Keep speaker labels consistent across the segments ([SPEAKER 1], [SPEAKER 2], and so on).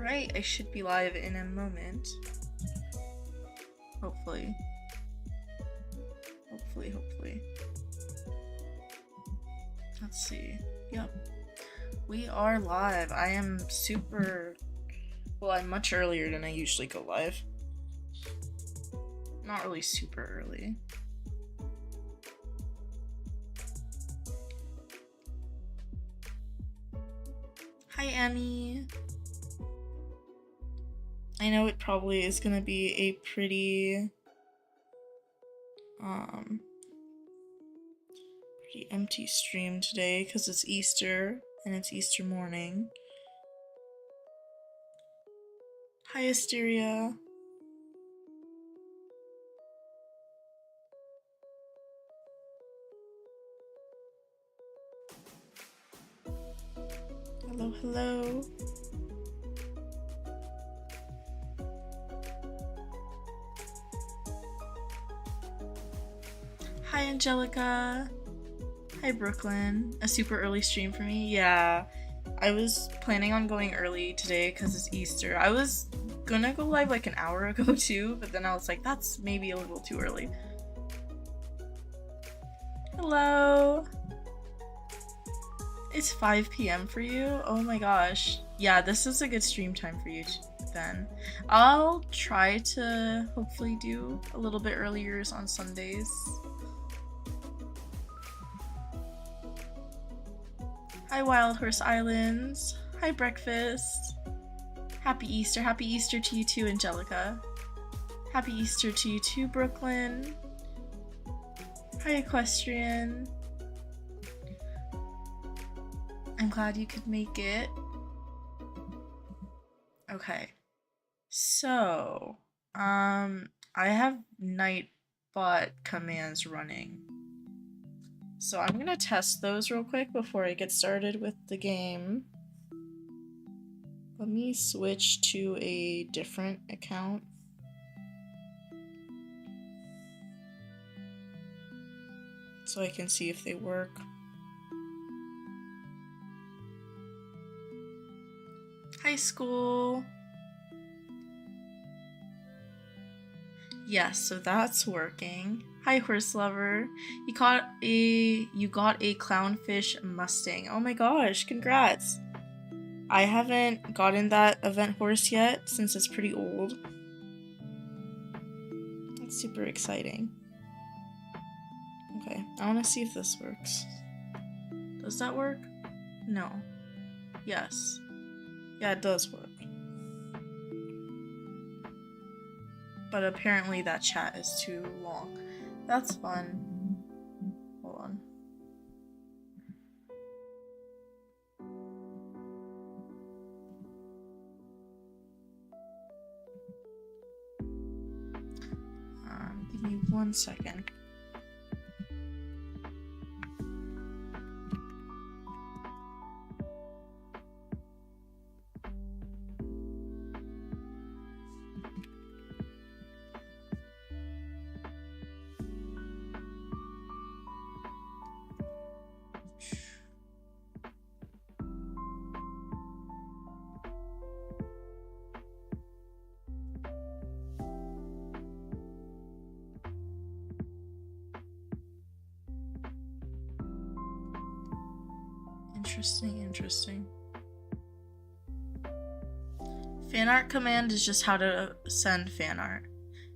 [SPEAKER 1] Alright, I should be live in a moment. Hopefully. Hopefully. Let's see. Yep. We are live. I am I'm much earlier than I usually go live. Not really super early. Hi, Emmy. I know it probably is gonna be a pretty empty stream today because it's Easter and it's Easter morning. Hi, Asteria. Hello. Hi, Angelica. Hi, Brooklyn. A super early stream for me? Yeah. I was planning on going early today because it's Easter. I was gonna go live like an hour ago too, but then I was like, that's maybe a little too early. Hello. It's 5 p.m. for you? Oh my gosh. Yeah, this is a good stream time for you then. I'll try to hopefully do a little bit earlier on Sundays. Hi, Wild Horse Islands. Hi, Breakfast. Happy Easter. Happy Easter to you too, Angelica. Happy Easter to you too, Brooklyn. Hi, Equestrian. I'm glad you could make it. Okay. So, I have Nightbot commands running. So I'm gonna test those real quick before I get started with the game. Let me switch to a different account. So I can see if they work. Hi, school. Yes, so that's working. Hi, horse lover. You got a clownfish Mustang. Oh my gosh, congrats. I haven't gotten that event horse yet since it's pretty old. That's super exciting. Okay, I want to see if this works. Does that work? No. Yes. Yeah, it does work. But apparently that chat is too long. That's fun. Hold on. Give me 1 second. Interesting. Fan art command is just how to send fan art.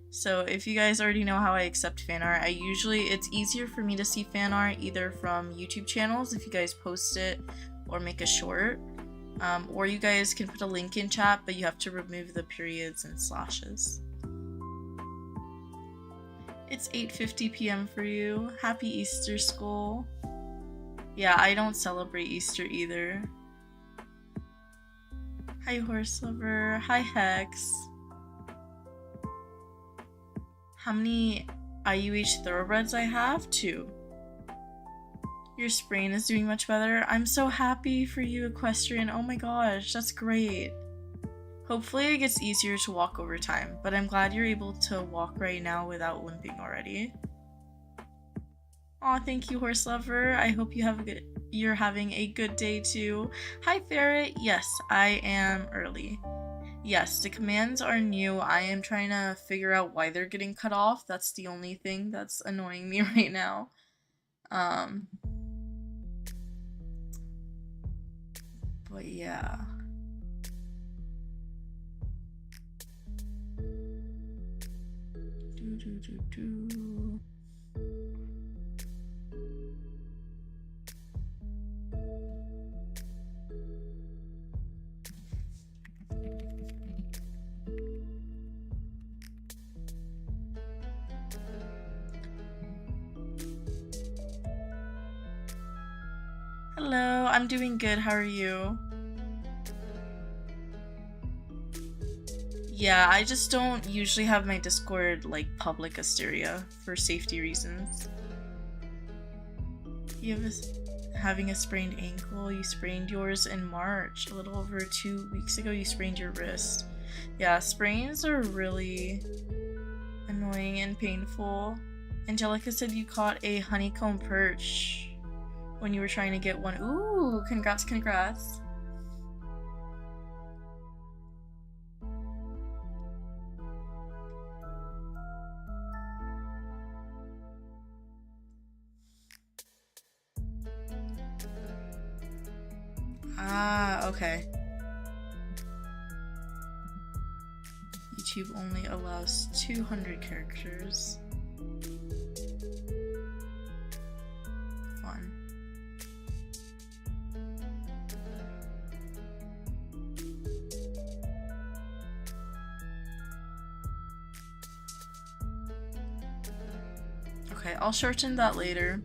[SPEAKER 1] So if you guys already know how I accept fan art, it's easier for me to see fan art either from YouTube channels if you guys post it or make a short, or you guys can put a link in chat, but you have to remove the periods and slashes. It's 8:50 p.m. for you. Happy Easter, school. Yeah, I don't celebrate Easter either. Hi, horse lover. Hi, Hex. How many IUH thoroughbreds I have? 2. Your sprain is doing much better. I'm so happy for you, Equestrian. Oh my gosh, that's great. Hopefully it gets easier to walk over time, but I'm glad you're able to walk right now without limping already. Aw, thank you, horse lover. I hope you're having a good day too. Hi, Ferret. Yes, I am early. Yes, the commands are new. I am trying to figure out why they're getting cut off. That's the only thing that's annoying me right now. But yeah. Do. Hello, I'm doing good. How are you? Yeah, I just don't usually have my Discord like public hysteria for safety reasons. You have having a sprained ankle. You sprained yours in March. A little over 2 weeks ago, you sprained your wrist. Yeah, sprains are really annoying and painful. Angelica said you caught a honeycomb perch when you were trying to get one. Ooh, congrats. Ah, okay. YouTube only allows 200 characters. Fun. Okay, I'll shorten that later,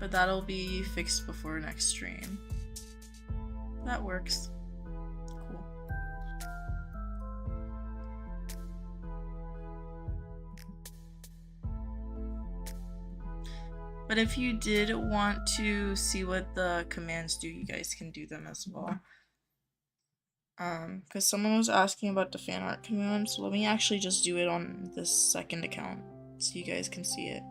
[SPEAKER 1] but that'll be fixed before next stream. That works. Cool. But if you did want to see what the commands do, you guys can do them as well. Because someone was asking about the fan art command, so let me actually just do it on this second account so you guys can see it.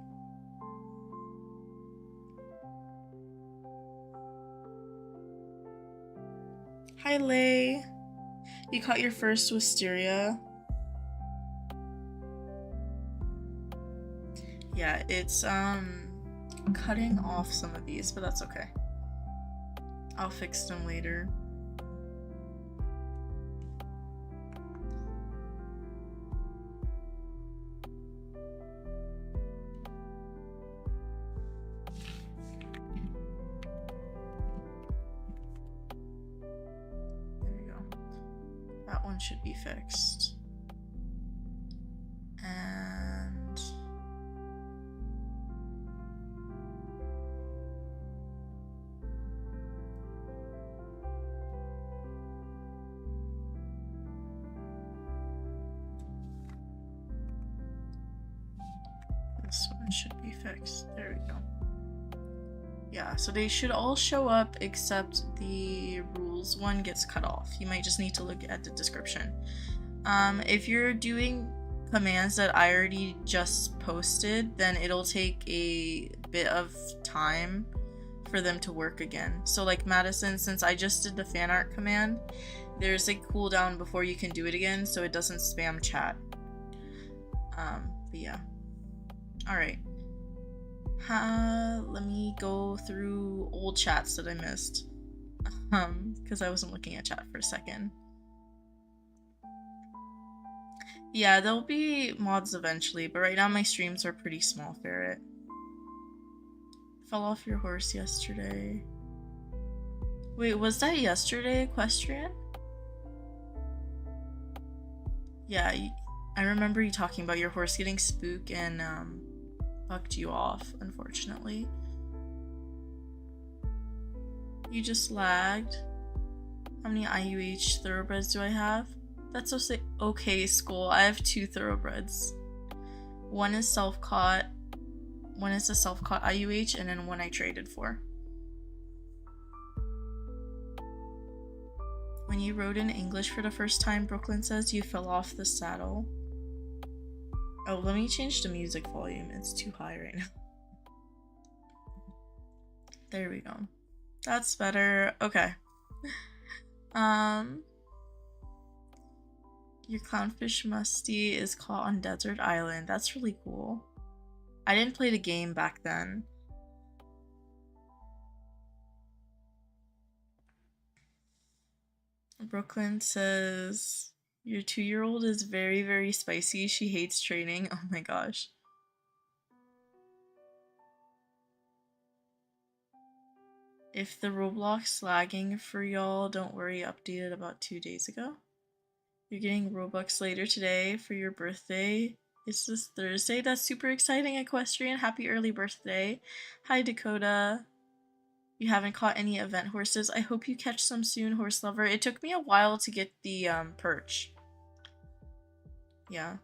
[SPEAKER 1] Hi, Lay. You caught your first wisteria. Yeah, it's cutting off some of these, but that's okay. I'll fix them later. Should be fixed. And this one should be fixed. There we go. Yeah, so they should all show up except the rules one gets cut off. You might just need to look at the description. If you're doing commands that I already just posted, then it'll take a bit of time for them to work again. So like Madison, since I just did the fan art command, there's a cooldown before you can do it again so it doesn't spam chat. But yeah. Alright. Let me go through old chats that I missed. Because I wasn't looking at chat for a second. Yeah, there'll be mods eventually, but right now my streams are pretty small, Ferret. Fell off your horse yesterday. Wait, was that yesterday, Equestrian? Yeah, I remember you talking about your horse getting spooked and bucked you off, unfortunately. You just lagged. How many IUH thoroughbreds do I have? That's okay, school. I have 2 thoroughbreds. One is self-caught. One is a self-caught IUH, and then one I traded for. When you rode in English for the first time, Brooklyn says you fell off the saddle. Oh, let me change the music volume. It's too high right now. There we go. That's better. Okay. Your clownfish musty is caught on Desert Island. That's really cool. I didn't play the game back then. Brooklyn says, your 2-year-old is very, very spicy. She hates training. Oh my gosh. If the Roblox lagging for y'all, don't worry, updated about 2 days ago. You're getting Robux later today for your birthday. It's this Thursday. That's super exciting, Equestrian. Happy early birthday. Hi, Dakota. You haven't caught any event horses. I hope you catch some soon, horse lover. It took me a while to get the perch. Yeah.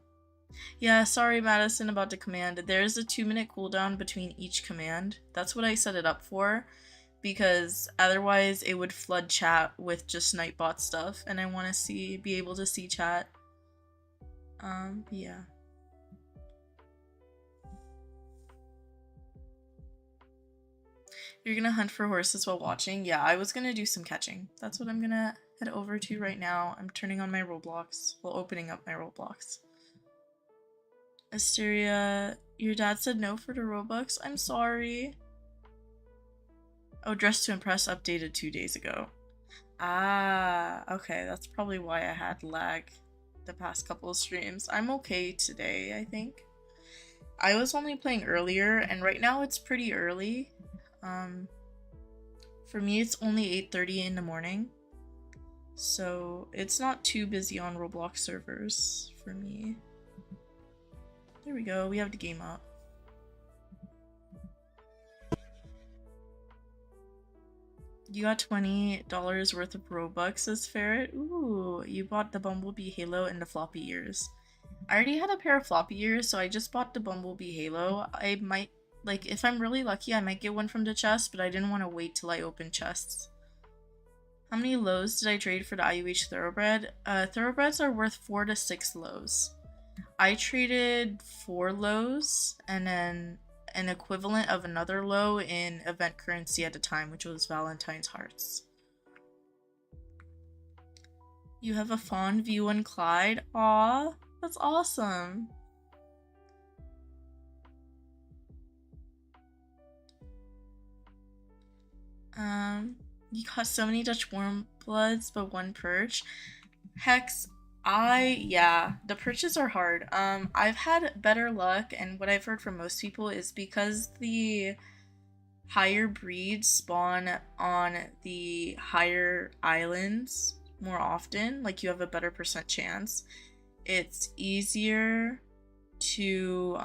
[SPEAKER 1] Yeah, sorry, Madison, about the command. There is a 2-minute cooldown between each command. That's what I set it up for, because otherwise it would flood chat with just Nightbot stuff, and I want to be able to see chat. Yeah. You're gonna hunt for horses while watching? Yeah, I was gonna do some catching. That's what I'm gonna head over to right now. I'm turning on my Roblox. Well, opening up my Roblox. Asteria, your dad said no for the Robux? I'm sorry. Oh, Dress to Impress updated 2 days ago. Ah, okay, that's probably why I had lag the past couple of streams. I'm okay today, I think. I was only playing earlier, and right now it's pretty early. For me, it's only 8:30 in the morning, so it's not too busy on Roblox servers for me. There we go, we have the game up. You got $20 worth of Robux as Ferret? Ooh, you bought the Bumblebee Halo and the floppy ears. I already had a pair of floppy ears, so I just bought the Bumblebee Halo. I might, like, if I'm really lucky, I might get one from the chest, but I didn't want to wait till I open chests. How many lows did I trade for the IUH Thoroughbred? Thoroughbreds are worth 4 to 6 lows. I traded 4 lows and then an equivalent of another low in event currency at the time, which was Valentine's Hearts. You have a fawn V1 Clyde? Aw, that's awesome. You caught so many Dutch warm bloods, but 1 perch. Hex, yeah, the perches are hard. I've had better luck, and what I've heard from most people is because the higher breeds spawn on the higher islands more often, like you have a better percent chance, it's easier to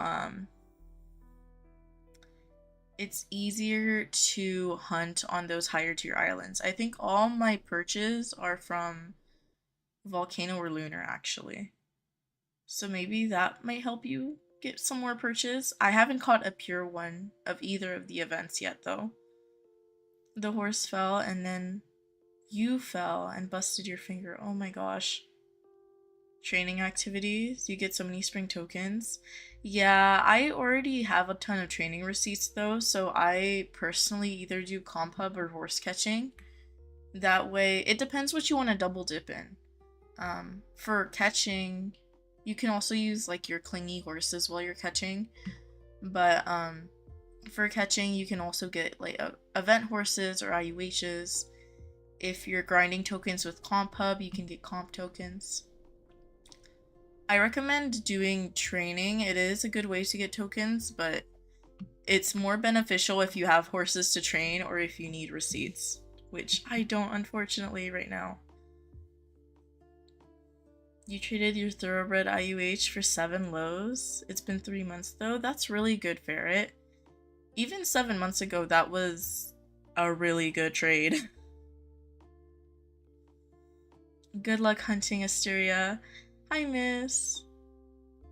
[SPEAKER 1] hunt on those higher tier islands. I think all my perches are from Volcano or Lunar, actually. So maybe that might help you get some more perches. I haven't caught a pure one of either of the events yet, though. The horse fell, and then you fell and busted your finger. Oh my gosh. Training activities. You get so many spring tokens. Yeah, I already have a ton of training receipts, though, so I personally either do comp hub or horse catching. That way, it depends what you want to double dip in. For catching, you can also use like your clingy horses while you're catching, but for catching you can also get like event horses or IUHs. If you're grinding tokens with comp hub, you can get comp tokens. I recommend doing training. It is a good way to get tokens, but it's more beneficial if you have horses to train or if you need receipts, which I don't, unfortunately, right now. You traded your thoroughbred IUH for 7 lows. It's been 3 months though. That's really good, Ferret. Even 7 months ago, that was a really good trade. Good luck hunting, Asteria. Hi, miss.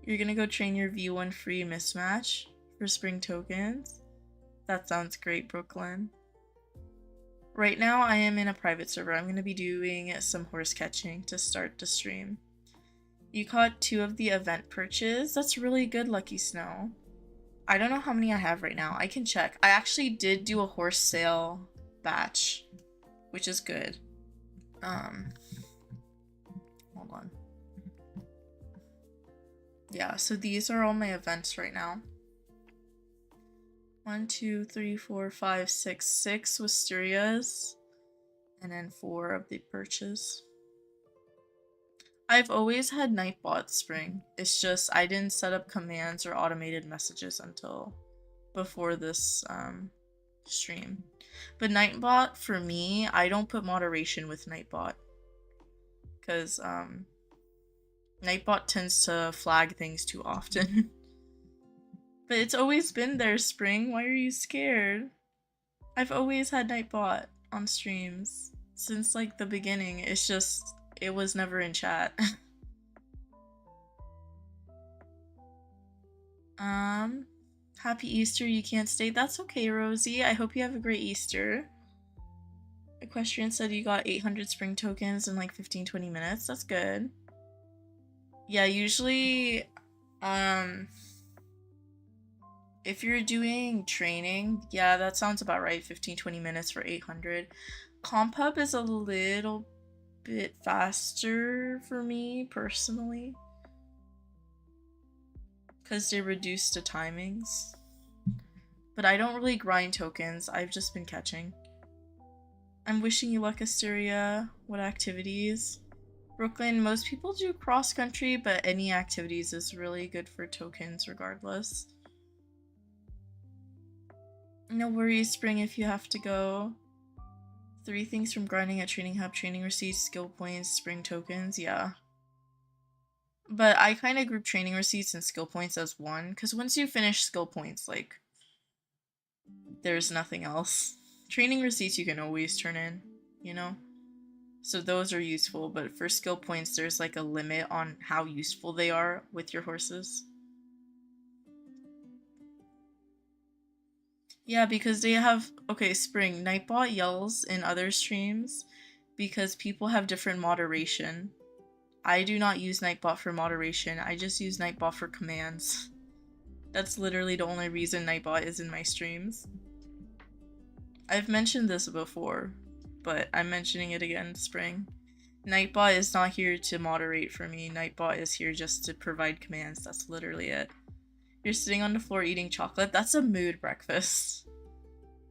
[SPEAKER 1] You're gonna go train your V1 free mismatch for spring tokens? That sounds great, Brooklyn. Right now, I am in a private server. I'm gonna be doing some horse catching to start the stream. You caught 2 of the event perches. That's really good, Lucky Snow. I don't know how many I have right now. I can check. I actually did do a horse sale batch, which is good. Hold on. Yeah, so these are all my events right now. 1, 2, 3, 4, 5, 6. 6 Wisterias. And then 4 of the perches. I've always had Nightbot Spring. It's just I didn't set up commands or automated messages until before this stream. But Nightbot, for me, I don't put moderation with Nightbot. Because Nightbot tends to flag things too often. But it's always been there, Spring. Why are you scared? I've always had Nightbot on streams since like the beginning. It's just it was never in chat. Happy Easter, you can't stay. That's okay, Rosie. I hope you have a great Easter. Equestrian said you got 800 spring tokens in like 15-20 minutes. That's good. Yeah, usually if you're doing training, yeah, that sounds about right. 15-20 minutes for 800. Comp Hub is a little bit faster for me personally because they reduced the timings. But I don't really grind tokens. I've just been catching. I'm wishing you luck, Asteria. What activities? Brooklyn, most people do cross country, but any activities is really good for tokens regardless. No worries, Spring, if you have to go. 3 things from grinding at Training Hub: training receipts, skill points, spring tokens. Yeah. But I kind of group training receipts and skill points as one, because once you finish skill points, like, there's nothing else. Training receipts you can always turn in, you know? So those are useful, but for skill points, there's like a limit on how useful they are with your horses. Yeah, because they have... Okay, Spring, Nightbot yells in other streams because people have different moderation. I do not use Nightbot for moderation. I just use Nightbot for commands. That's literally the only reason Nightbot is in my streams. I've mentioned this before, but I'm mentioning it again, Spring. Nightbot is not here to moderate for me. Nightbot is here just to provide commands. That's literally it. You're sitting on the floor eating chocolate. That's a mood breakfast.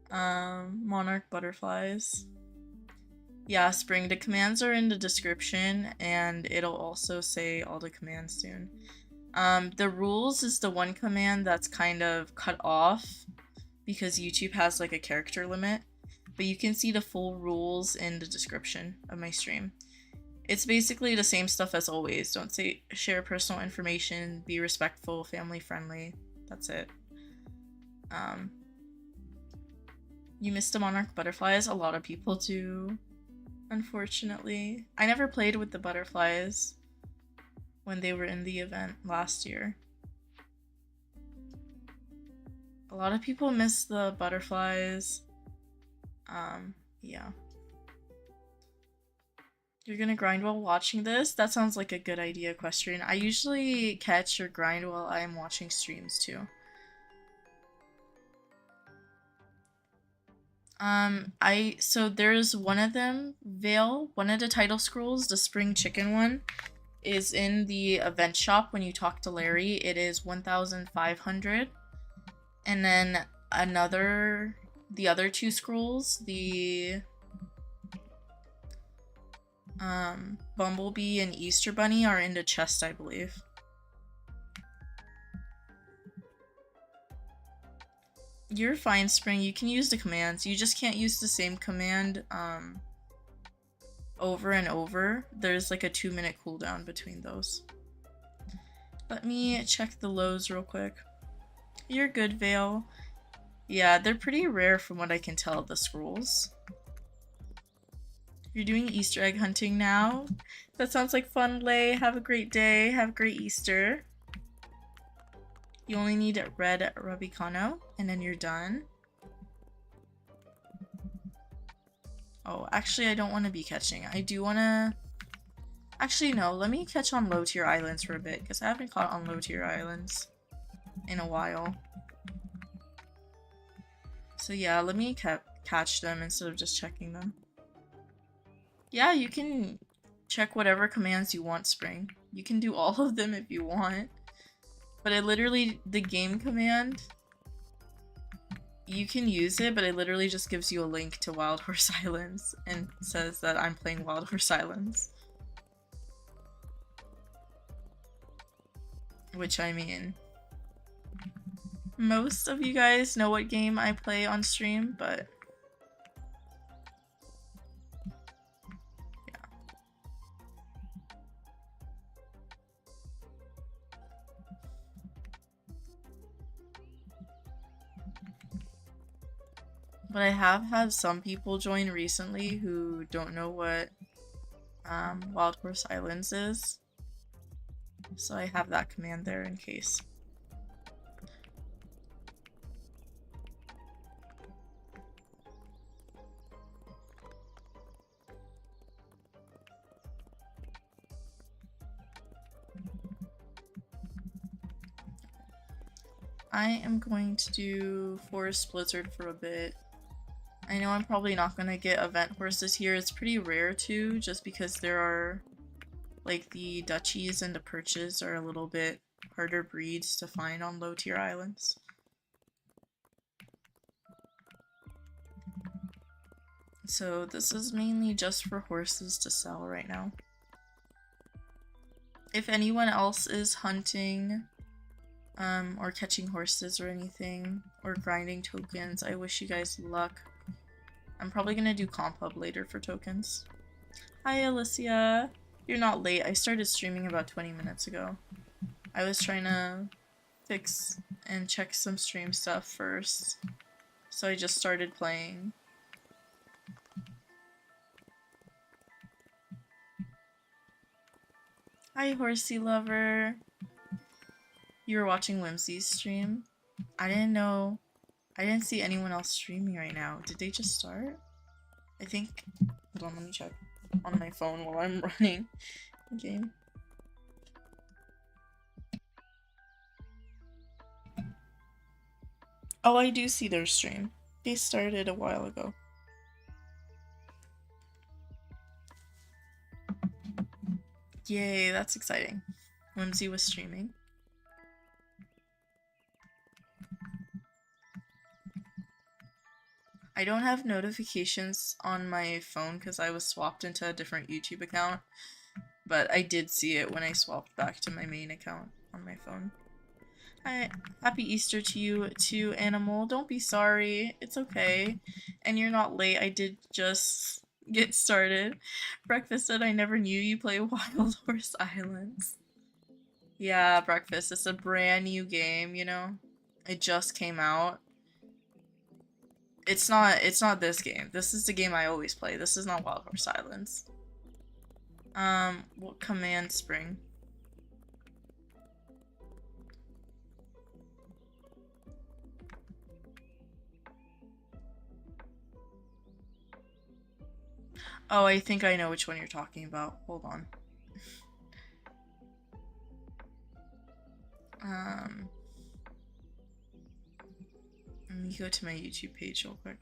[SPEAKER 1] Monarch butterflies. Yeah, Spring, the commands are in the description, and it'll also say all the commands soon. The rules is the one command that's kind of cut off because YouTube has like a character limit, but you can see the full rules in the description of my stream. It's basically the same stuff as always. Don't share personal information, be respectful, family friendly. That's it. You missed the Monarch butterflies. A lot of people do, unfortunately. I never played with the butterflies when they were in the event last year. A lot of people miss the butterflies. Yeah. You're gonna grind while watching this? That sounds like a good idea, Equestrian. I usually catch or grind while I'm watching streams too. So there's one of them, Veil, one of the title scrolls, the spring chicken one, is in the event shop when you talk to Larry. It is 1,500. And then the other 2 scrolls, the Bumblebee and Easter Bunny, are in the chest, I believe. You're fine, Spring. You can use the commands. You just can't use the same command over and over. There's like a 2-minute cooldown between those. Let me check the lows real quick. You're good, Vale. Yeah, they're pretty rare from what I can tell, the scrolls. You're doing Easter egg hunting now? That sounds like fun, Lay. Have a great day. Have a great Easter. You only need red Rubicano, and then you're done. Oh, actually, I don't want to be catching. I do want to... Actually, no. Let me catch on low-tier islands for a bit, because I haven't caught on low-tier islands in a while. So yeah, let me catch them instead of just checking them. Yeah, you can check whatever commands you want, Spring. You can do all of them if you want. But it literally, the game command, you can use it, but it literally just gives you a link to Wild Horse Islands and says that I'm playing Wild Horse Islands. Which, I mean, most of you guys know what game I play on stream, but yeah. But I have had some people join recently who don't know what Wild Horse Islands is. So I have that command there in case. I am going to do Forest Blizzard for a bit. I know I'm probably not going to get event horses here. It's pretty rare too, just because there are, like, the duchies and the perches are a little bit harder breeds to find on low tier islands. So this is mainly just for horses to sell right now. If anyone else is hunting or catching horses or anything, or grinding tokens, I wish you guys luck. I'm probably gonna do comp hub later for tokens. Hi Alicia! You're not late, I started streaming about 20 minutes ago. I was trying to fix and check some stream stuff first, so I just started playing. Hi horsey lover! You were watching Whimsy's stream? I didn't see anyone else streaming right now. Did they just start? I think... Hold on, let me check on my phone while I'm running the game. Oh, I do see their stream. They started a while ago. Yay, that's exciting. Whimsy was streaming. I don't have notifications on my phone because I was swapped into a different YouTube account, but I did see it when I swapped back to my main account on my phone. Hi, happy Easter to you too, Animal. Don't be sorry. It's okay. And you're not late. I did just get started. Breakfast said I never knew you play Wild Horse Islands. Yeah, Breakfast. It's a brand new game, you know? It just came out. It's not this game. This is the game I always play. This is not Wild Horse Islands. What command spring? Oh, I think I know which one you're talking about. Hold on. Let me go to my YouTube page real quick.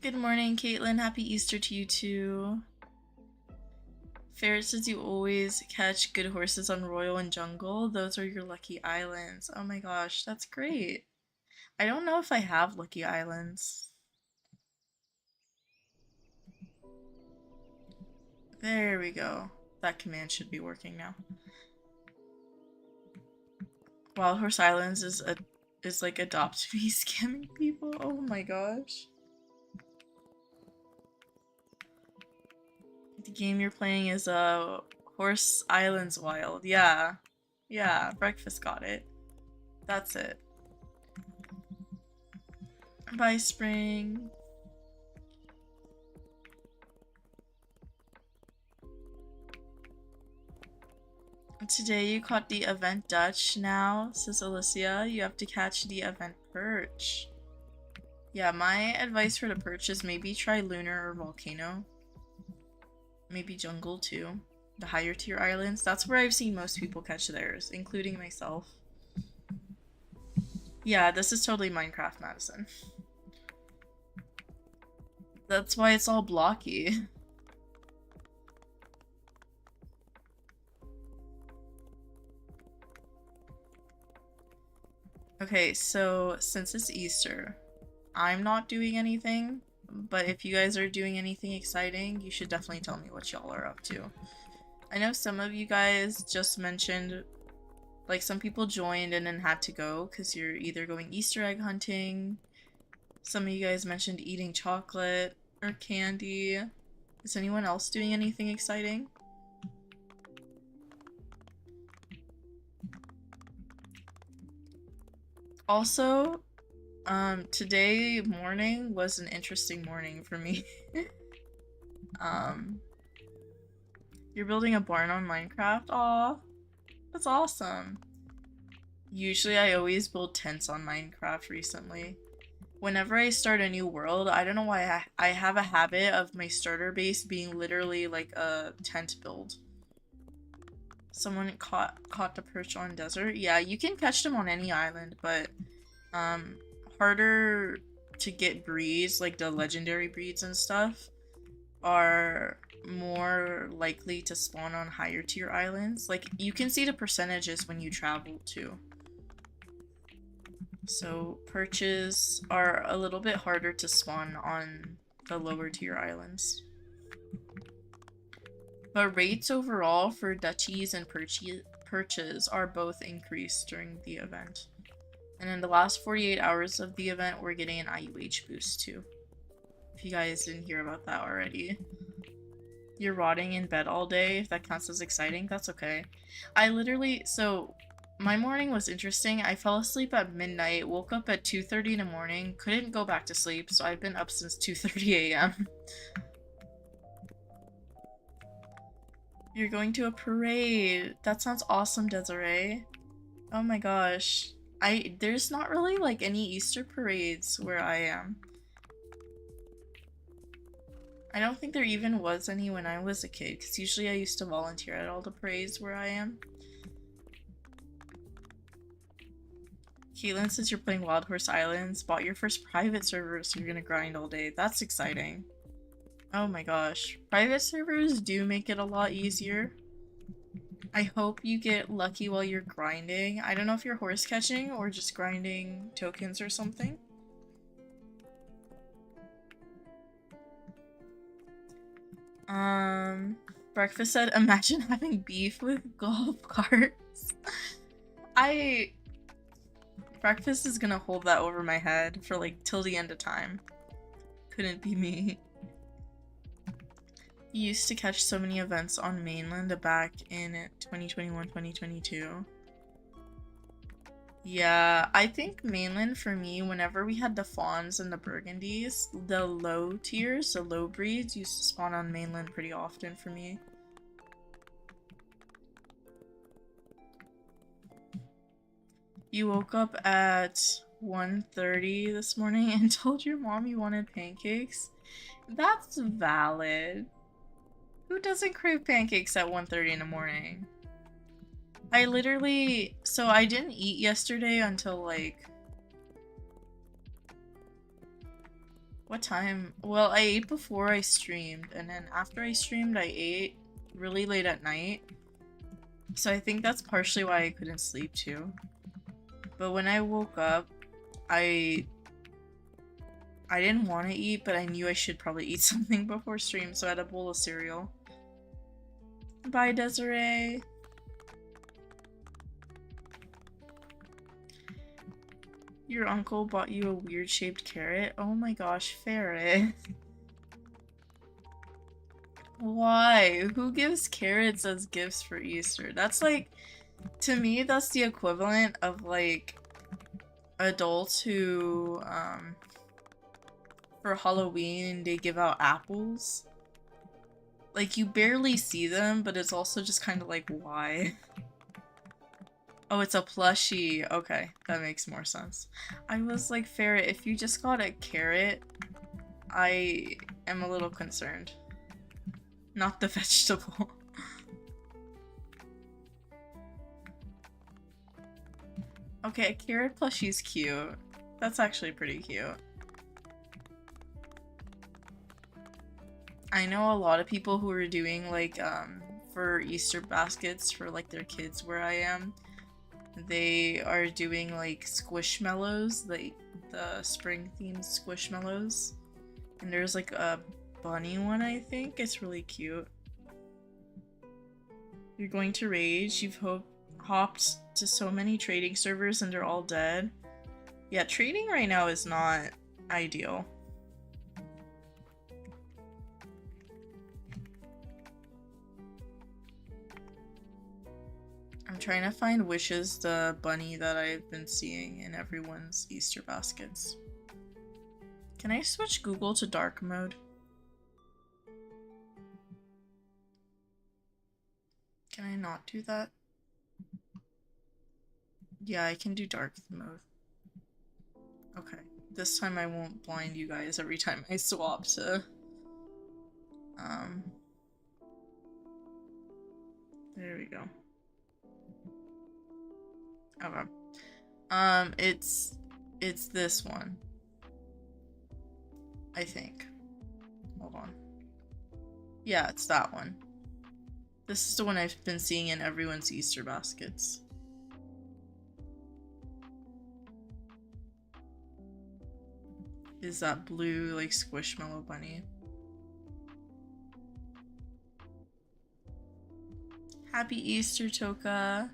[SPEAKER 1] Good morning, Caitlin. Happy Easter to you too. Ferret says you always catch good horses on Royal and Jungle. Those are your lucky islands. Oh my gosh, that's great. I don't know if I have lucky islands. There we go. That command should be working now. Wild Horse Islands is like Adopt Me scamming people. Oh my gosh. The game you're playing is Horse Islands Wild. Yeah. Yeah, Breakfast got it. That's it. Bye, Spring. Today you caught the event Dutch. Now, says Alicia, you have to catch the event Perch. Yeah, my advice for the Perch is maybe try Lunar or Volcano. Maybe Jungle too. The higher tier islands. That's where I've seen most people catch theirs, including myself. Yeah, this is totally Minecraft Madison. That's why it's all blocky. Okay, so since it's Easter, I'm not doing anything, but if you guys are doing anything exciting, you should definitely tell me what y'all are up to. I know some of you guys just mentioned, like, some people joined and then had to go because you're either going Easter egg hunting. Some of you guys mentioned eating chocolate or candy. Is anyone else doing anything exciting? Also, today morning was an interesting morning for me. um, you're building a barn on Minecraft? Aw, that's awesome. Usually I always build tents on Minecraft recently. Whenever I start a new world, I don't know why I have a habit of my starter base being literally like a tent build. Someone caught the perch on desert. Yeah, you can catch them on any island, but harder to get breeds, like the legendary breeds and stuff, are more likely to spawn on higher tier islands. Like, you can see the percentages when you travel too. So perches are a little bit harder to spawn on the lower tier islands. But rates overall for duchies and perches are both increased during the event. And in the last 48 hours of the event, we're getting an IUH boost too. If you guys didn't hear about that already. You're rotting in bed all day, if that counts as exciting, that's okay. So my morning was interesting. I fell asleep at midnight, woke up at 2:30 in the morning, couldn't go back to sleep, so I've been up since 2:30 a.m. You're going to a parade. That sounds awesome, Desiree. Oh my gosh. There's not really like any Easter parades where I am. I don't think there even was any when I was a kid, because usually I used to volunteer at all the parades where I am. Caitlin says you're playing Wild Horse Islands, bought your first private server, so you're gonna grind all day. That's exciting. Oh my gosh. Private servers do make it a lot easier. I hope you get lucky while you're grinding. I don't know if you're horse catching or just grinding tokens or something. Breakfast said, imagine having beef with golf carts. Breakfast is gonna hold that over my head for like till the end of time. Couldn't be me. You used to catch so many events on mainland back in 2021, 2022. Yeah, I think mainland for me, whenever we had the fawns and the burgundies, the low tiers, the low breeds used to spawn on mainland pretty often for me. You woke up at 1:30 this morning and told your mom you wanted pancakes? That's valid. Who doesn't crave pancakes at 1:30 in the morning? I didn't eat yesterday until like... What time? Well, I ate before I streamed, and then after I streamed, I ate really late at night. So I think that's partially why I couldn't sleep too. But when I woke up, I didn't want to eat, but I knew I should probably eat something before stream, so I had a bowl of cereal. Bye, Desiree. Your uncle bought you a weird-shaped carrot? Oh my gosh, Ferret. Why? Who gives carrots as gifts for Easter? That's like, to me, that's the equivalent of like adults who, for Halloween, they give out apples. Like, you barely see them, but it's also just kind of like, why? Oh, it's a plushie. Okay, that makes more sense. I was like, Ferret, if you just got a carrot, I am a little concerned. Not the vegetable. Okay, a carrot plushie's cute. That's actually pretty cute. I know a lot of people who are doing like for Easter baskets for like their kids where I am. They are doing like squishmallows, like the spring themed squishmallows. And there's like a bunny one, I think. It's really cute. You're going to rage. You've hopped to so many trading servers and they're all dead. Yeah, trading right now is not ideal. I'm trying to find Wishes, the bunny that I've been seeing in everyone's Easter baskets. Can I switch Google to dark mode? Can I not do that? Yeah, I can do dark mode. Okay, this time I won't blind you guys every time I swap to... There we go. Okay. It's this one. I think. Hold on. Yeah, it's that one. This is the one I've been seeing in everyone's Easter baskets. Is that blue, like, squishmallow bunny. Happy Easter, Toka!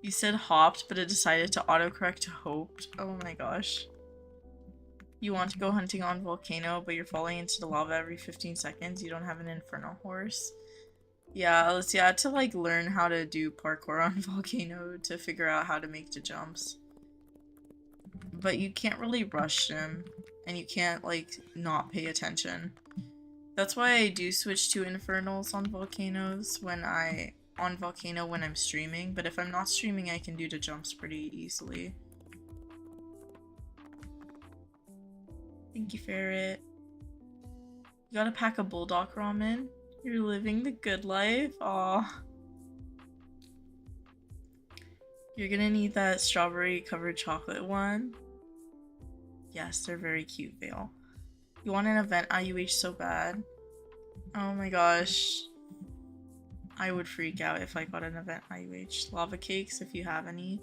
[SPEAKER 1] You said hopped, but it decided to autocorrect to hoped. Oh my gosh. You want to go hunting on Volcano, but you're falling into the lava every 15 seconds. You don't have an infernal horse. Yeah, let's see. I had to like learn how to do parkour on Volcano to figure out how to make the jumps. But you can't really rush them, and you can't like not pay attention. That's why I do switch to infernals on volcanoes when I'm streaming, but if I'm not streaming I can do the jumps pretty easily. Thank you, Ferret. You got a pack of bulldog ramen? You're living the good life? Aw. You're gonna need that strawberry covered chocolate one. Yes, they're very cute, Vale. You want an event IUH so bad. Oh my gosh. I would freak out if I got an event IUH. Lava cakes, if you have any.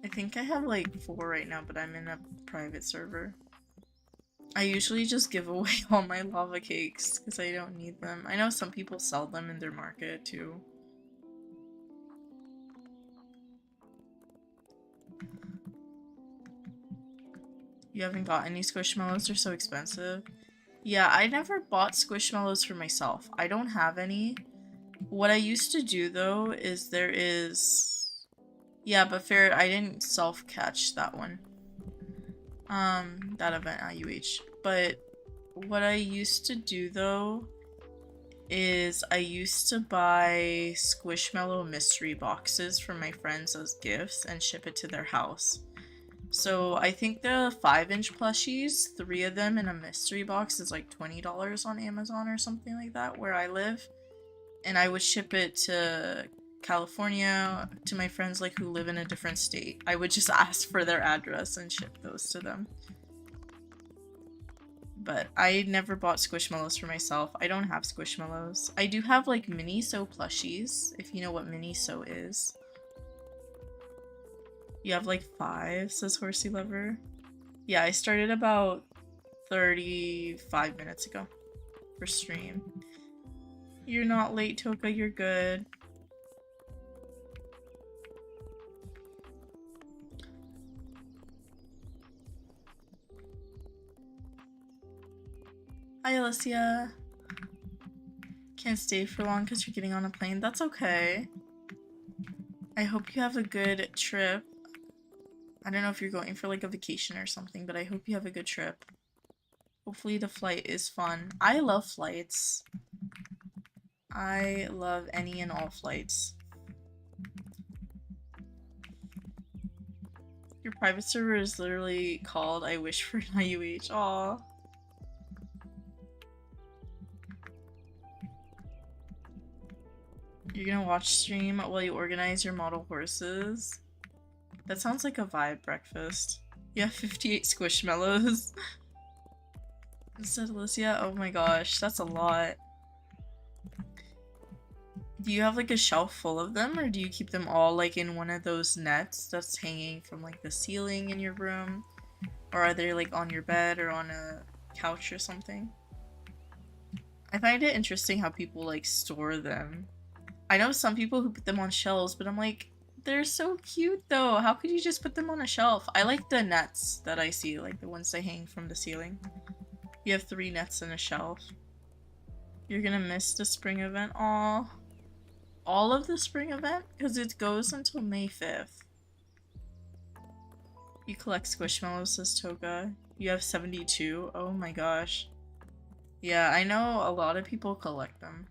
[SPEAKER 1] I think I have like 4 right now, but I'm in a private server. I usually just give away all my lava cakes because I don't need them. I know some people sell them in their market too. You haven't got any squishmallows? They're so expensive. Yeah, I never bought squishmallows for myself. I don't have any. What I used to do though is there is... Yeah, but Ferret, I didn't self-catch that one. That event IUH. But what I used to do though is I used to buy Squishmallow mystery boxes for my friends as gifts and ship it to their house. So I think the 5-inch plushies, 3 of them in a mystery box is like $20 on Amazon or something like that where I live. And I would ship it to California to my friends like who live in a different state. I would just ask for their address and ship those to them. But I never bought Squishmallows for myself. I don't have Squishmallows. I do have like Miniso plushies, if you know what Miniso is. You have like 5, says Horsey Lover. Yeah, I started about 35 minutes ago for stream. You're not late, Toka, you're good. Hi, Alicia. Can't stay for long because you're getting on a plane. That's okay. I hope you have a good trip. I don't know if you're going for like a vacation or something, but I hope you have a good trip. Hopefully the flight is fun. I love flights. I love any and all flights. Your private server is literally called I Wish for an IUH. Aww. You're gonna watch stream while you organize your model horses? That sounds like a vibe breakfast. You have 58 squishmallows. Said Alicia, oh my gosh, that's a lot. Do you have like a shelf full of them, or do you keep them all like in one of those nets that's hanging from like the ceiling in your room? Or are they like on your bed or on a couch or something? I find it interesting how people like store them. I know some people who put them on shelves, but I'm like, they're so cute though. How could you just put them on a shelf? I like the nets that I see, like the ones that hang from the ceiling. You have 3 nets and a shelf. You're gonna miss the spring event. Aw. All of the spring event? Because it goes until May 5th. You collect squishmallows, says Toga. You have 72? Oh my gosh. Yeah, I know a lot of people collect them.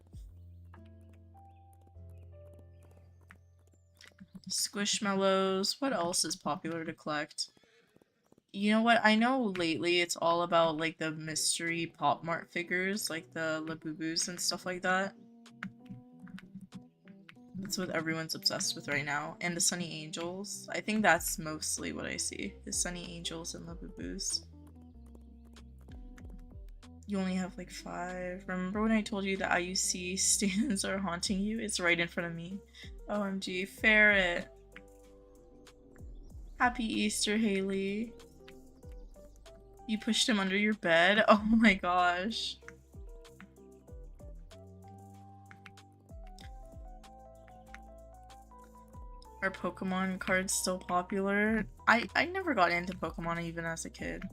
[SPEAKER 1] Squishmallows. What else is popular to collect? You know what? I know lately it's all about like the mystery Pop Mart figures, like the Labubus and stuff like that. That's what everyone's obsessed with right now. And the Sunny Angels. I think that's mostly what I see. The Sunny Angels and Labubus. You only have like 5. Remember when I told you that IUC stands are haunting you? It's right in front of me. OMG. Ferret. Happy Easter, Haley. You pushed him under your bed? Oh my gosh. Are Pokemon cards still popular? I never got into Pokemon even as a kid.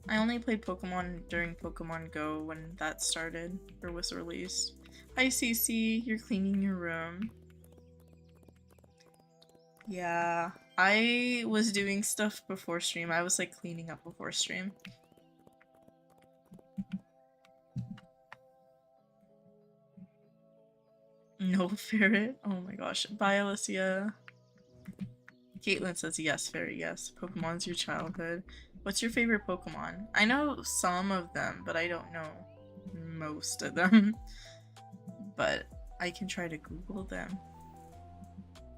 [SPEAKER 1] I only played Pokemon during Pokemon Go when that started or was released. Hi Cece, you're cleaning your room. Yeah, I was doing stuff before stream. I was like cleaning up before stream. No ferret? Oh my gosh. Bye, Alicia. Caitlin says yes, ferret, yes. Pokemon's your childhood. What's your favorite Pokemon? I know some of them, but I don't know most of them. But I can try to Google them.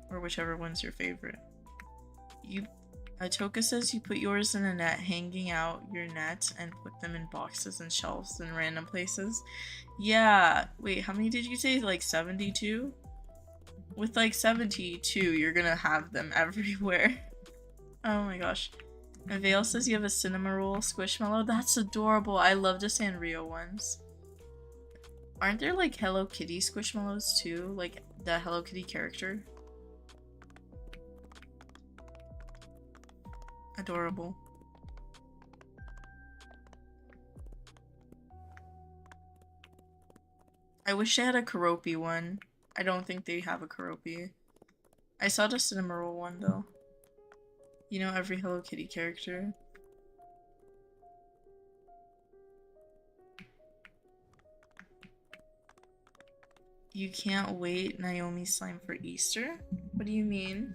[SPEAKER 1] Or whichever one's your favorite. Toka says you put yours in a net, hanging out your net, and put them in boxes and shelves in random places. Yeah, wait, how many did you say? Like 72? With like 72, you're gonna have them everywhere. Oh my gosh. And Vale says you have a Cinnamoroll Squishmallow. That's adorable. I love the Sanrio ones. Aren't there like Hello Kitty Squishmallows too? Like the Hello Kitty character? Adorable. I wish they had a Keroppi one. I don't think they have a Keroppi. I saw the Cinnamoroll one though. You know every Hello Kitty character. You can't wait Naomi slime for Easter? What do you mean?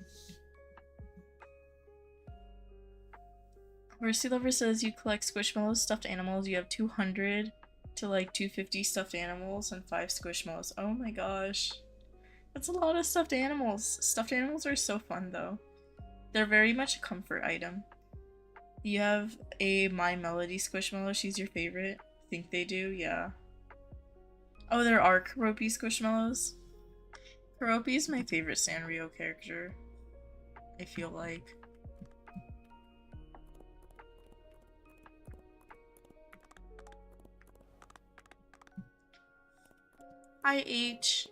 [SPEAKER 1] Mercy Lover says you collect Squishmallows, stuffed animals. You have 200 to like 250 stuffed animals and 5 Squishmallows. Oh my gosh. That's a lot of stuffed animals. Stuffed animals are so fun though. They're very much a comfort item. You have a My Melody Squishmallow. She's your favorite. Think they do? Yeah. Oh, there are Keroppi Squishmallows. Keroppi is my favorite Sanrio character. I feel like. Hi H.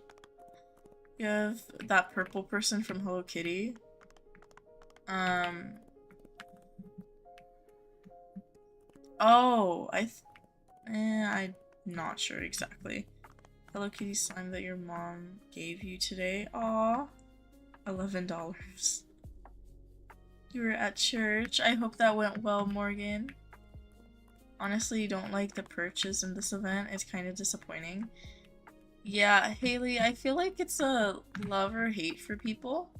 [SPEAKER 1] You have that purple person from Hello Kitty. Oh, I'm not sure exactly. Hello Kitty slime that your mom gave you today. Aw. $11. You were at church. I hope that went well, Morgan. Honestly, you don't like the purchase in this event. It's kind of disappointing. Yeah, Haley, I feel like it's a love or hate for people.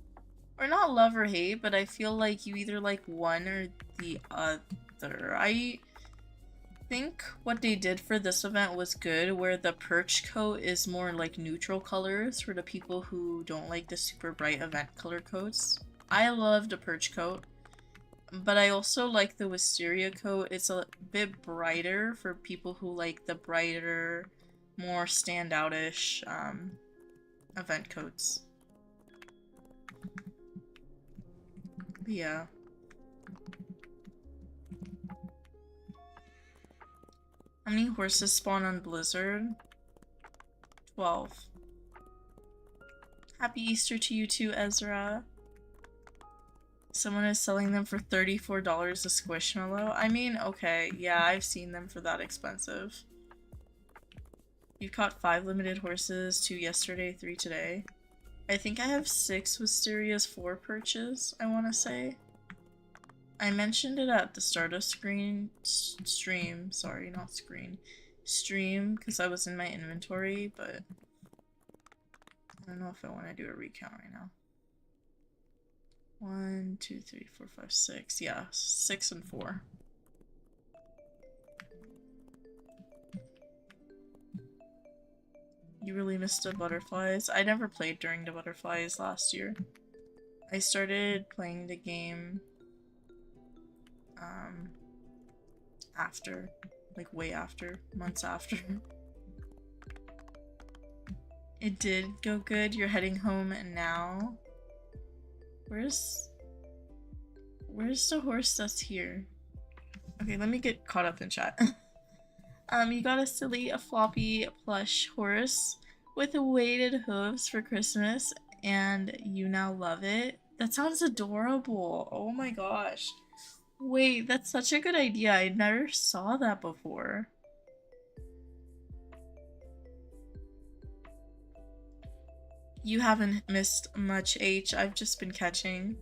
[SPEAKER 1] Or not love or hate, but I feel like you either like one or the other. think what they did for this event was good, where the perch coat is more like neutral colors for the people who don't like the super bright event color coats. I love the perch coat, but I also like the wisteria coat. It's a bit brighter for people who like the brighter, more standout-ish event coats. But yeah. How many horses spawn on Blizzard? 12. Happy Easter to you too, Ezra. Someone is selling them for $34 a Squishmallow. I mean, okay, yeah, I've seen them for that expensive. You caught 5 limited horses, 2 yesterday, 3 today. I think I have 6 Wisteria's 4 perches, I want to say. I mentioned it at the start of stream, sorry, not screen. Stream, because I was in my inventory, but I don't know if I want to do a recount right now. 1, 2, 3, 4, 5, 6. Yeah, 6 and 4. You really missed the butterflies? I never played during the butterflies last year. I started playing the game after, like way after, months after. It did go good. You're heading home now. Where's the horse that's here? Okay, let me get caught up in chat. You got a silly, a floppy plush horse with weighted hooves for Christmas, and you now love it. That sounds adorable. Oh my gosh. Wait, that's such a good idea. I never saw that before. You haven't missed much, H. I've just been catching.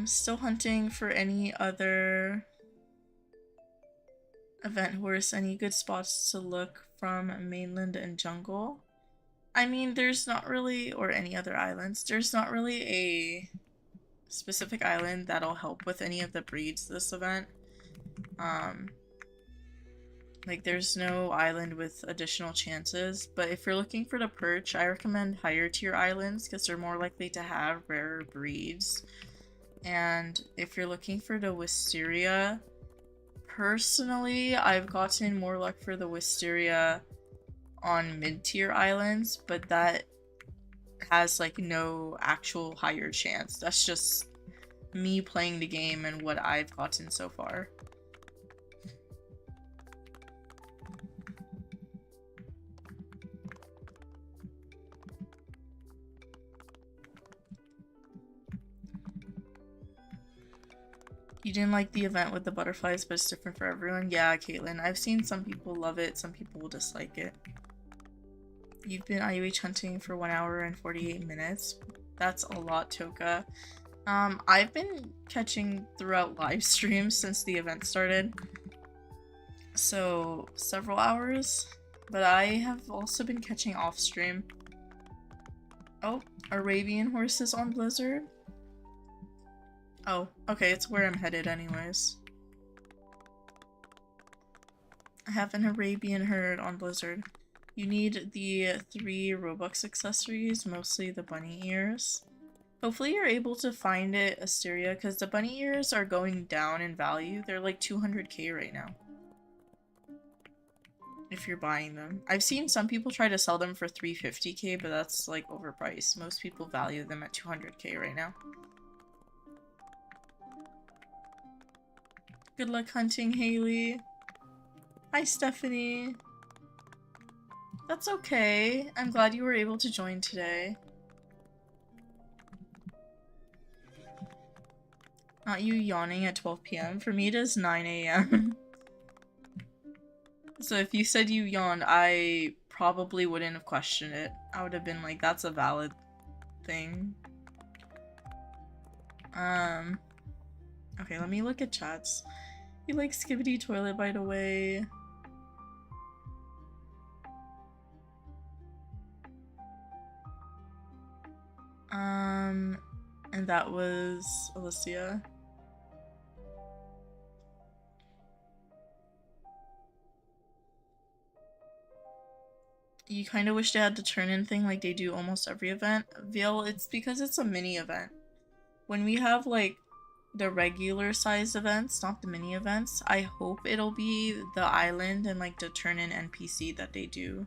[SPEAKER 1] Still hunting for any other event horse, any good spots to look from mainland and jungle. I mean, there's not really, or any other islands, there's not really a specific island that'll help with any of the breeds this event. Like there's no island with additional chances, but if you're looking for the perch, I recommend higher tier islands because they're more likely to have rarer breeds. And if you're looking for the wisteria, personally, I've gotten more luck for the wisteria on mid-tier islands, but that has like no actual higher chance. That's just me playing the game and what I've gotten so far. You didn't like the event with the butterflies, but it's different for everyone. Yeah, Caitlin, I've seen some people love it, some people will dislike it. You've been IUH hunting for 1 hour and 48 minutes. That's a lot, Toka. I've been catching throughout live streams since the event started. So, several hours. But I have also been catching off stream. Oh, Arabian horses on Blizzard? Oh, okay, it's where I'm headed anyways. I have an Arabian herd on Blizzard. You need the 3 Robux accessories, mostly the bunny ears. Hopefully you're able to find it, Asteria, because the bunny ears are going down in value. They're like 200k right now. If you're buying them. I've seen some people try to sell them for 350k, but that's like overpriced. Most people value them at 200k right now. Good luck hunting, Haley. Hi, Stephanie. That's okay. I'm glad you were able to join today. Not you yawning at 12 p.m. For me, it is 9 a.m. So if you said you yawned, I probably wouldn't have questioned it. I would have been like, that's a valid thing. Okay, let me look at chats. You like Skibbity Toilet, by the way. And that was Alicia.
[SPEAKER 2] You kind of wish they had the turn-in thing like they do almost every event. Veil, it's because it's a mini event. When we have like the regular size events, not the mini events, I hope it'll be the island and like the turn-in NPC that they do.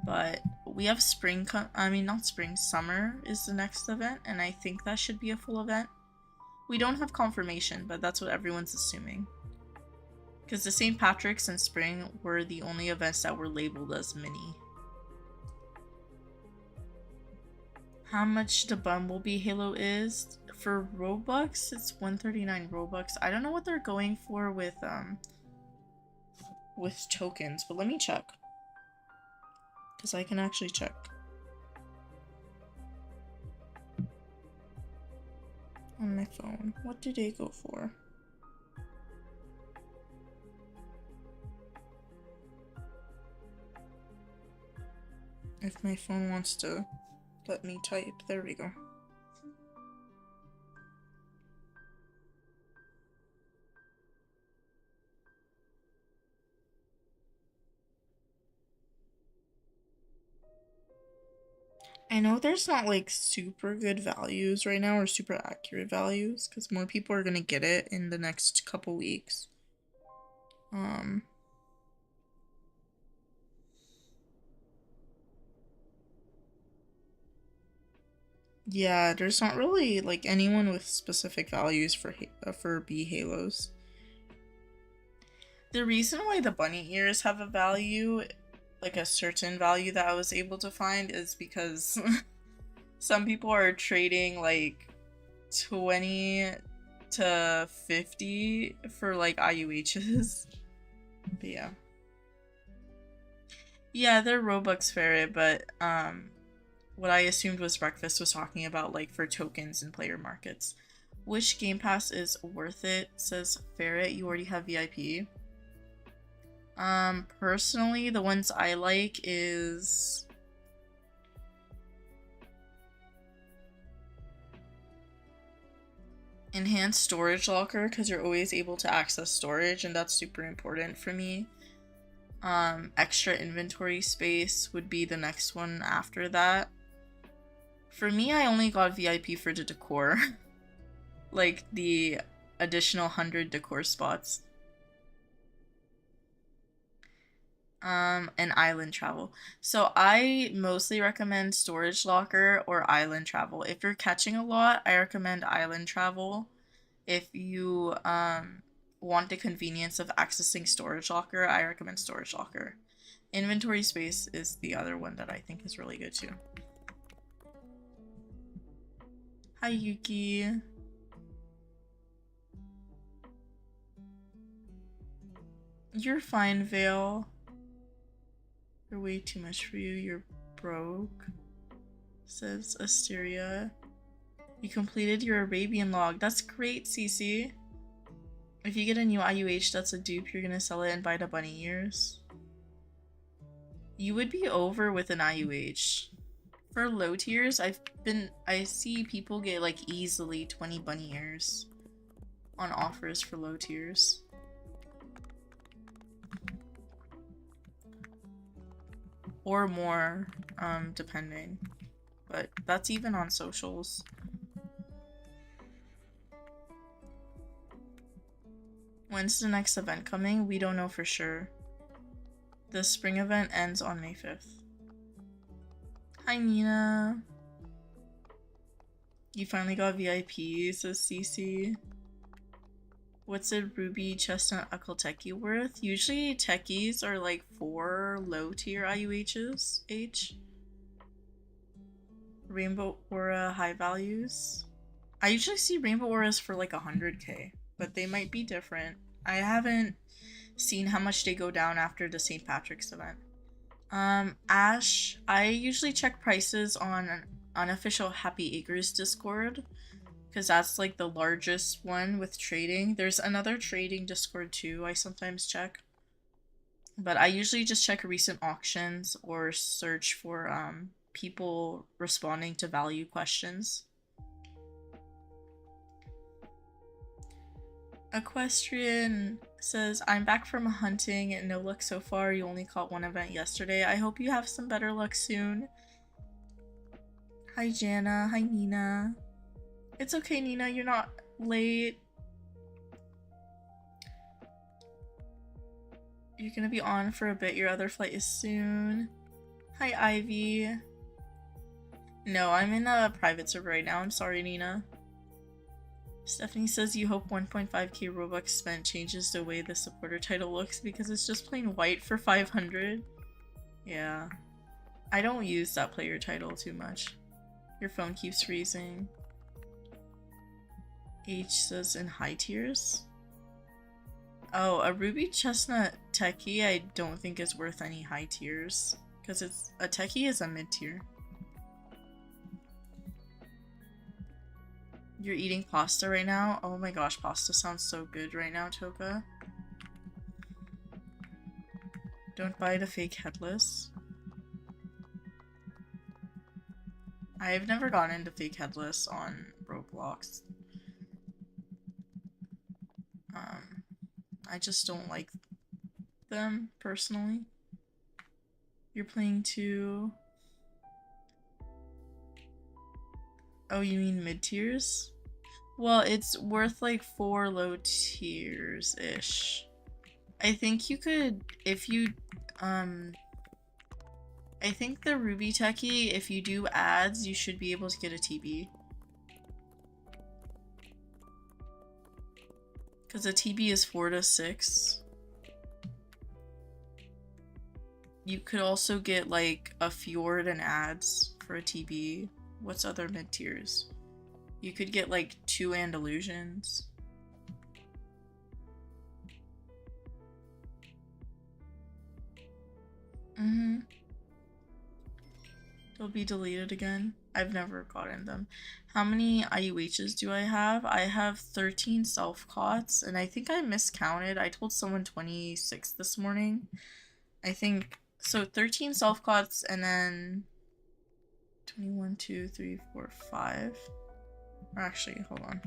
[SPEAKER 2] But we have spring, not spring, summer is the next event, and I think that should be a full event. We don't have confirmation, but that's what everyone's assuming. Because the St. Patrick's and spring were the only events that were labeled as mini. How much the Bumblebee Halo is? For Robux, it's 139 Robux. I don't know what they're going for with tokens, but let me check. Because I can actually check. On my phone. What do they go for? If my phone wants to let me type, there we go. I know there's not like super good values right now or super accurate values because more people are gonna get it in the next couple weeks. Yeah, there's not really like anyone with specific values for B Halos. The reason why the bunny ears have a value, like a certain value that I was able to find, is because some people are trading like 20 to 50 for like IUHs. But yeah. Yeah, they're Robux ferret, but what I assumed was Breakfast was talking about like for tokens and player markets. Which Game Pass is worth it? Says Ferret, you already have VIP. Personally, the ones I like is Enhanced Storage Locker, because you're always able to access storage, and that's super important for me. Extra inventory space would be the next one after that. For me, I only got VIP for the decor. Like the additional 100 decor spots. And island travel. So I mostly recommend storage locker or island travel. If you're catching a lot, I recommend island travel. If you want the convenience of accessing storage locker, I recommend storage locker. Inventory space is the other one that I think is really good too. Hi Yuki. You're fine, Vale. They're way too much for you. You're broke. Says Asteria. You completed your Arabian log. That's great, Cece. If you get a new IUH that's a dupe, you're gonna sell it and buy the bunny ears. You would be over with an IUH. For low tiers, I see people get like easily 20 bunny ears on offers for low tiers. Or more, depending. But that's even on socials. When's the next event coming? We don't know for sure. The spring event ends on May 5th. Hi Nina. You finally got VIP, says CC. What's a ruby chestnut uckle techie worth? Usually techies are like 4 low tier IUHs H. Rainbow aura high values. I usually see rainbow auras for like 100k, but they might be different. I haven't seen how much they go down after the St. Patrick's event. Ash, I usually check prices on an unofficial Happy Acres Discord, because that's like the largest one with trading. There's another trading Discord too I sometimes check. But I usually just check recent auctions or search for people responding to value questions. Equestrian
[SPEAKER 1] says, I'm back from hunting and no luck so far. You only caught one event yesterday. I hope you have some better luck soon. Hi, Jana. Hi, Nina. It's okay, Nina. You're not late. You're gonna be on for a bit. Your other flight is soon. Hi, Ivy. No, I'm in a private server right now. I'm sorry, Nina. Stephanie says you hope 1.5k Robux spent changes the way the supporter title looks because it's just plain white for 500. Yeah. I don't use that player title too much. Your phone keeps freezing. H says in high tiers. Oh, a ruby chestnut techie I don't think is worth any high tiers. Because it's a techie is a mid tier. You're eating pasta right now? Oh my gosh, pasta sounds so good right now, Toka. Don't buy the fake headless. I've never gotten into fake headless on Roblox. I just don't like them, personally. You're playing to... Oh, you mean mid-tiers? Well, it's worth like 4 low tiers-ish. I think you could, if you, I think the Ruby Techie, if you do ads, you should be able to get a TB. Because a TB is 4 to 6. You could also get like a Fjord and ads for a TB. What's other mid-tiers? You could get like 2 Andalusians. They'll be deleted again. I've never gotten them. How many IUHs do I have? I have 13 self-cots, and I think I miscounted. I told someone 26 this morning. I think, so 13 self-cots, and then 21, 2, 3, 4, 5. Or actually, hold on.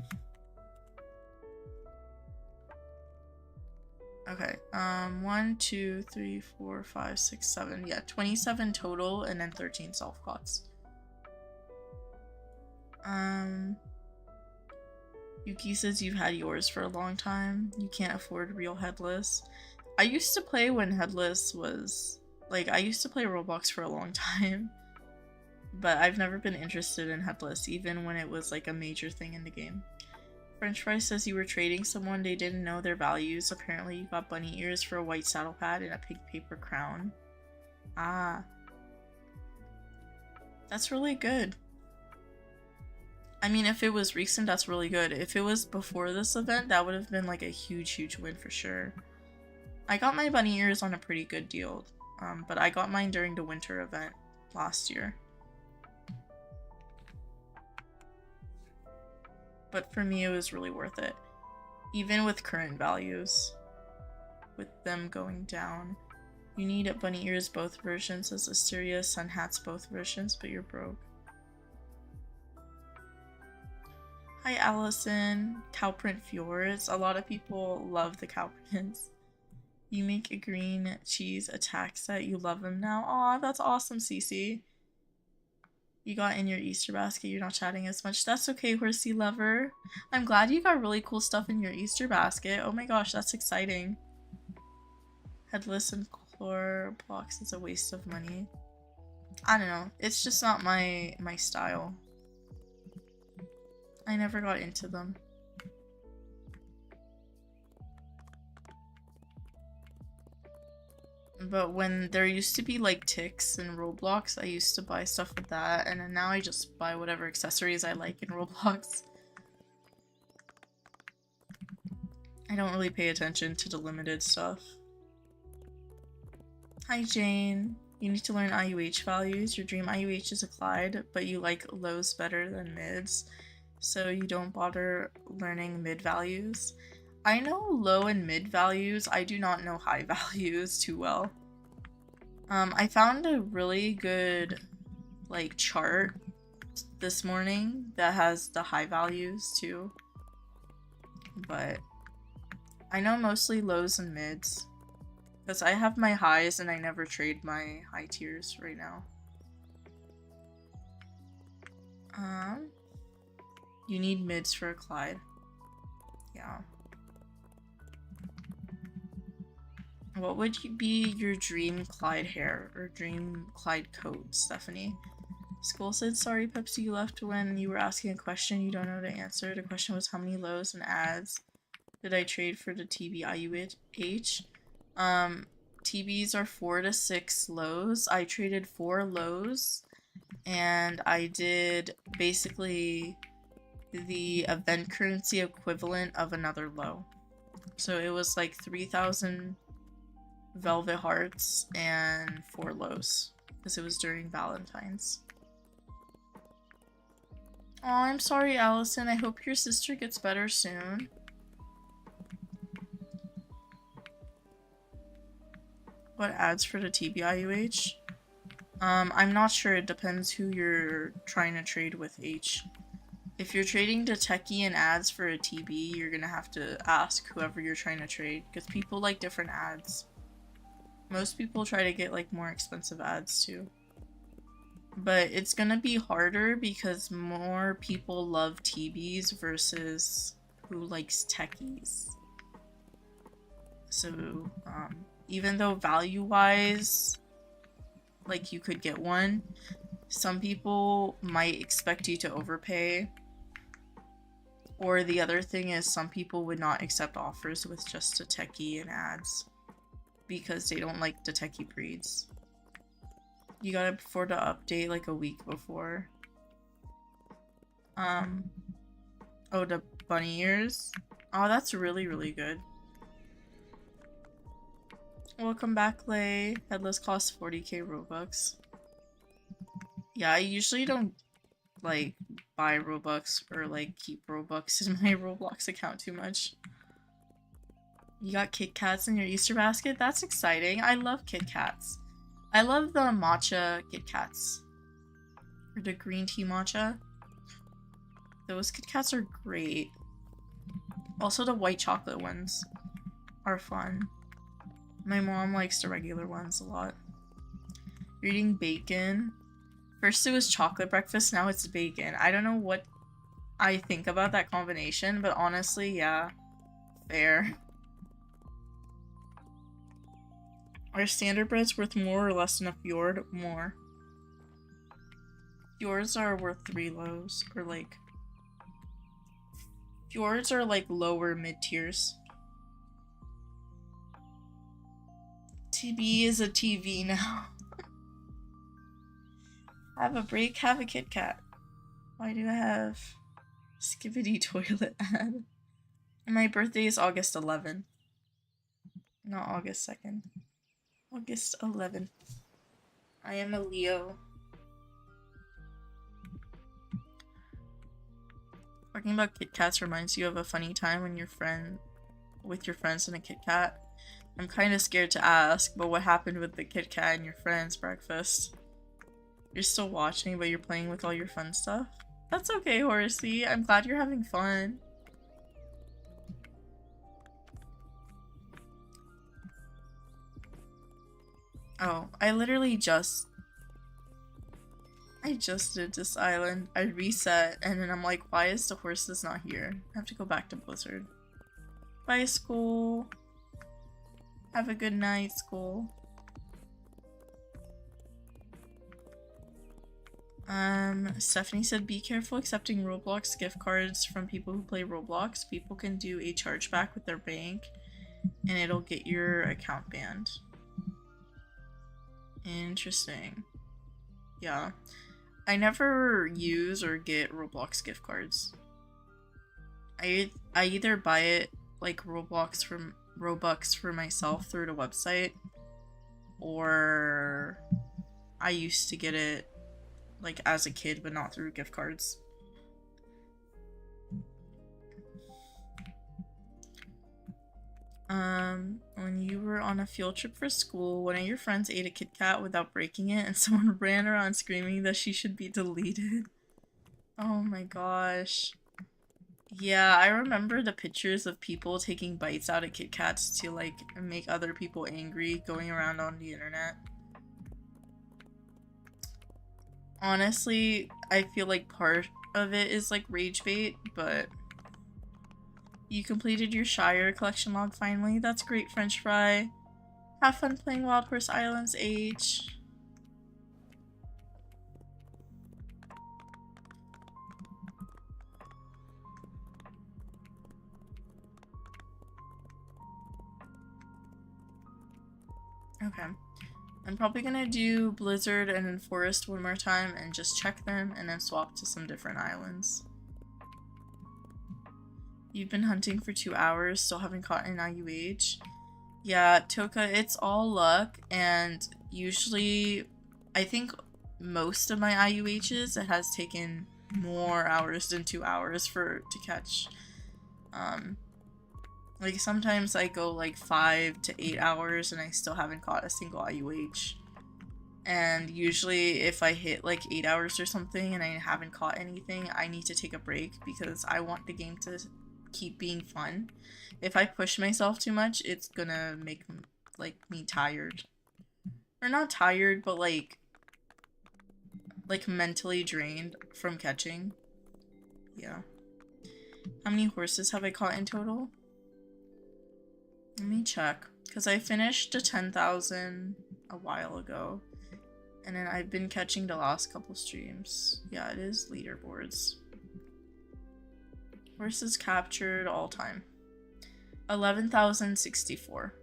[SPEAKER 1] Okay, 1, 2, 3, 4, 5, 6, 7. Yeah, 27 total, and then 13 self-cots. Yuki says you've had yours for a long time. You can't afford real headless. I used to play when headless was... Like, I used to play Roblox for a long time. But I've never been interested in headless, even when it was like a major thing in the game. French Fries says you were trading someone, they didn't know their values. Apparently you got bunny ears for a white saddle pad and a pink paper crown. Ah. That's really good. I mean, if it was recent, that's really good. If it was before this event, that would have been like a huge win for sure. I got my bunny ears on a pretty good deal, but I got mine during the winter event last year. But for me, it was really worth it. Even with current values. With them going down. You need bunny ears both versions, as Asteria, sun hats both versions, but you're broke. Hi Allison. Cowprint fjords. A lot of people love the cow prints. You make a green cheese attack set. You love them now. Aw, that's awesome, Cece. You got in your Easter basket, you're not chatting as much. That's okay, horsey lover. I'm glad you got really cool stuff in your Easter basket. Oh my gosh, that's exciting. Headless and core blocks is a waste of money. I don't know. It's just not my style. I never got into them. But when there used to be like ticks in Roblox, I used to buy stuff with that, and then now I just buy whatever accessories I like in Roblox. I don't really pay attention to the limited stuff. Hi Jane. You need to learn IUH values. Your dream IUH is a Clyde, but you like lows better than mids, so you don't bother learning mid values. I know low and mid values. I do not know high values too well. I found a really good like chart this morning that has the high values too. But I know mostly lows and mids. Because I have my highs and I never trade my high tiers right now. You need mids for a Clyde. Yeah. What would be your dream Clyde hair or dream Clyde coat, Stephanie? School said, sorry, Pepsi, you left when you were asking a question you don't know the answer. The question was how many lows and ads did I trade for the TBIUH? TBs are 4 to 6 lows. I traded 4 lows and I did basically the event currency equivalent of another low. So it was like 3,000 velvet hearts and 4 lows because it was during Valentine's. Oh, I'm sorry, Allison. I hope your sister gets better soon. What ads for the TBIUH? I'm not sure. It depends who you're trying to trade with H. If you're trading to techie and ads for a TB, you're gonna have to ask whoever you're trying to trade because people like different ads. Most people try to get like more expensive ads too. But it's gonna be harder because more people love TBs versus who likes techies. So, even though value-wise, like you could get one, some people might expect you to overpay. Or the other thing is some people would not accept offers with just a techie and ads because they don't like the techie breeds. You gotta afford to update like a week before. Oh, the bunny ears? Oh, that's really, really good. Welcome back, Lay. Headless costs 40k Robux. Yeah, I usually don't like buy Robux or like keep Robux in my Roblox account too much. You got Kit Kats in your Easter basket? That's exciting. I love Kit Kats. I love the matcha Kit Kats. Or the green tea matcha. Those Kit Kats are great. Also the white chocolate ones are fun. My mom likes the regular ones a lot. You're eating bacon. First it was chocolate breakfast, now it's bacon. I don't know what I think about that combination, but honestly, yeah. Fair. Are standard breads worth more or less than a fjord? More. Fjords are worth 3 lows, or like... Fjords are like lower mid-tiers. TB is a TV now. Have a break, have a Kit Kat. Why do I have Skibidi toilet ad? My birthday is August 11th. Not August 2nd. August 11th. I am a Leo. Talking about Kit Kats reminds you of a funny time when with your friends in a Kit Kat. I'm kind of scared to ask, but what happened with the Kit Kat and your friends' breakfast? You're still watching, but you're playing with all your fun stuff? That's okay, Horacy. I'm glad you're having fun. Oh, I just did this island. I reset, and then I'm like, why is the horses not here? I have to go back to Blizzard. Bye, school. Have a good night, school. Stephanie said, be careful accepting Roblox gift cards from people who play Roblox. People can do a chargeback with their bank, and it'll get your account banned. Interesting. Yeah. I never use or get Roblox gift cards. I either buy it like Robux for myself through the website, or I used to get it like as a kid but not through gift cards. When you were on a field trip for school, one of your friends ate a Kit Kat without breaking it and someone ran around screaming that she should be deleted. Oh my gosh. Yeah, I remember the pictures of people taking bites out of Kit Kats to like make other people angry going around on the internet. Honestly, I feel like part of it is like rage bait, but you completed your Shire collection log finally. That's great, French fry. Have fun playing Wild Horse Islands H. Okay. I'm probably gonna do Blizzard and then Forest one more time and just check them and then swap to some different islands. You've been hunting for 2 hours, still haven't caught an IUH. Yeah, Toka, it's all luck, and usually, I think most of my IUHs, it has taken more hours than 2 hours to catch. Like sometimes I go like 5 to 8 hours and I still haven't caught a single IUH. And usually if I hit like 8 hours or something and I haven't caught anything, I need to take a break because I want the game to keep being fun. If I push myself too much, it's gonna make like me tired. Or not tired, but like mentally drained from catching. Yeah. How many horses have I caught in total? Let me check. Because I finished the 10,000 a while ago. And then I've been catching the last couple streams. Yeah, it is leaderboards. Horses captured all time. 11,064.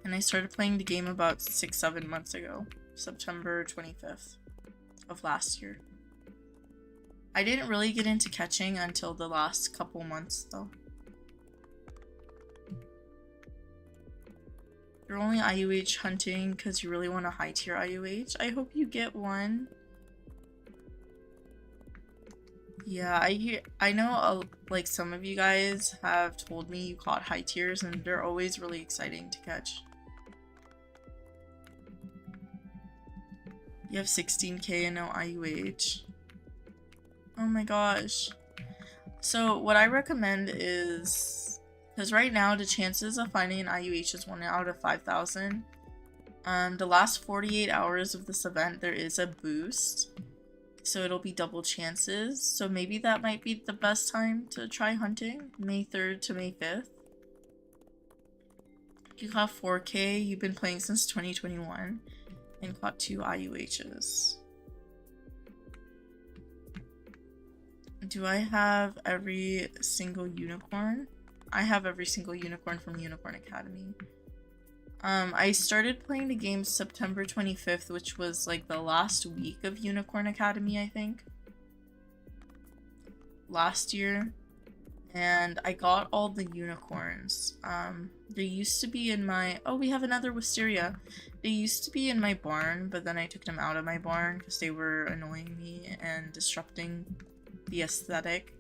[SPEAKER 1] And I started playing the game about 6-7 months ago. September 25th of last year. I didn't really get into catching until the last couple months though. You're only IUH hunting because you really want a high tier IUH. I hope you get one. Yeah, I know like some of you guys have told me you caught high tiers and they're always really exciting to catch. You have 16k and no IUH. Oh my gosh. So what I recommend is, because right now the chances of finding an IUH is 1 out of 5,000. The last 48 hours of this event there is a boost. So it'll be double chances. So maybe that might be the best time to try hunting. May 3rd to May 5th. You have 4k. You've been playing since 2021 and caught 2 IUHs. Do I have every single unicorn? I have every single unicorn from Unicorn Academy. I started playing the game September 25th, which was like the last week of Unicorn Academy, I think. Last year. And I got all the unicorns. They used to be in my... Oh, we have another wisteria. They used to be in my barn, but then I took them out of my barn because they were annoying me and disrupting the aesthetic.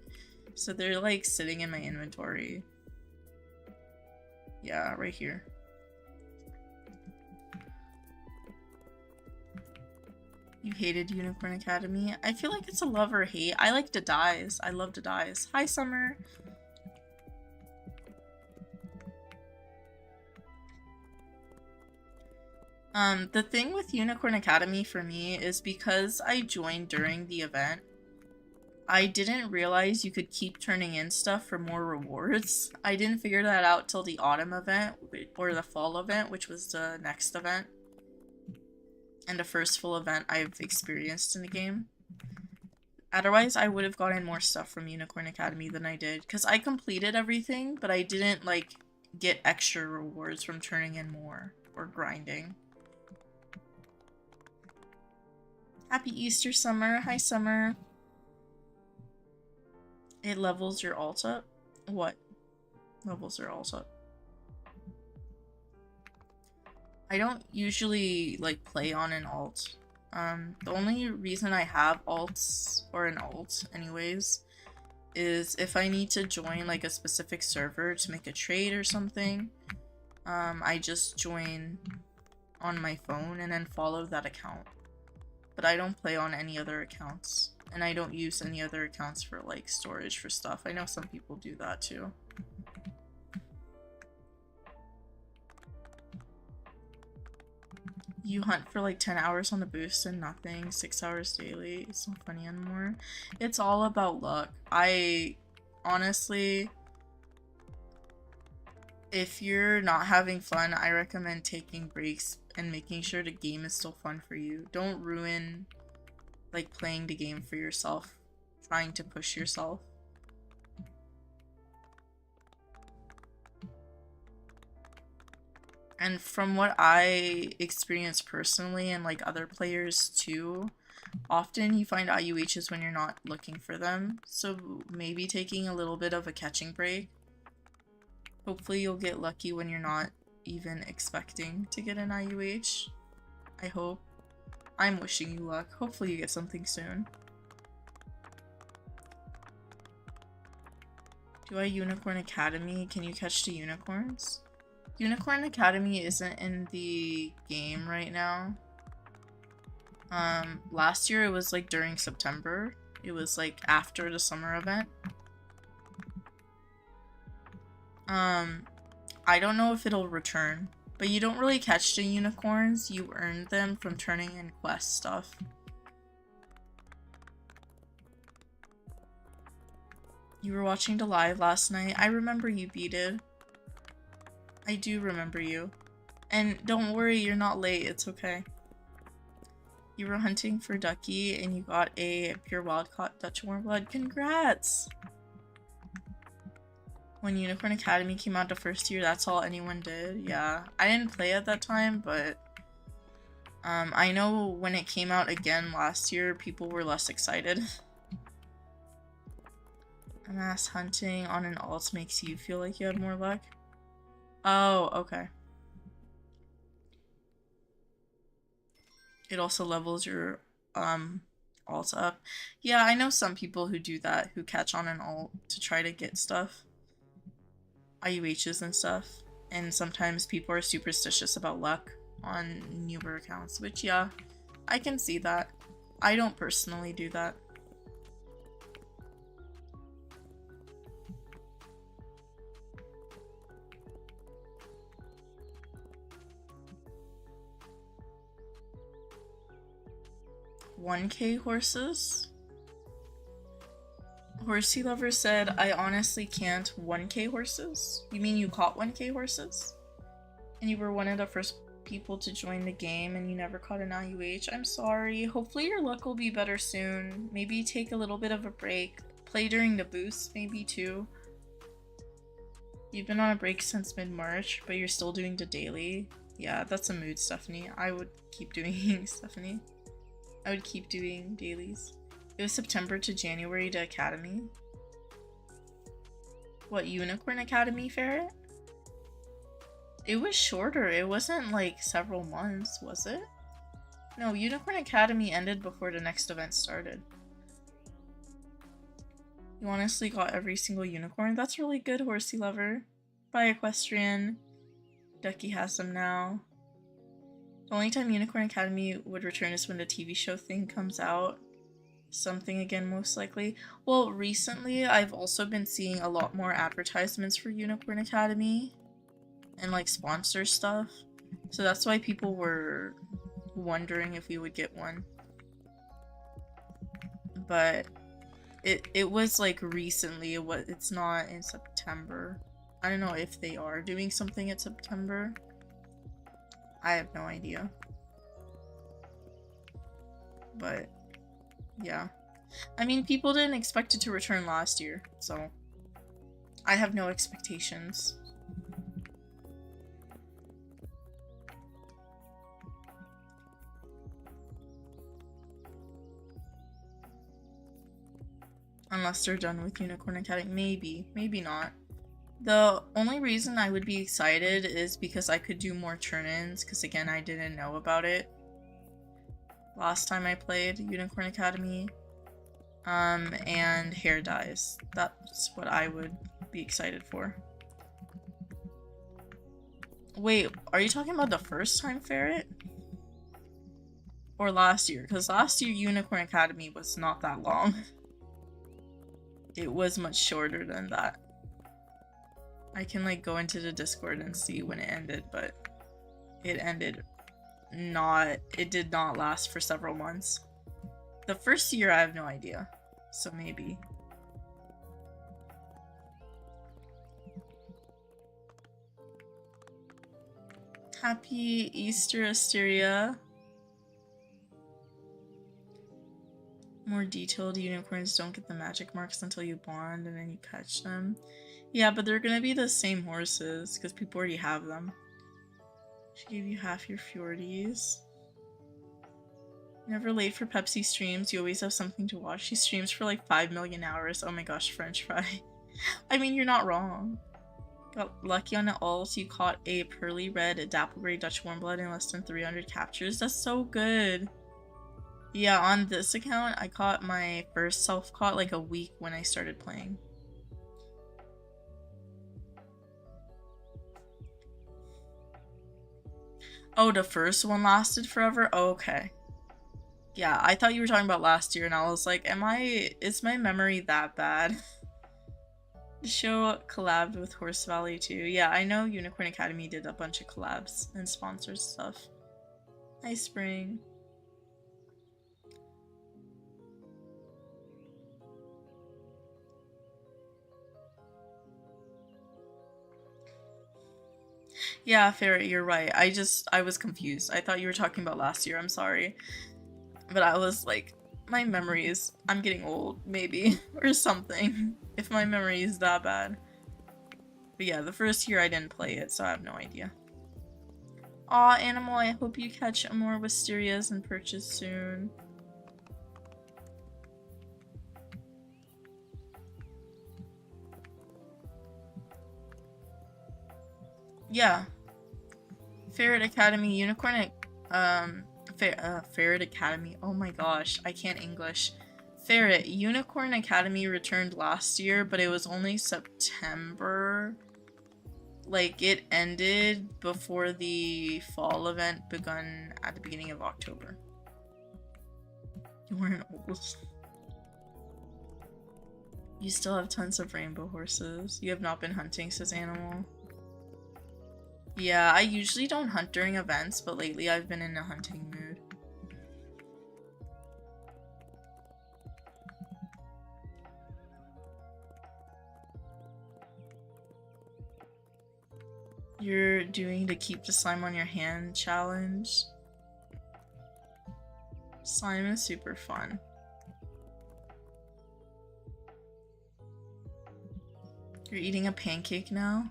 [SPEAKER 1] So they're like sitting in my inventory. Yeah, right here. You hated Unicorn Academy? I feel like it's a love or hate. I like the dyes. I love the dyes. Hi, Summer. The thing with Unicorn Academy for me is because I joined during the event, I didn't realize you could keep turning in stuff for more rewards. I didn't figure that out till the autumn event, or the fall event, which was the next event. And the first full event I've experienced in the game. Otherwise, I would have gotten more stuff from Unicorn Academy than I did. Because I completed everything, but I didn't, like, get extra rewards from turning in more. Or grinding. Happy Easter, Summer. Hi, Summer. It levels your alt up? What? Levels your alt up? I don't usually, like, play on an alt. The only reason I have alts, or an alt anyways, is if I need to join, like, a specific server to make a trade or something, I just join on my phone and then follow that account. But I don't play on any other accounts. And I don't use any other accounts for like storage for stuff. I know some people do that too. You hunt for like 10 hours on the boost and nothing, 6 hours daily. It's not funny anymore. It's all about luck. I honestly, if you're not having fun, I recommend taking breaks and making sure the game is still fun for you. Don't ruin like playing the game for yourself, trying to push yourself. And from what I experience personally and like other players too, often you find IUHs when you're not looking for them. So maybe taking a little bit of a catching break. Hopefully you'll get lucky when you're not even expecting to get an IUH. I hope. I'm wishing you luck. Hopefully you get something soon. Do I Unicorn Academy? Can you catch the unicorns? Unicorn Academy isn't in the game right now. Last year it was like during September. It was like after the summer event. I don't know if it'll return, but you don't really catch the unicorns. You earn them from turning in quest stuff. You were watching the live last night. I remember you, Beated. I do remember you. And don't worry, you're not late. It's okay. You were hunting for Ducky and you got a pure wild caught Dutch warm blood. Congrats! When Unicorn Academy came out the first year, that's all anyone did. Yeah, I didn't play at that time, but I know when it came out again last year, people were less excited. Mass hunting on an alt makes you feel like you had more luck. Oh, okay. It also levels your alt up. Yeah, I know some people who do that, who catch on an alt to try to get stuff. IUHs and stuff. And sometimes people are superstitious about luck on newer accounts, which yeah, I can see that. I don't personally do that. $1K horses? Horsey Lover said, I honestly can't 1K horses? You mean you caught 1K horses? And you were one of the first people to join the game and you never caught an IUH? I'm sorry. Hopefully your luck will be better soon. Maybe take a little bit of a break. Play during the boost, maybe too. You've been on a break since mid-March, but you're still doing the daily. Yeah, that's a mood, Stephanie. I would keep doing Stephanie. I would keep doing dailies. It was September to January to Academy. What, Unicorn Academy, Ferret? It was shorter. It wasn't like several months, was it? No, Unicorn Academy ended before the next event started. You honestly got every single unicorn? That's really good, Horsey Lover. Bye, Equestrian. Ducky has them now. The only time Unicorn Academy would return is when the TV show thing comes out. Something again, most likely. Well, recently I've also been seeing a lot more advertisements for Unicorn Academy and like sponsor stuff. So that's why people were wondering if we would get one. But it was like recently. It's not in September. I don't know if they are doing something in September. I have no idea. But yeah. I mean, people didn't expect it to return last year, so I have no expectations. Unless they're done with Unicorn Academy. Maybe. Maybe not. The only reason I would be excited is because I could do more turn-ins, because again, I didn't know about it last time I played Unicorn Academy. And hair dyes. That's what I would be excited for. Wait, are you talking about the first time Ferret? Or last year, because last year Unicorn Academy was not that long. It was much shorter than that. I can like go into the Discord and see when it ended, but it ended it did not last for several months. The first year I have no idea, so maybe. Happy Easter, Asteria. More detailed unicorns don't get the magic marks until you bond and then you catch them. Yeah, but they're gonna be the same horses because people already have them. She gave you half your Fjordies. Never late for Pepsi streams. You always have something to watch. She streams for like 5 million hours. Oh my gosh, French fry. I mean, you're not wrong. Got lucky on it all, so you caught a pearly red dapple gray Dutch warm blood in less than 300 captures. That's so good. Yeah, on this account, I caught my first self-caught like a week when I started playing. Oh, the first one lasted forever? Oh, okay. Yeah, I thought you were talking about last year, and I was like, is my memory that bad? The show collabed with Horse Valley too. Yeah, I know Unicorn Academy did a bunch of collabs and sponsored stuff. Hi, Spring. Yeah, Ferret, you're right. I was confused. I thought you were talking about last year. I'm sorry. But I was like, I'm getting old, maybe, or something, if my memory is that bad. But yeah, the first year I didn't play it, so I have no idea. Aw, Animal, I hope you catch more Wisterias and purchase soon. Yeah. Ferret Academy, Unicorn, Ferret Academy. Oh my gosh, I can't English. Ferret Unicorn Academy returned last year, but it was only September. Like, it ended before the fall event begun at the beginning of October. You weren't old. You still have tons of rainbow horses. You have not been hunting, says Animal. Yeah, I usually don't hunt during events, but lately I've been in a hunting mood. You're doing the keep the slime on your hand challenge. Slime is super fun. You're eating a pancake now?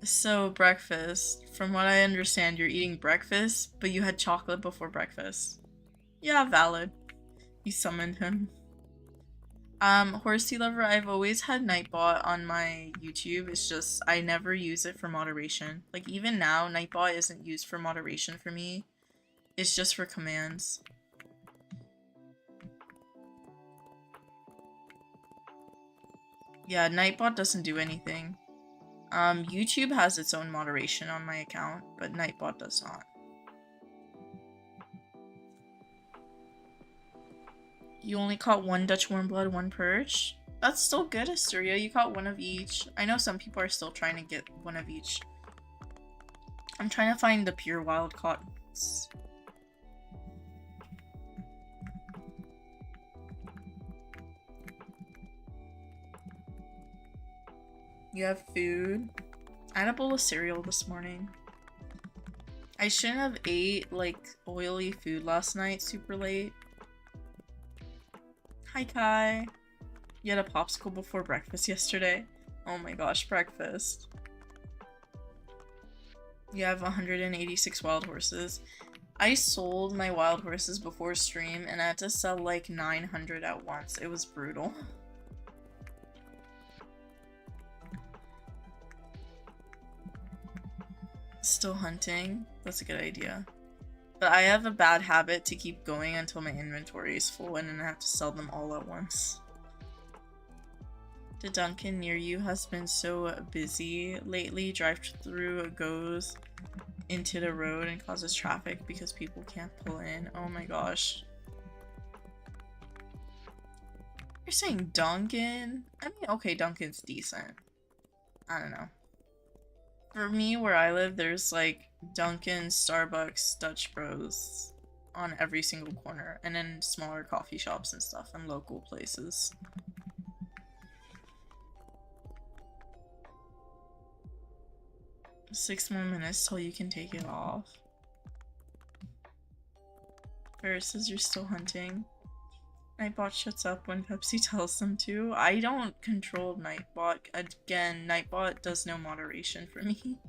[SPEAKER 1] So, breakfast. From what I understand, you're eating breakfast, but you had chocolate before breakfast. Yeah, valid. You summoned him. Horsey Lover, I've always had Nightbot on my YouTube. It's just, I never use it for moderation. Like, even now, Nightbot isn't used for moderation for me. It's just for commands. Yeah, Nightbot doesn't do anything. YouTube has its own moderation on my account, but Nightbot does not. You only caught one Dutch warm blood, one perch? That's still good, Asteria. You caught one of each. I know some people are still trying to get one of each. I'm trying to find the pure wild caught. You have food? I had a bowl of cereal this morning. I shouldn't have ate, like, oily food last night super late. Hi, Kai. You had a popsicle before breakfast yesterday? Oh my gosh, breakfast. You have 186 wild horses. I sold my wild horses before stream and I had to sell like 900 at once. It was brutal. Still hunting? That's a good idea. But I have a bad habit to keep going until my inventory is full and then I have to sell them all at once. The Dunkin' near you has been so busy lately. Drive-through goes into the road and causes traffic because people can't pull in. Oh my gosh. You're saying Dunkin'? I mean, okay, Dunkin's decent. I don't know. For me, where I live, there's like Dunkin', Starbucks, Dutch Bros on every single corner, and then smaller coffee shops and stuff and local places. Six more minutes till you can take it off. Ferris says you're still hunting. Nightbot shuts up when Pepsi tells them to. I don't control Nightbot. Again, Nightbot does no moderation for me.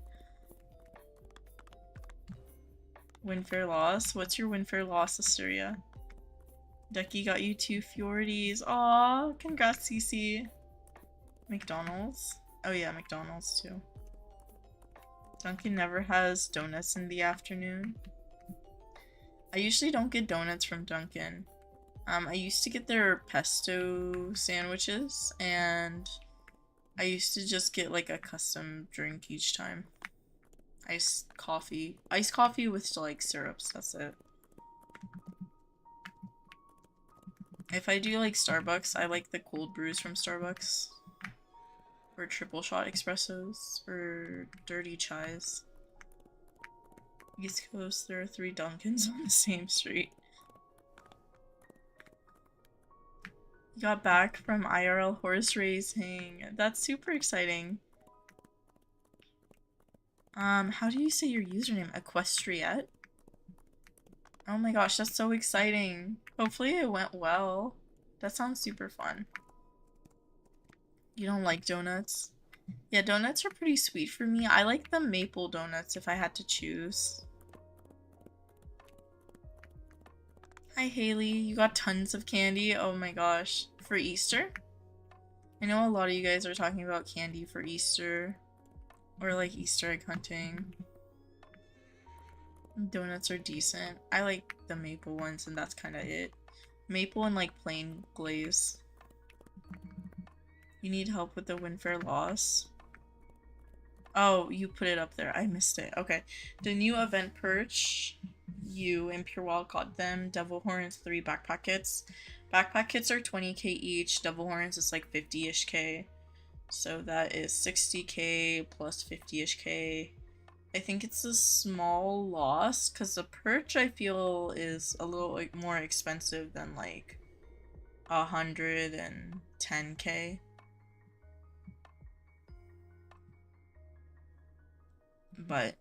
[SPEAKER 1] Winfair loss? What's your Winfair loss, Asteria? Ducky got you 2 Fjordies. Aw, congrats, CC. McDonald's? Oh yeah, McDonald's too. Dunkin' never has donuts in the afternoon. I usually don't get donuts from Dunkin'. I used to get their pesto sandwiches, and I used to just get like a custom drink each time. Iced coffee with like syrups, that's it. If I do like Starbucks, I like the cold brews from Starbucks. Or triple shot espressos, or dirty chais. East Coast, there are 3 Dunkins on the same street. You got back from IRL horse racing. That's super exciting. How do you say your username? Equestriette? Oh my gosh, that's so exciting. Hopefully it went well. That sounds super fun. You don't like donuts? Yeah, donuts are pretty sweet for me. I like the maple donuts if I had to choose. Hi Haley, you got tons of candy? Oh my gosh. For Easter? I know a lot of you guys are talking about candy for Easter. Or like Easter egg hunting. Donuts are decent. I like the maple ones and that's kind of it. Maple and like plain glaze. You need help with the Winfair loss? Oh, you put it up there. I missed it. Okay. The new event perch. You and Pure Wild got them. Devil Horns, 3 backpack kits. Backpack kits are 20k each. Devil Horns is like 50-ish k. So that is 60k plus 50-ish k. I think it's a small loss because the perch I feel is a little like more expensive than like 110k. But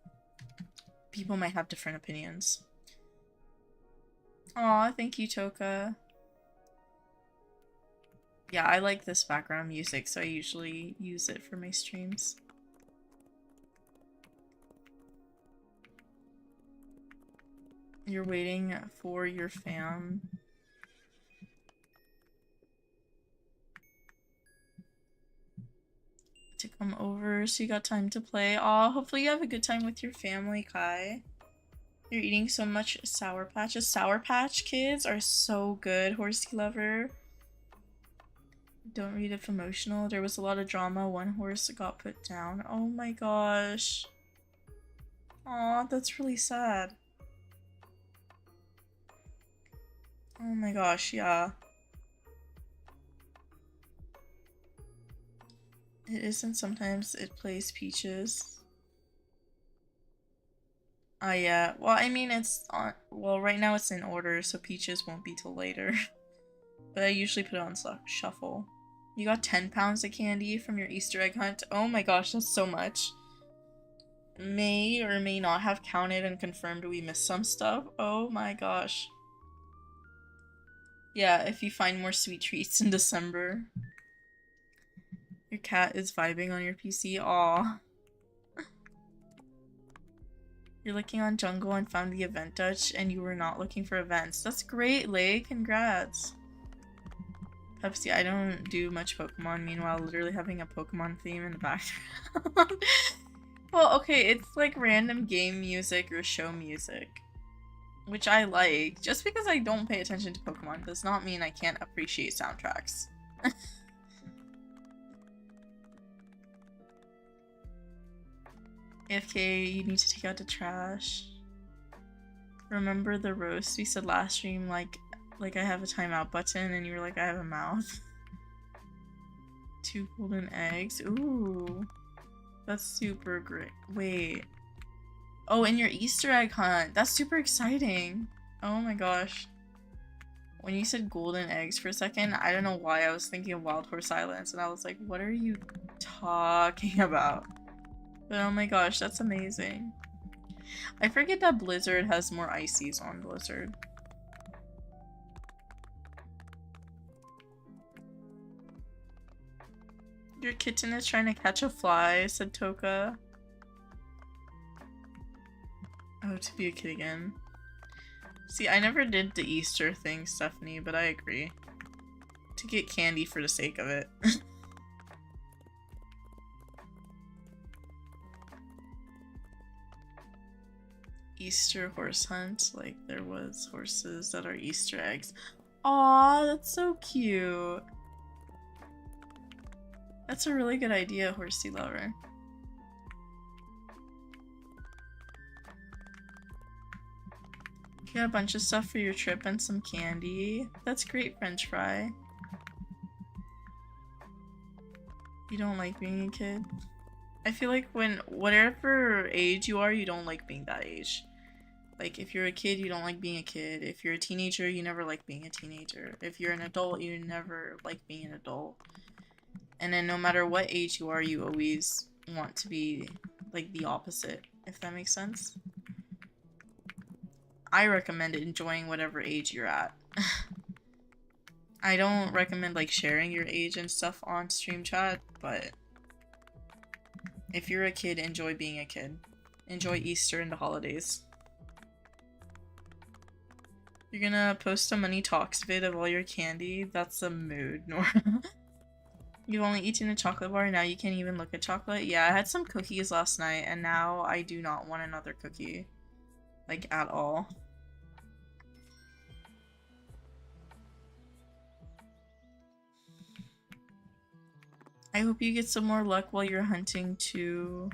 [SPEAKER 1] people might have different opinions. Aw, thank you, Toka. Yeah, I like this background music, so I usually use it for my streams. You're waiting for your fam. To come over so you got time to play. Aw, hopefully you have a good time with your family, Kai. You're eating so much Sour Patches. Sour Patch Kids are so good, Horsey Lover. Don't read if emotional. There was a lot of drama. One horse got put down. Oh my gosh. Aw, that's really sad. Oh my gosh, yeah. It isn't sometimes it plays Peaches. Yeah. Well, I mean, it's on. Well, right now it's in order, so Peaches won't be till later. But I usually put it on shuffle. You got 10 pounds of candy from your Easter egg hunt. Oh my gosh, that's so much. May or may not have counted and confirmed we missed some stuff. Oh my gosh. Yeah, if you find more sweet treats in December. Your cat is vibing on your PC. Aw. You're looking on Jungle and found the event Dutch and you were not looking for events. That's great, Lay. Congrats. Pepsi, I don't do much Pokemon. Meanwhile, literally having a Pokemon theme in the background. Well, okay, it's like random game music or show music. Which I like. Just because I don't pay attention to Pokemon does not mean I can't appreciate soundtracks. AFK, you need to take out the trash. Remember the roast we said last stream, like I have a timeout button, and you were like, I have a mouth. 2 golden eggs. Ooh. That's super great. Wait. Oh, and your Easter egg hunt. That's super exciting. Oh my gosh. When you said golden eggs for a second, I don't know why I was thinking of Wild Horse Islands, and I was like, what are you talking about? But oh my gosh, that's amazing. I forget that Blizzard has more ices on Blizzard. Your kitten is trying to catch a fly, said Toka. Oh, to be a kid again. See, I never did the Easter thing, Stephanie, but I agree. To get candy for the sake of it. Easter horse hunt, like there was horses that are Easter eggs. Aw, that's so cute. That's a really good idea, horsey lover. You got a bunch of stuff for your trip and some candy. That's great, French fry. You don't like being a kid? I feel like when, whatever age you are, you don't like being that age. Like, if you're a kid, you don't like being a kid. If you're a teenager, you never like being a teenager. If you're an adult, you never like being an adult. And then no matter what age you are, you always want to be, like, the opposite, if that makes sense. I recommend enjoying whatever age you're at. I don't recommend, like, sharing your age and stuff on stream chat, but if you're a kid, enjoy being a kid. Enjoy Easter and the holidays. You're gonna post a Money Talks vid of all your candy? That's a mood, Nora. You've only eaten a chocolate bar, now you can't even look at chocolate? Yeah, I had some cookies last night, and now I do not want another cookie. Like, at all. I hope you get some more luck while you're hunting, too.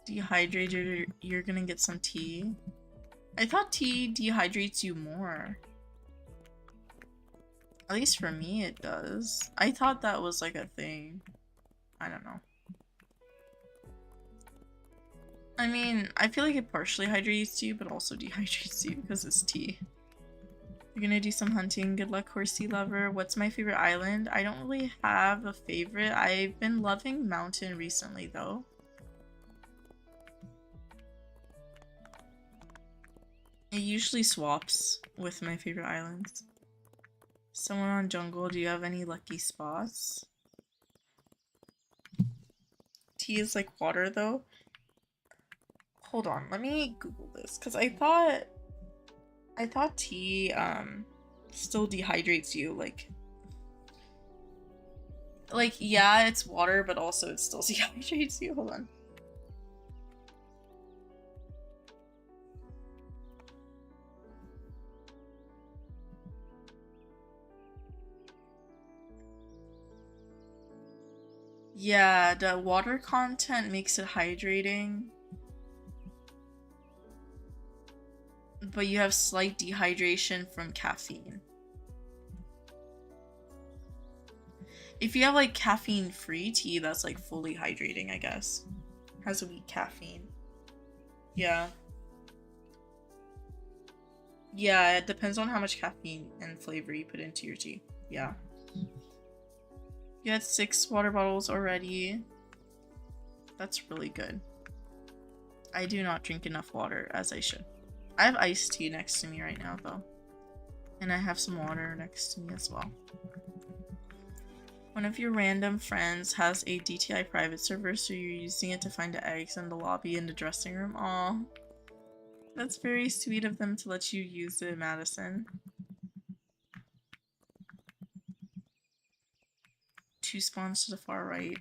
[SPEAKER 1] Dehydrated, you're gonna get some tea. I thought tea dehydrates you more. At least for me it does. I thought that was like a thing. I don't know. I mean, I feel like it partially hydrates you, but also dehydrates you because it's tea. You're gonna do some hunting. Good luck, horsey lover. What's my favorite island? I don't really have a favorite. I've been loving Mountain recently, though. It usually swaps with my favorite islands. Someone on jungle, do you have any lucky spots? Tea is like water, though. Hold on, let me Google this, because I thought tea still dehydrates you, like yeah, it's water, but also it still dehydrates you. Hold on. Yeah, the water content makes it hydrating. But you have slight dehydration from caffeine. If you have like caffeine-free tea, that's like fully hydrating, I guess. Has a weak caffeine. Yeah. Yeah, it depends on how much caffeine and flavor you put into your tea. Yeah. You had 6 water bottles already. That's really good. I do not drink enough water, as I should. I have iced tea next to me right now, though. And I have some water next to me as well. One of your random friends has a DTI private server, so you're using it to find the eggs in the lobby and the dressing room. Aw. That's very sweet of them to let you use it, Madison. 2 spawns to the far right.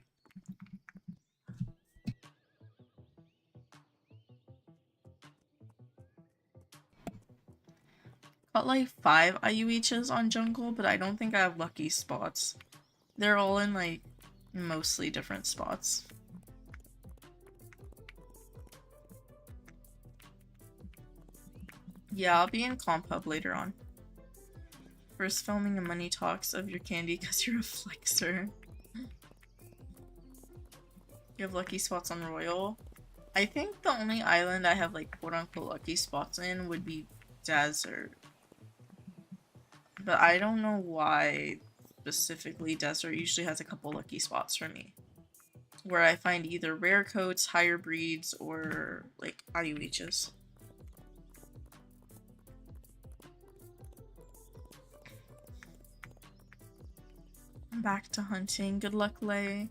[SPEAKER 2] Got like 5 IUHs on jungle, but I don't think I have lucky spots. They're all in like mostly different spots. Yeah, I'll be in comp hub later on. First filming a money talks of your candy because you're a flexer. You have lucky spots on Royal. I think the only island I have like quote-unquote lucky spots in would be Desert. But I don't know why specifically Desert usually has a couple lucky spots for me. Where I find either rare coats, higher breeds, or like IUHs. I'm back to hunting. Good luck, Lay.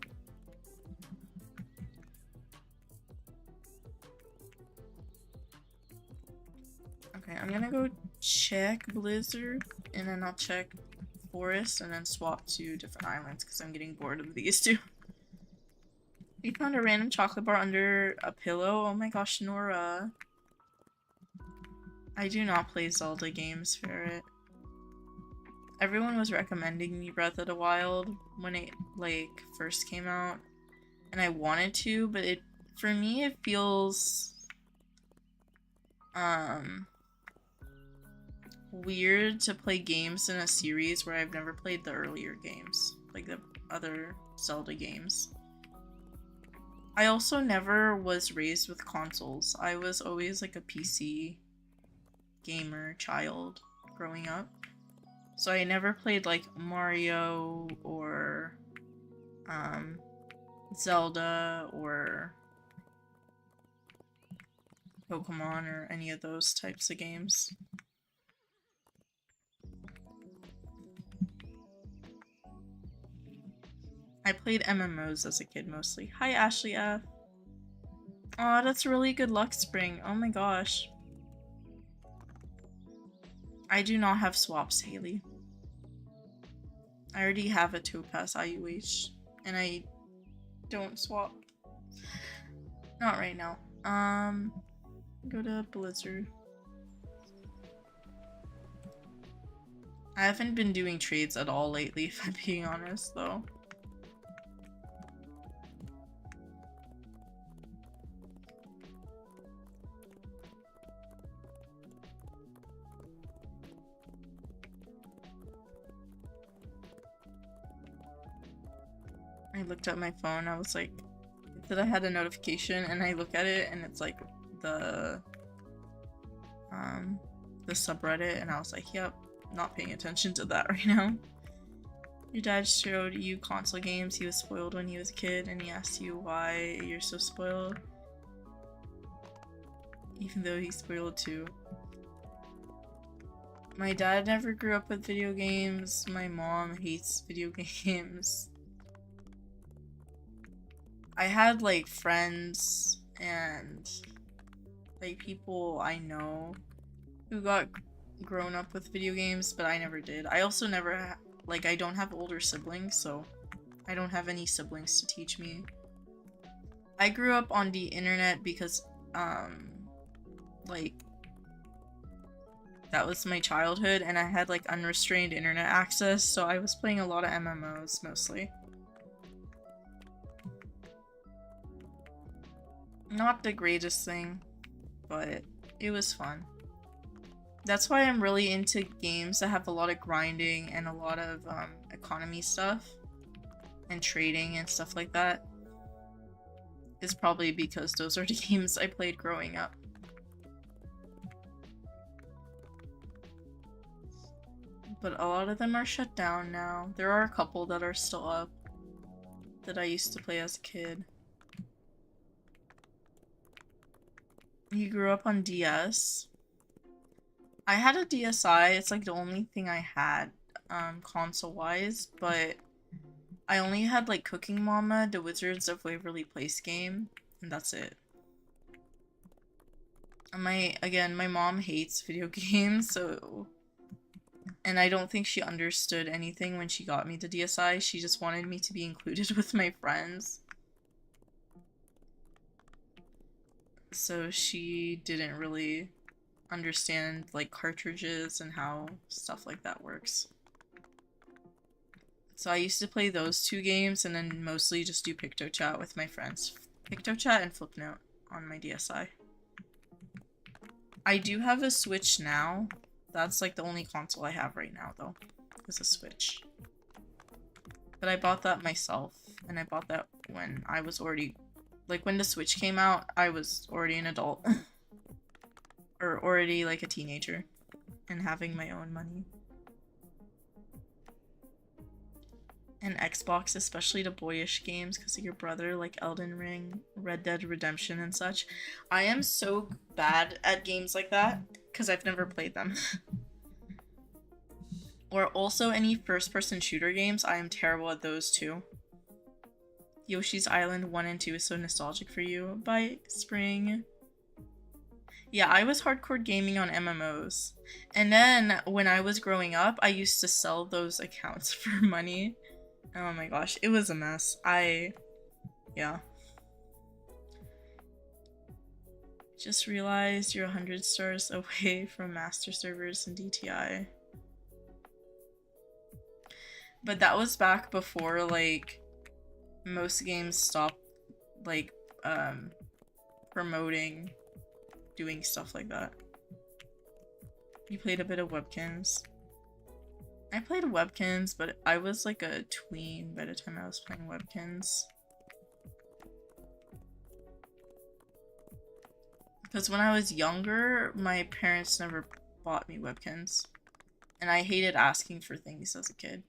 [SPEAKER 2] Okay, I'm gonna go check Blizzard, and then I'll check Forest, and then swap to different islands because I'm getting bored of these two. We found a random chocolate bar under a pillow. Oh my gosh, Nora. I do not play Zelda games, Ferret. Everyone was recommending me Breath of the Wild when it like first came out, and I wanted to, but for me it feels weird to play games in a series where I've never played the earlier games, like the other Zelda games. I also never was raised with consoles. I was always like a PC gamer child growing up. So I never played like Mario or Zelda or Pokemon or any of those types of games. I played MMOs as a kid mostly. Hi Ashley F. Aw, that's really good luck, Spring. Oh my gosh. I do not have swaps, Haley. I already have a Topaz IUH, and I don't swap. Not right now. Go to Blizzard. I haven't been doing trades at all lately, if I'm being honest, though. I looked at my phone, I was like, that I had a notification, and I look at it, and it's like the subreddit, and I was like, yep, not paying attention to that right now. Your dad showed you console games, he was spoiled when he was a kid, and he asked you why you're so spoiled. Even though he's spoiled too. My dad never grew up with video games, my mom hates video games. I had like friends and like people I know who got grown up with video games, but I never did. I also never like I don't have older siblings, so I don't have any siblings to teach me. I grew up on the internet because like that was my childhood, and I had like unrestrained internet access, so I was playing a lot of MMOs mostly. Not the greatest thing, but it was fun. That's why I'm really into games that have a lot of grinding and a lot of economy stuff and trading and stuff like that. It's probably because those are the games I played growing up. But a lot of them are shut down now. There are a couple that are still up that I used to play as a kid. You grew up on DS? I had a DSi, it's like the only thing I had, console-wise, but I only had like Cooking Mama, the Wizards of Waverly Place game, and that's it. And my mom hates video games, so... And I don't think she understood anything when she got me the DSi, she just wanted me to be included with my friends. So she didn't really
[SPEAKER 1] understand like cartridges and how stuff like that works. So I used to play those two games and then mostly just do PictoChat with my friends. PictoChat and Flipnote on my DSi. I do have a Switch now. That's like the only console I have right now though, is a Switch. But I bought that myself, and I bought that when I was already, like when the Switch came out, I was already an adult. Or already like a teenager and having my own money. And Xbox, especially the boyish games because of your brother, like Elden Ring, Red Dead Redemption and such. I am so bad at games like that because I've never played them. Or also any first-person shooter games, I am terrible at those too. Yoshi's Island 1 and 2 is so nostalgic for you. Bye, Spring. Yeah, I was hardcore gaming on MMOs. And then when I was growing up, I used to sell those accounts for money. Oh my gosh, it was a mess. Yeah. Just realized you're 100 stars away from master servers and DTI. But that was back before, like, most games stopped, like, promoting doing stuff like that. You played a bit of Webkins. I played Webkins, but I was like a tween by the time I was playing Webkins. Because when I was younger, my parents never bought me Webkins. And I hated asking for things as a kid.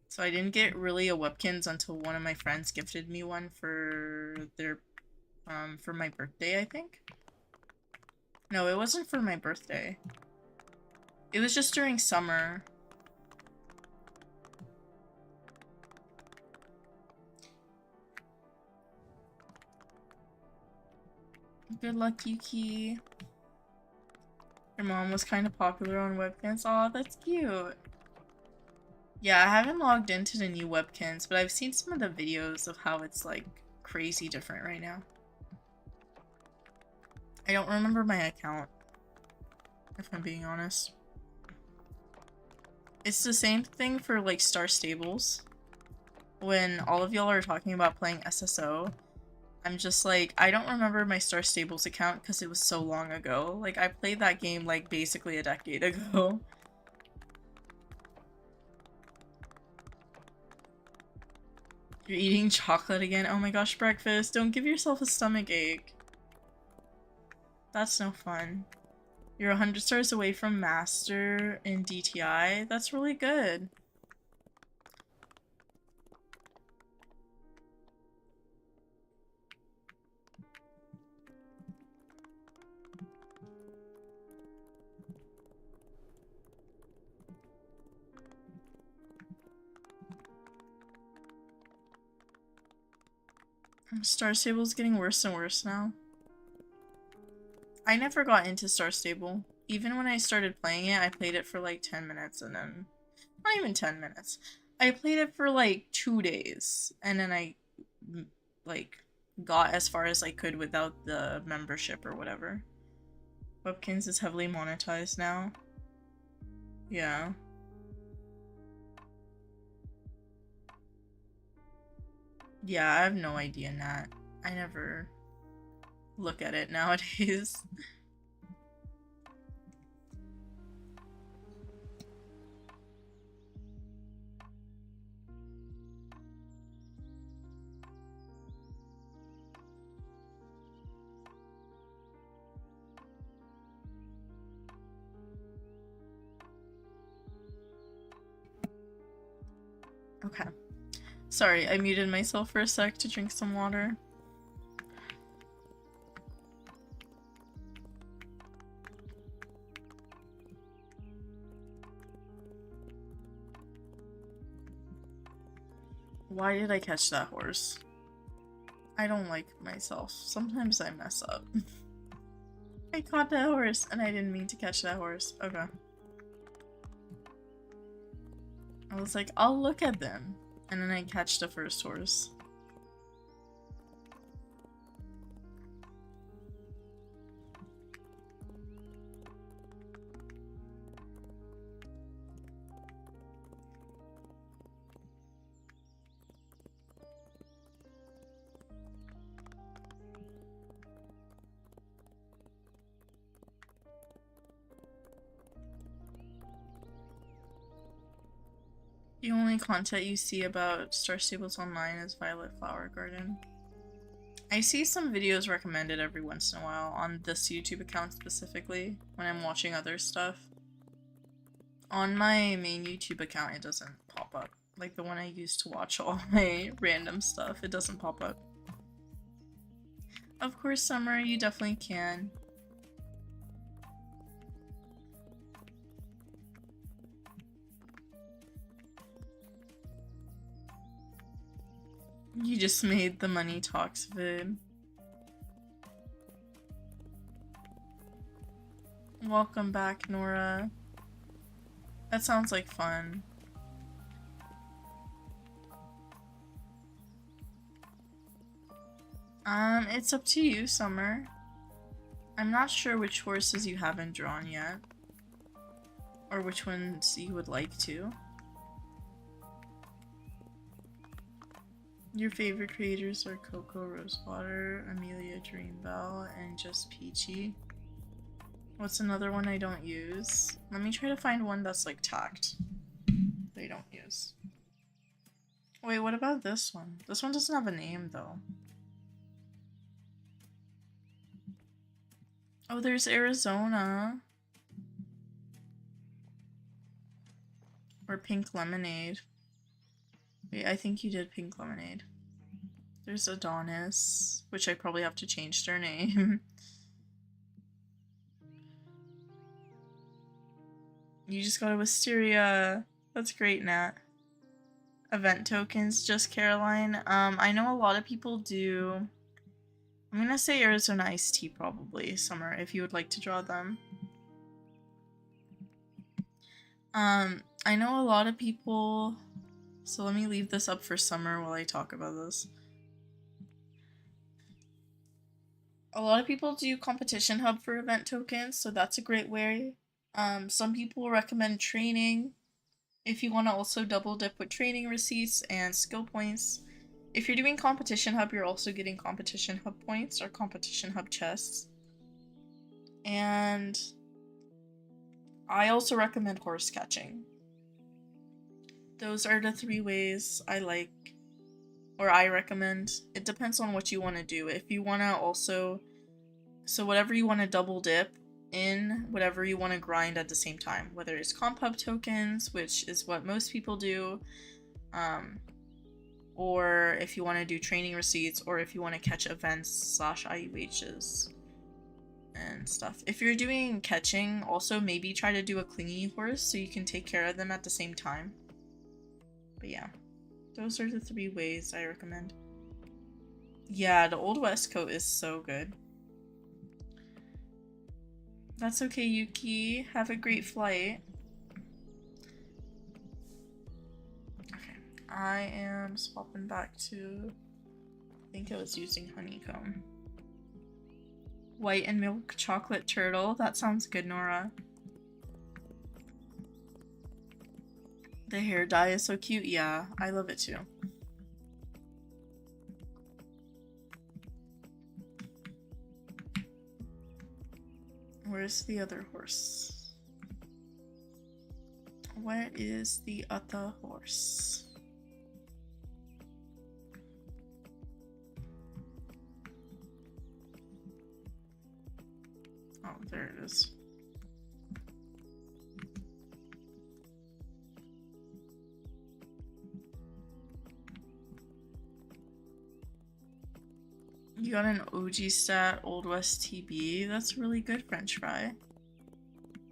[SPEAKER 1] So I didn't get really a Webkins until one of my friends gifted me one for their, for my birthday, I think. No, it wasn't for my birthday. It was just during summer. Good luck, Yuki. Your mom was kind of popular on Webkins. Aw, that's cute. Yeah, I haven't logged into the new Webkins, but I've seen some of the videos of how it's like crazy different right now. I don't remember my account, if I'm being honest. It's the same thing for like Star Stables. When all of y'all are talking about playing SSO, I'm just like, I don't remember my Star Stables account because it was so long ago. Like, I played that game like basically a decade ago. You're eating chocolate again? Oh my gosh, breakfast. Don't give yourself a stomach ache. That's no fun. You're 100 stars away from Master in DTI? That's really good. Star Stable's getting worse and worse now. I never got into Star Stable. Even when I started playing it, I played it for like 10 minutes and then... Not even 10 minutes. I played it for like 2 days. And then I, like, got as far as I could without the membership or whatever. Webkins is heavily monetized now. Yeah. Yeah, I have no idea, Nat. I never look at it nowadays. Okay. Sorry, I muted myself for a sec to drink some water. Why did I catch that horse? I don't like myself. Sometimes I mess up. I caught that horse and I didn't mean to catch that horse. Okay. I was like, I'll look at them. And then I catch the first horse. The only content you see about Star Stables Online is Violet Flower Garden. I see some videos recommended every once in a while on this YouTube account specifically when I'm watching other stuff. On my main YouTube account, it doesn't pop up. Like the one I use to watch all my random stuff, it doesn't pop up. Of course, Summer, you definitely can. You just made the money talks vid. Welcome back, Nora. That sounds like fun. It's up to you, Summer. I'm not sure which horses you haven't drawn yet. Or which ones you would like to. Your favorite creators are Coco, Rosewater, Amelia, Dreambell, and just Peachy. What's another one I don't use? Let me try to find one that's like tacked. They don't use. Wait, what about this one? This one doesn't have a name though. Oh, there's Arizona. Or Pink Lemonade. Wait, I think you did Pink Lemonade. There's Adonis, which I probably have to change their name. You just got a Wisteria. That's great, Nat. Event tokens, just Caroline. I know a lot of people do. I'm gonna say Arizona Iced Tea probably, Summer, if you would like to draw them. I know a lot of people, so let me leave this up for Summer while I talk about this. A lot of people do Competition Hub for event tokens, so that's a great way. Some people recommend training if you want to also double dip with training receipts and skill points. If you're doing Competition Hub, you're also getting Competition Hub points or Competition Hub chests. And I also recommend horse catching. Those are the 3 ways I like, or I recommend. It depends on what you want to do. If you want to also, so whatever you want to double dip in, whatever you want to grind at the same time, whether it's Comp Hub tokens, which is what most people do, or if you want to do training receipts, or if you want to catch events / IUHs and stuff. If you're doing catching, also maybe try to do a clingy horse so you can take care of them at the same time. But yeah, those are the 3 ways I recommend. Yeah, the Old West coat is so good. That's okay, Yuki. Have a great flight. Okay, I am swapping back to, I think I was using honeycomb. White and milk chocolate turtle. That sounds good, Nora. The hair dye is so cute. Yeah, I love it too. Where's the other horse? Where is the other horse? Oh, there it is. You got an OG stat, Old West TB. That's really good, French fry.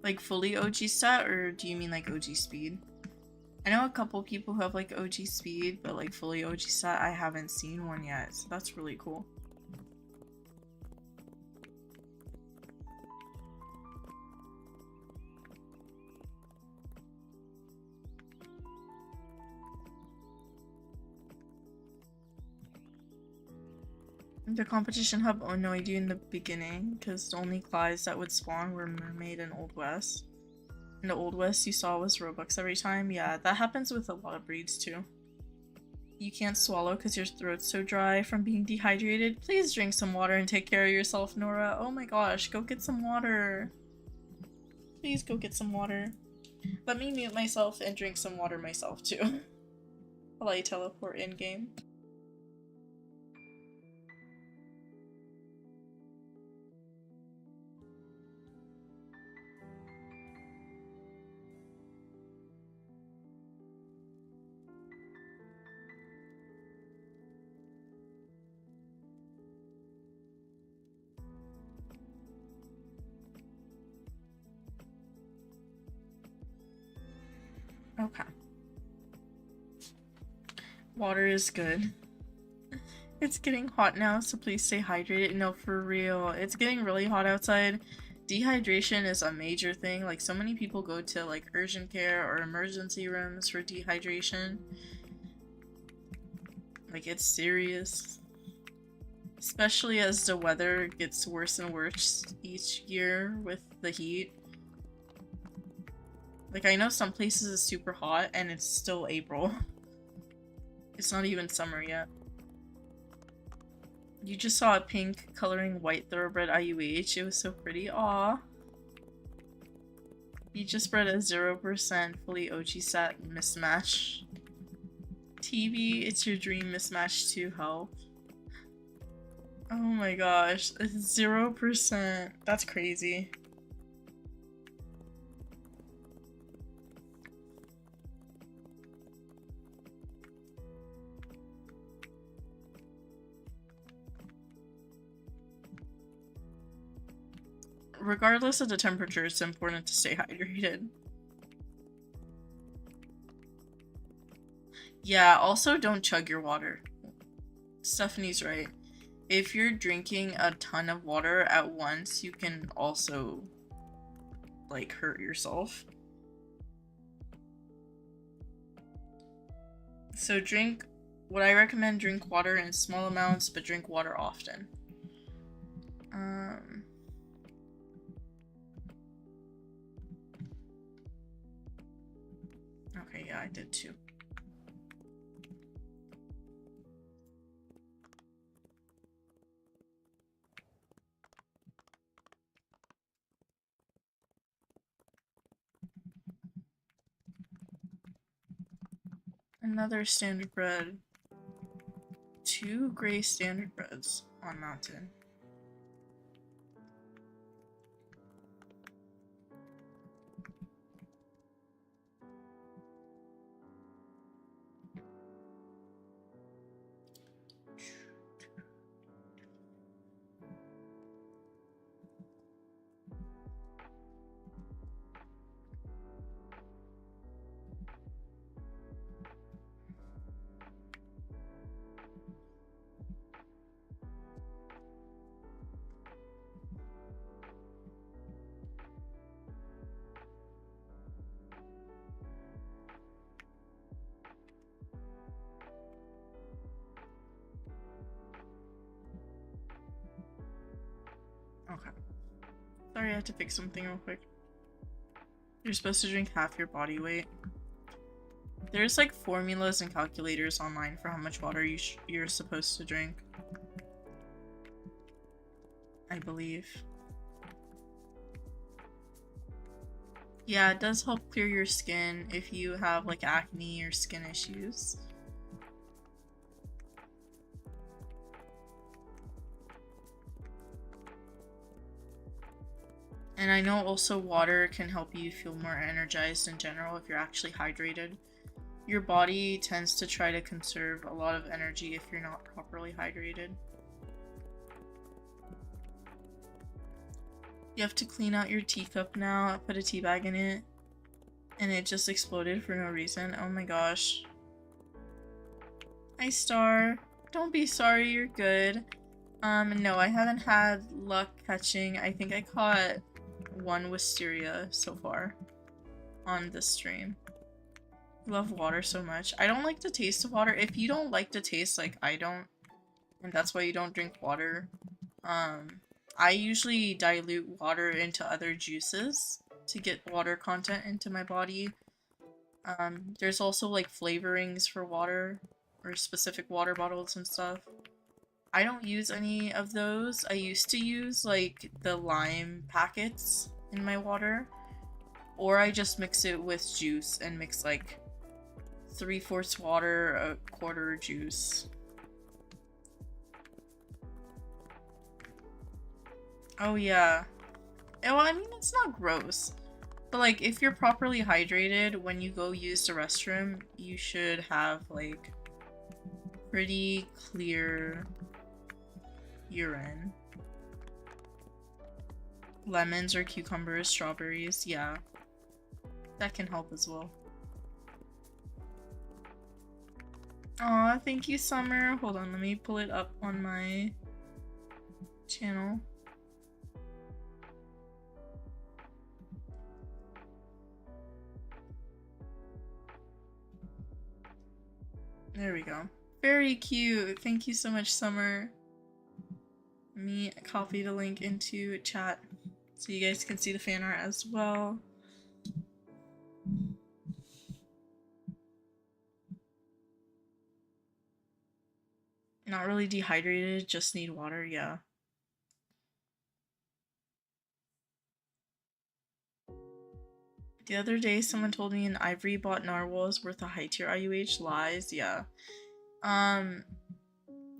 [SPEAKER 1] Like fully OG stat, or do you mean like OG speed? I know a couple people who have like OG speed, but like fully OG stat, I haven't seen one yet, so that's really cool. The competition hub annoyed you in the beginning because the only Clydes that would spawn were Mermaid and Old West. And the Old West you saw was Robux every time. Yeah, that happens with a lot of breeds too. You can't swallow because your throat's so dry from being dehydrated. Please drink some water and take care of yourself, Nora. Oh my gosh, go get some water. Please go get some water. Let me mute myself and drink some water myself too. While I teleport in game. Okay. Water is good. It's getting hot now, so please stay hydrated. No, for real. It's getting really hot outside. Dehydration is a major thing. Like, so many people go to, like, urgent care or emergency rooms for dehydration. Like, it's serious. Especially as the weather gets worse and worse each year with the heat. Like, I know some places it's super hot and it's still April. It's not even summer yet. You just saw a pink coloring white thoroughbred IUH. It was so pretty. Aw. You just bred a 0% fully OG set mismatch. TV, it's your dream mismatch to help. Oh my gosh. 0%. That's crazy. Regardless of the temperature, it's important to stay hydrated. Yeah, also don't chug your water. Stephanie's right. If you're drinking a ton of water at once, you can also, like, hurt yourself. So what I recommend, drink water in small amounts, but drink water often. Okay, yeah, I did too. Another standard bread. 2 gray standard breads on mountain. Okay. Sorry, I had to fix something real quick. You're supposed to drink half your body weight. There's like formulas and calculators online for how much water you're supposed to drink. I believe. Yeah, it does help clear your skin if you have like acne or skin issues. And I know also water can help you feel more energized in general if you're actually hydrated. Your body tends to try to conserve a lot of energy if you're not properly hydrated. You have to clean out your teacup now. I put a tea bag in it and it just exploded for no reason. Oh my gosh. Hi Star. Don't be sorry, you're good. No, I haven't had luck catching. I think I caught 1 wisteria so far on this stream. I love water so much. I don't like the taste of water. If you don't like the taste like I don't, and that's why you don't drink water, I usually dilute water into other juices to get water content into my body. There's also like flavorings for water or specific water bottles and stuff. I don't use any of those. I used to use like the lime packets in my water, or I just mix it with juice and mix like 3/4 water, a quarter juice. Oh yeah. Well, I mean, it's not gross. But like, if you're properly hydrated when you go use the restroom, you should have like pretty clear urine. Lemons or cucumbers, strawberries, yeah. That can help as well. Aw, thank you, Summer. Hold on, let me pull it up on my channel. There we go. Very cute. Thank you so much, Summer. Let me copy the link into chat so you guys can see the fan art as well. Not really dehydrated, just need water, yeah. The other day, someone told me an Ivory bot narwhal is worth a high tier IUH. Lies, yeah.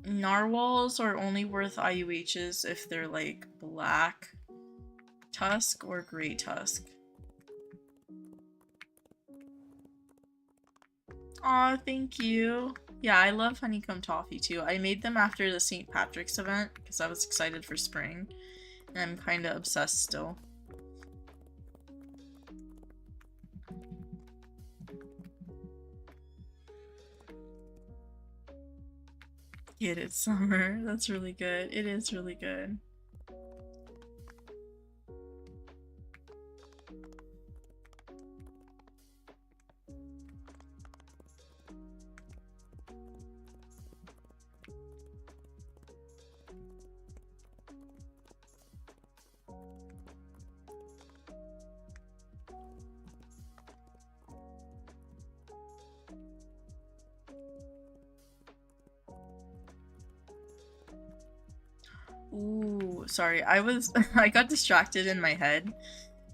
[SPEAKER 1] Narwhals are only worth IUHs if they're like black tusk or gray tusk. Aw, thank you. Yeah, I love honeycomb toffee too. I made them after the St. Patrick's event because I was excited for spring. And I'm kind of obsessed still. Get it, Summer. That's really good. It is really good. Ooh, sorry. I got distracted in my head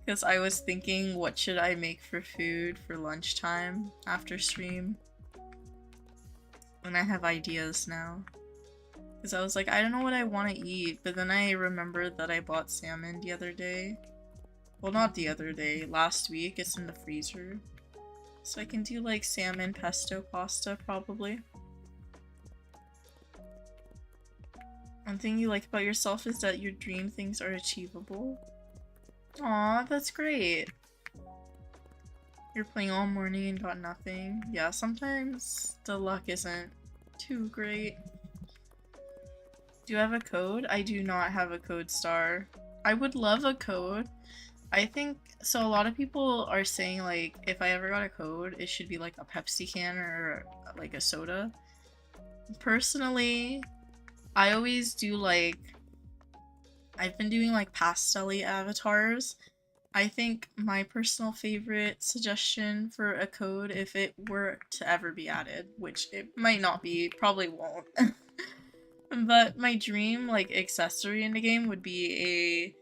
[SPEAKER 1] because I was thinking what should I make for food for lunchtime after stream. And I have ideas now. Because I was like, I don't know what I want to eat, but then I remembered that I bought salmon the other day. Well, not the other day, last week. It's in the freezer. So I can do like salmon pesto pasta probably. One thing you like about yourself is that your dream things are achievable. Aw, that's great. You're playing all morning and got nothing. Yeah, sometimes the luck isn't too great. Do you have a code? I do not have a code, Star. I would love a code. I think, so a lot of people are saying like, if I ever got a code, it should be like a Pepsi can or like a soda. Personally, I always do like, I've been doing like pastel-y avatars. I think my personal favorite suggestion for a code, if it were to ever be added, which it might not be, probably won't. But my dream like accessory in the game would be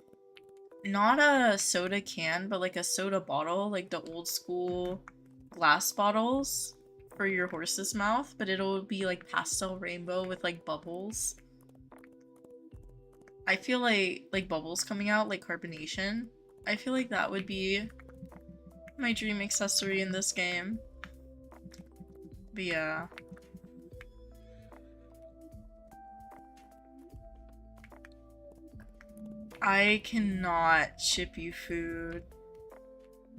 [SPEAKER 1] not a soda can, but like a soda bottle, like the old school glass bottles for your horse's mouth, but it'll be like pastel rainbow with like bubbles. I feel like bubbles coming out, like carbonation. I feel like that would be my dream accessory in this game. But yeah. I cannot ship you food.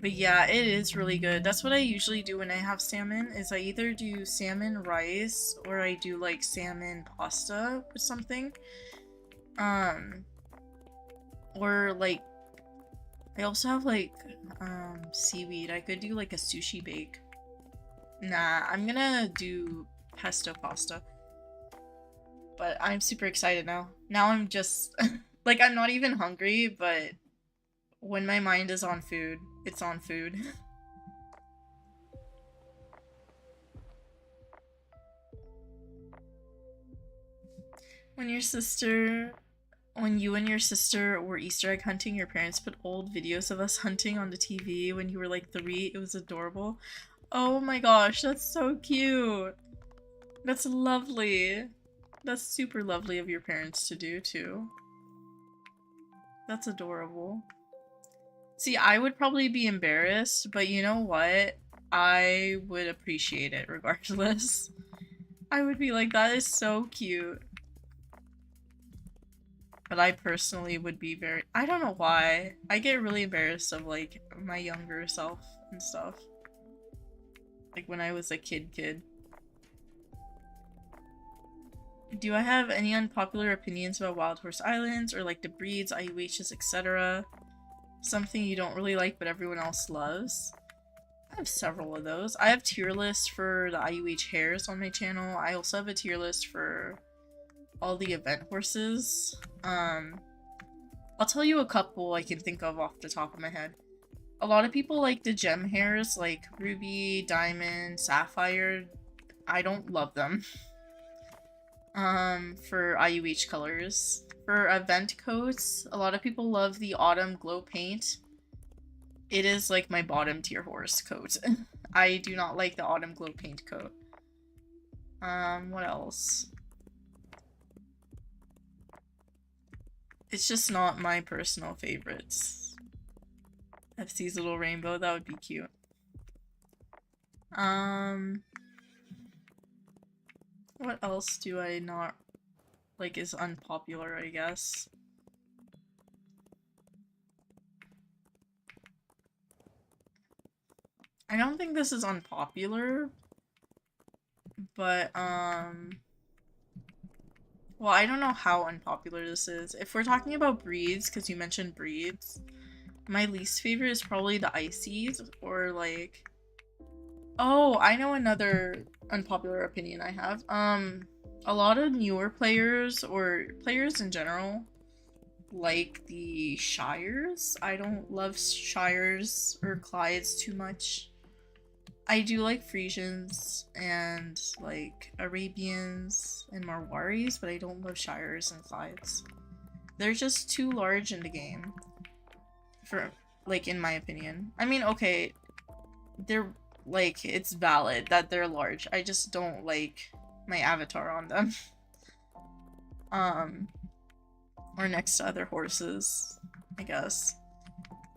[SPEAKER 1] But yeah, it is really good. That's what I usually do when I have salmon, is I either do salmon rice or I do like salmon pasta with something. Or like, I also have like, seaweed. I could do like a sushi bake. Nah, I'm gonna do pesto pasta. But I'm super excited now. Now I'm just, like, I'm not even hungry, but when my mind is on food, it's on food. When your sister When you and your sister were Easter egg hunting, your parents put old videos of us hunting on the TV when you were like 3. It was adorable. Oh my gosh, that's so cute. That's lovely. That's super lovely of your parents to do too. That's adorable. See, I would probably be embarrassed, but you know what? I would appreciate it regardless. I would be like, that is so cute. But I personally would be very— I don't know why. I get really embarrassed of like my younger self and stuff. Like when I was a kid. Do I have any unpopular opinions about Wild Horse Islands or like the breeds, IUHs, etc.? Something you don't really like but everyone else loves? I have several of those. I have tier lists for the IUH hares on my channel. I also have a tier list for all the event horses. I'll tell you a couple I can think of off the top of my head. A lot of people like the gem hares, like Ruby, Diamond, Sapphire. I don't love them. For IUH colors. For event coats, a lot of people love the Autumn Glow Paint. It is like my bottom tier horse coat. I do not like the Autumn Glow Paint coat. What else? It's just not my personal favorites. FC's little rainbow, that would be cute. What else do I not like is unpopular, I guess? I don't think this is unpopular, but well, I don't know how unpopular this is. If we're talking about breeds, because you mentioned breeds, my least favorite is probably the Ices, or like— oh, I know another unpopular opinion I have. A lot of newer players, or players in general, like the Shires. I don't love Shires or Clydes too much. I do like Frisians and like Arabians and Marwaris, but I don't love Shires and Clydes. They're just too large in the game. For, like, in my opinion. I mean, okay, they're, like, it's valid that they're large. I just don't like my avatar on them. Or next to other horses, I guess.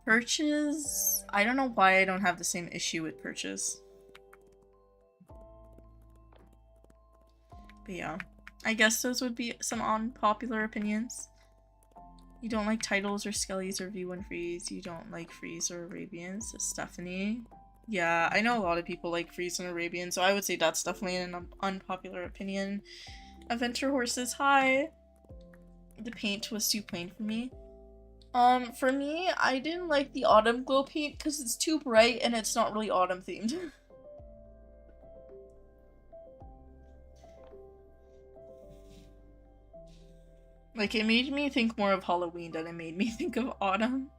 [SPEAKER 1] Perches, I don't know why I don't have the same issue with perches. But yeah, I guess those would be some unpopular opinions. You don't like titles or skellies or V1 Freeze. You don't like Freeze or Arabians. Stephanie. Yeah, I know a lot of people like Freeze and Arabian, so I would say that's definitely an unpopular opinion. Adventure horses, hi! The paint was too plain for me. For me, I didn't like the Autumn Glow paint because it's too bright and it's not really autumn themed. Like, it made me think more of Halloween than it made me think of autumn.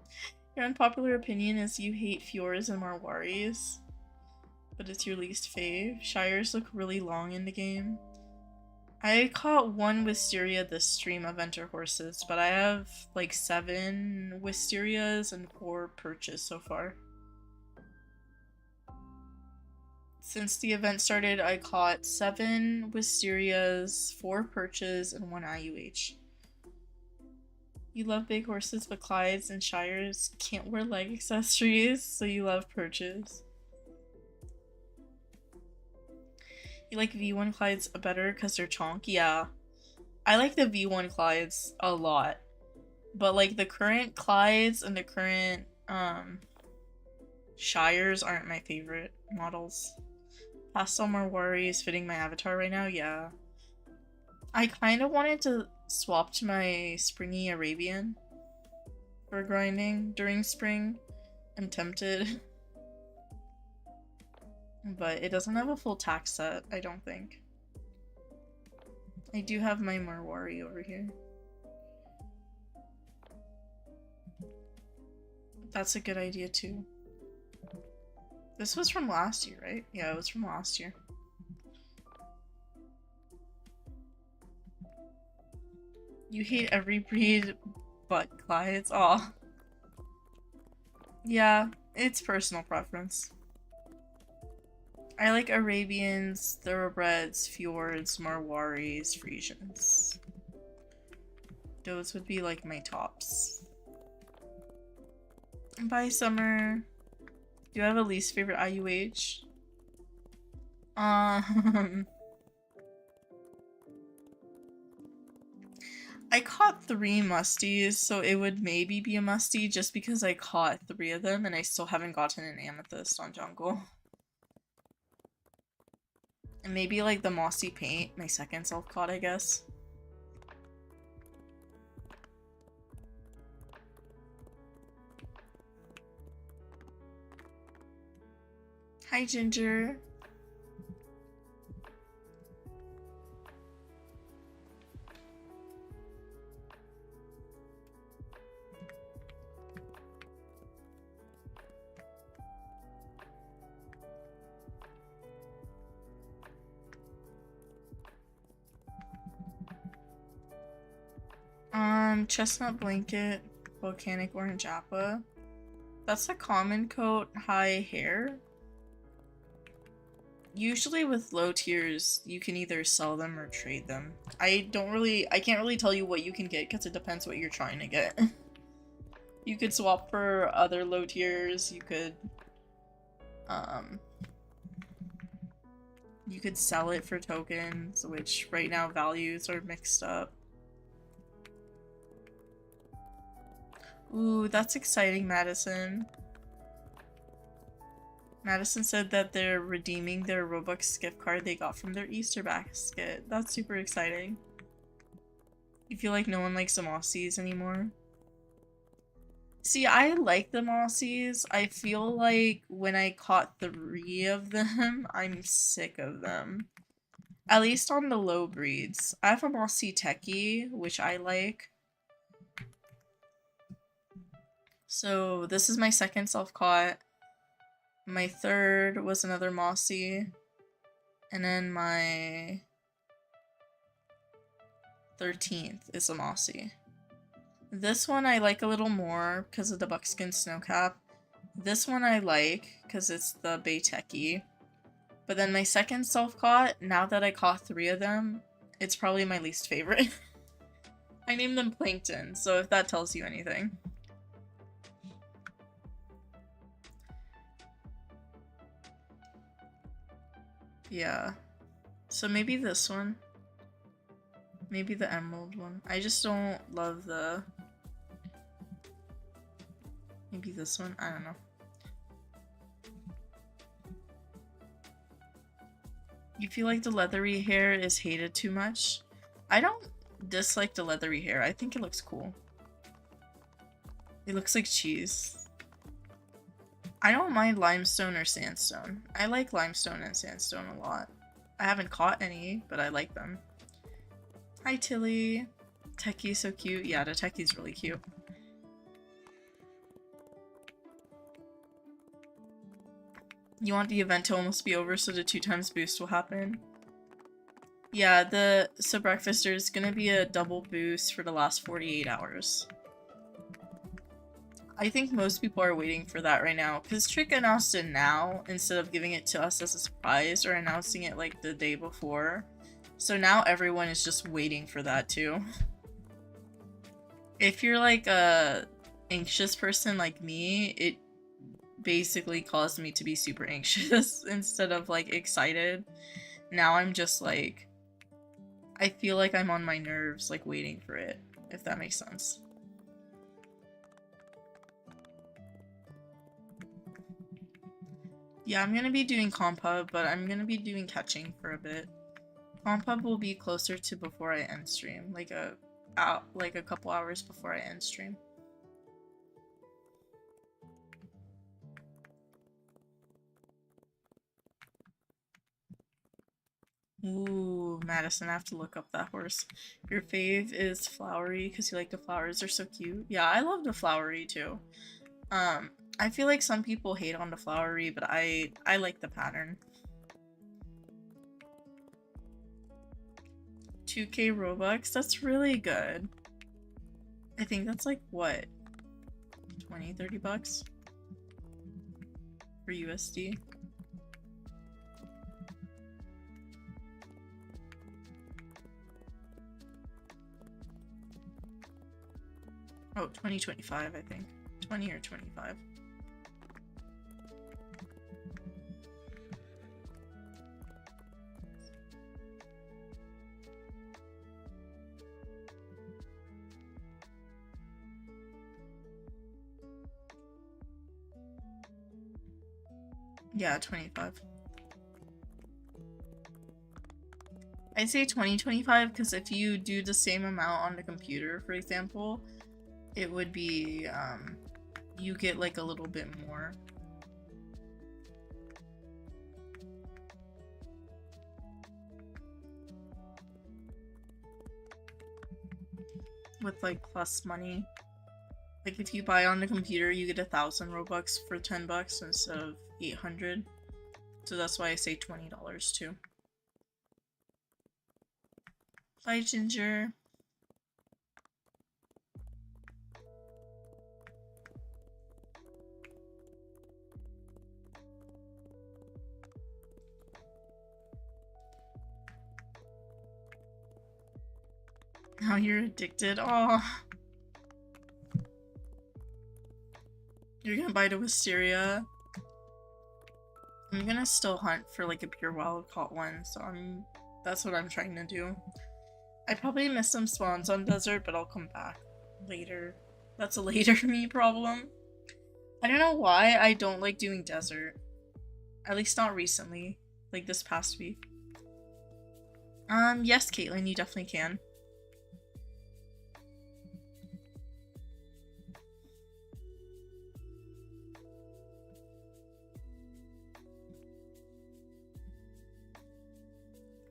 [SPEAKER 1] Your unpopular opinion is you hate Fjords and Marwaris, but it's your least fave. Shires look really long in the game. I caught 1 Wisteria this stream of Enter Horses, but I have like 7 Wisterias and 4 Perches so far. Since the event started, I caught 7 Wisterias, 4 Perches, and 1 IUH. You love big horses, but Clydes and Shires can't wear leg accessories, so you love Perches. You like V1 Clydes better because they're chonk? Yeah. I like the V1 Clydes a lot. But like the current Clydes and the current Shires aren't my favorite models. Pastel Marwari is fitting my avatar right now, yeah. I kind of wanted to swap to my springy Arabian for grinding during spring. I'm tempted. But it doesn't have a full tack set, I don't think. I do have my Marwari over here. That's a good idea too. This was from last year, right? Yeah, it was from last year. You hate every breed but Clyde's. Aw. Yeah, it's personal preference. I like Arabians, Thoroughbreds, Fjords, Marwaris, Frisians. Those would be like my tops. Bye, Summer. Do you have a least favorite IUH? I caught 3 musties, so it would maybe be a musty just because I caught 3 of them and I still haven't gotten an amethyst on jungle. And maybe like the mossy paint, my second self-caught, I guess. Hi, Ginger. Chestnut blanket, volcanic orange appa. That's a common coat, high hair. Usually with low tiers, you can either sell them or trade them. I can't really tell you what you can get because it depends what you're trying to get. You could swap for other low tiers, you could sell it for tokens, which right now values are mixed up. Ooh, that's exciting, Madison. Madison said that they're redeeming their Robux gift card they got from their Easter basket. That's super exciting. You feel like no one likes the Mossies anymore? See, I like the Mossies. I feel like when I caught 3 of them, I'm sick of them. At least on the low breeds. I have a Mossy Techie, which I like. So this is my second self-caught. My third was another Mossy. And then my 13th is a Mossy. This one I like a little more because of the buckskin snowcap. This one I like because it's the Bay Techie. But then my second self-caught, now that I caught 3 of them, it's probably my least favorite. I named them Plankton, so if that tells you anything. Yeah. So maybe this one. Maybe the emerald one. I just don't love the... Maybe this one? I don't know. You feel like the leathery hair is hated too much? I don't dislike the leathery hair. I think it looks cool. It looks like cheese. I don't mind limestone or sandstone. I like limestone and sandstone a lot. I haven't caught any, but I like them. Hi, Tilly. Techie's so cute. Yeah, the Techie's really cute. You want the event to almost be over so the 2x boost will happen? Yeah, so breakfast, there's gonna be a double boost for the last 48 hours. I think most people are waiting for that right now, because Trick announced it now instead of giving it to us as a surprise or announcing it like the day before. So now everyone is just waiting for that too. If you're like a anxious person like me, it basically caused me to be super anxious instead of like excited. Now I'm just like, I feel like I'm on my nerves like waiting for it, if that makes sense. Yeah, I'm gonna be doing Compub, but I'm gonna be doing catching for a bit. Compub will be closer to before I end stream, like a couple hours before I end stream. Ooh, Madison, I have to look up that horse. Your fave is flowery because you like the flowers, they're so cute. Yeah, I love the flowery too. I feel like some people hate on the flowery, but I like the pattern. 2K Robux, that's really good. I think that's like what? 20, 30 bucks for USD. Oh, 2025, I think. 20 or 25. Yeah, 25. I say 2025 because if you do the same amount on the computer, for example, it would be, you get like a little bit more. With like plus money. Like if you buy on the computer, you get 1,000 Robux for 10 bucks instead of 800. So that's why I say $20 too. Bye, Ginger. Now you're addicted. Oh. You're gonna buy the Wisteria. I'm gonna still hunt for like a pure wild caught one, so that's what I'm trying to do. I probably missed some spawns on desert, but I'll come back later. That's a later me problem. I don't know why I don't like doing desert. At least not recently. Like this past week. Yes, Caitlin, you definitely can.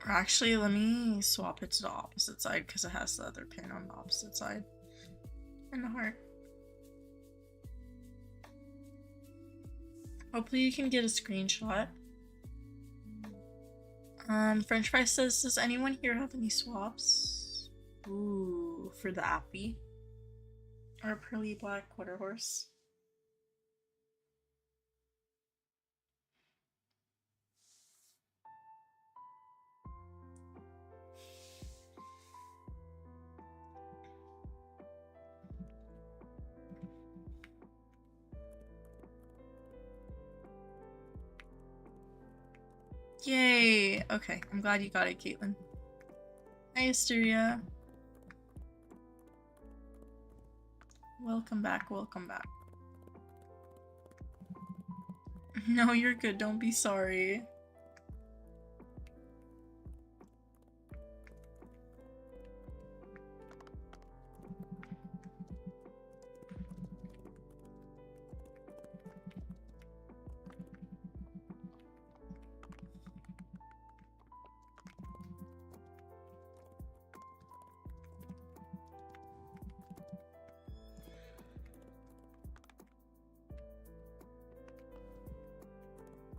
[SPEAKER 1] Or actually, let me swap it to the opposite side because it has the other pin on the opposite side. And the heart. Hopefully you can get a screenshot. French Fry says, does anyone here have any swaps? Ooh, for the Appy. Or a pearly black quarter horse. Yay! Okay, I'm glad you got it, Caitlin. Hi, Asteria. Welcome back, welcome back. No, you're good, don't be sorry.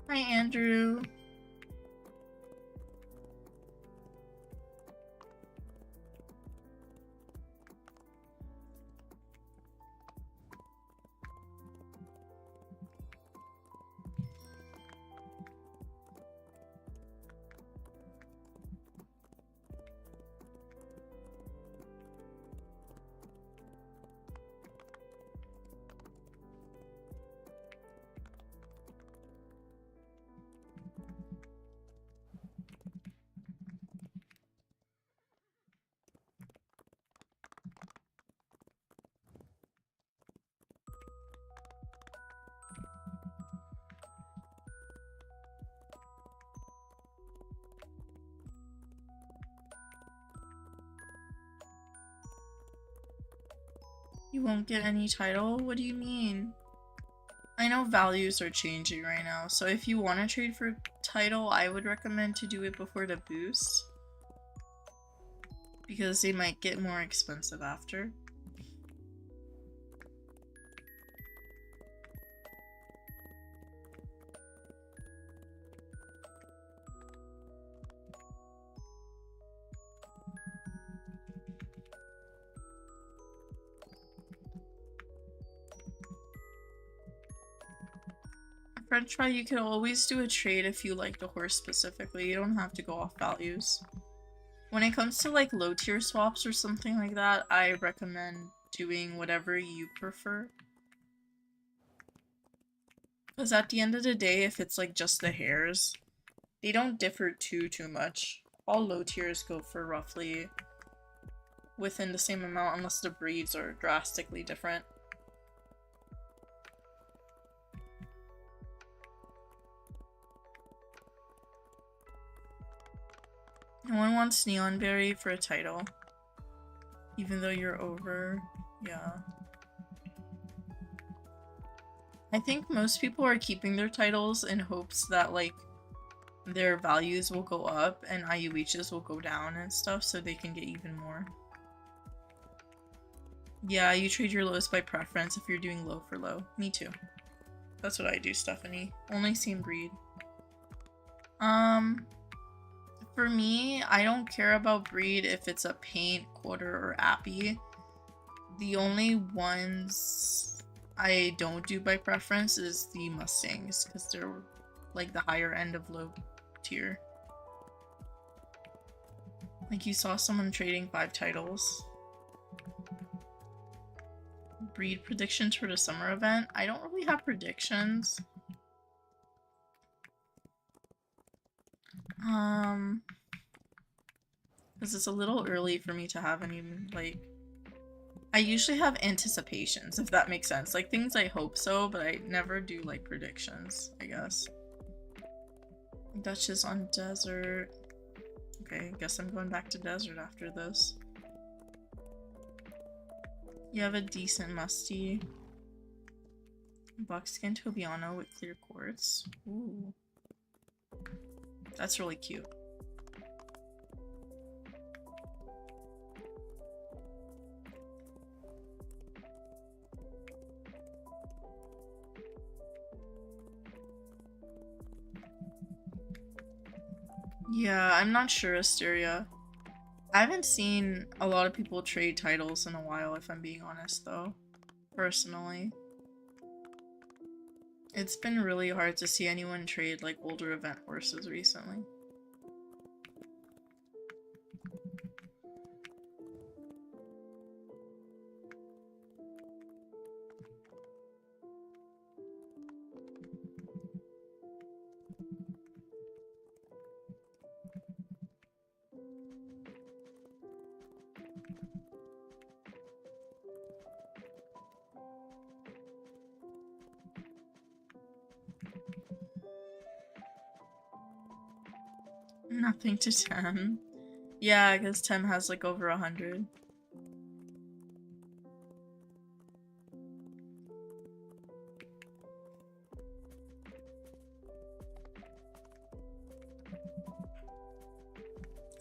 [SPEAKER 1] Hi, Andrew. You won't get any title? What do you mean? I know values are changing right now, so if you want to trade for title, I would recommend to do it before the boost. Because they might get more expensive after. French fry, you can always do a trade if you like the horse specifically. You don't have to go off values. When it comes to like low tier swaps or something like that, I recommend doing whatever you prefer. Because at the end of the day, if it's like just the hairs, they don't differ too much. All low tiers go for roughly within the same amount unless the breeds are drastically different. No one wants Neonberry for a title. Even though you're over, yeah. I think most people are keeping their titles in hopes that like their values will go up and IUHs will go down and stuff so they can get even more. Yeah, you trade your lows by preference if you're doing low for low. Me too. That's what I do, Stephanie. Only same breed. For me, I don't care about breed if it's a paint, quarter, or appy. The only ones I don't do by preference is the Mustangs, because they're like the higher end of low tier. Like you saw someone trading 5 titles. Breed predictions for the summer event? I don't really have predictions. Because it's a little early for me to have any, like... I usually have anticipations, if that makes sense. Like, things I hope so, but I never do, like, predictions, I guess. Duchess on desert. Okay, I guess I'm going back to desert after this. You have a decent musty. Buckskin Tobiano with clear quartz. Ooh. That's really cute. Yeah, I'm not sure, Asteria. I haven't seen a lot of people trade titles in a while, if I'm being honest, though. Personally. It's been really hard to see anyone trade, like, older event horses recently. Nothing to Tem. Yeah, because Tem has like over 100.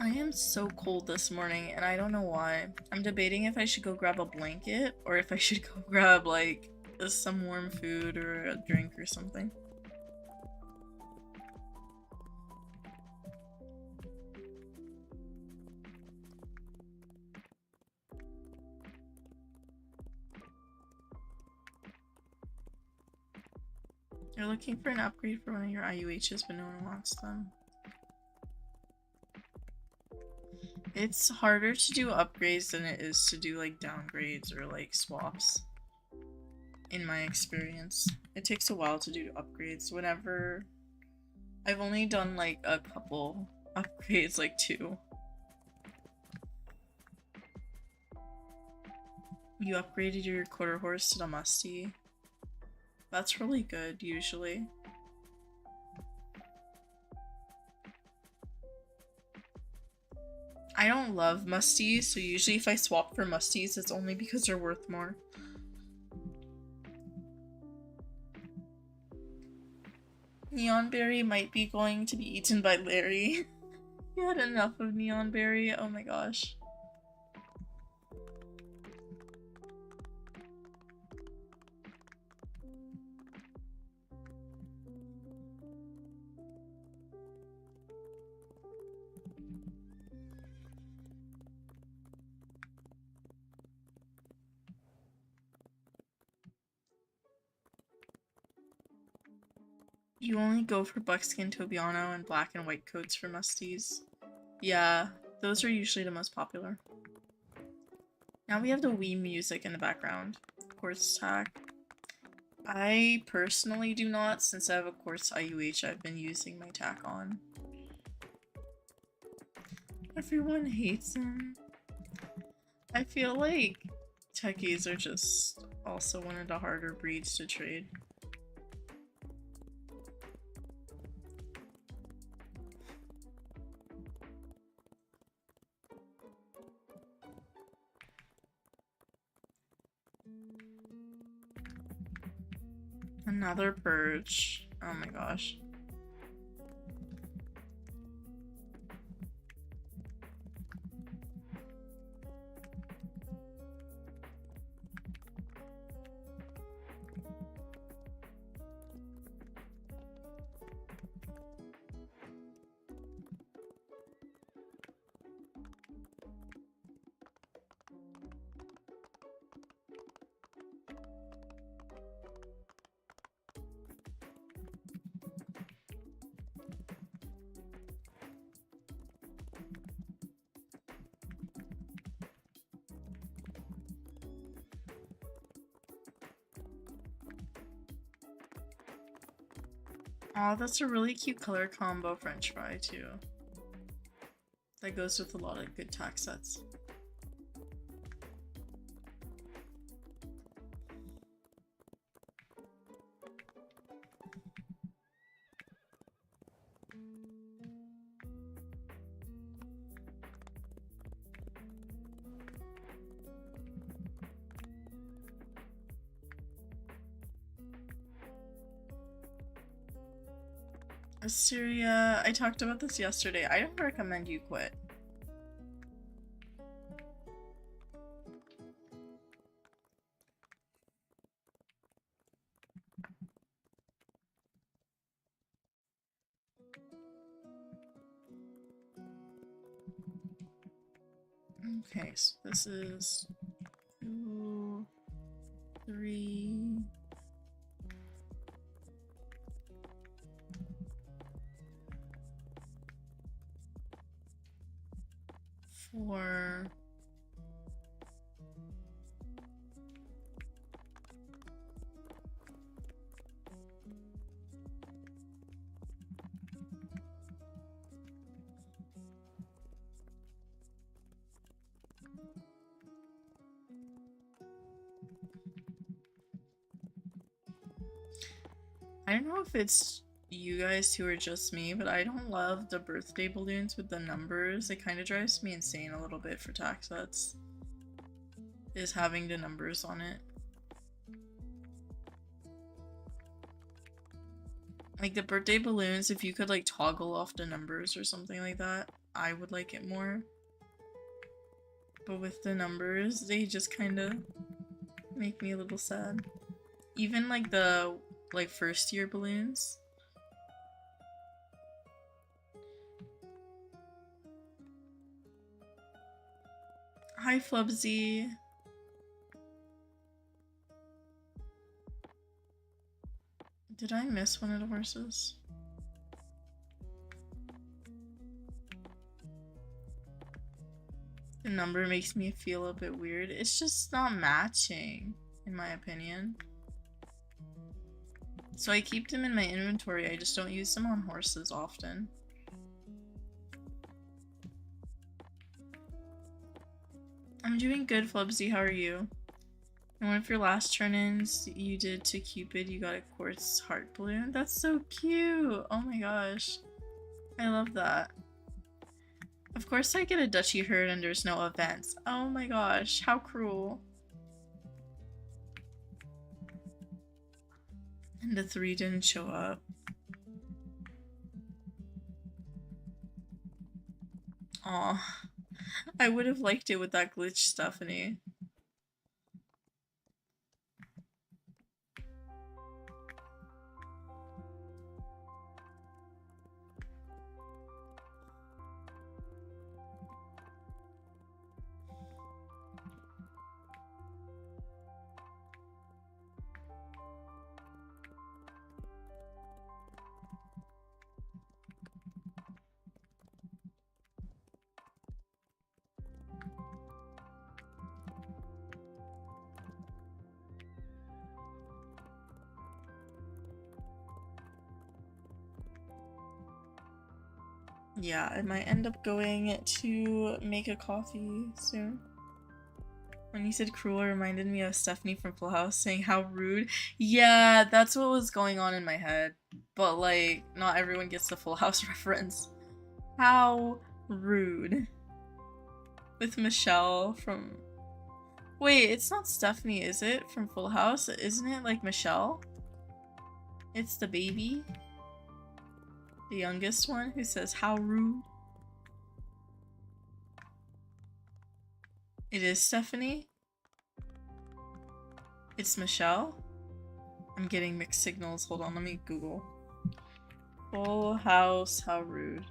[SPEAKER 1] I am so cold this morning and I don't know why. I'm debating if I should go grab a blanket or if I should go grab like some warm food or a drink or something. You're looking for an upgrade for one of your IUHs, but no one wants them. It's harder to do upgrades than it is to do like downgrades or like swaps. In my experience. It takes a while to do upgrades. Whenever I've only done like a couple upgrades, like 2. You upgraded your quarter horse to the musty. That's really good, usually. I don't love musties, so usually if I swap for musties, it's only because they're worth more. Neonberry might be going to be eaten by Larry. You had enough of Neonberry, oh my gosh. You only go for buckskin Tobiano and black and white coats for musties. Yeah, those are usually the most popular. Now we have the Wii music in the background. Quartz tack. I personally do not, since I have a quartz IUH I've been using my tack on. Everyone hates him. I feel like techies are just also one of the harder breeds to trade. Another purge. Oh my gosh. Oh, that's a really cute color combo french fry too. That goes with a lot of good tack sets. Assyria, I talked about this yesterday. I don't recommend you quit. Okay, so this is 2, 3. 4. I don't know if it's you guys who are just me, but I don't love the birthday balloons with the numbers. It kind of drives me insane a little bit for tack sets. Is having the numbers on it. Like the birthday balloons, if you could like toggle off the numbers or something like that, I would like it more. But with the numbers, they just kind of make me a little sad. Even like the first year balloons. Hi Flubsy. Did I miss one of the horses? The number makes me feel a bit weird. It's just not matching, in my opinion. So I keep them in my inventory, I just don't use them on horses often. I'm doing good, Flubsy, how are you? And one of your last turn-ins you did to Cupid, you got a quartz heart balloon? That's so cute! Oh my gosh. I love that. Of course I get a duchy herd and there's no events. Oh my gosh, how cruel. And the 3 didn't show up. Aw. I would have liked it with that glitch, Stephanie. Yeah, I might end up going to make a coffee soon. When you said cruel, it reminded me of Stephanie from Full House saying how rude. Yeah, that's what was going on in my head. But like, not everyone gets the Full House reference. How rude. With Michelle from... Wait, it's not Stephanie, is it? From Full House? Isn't it like Michelle? It's the baby? The youngest one who says, how rude? It is Stephanie? It's Michelle? I'm getting mixed signals. Hold on, let me Google. Full House, how rude.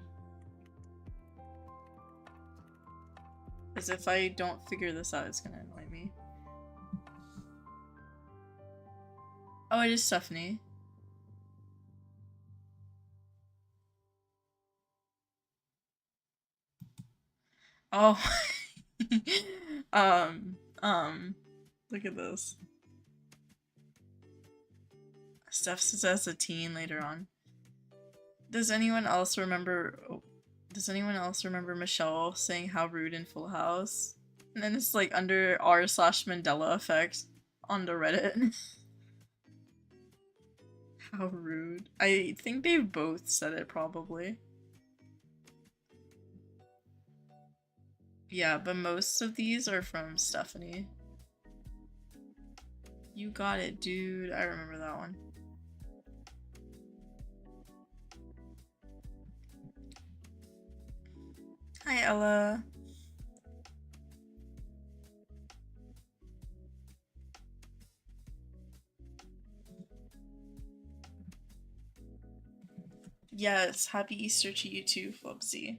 [SPEAKER 1] As if I don't figure this out, it's gonna annoy me. Oh, it is Stephanie. Oh. Look at this. Steph says as a teen later on. Does anyone else remember Michelle saying how rude in Full House? And then it's like under r/Mandela effect on the Reddit. How rude. I think they both said it probably. Yeah, but most of these are from Stephanie. You got it, dude. I remember that one. Hi, Ella. Yes, happy Easter to you too, Flubsy.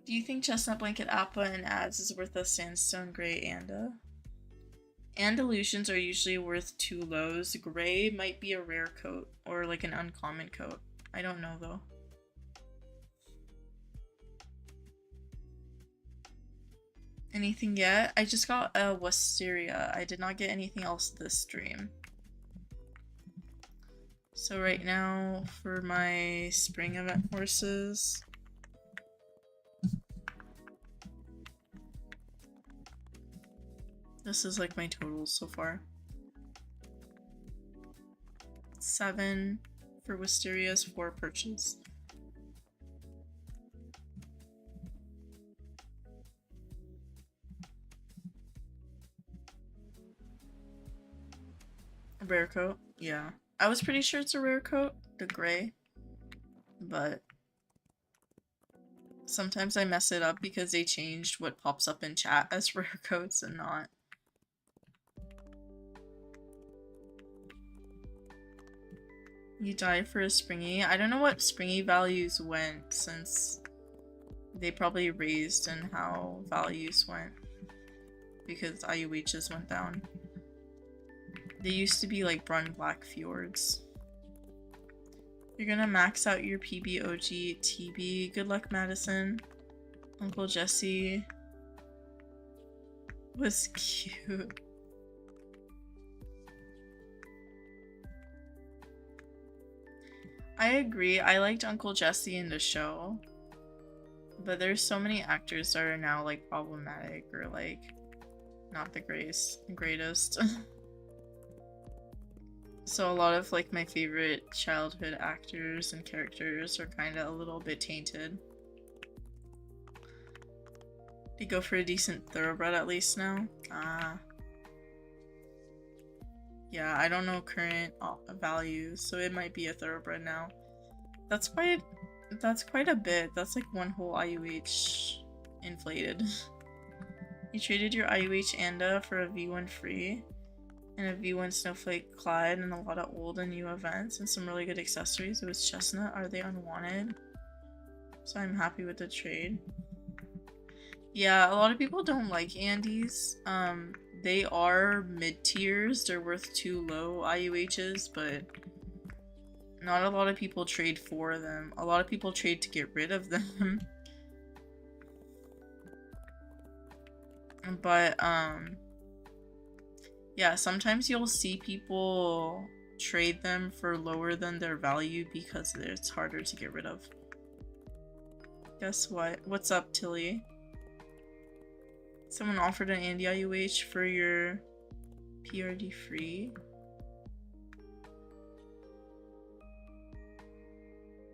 [SPEAKER 1] Do you think Chestnut Blanket Appa and ads is worth a Sandstone Gray Anda? Andalusians are usually worth 2 lows. Gray might be a rare coat or like an uncommon coat. I don't know though. Anything yet? I just got a Wisteria. I did not get anything else this stream. So right now for my spring event horses, this is like my totals so far. 7 for Wisterias, 4 perches. A rare coat? Yeah. I was pretty sure it's a rare coat, the gray. But sometimes I mess it up because they changed what pops up in chat as rare coats and not. You die for a springy. I don't know what springy values went since they probably raised in how values went because IUHs went down. They used to be like Brun Black Fjords. You're gonna max out your PBOG TB. Good luck, Madison. Uncle Jesse was cute. I agree. I liked Uncle Jesse in the show. But there's so many actors that are now like problematic or like not the greatest. So a lot of like my favorite childhood actors and characters are kind of a little bit tainted. They go for a decent thoroughbred at least now. Yeah, I don't know current values, so it might be a thoroughbred now. That's quite a bit. That's like one whole IUH inflated. You traded your IUH Anda for a V1 free and a V1 Snowflake Clyde and a lot of old and new events and some really good accessories. It was Chestnut. Are they unwanted? So I'm happy with the trade. Yeah, a lot of people don't like Andes. They are mid-tiers. They're worth 2 low IUHs, but not a lot of people trade for them. A lot of people trade to get rid of them. But, yeah, sometimes you'll see people trade them for lower than their value because it's harder to get rid of. Guess what? What's up, Tilly? Someone offered an anti-IUH for your PRD free.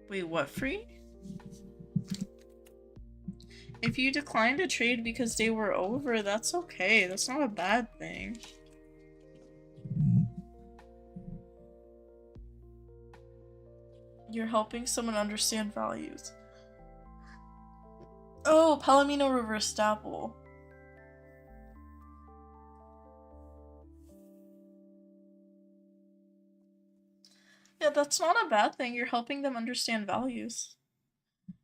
[SPEAKER 1] Wait, what free? If you declined a trade because they were over, that's okay. That's not a bad thing. You're helping someone understand values. Oh, Palomino reverse dapple. Yeah, that's not a bad thing. You're helping them understand values.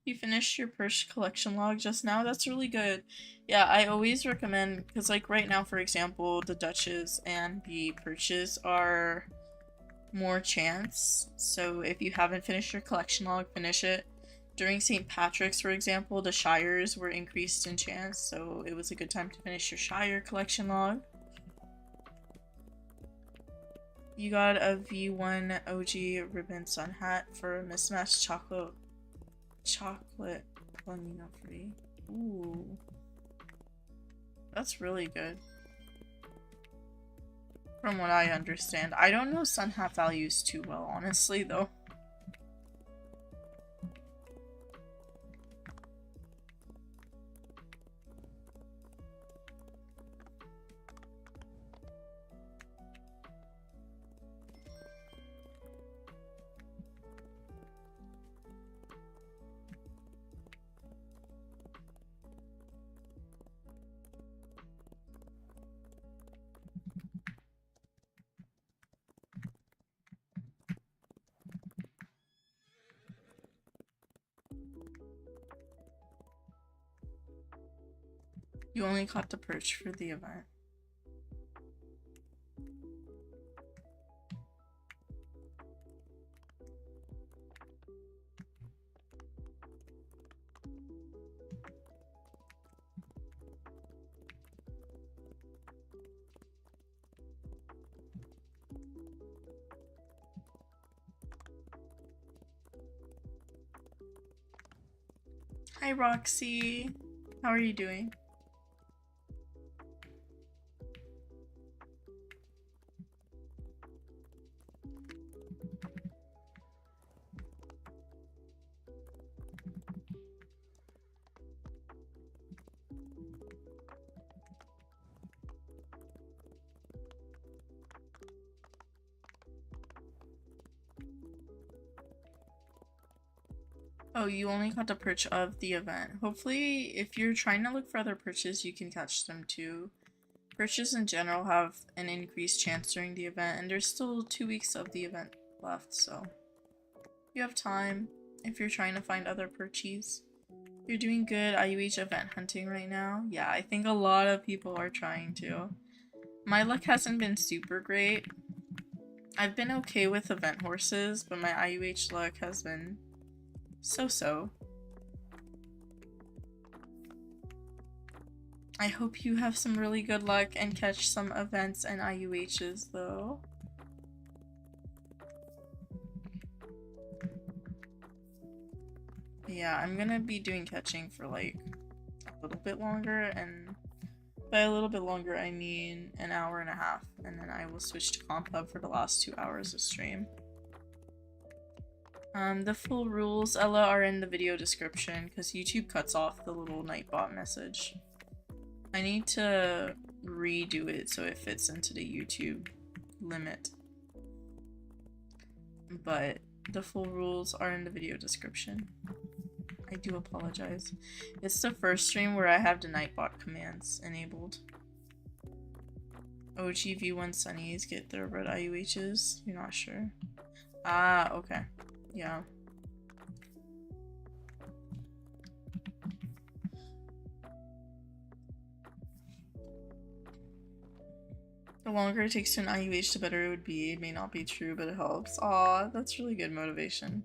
[SPEAKER 1] You finished your purse collection log just now? That's really good. Yeah, I always recommend, because like right now, for example, the Duchess and the Purchase are more chance. So if you haven't finished your collection log, finish it. During St. Patrick's, for example, the Shires were increased in chance, so it was a good time to finish your Shire collection log. You got a V1 OG ribbon sun hat for a mismatched chocolate Palomino free. Ooh. That's really good. From what I understand. I don't know sun hat values too well, honestly, though. You only caught the perch for the event. Hi, Roxy. How are you doing? Oh, you only caught the perch of the event. Hopefully, if you're trying to look for other perches, you can catch them too. Perches in general have an increased chance during the event, and there's still 2 weeks of the event left, so you have time if you're trying to find other perchies. You're doing good IUH event hunting right now? Yeah, I think a lot of people are trying to. My luck hasn't been super great. I've been okay with event horses, but my IUH luck has been so-so. I hope you have some really good luck and catch some events and IUHs though. Yeah, I'm gonna be doing catching for like a little bit longer, and by a little bit longer I mean an hour and a half, and then I will switch to Comp Hub for the last 2 hours of stream. The full rules, Ella, are in the video description because YouTube cuts off the little Nightbot message. I need to redo it so it fits into the YouTube limit. But the full rules are in the video description. I do apologize. It's the first stream where I have the Nightbot commands enabled. OG V1 Sunnies get their red IUHs? You're not sure? Ah, okay. Yeah. The longer it takes to an IUH, the better it would be. It may not be true, but it helps. Aw, that's really good motivation.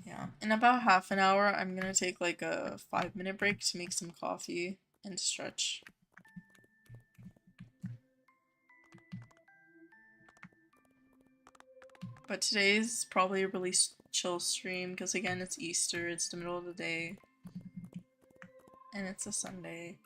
[SPEAKER 2] Yeah, in about half an hour, I'm gonna take like a 5-minute break to make some coffee and stretch. But today's probably a really chill stream because again, it's Easter, it's the middle of the day, and it's a Sunday.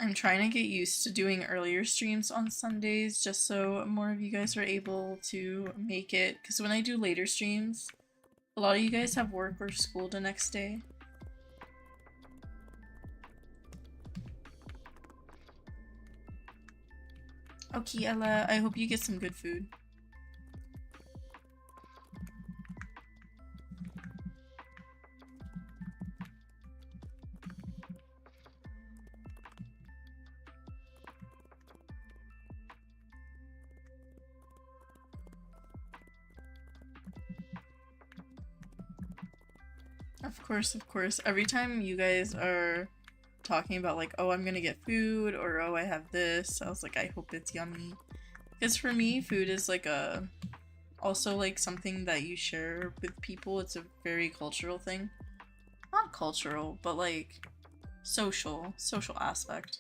[SPEAKER 2] I'm trying to get used to doing earlier streams on Sundays just so more of you guys are able to make it. Because when I do later streams, a lot of you guys have work or school the next day. Okay, Ella, I hope you get some good food. Of course, of course. Every time you guys are talking about like, oh, I'm gonna get food, or oh, I have this, I was like, I hope it's yummy. Because for me, food is like also like something that you share with people. It's a very cultural thing. Not cultural, but like social aspect.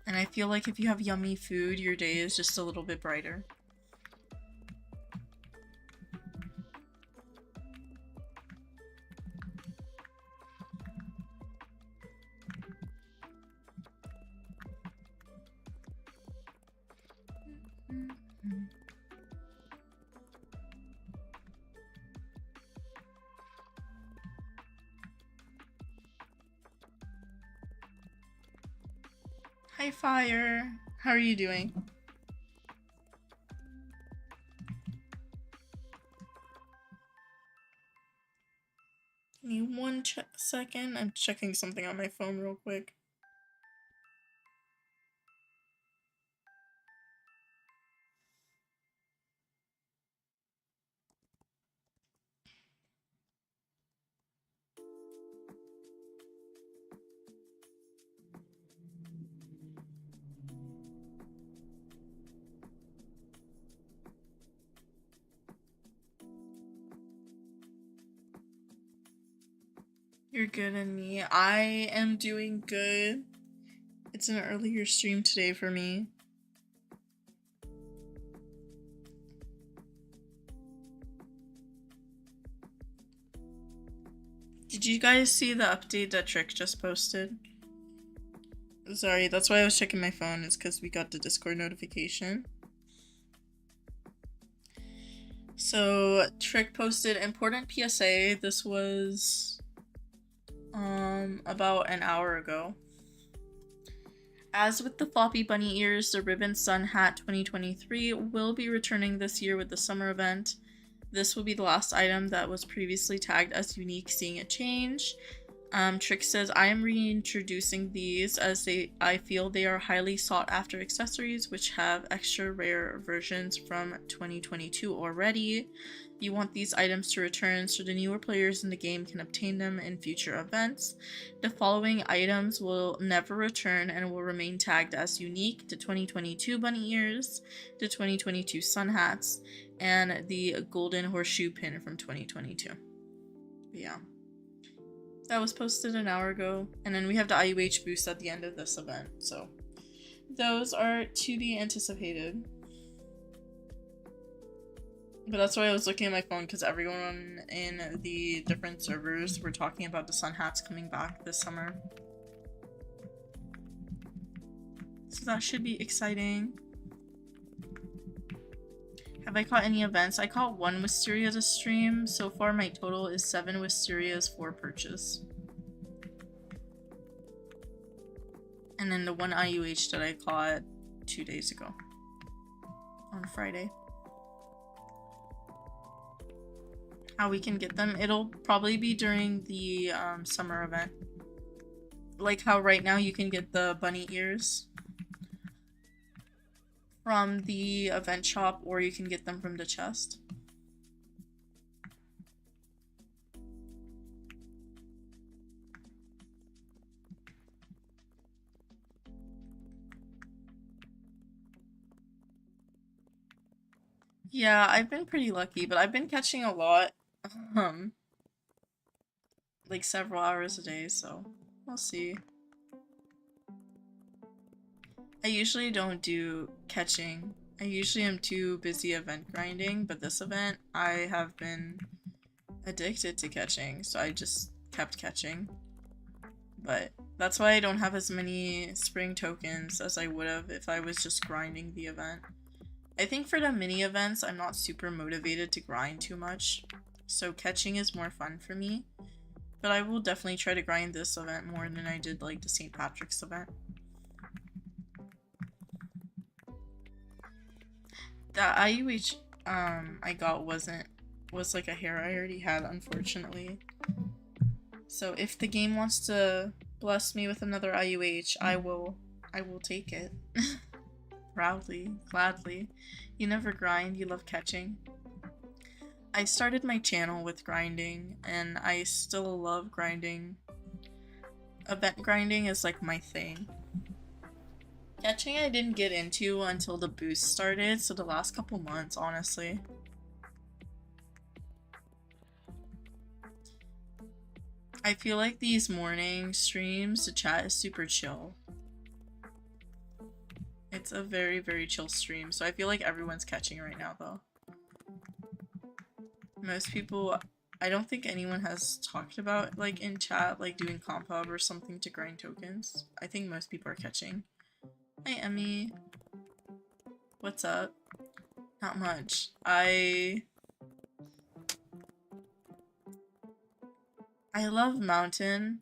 [SPEAKER 2] And I feel like if you have yummy food, your day is just a little bit brighter. Hi, Fire. How are you doing? Give me one second. I'm checking something on my phone real quick. You're good, and me. I am doing good. It's an earlier stream today for me. Did you guys see the update that Trick just posted? Sorry, that's why I was checking my phone, is because we got the Discord notification. So, Trick posted important PSA. This was about an hour ago. As with the floppy bunny ears, the Ribbon Sun Hat 2023 will be returning this year with the summer event. This will be the last item that was previously tagged as unique, seeing a change. Trick says, I am reintroducing these as I feel they are highly sought after accessories which have extra rare versions from 2022 already. You want these items to return so the newer players in the game can obtain them in future events. The following items will never return and will remain tagged as unique: the 2022 bunny ears, the 2022 sun hats, and the golden horseshoe pin from 2022. Yeah. That was posted an hour ago, and then we have the IUH boost at the end of this event, so those are to be anticipated. But that's why I was looking at my phone, because everyone in the different servers were talking about the sun hats coming back this summer. So that should be exciting. Have I caught any events? I caught 1 Wisteria this stream. So far my total is 7 Wisterias for purchase. And then the 1 IUH that I caught 2 days ago. On Friday. How we can get them? It'll probably be during the summer event. Like how right now you can get the bunny ears from the event shop, or you can get them from the chest.
[SPEAKER 1] Yeah, I've been pretty lucky, but I've been catching a lot, um, like several hours a day, so we'll see. I usually don't do catching. I usually am too busy event grinding, but this event I have been addicted to catching, so I just kept catching. But that's why I don't have as many spring tokens as I would have if I was just grinding the event. I think for the mini events, I'm not super motivated to grind too much, so catching is more fun for me. But I will definitely try to grind this event more than I did like the St. Patrick's event. The IUH I got was like a hair I already had, unfortunately. So if the game wants to bless me with another IUH, I will take it. Proudly, gladly. You never grind, you love catching. I started my channel with grinding, and I still love grinding. Event grinding is like my thing. Catching I didn't get into until the boost started, so the last couple months, honestly. I feel like these morning streams, the chat is super chill. It's a very, very chill stream, so I feel like everyone's catching right now, though. Most people, I don't think anyone has talked about, like, in chat, like, doing comp hub or something to grind tokens. I think most people are catching. Hi, Emmy. What's up? Not much. I love mountain,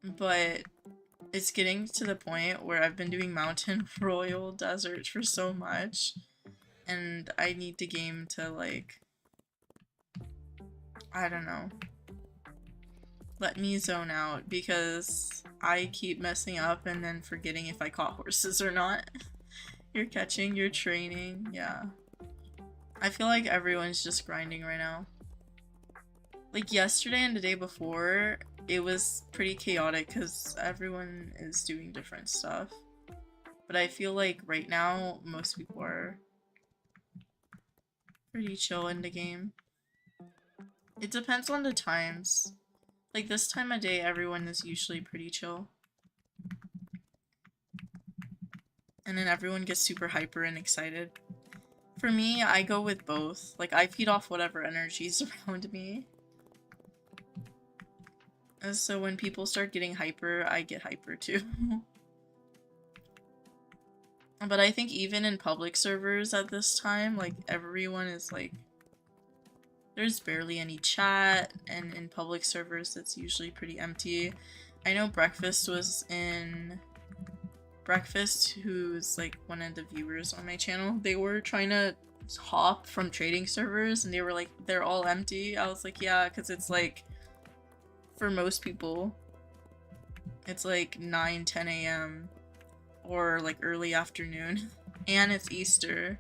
[SPEAKER 1] but it's getting to the point where I've been doing mountain, royal, desert for so much, and I need the game to, like, I don't know, let me zone out, because I keep messing up and then forgetting if I caught horses or not. You're catching, you're training, yeah. I feel like everyone's just grinding right now. Like yesterday and the day before, it was pretty chaotic because everyone is doing different stuff. But I feel like right now, most people are pretty chill in the game. It depends on the times. Like this time of day, everyone is usually pretty chill. And then everyone gets super hyper and excited. For me, I go with both. Like, I feed off whatever energy is around me. And so when people start getting hyper, I get hyper too. But I think even in public servers at this time, like, everyone is like... There's barely any chat, and in public servers it's usually pretty empty. I know Breakfast was in... Breakfast, who's like one of the viewers on my channel, they were trying to hop from trading servers and they were like, they're all empty. I was like, yeah, because it's like, for most people, it's like 9-10 a.m. or like early afternoon, and it's Easter.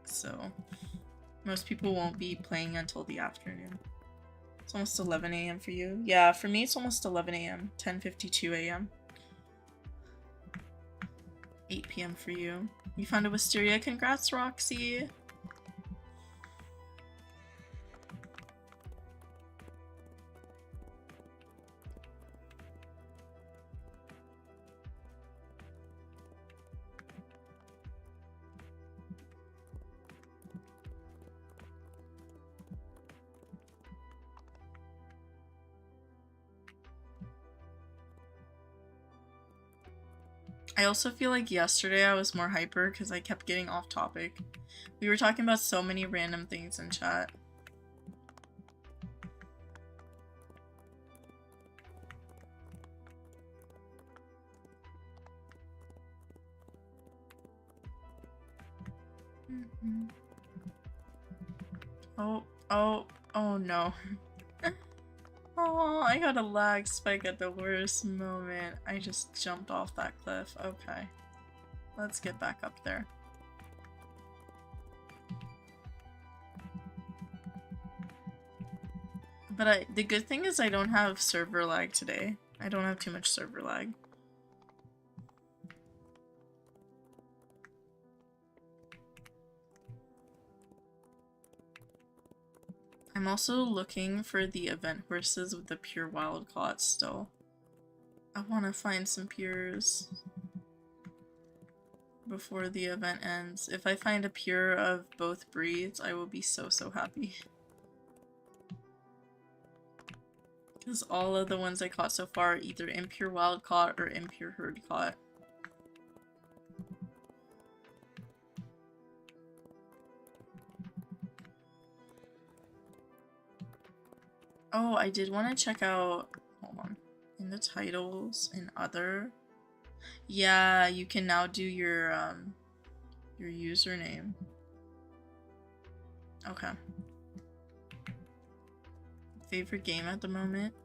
[SPEAKER 1] So most people won't be playing until the afternoon. It's almost 11 a.m. for you. Yeah, for me it's almost 11 a.m. 10:52 a.m. 8 p.m. for you. You found a wisteria. Congrats, Roxy! I also feel like yesterday I was more hyper because I kept getting off topic. We were talking about so many random things in chat. Oh no. Oh, I got a lag spike at the worst moment. I just jumped off that cliff. Okay. Let's get back up there. But the good thing is I don't have server lag today. I don't have too much server lag. I'm also looking for the event horses with the pure wild caught still. I want to find some pures before the event ends. If I find a pure of both breeds, I will be so happy. Because all of the ones I caught so far are either impure wild caught or impure herd caught. Oh, I did want to check out, hold on, in the titles and other. Yeah, you can now do your username. Okay. Favorite game at the moment?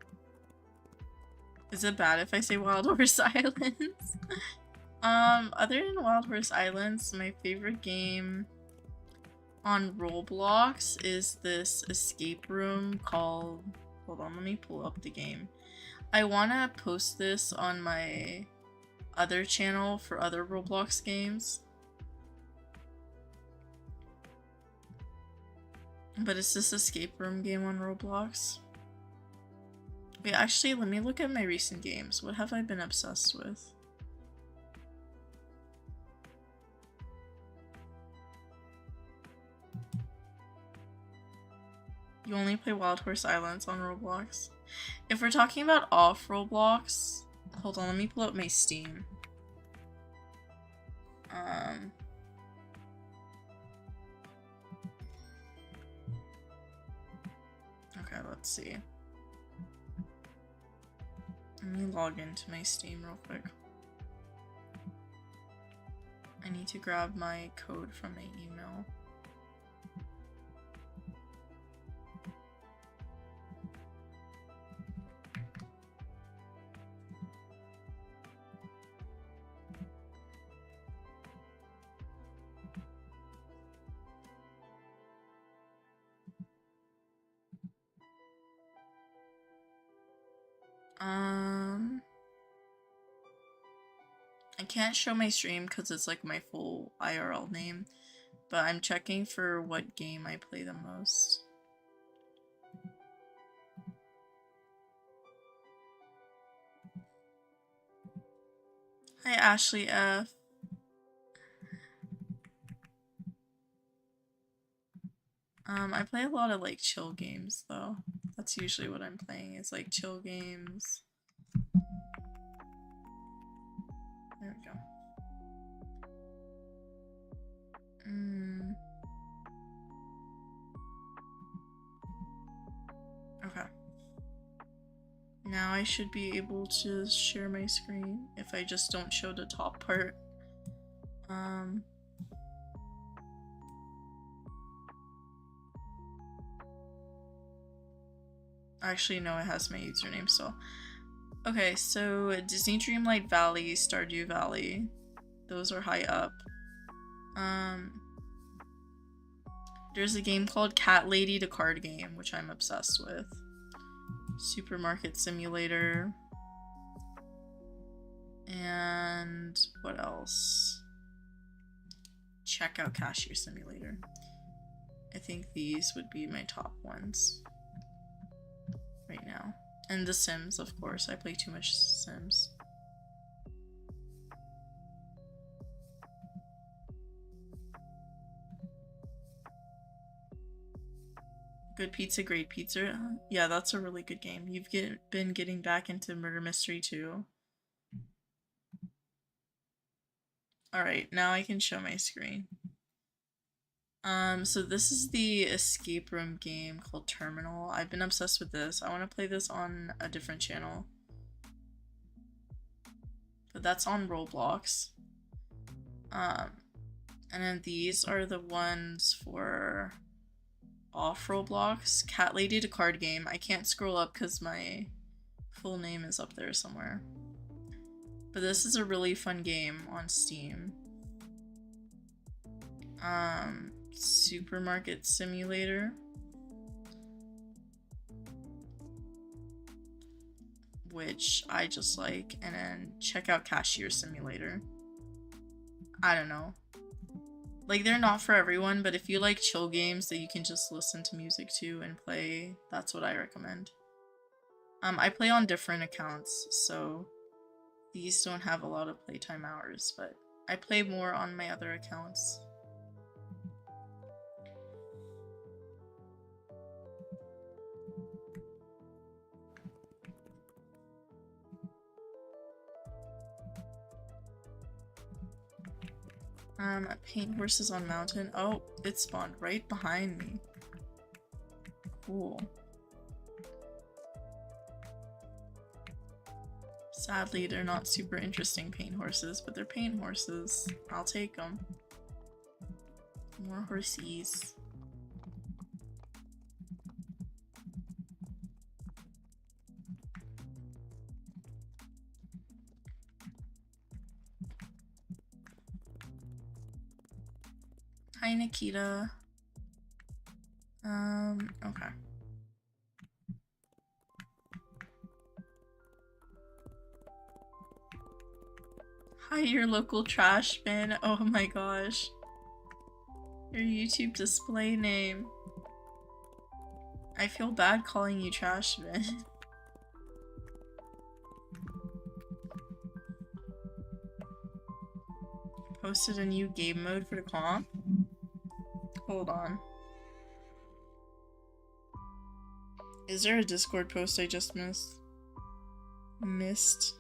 [SPEAKER 1] Is it bad if I say Wild Horse Islands? Other than Wild Horse Islands, my favorite game on Roblox is this escape room called, hold on, let me pull up the game. I want to post this on my other channel for other Roblox games. But it's this escape room game on Roblox. Wait, actually, let me look at my recent games. What have I been obsessed with? You only play Wild Horse Islands on Roblox? If we're talking about off Roblox, hold on, let me pull up my Steam. Okay, let's see. Let me log into my Steam real quick. I need to grab my code from my email. I can't show my stream because it's like my full IRL name, but I'm checking for what game I play the most. Hi Ashley F. I play a lot of like chill games though. That's usually what I'm playing, is like chill games. There we go. Okay. Now I should be able to share my screen if I just don't show the top part. Actually, no, it has my username still. Okay, so Disney Dreamlight Valley, Stardew Valley. Those are high up. There's a game called Cat Lady, the card game, which I'm obsessed with. Supermarket Simulator. And what else? Checkout Cashier Simulator. I think these would be my top ones right now. And The Sims, of course. I play too much Sims. Good Pizza, Great Pizza. Yeah, that's a really good game. You've been getting back into Murder Mystery too. Alright, now I can show my screen. So this is the escape room game called Terminal. I've been obsessed with this. I want to play this on a different channel. But that's on Roblox. And then these are the ones for off Roblox. Cat Lady, the card game. I can't scroll up because my full name is up there somewhere. But this is a really fun game on Steam. Supermarket Simulator. Which I just like. And then check out Cashier Simulator. I don't know. Like, they're not for everyone, but if you like chill games that you can just listen to music to and play, that's what I recommend. I play on different accounts, so these don't have a lot of playtime hours, but I play more on my other accounts. Paint horses on mountain. Oh, it spawned right behind me. Cool. Sadly, they're not super interesting paint horses, but they're paint horses. I'll take them. More horsies. Hi, Nikita. Okay. Hi, your local trash bin. Oh my gosh. Your YouTube display name. I feel bad calling you trash bin. Posted a new game mode for the comp. Hold on. Is there a Discord post I just missed?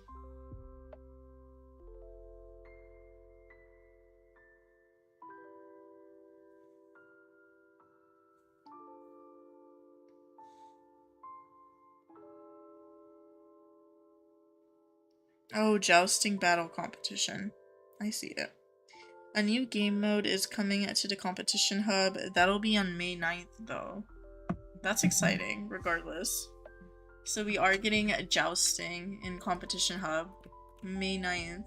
[SPEAKER 1] Oh, jousting battle competition. I see it. A new game mode is coming to the competition hub. That'll be on May 9th though. That's exciting, regardless. So we are getting jousting in competition hub, May 9th.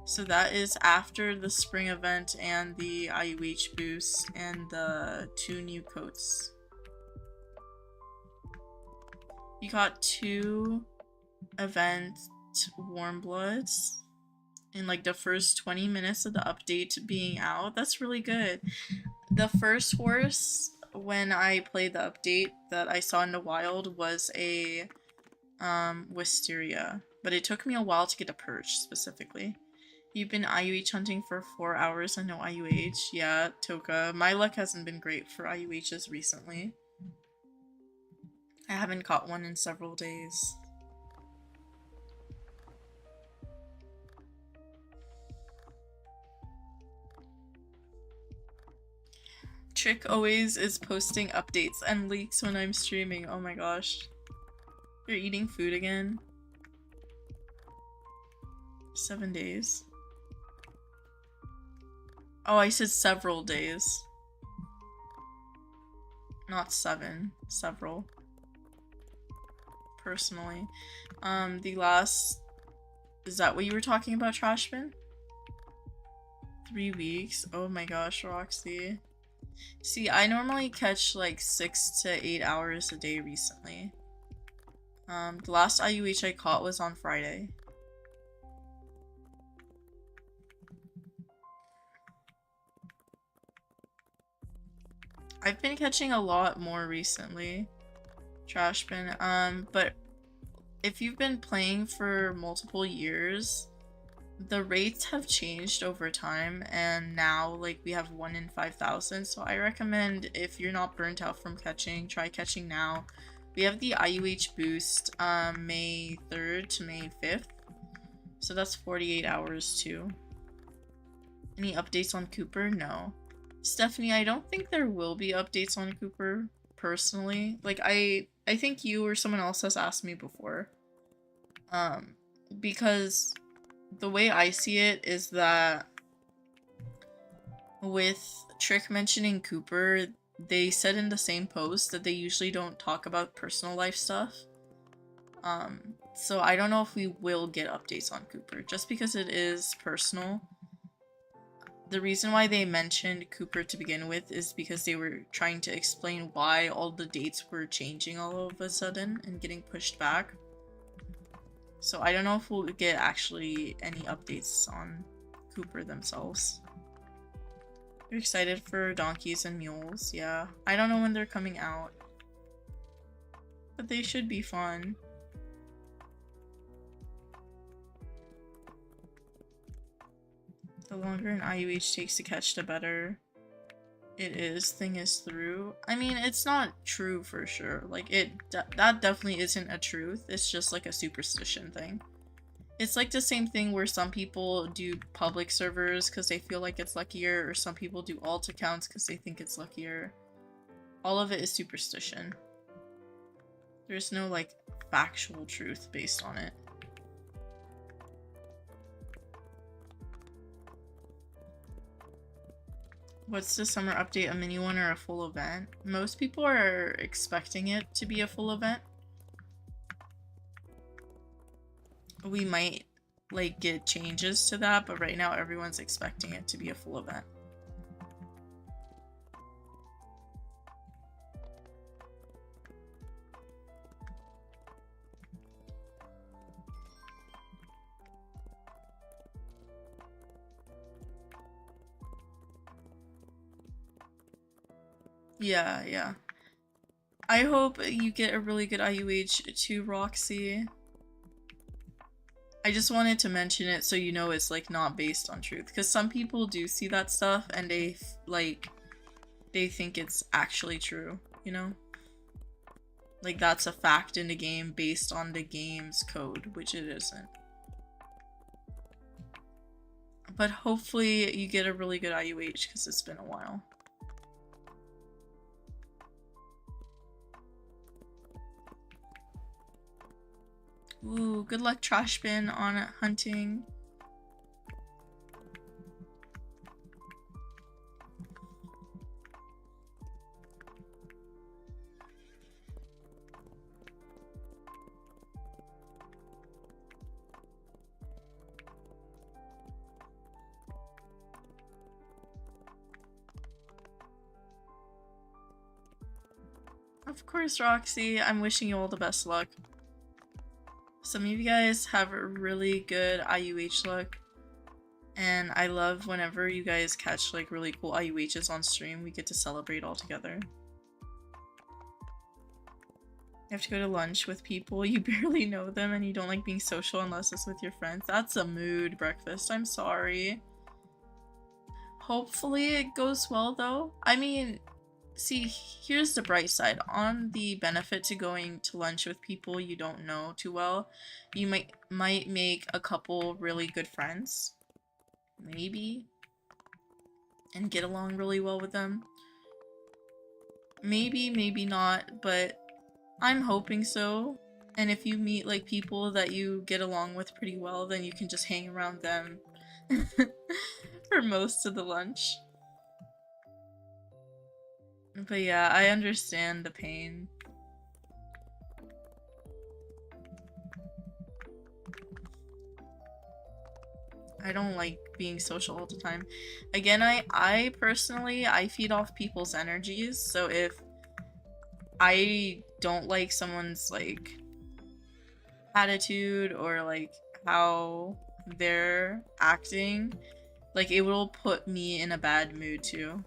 [SPEAKER 1] So that is after the spring event and the IUH boost and the 2 new coats. You got 2 event warm bloods in like the first 20 minutes of the update being out. That's really good. The first horse when I played the update that I saw in the wild was a Wisteria, but it took me a while to get a perch specifically. You've been IUH hunting for 4 hours and no IUH. Yeah, Toka. My luck hasn't been great for IUHs recently. I haven't caught one in several days. Trick always is posting updates and leaks when I'm streaming. Oh my gosh. You're eating food again? 7 days. Oh, I said several days. Not 7. Several. Personally. The last... Is that what you were talking about, Trashbin? 3 weeks? Oh my gosh, Roxy. See, I normally catch like 6 to 8 hours a day recently. The last IUH I caught was on Friday. I've been catching a lot more recently, Trashbin. But if you've been playing for multiple years, the rates have changed over time, and now like we have 1 in 5,000. So I recommend, if you're not burnt out from catching, try catching now. We have the IUH boost May 3rd to May 5th, so that's 48 hours too. Any updates on Cooper? No. Stephanie, I don't think there will be updates on Cooper personally. Like I think you or someone else has asked me before. Because the way I see it is that with Trick mentioning Cooper, they said in the same post that they usually don't talk about personal life stuff. So I don't know if we will get updates on Cooper, just because it is personal. The reason why they mentioned Cooper to begin with is because they were trying to explain why all the dates were changing all of a sudden and getting pushed back. So I don't know if we'll get actually any updates on Cooper themselves. You're excited for donkeys and mules, yeah. I don't know when they're coming out, but they should be fun. The longer an IUH takes to catch, the better it is. Thing is through. I mean, it's not true for sure. Like, that definitely isn't a truth. It's just like a superstition thing. It's like the same thing where some people do public servers because they feel like it's luckier, or some people do alt accounts because they think it's luckier. All of it is superstition. There's no, like, factual truth based on it. What's the summer update? A mini one or a full event? Most people are expecting it to be a full event. We might, like, get changes to that, but right now everyone's expecting it to be a full event. Yeah. I hope you get a really good IUH too, Roxy. I just wanted to mention it so you know it's, like, not based on truth, because some people do see that stuff and they think it's actually true, you know? Like, that's a fact in the game based on the game's code, which it isn't. But hopefully you get a really good IUH because it's been a while. Ooh, good luck, Trash Bin, on hunting. Of course, Roxy. I'm wishing you all the best luck. Some of you guys have a really good IUH luck, and I love whenever you guys catch, like, really cool IUHs on stream. We get to celebrate all together. You have to go to lunch with people, you barely know them, and you don't like being social unless it's with your friends. That's a mood breakfast. I'm sorry. Hopefully it goes well, though. I mean, see, here's the bright side. On the benefit to going to lunch with people you don't know too well, you might make a couple really good friends. Maybe. And get along really well with them. Maybe, maybe not, but I'm hoping so. And if you meet, like, people that you get along with pretty well, then you can just hang around them for most of the lunch. But yeah, I understand the pain. I don't like being social all the time. Again, I personally, I feed off people's energies, so if I don't like someone's, like, attitude or, like, how they're acting, like, it will put me in a bad mood too.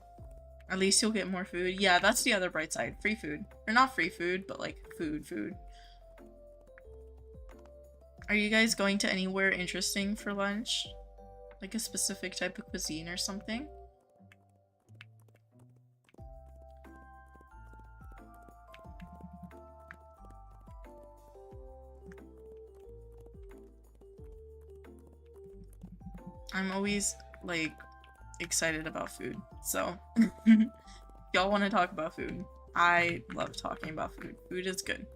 [SPEAKER 1] At least you'll get more food. Yeah, that's the other bright side. Free food. Or not free food, but, like, food. Are you guys going to anywhere interesting for lunch? Like a specific type of cuisine or something? I'm always, like, excited about food, so y'all want to talk about food. I love talking about food. Food is good.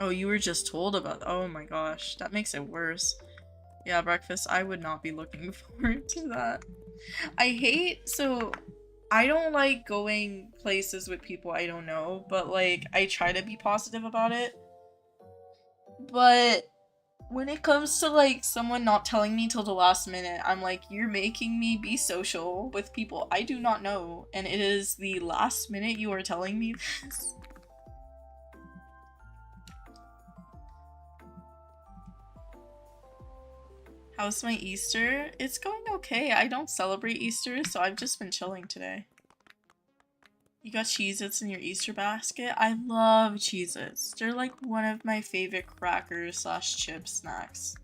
[SPEAKER 1] Oh, you were just told about— oh my gosh, that makes it worse. Yeah, breakfast, I would not be looking forward to that. I don't like going places with people I don't know, but, like, I try to be positive about it. But when it comes to, like, someone not telling me till the last minute, I'm like, you're making me be social with people I do not know, and it is the last minute you are telling me this. How's my Easter? It's going okay. I don't celebrate Easter, so I've just been chilling today. You got Cheez-Its in your Easter basket? I love Cheez-Its. They're like one of my favorite crackers slash chip snacks.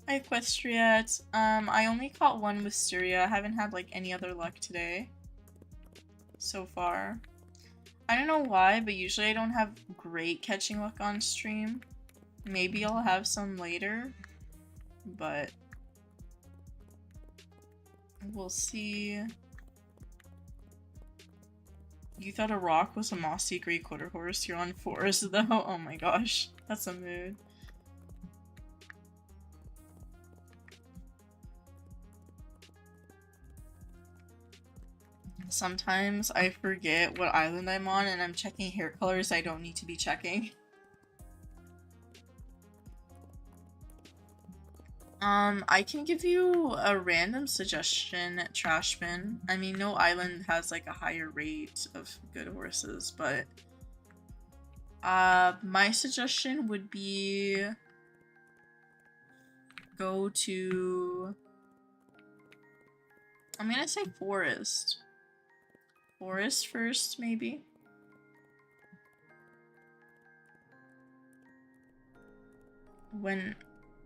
[SPEAKER 1] Hi, Equestriate. I only caught one wisteria. I haven't had like any other luck today so far. I don't know why, but usually I don't have great catching luck on stream. Maybe I'll have some later, but we'll see. You thought a rock was a mossy gray quarter horse? You're on forest though? Oh my gosh, that's a mood. Sometimes I forget what island I'm on and I'm checking hair colors I don't need to be checking. I can give you a random suggestion, Trashman. I mean, no island has like a higher rate of good horses, but my suggestion would be go to, I'm gonna say forest. Forest first, maybe?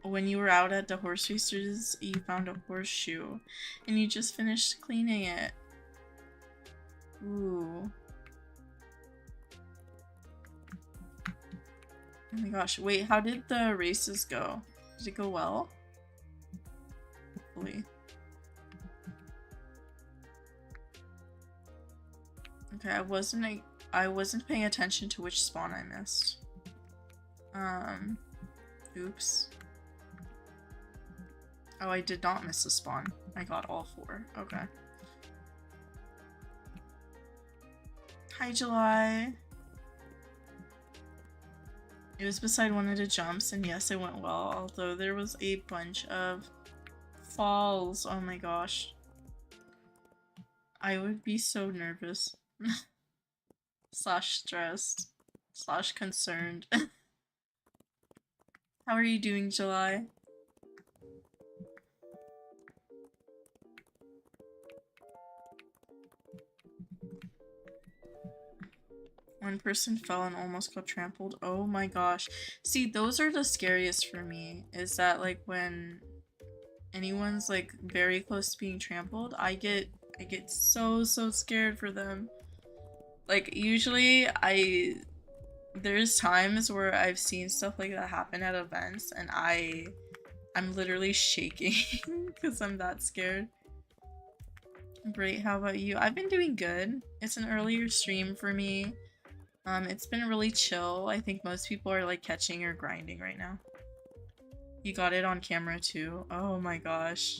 [SPEAKER 1] When you were out at the horse racers, you found a horseshoe, and you just finished cleaning it. Ooh. Oh my gosh, wait, how did the races go? Did it go well? Hopefully. Okay, I wasn't paying attention to which spawn I missed. Oops. Oh, I did not miss a spawn. I got all 4. Okay. Hi, July. It was beside one of the jumps, and yes, it went well, although there was a bunch of falls. Oh my gosh. I would be so nervous. Slash stressed. Slash concerned. How are you doing, July? One person fell and almost got trampled. Oh my gosh. See, those are the scariest for me. Is that like when anyone's like very close to being trampled, I get so scared for them. Like usually there's times where I've seen stuff like that happen at events and I'm literally shaking because I'm that scared. Great, how about you? I've been doing good. It's an earlier stream for me. It's been really chill. I think most people are like catching or grinding right now. You got it on camera too. Oh my gosh.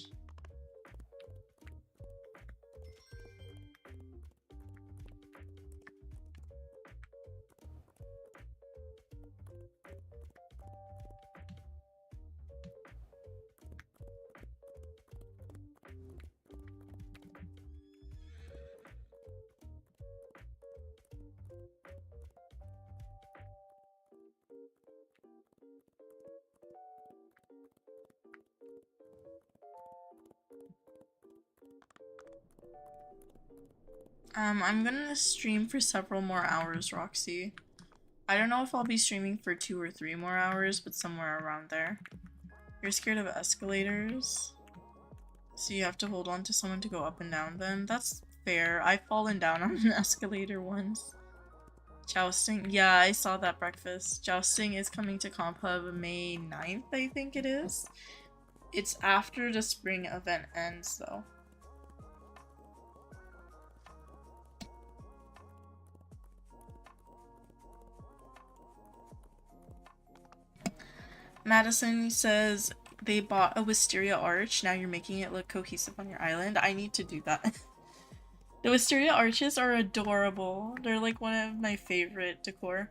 [SPEAKER 1] I'm gonna stream for several more hours, Roxy. I don't know if I'll be streaming for 2 or 3 more hours, but somewhere around there. You're scared of escalators? So you have to hold on to someone to go up and down them? That's fair. I've fallen down on an escalator once. Jousting? Yeah, I saw that breakfast. Jousting is coming to Comp Hub May 9th, I think it is. It's after the spring event ends, though. Madison says they bought a wisteria arch. Now you're making it look cohesive on your island. I need to do that. The wisteria arches are adorable. They're like one of my favorite decor.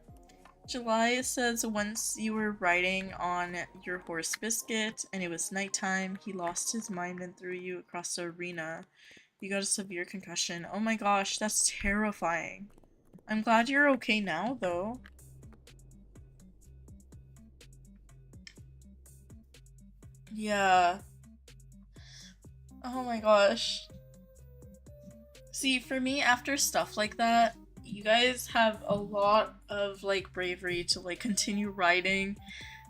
[SPEAKER 1] July says once you were riding on your horse Biscuit and it was nighttime, he lost his mind and threw you across the arena. You got a severe concussion. Oh my gosh, that's terrifying. I'm glad you're okay now, though. Yeah. Oh my gosh. See, for me, after stuff like that, you guys have a lot of like bravery to like continue writing,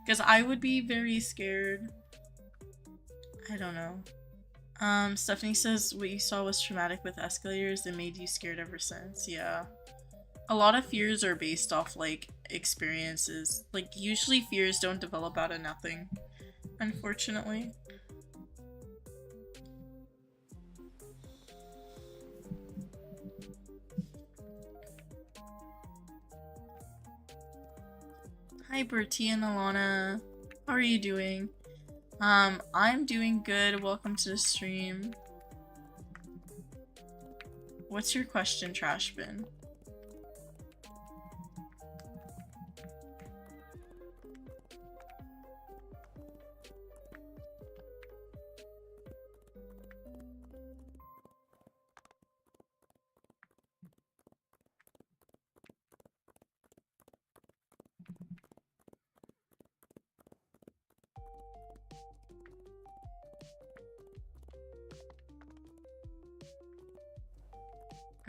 [SPEAKER 1] because I would be very scared. I don't know. Stephanie says what you saw was traumatic with escalators and made you scared ever since. Yeah. A lot of fears are based off like experiences. Like usually fears don't develop out of nothing, unfortunately. Hi Bertie and Alana. How are you doing? I'm doing good. Welcome to the stream. What's your question, Trash Bin?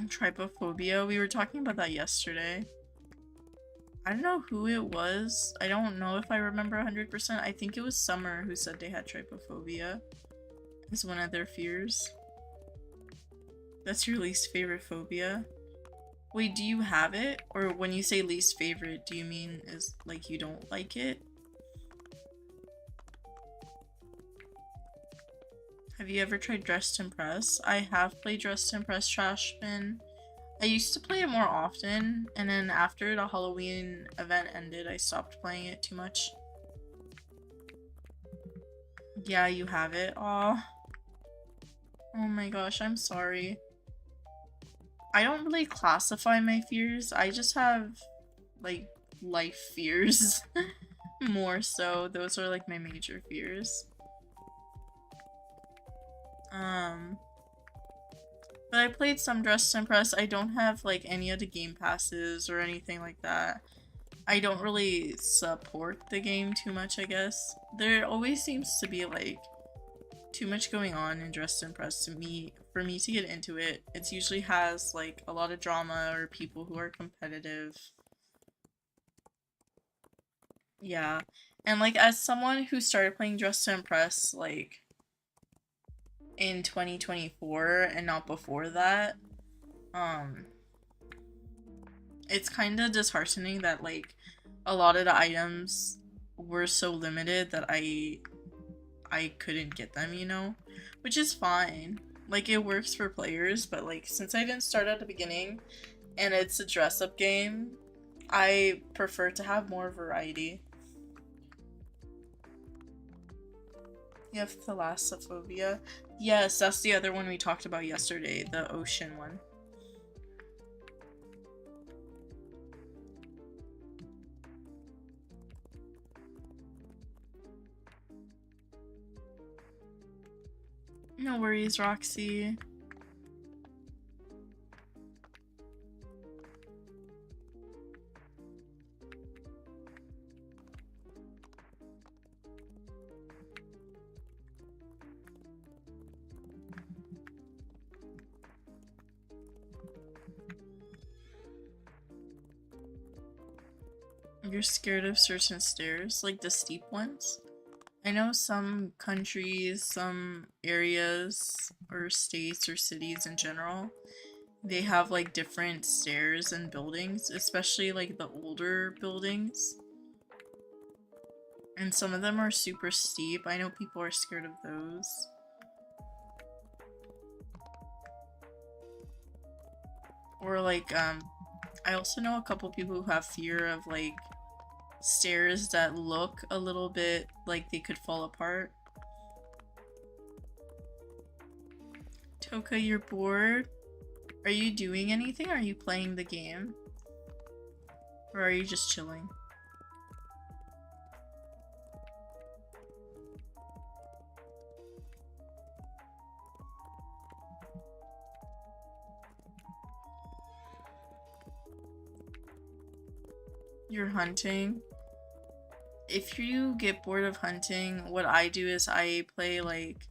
[SPEAKER 1] Trypophobia. We were talking about that yesterday. I don't know who it was. I don't know if I remember 100%. I think it was Summer who said they had trypophobia as one of their fears. That's your least favorite phobia? Wait, do you have it? Or when you say least favorite, do you mean is like you don't like it? Have you ever tried Dress to Impress? I have played Dress to Impress, Trash Bin. I used to play it more often, and then after the Halloween event ended, I stopped playing it too much. Yeah, you have it. Aw. Oh my gosh, I'm sorry. I don't really classify my fears. I just have, like, life fears. More so. Those are, like, my major fears. But I played some Dress to Impress. I don't have like any of the game passes or anything like that. I don't really support the game too much, I guess. There always seems to be like too much going on in Dress to Impress for me to get into it. It usually has like a lot of drama or people who are competitive. Yeah. And like as someone who started playing Dress to Impress like in 2024 and not before that, it's kind of disheartening that like a lot of the items were so limited that I couldn't get them, you know, which is fine. Like it works for players, but like since I didn't start at the beginning and it's a dress up game, I prefer to have more variety. You have thalassophobia? Yes, that's the other one we talked about yesterday, the ocean one. No worries, Roxy. You're scared of certain stairs, like the steep ones? I know some countries, some areas, or states, or cities in general, they have like different stairs and buildings, especially like the older buildings. And some of them are super steep. I know people are scared of those. Or like, I also know a couple people who have fear of like stairs that look a little bit like they could fall apart. Toka, you're bored? Are you doing anything? Are you playing the game? Or are you just chilling? You're hunting? if you get bored of hunting, what I do is I play like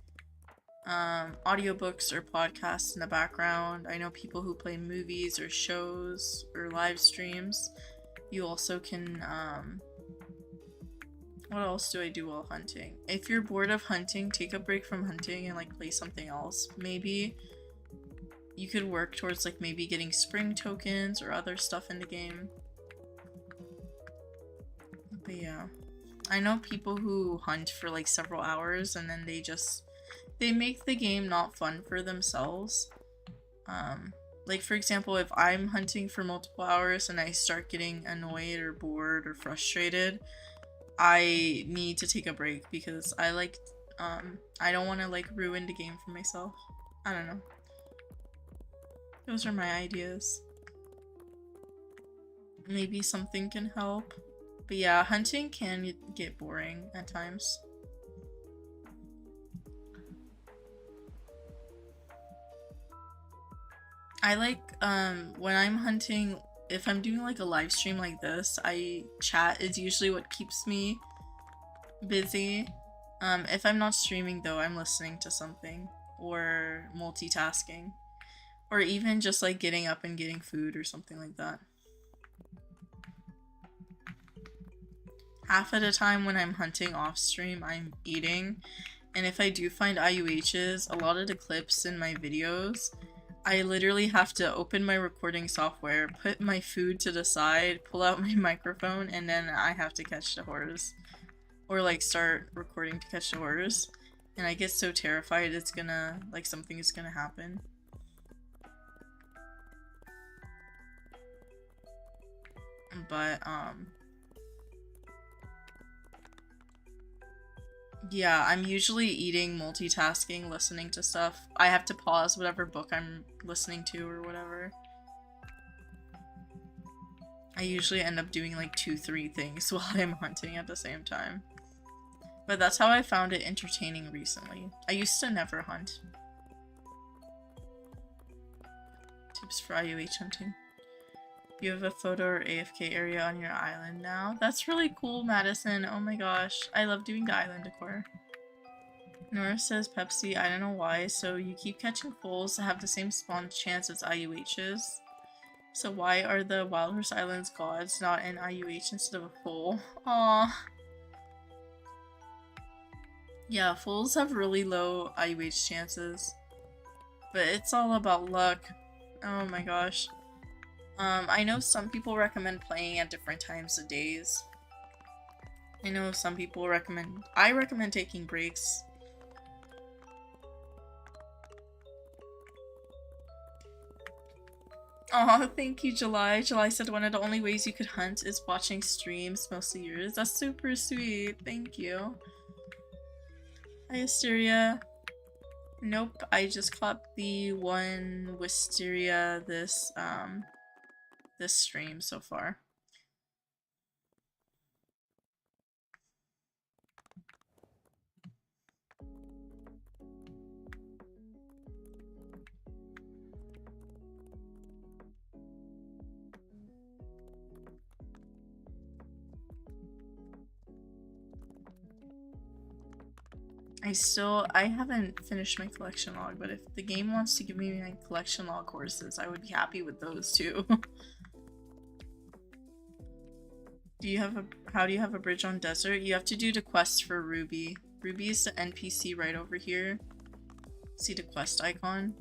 [SPEAKER 1] audiobooks or podcasts in the background. I know people who play movies or shows or live streams. You also can what else do I do while hunting? If you're bored of hunting, take a break from hunting and like play something else. Maybe you could work towards like maybe getting spring tokens or other stuff in the game. But yeah. I know people who hunt for like several hours and then they make the game not fun for themselves. Like for example, if I'm hunting for multiple hours and I start getting annoyed or bored or frustrated, I need to take a break because I don't want to like ruin the game for myself. I don't know. Those are my ideas. Maybe something can help. But yeah, hunting can get boring at times. I like when I'm hunting, if I'm doing like a live stream like this, chat is usually what keeps me busy. If I'm not streaming though, I'm listening to something or multitasking or even just like getting up and getting food or something like that. Half of the time when I'm hunting off stream, I'm eating, and if I do find IUHs, a lot of the clips in my videos, I literally have to open my recording software, put my food to the side, pull out my microphone, and then I have to catch the horrors. Or like start recording to catch the horrors. And I get so terrified it's gonna, like something is gonna happen. But, yeah, I'm usually eating, multitasking, listening to stuff. I have to pause whatever book I'm listening to or whatever. I usually end up doing like 2-3 things while I'm hunting at the same time. But that's how I found it entertaining recently. I used to never hunt. Tips for IUH hunting. You have a photo or AFK area on your island now. That's really cool, Madison. Oh my gosh. I love doing the island decor. Nora says Pepsi, I don't know why. So you keep catching foals that have the same spawn chance as IUHs. So why are the Wild Horse Islands gods not an IUH instead of a foal? Aww. Yeah, foals have really low IUH chances. But it's all about luck. Oh my gosh. I know some people recommend playing at different times of days. I know some people recommend... I recommend taking breaks. Aw, thank you, July. July said one of the only ways you could hunt is watching streams, mostly yours. That's super sweet. Thank you. Hi, Asteria. Nope, I just caught the one wisteria this stream so far. I haven't finished my collection log, but if the game wants to give me my collection log courses, I would be happy with those too. How do you have a bridge on desert? You have to do the quest for Ruby. Ruby is the NPC right over here. See the quest icon?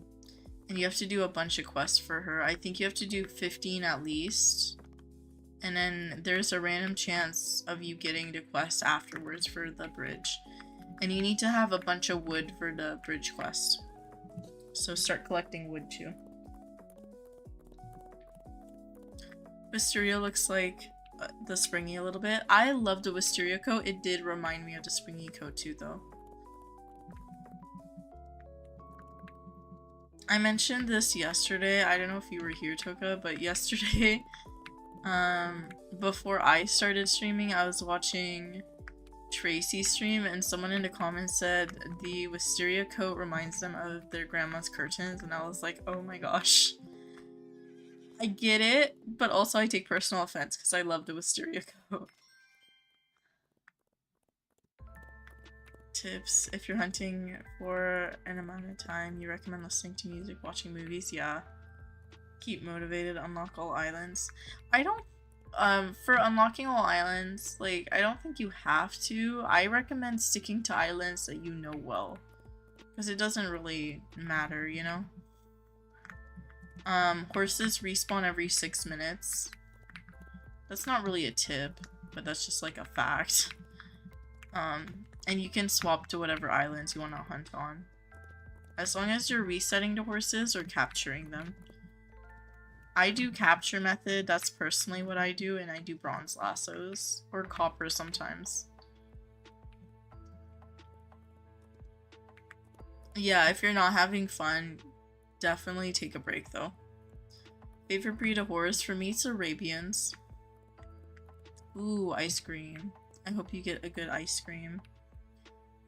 [SPEAKER 1] And you have to do a bunch of quests for her. I think you have to do 15 at least. And then there's a random chance of you getting the quest afterwards for the bridge. And you need to have a bunch of wood for the bridge quest. So start collecting wood too. Wisteria looks like the springy a little bit. I love the wisteria coat. It did remind me of the springy coat too though. I mentioned this yesterday. I don't know if you were here, Toka, but yesterday, before I started streaming, I was watching Tracy stream and someone in the comments said the wisteria coat reminds them of their grandma's curtains, and I was like, oh my gosh. I get it, but also I take personal offense because I love the wisteria coat. Tips: if you're hunting for an amount of time, you recommend listening to music, watching movies. Yeah. Keep motivated, unlock all islands. I don't for unlocking all islands, like I don't think you have to. I recommend sticking to islands that you know well. Because it doesn't really matter, you know? Horses respawn every 6 minutes. That's not really a tip, but that's just like a fact. And you can swap to whatever islands you want to hunt on. As long as you're resetting to horses or capturing them. I do capture method, that's personally what I do, and I do bronze lassos. Or copper sometimes. Yeah, if you're not having fun, definitely take a break though. Favorite breed of horse? For me, it's Arabians. Ooh, ice cream. I hope you get a good ice cream.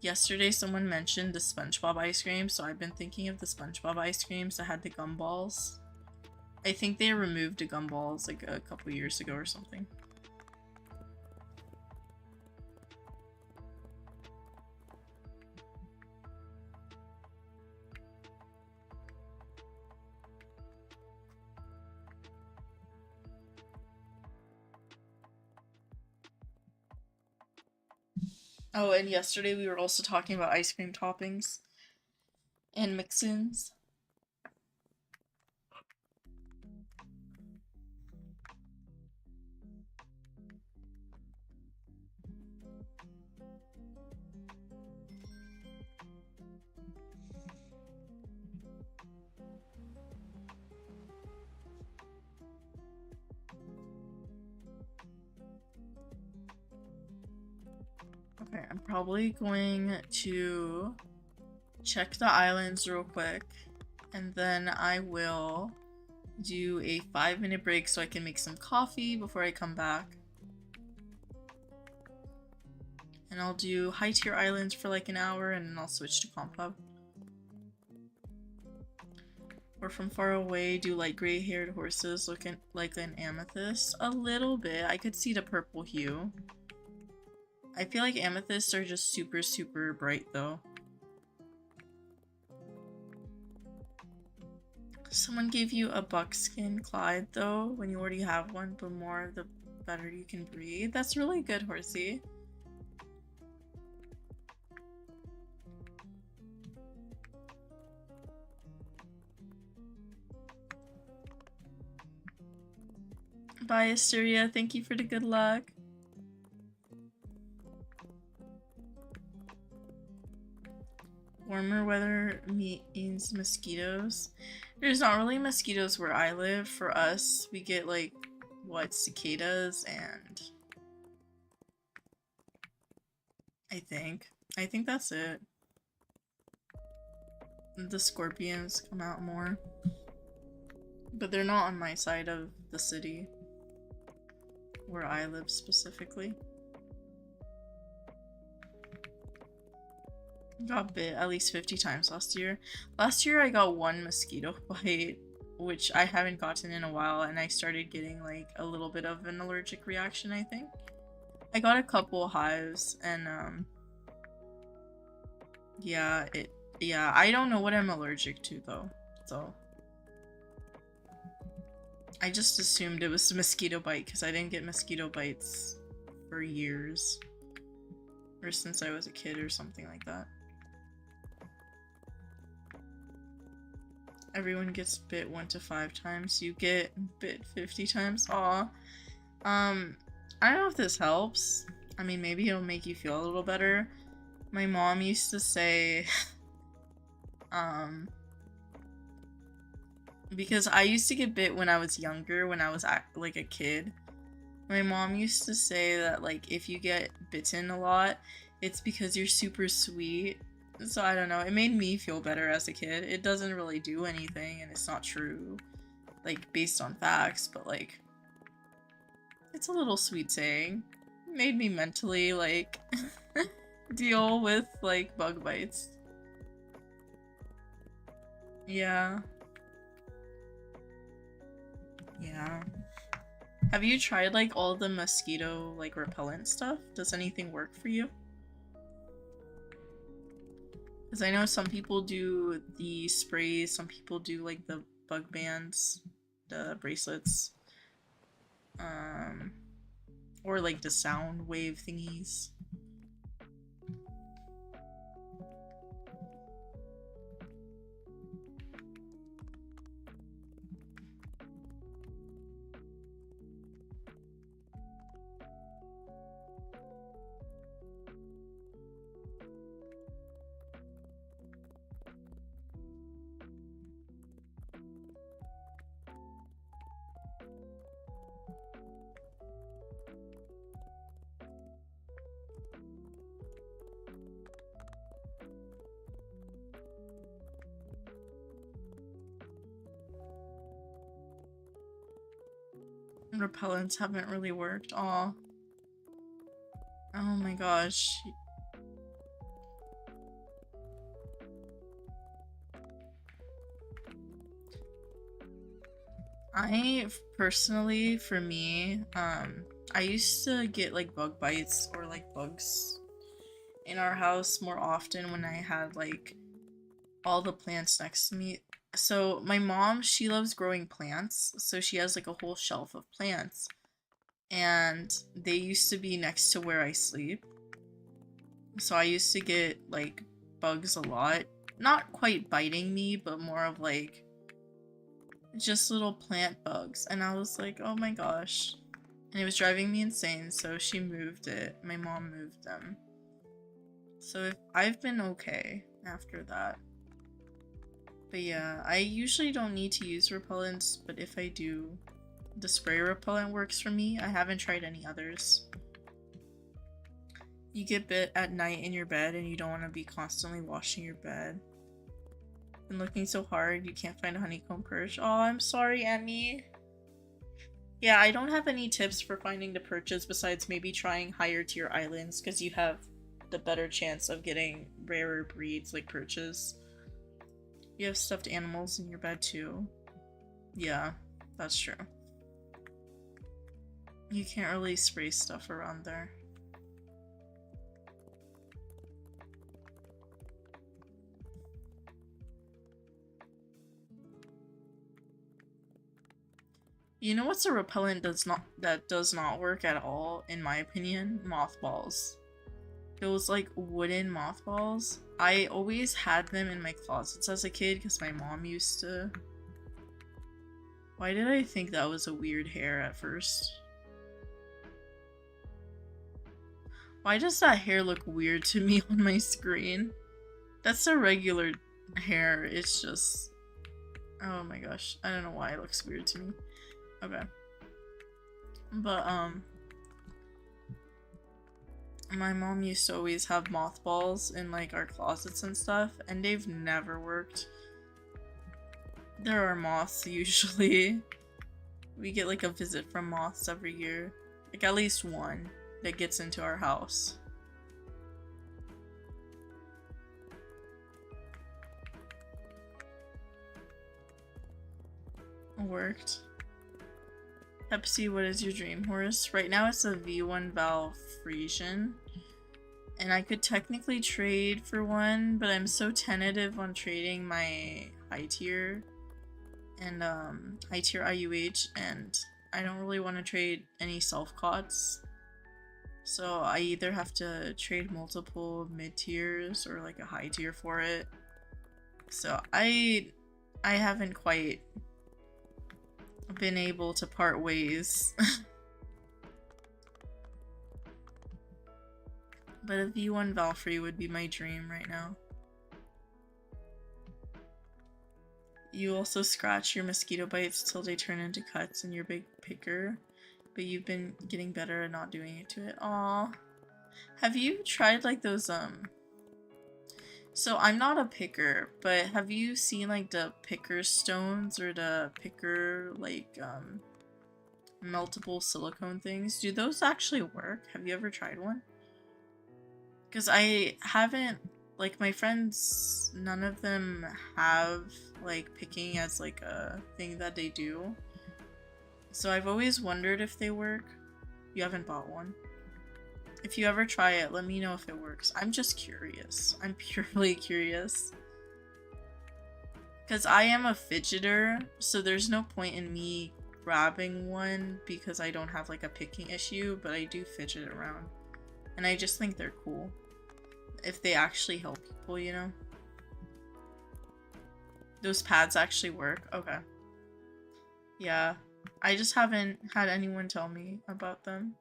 [SPEAKER 1] Yesterday someone mentioned the SpongeBob ice cream, so I've been thinking of the SpongeBob ice creams that had the gumballs. I think they removed the gumballs like a couple years ago or something. Oh, and yesterday we were also talking about ice cream toppings and mix-ins. Okay, I'm probably going to check the islands real quick, and then I will do a 5-minute break so I can make some coffee before I come back. And I'll do high tier islands for like an hour, and then I'll switch to comp hub. Or from far away, do like gray haired horses looking like an amethyst? A little bit. I could see the purple hue. I feel like amethysts are just super, super bright though. Someone gave you a buckskin Clyde though, when you already have one, but more the better you can breathe. That's really good, horsey. Bye, Asteria. Thank you for the good luck. Warmer weather means mosquitoes. There's not really mosquitoes where I live. For us, we get like, what, cicadas and I think that's it. The scorpions come out more. But they're not on my side of the city. Where I live specifically. Got bit at least 50 times last year. Last year I got one mosquito bite, which I haven't gotten in a while, and I started getting like a little bit of an allergic reaction, I think. I got a couple hives, and yeah, I don't know what I'm allergic to though, so I just assumed it was a mosquito bite because I didn't get mosquito bites for years. Or since I was a kid or something like that. Everyone gets bit 1 to 5 times. You get bit 50 times. Aw. I don't know if this helps. I mean, maybe it'll make you feel a little better. My mom used to say, because I used to get bit when I was younger, when I was like a kid. My mom used to say that like if you get bitten a lot, it's because you're super sweet. So I don't know, it made me feel better as a kid. It doesn't really do anything and it's not true, like based on facts, but like it's a little sweet saying. It made me mentally like deal with like bug bites. Yeah. Yeah. Have you tried like all the mosquito like repellent stuff? Does anything work for you? Because I know some people do the sprays, some people do like the bug bands, the bracelets, or like the sound wave thingies. Repellents haven't really worked. Aw. Oh my gosh. I personally, for me, I used to get like bug bites or like bugs in our house more often when I had like all the plants next to me. So my mom, she loves growing plants, so she has like a whole shelf of plants. And they used to be next to where I sleep. So I used to get like bugs a lot. Not quite biting me, but more of like just little plant bugs. And I was like, oh my gosh. And it was driving me insane, so she moved it. My mom moved them. So I've been okay after that. But yeah, I usually don't need to use repellents, but if I do, the spray repellent works for me. I haven't tried any others. You get bit at night in your bed and you don't want to be constantly washing your bed. Been looking so hard, you can't find a honeycomb perch. Oh, I'm sorry, Emmy. Yeah, I don't have any tips for finding the perches besides maybe trying higher tier islands because you have the better chance of getting rarer breeds like perches. You have stuffed animals in your bed too. Yeah, that's true. You can't really spray stuff around there. You know what's a repellent that does not work at all, in my opinion? Mothballs. Those like wooden mothballs. I always had them in my closets as a kid because my mom used to. Why did I think that was a weird hair at first? Why does that hair look weird to me on my screen? That's a regular hair. It's just... Oh my gosh. I don't know why it looks weird to me. Okay. But, my mom used to always have mothballs in, like, our closets and stuff, and they've never worked. There are moths, usually. We get, like, a visit from moths every year. Like, at least one that gets into our house. Worked. Pepsi, what is your dream horse? Right now it's a V1 Val Frisian. And I could technically trade for one, but I'm so tentative on trading my high tier and high tier IUH, and I don't really want to trade any self-cots. So I either have to trade multiple mid tiers or like a high tier for it. So I haven't quite been able to part ways. But a V1 Valkyrie would be my dream right now. You also scratch your mosquito bites till they turn into cuts in your big picker, but you've been getting better at not doing it to it. Aww. Have you tried like those, so I'm not a picker, but have you seen like the picker stones or the picker like, meltable silicone things? Do those actually work? Have you ever tried one? Because I haven't, like, my friends, none of them have, like, picking as, like, a thing that they do. So I've always wondered if they work. You haven't bought one? If you ever try it, let me know if it works. I'm just curious. I'm purely curious. Because I am a fidgeter, so there's no point in me grabbing one because I don't have like a picking issue, but I do fidget around. And I just think they're cool. If they actually help people, you know? Those pads actually work? Okay. Yeah. I just haven't had anyone tell me about them.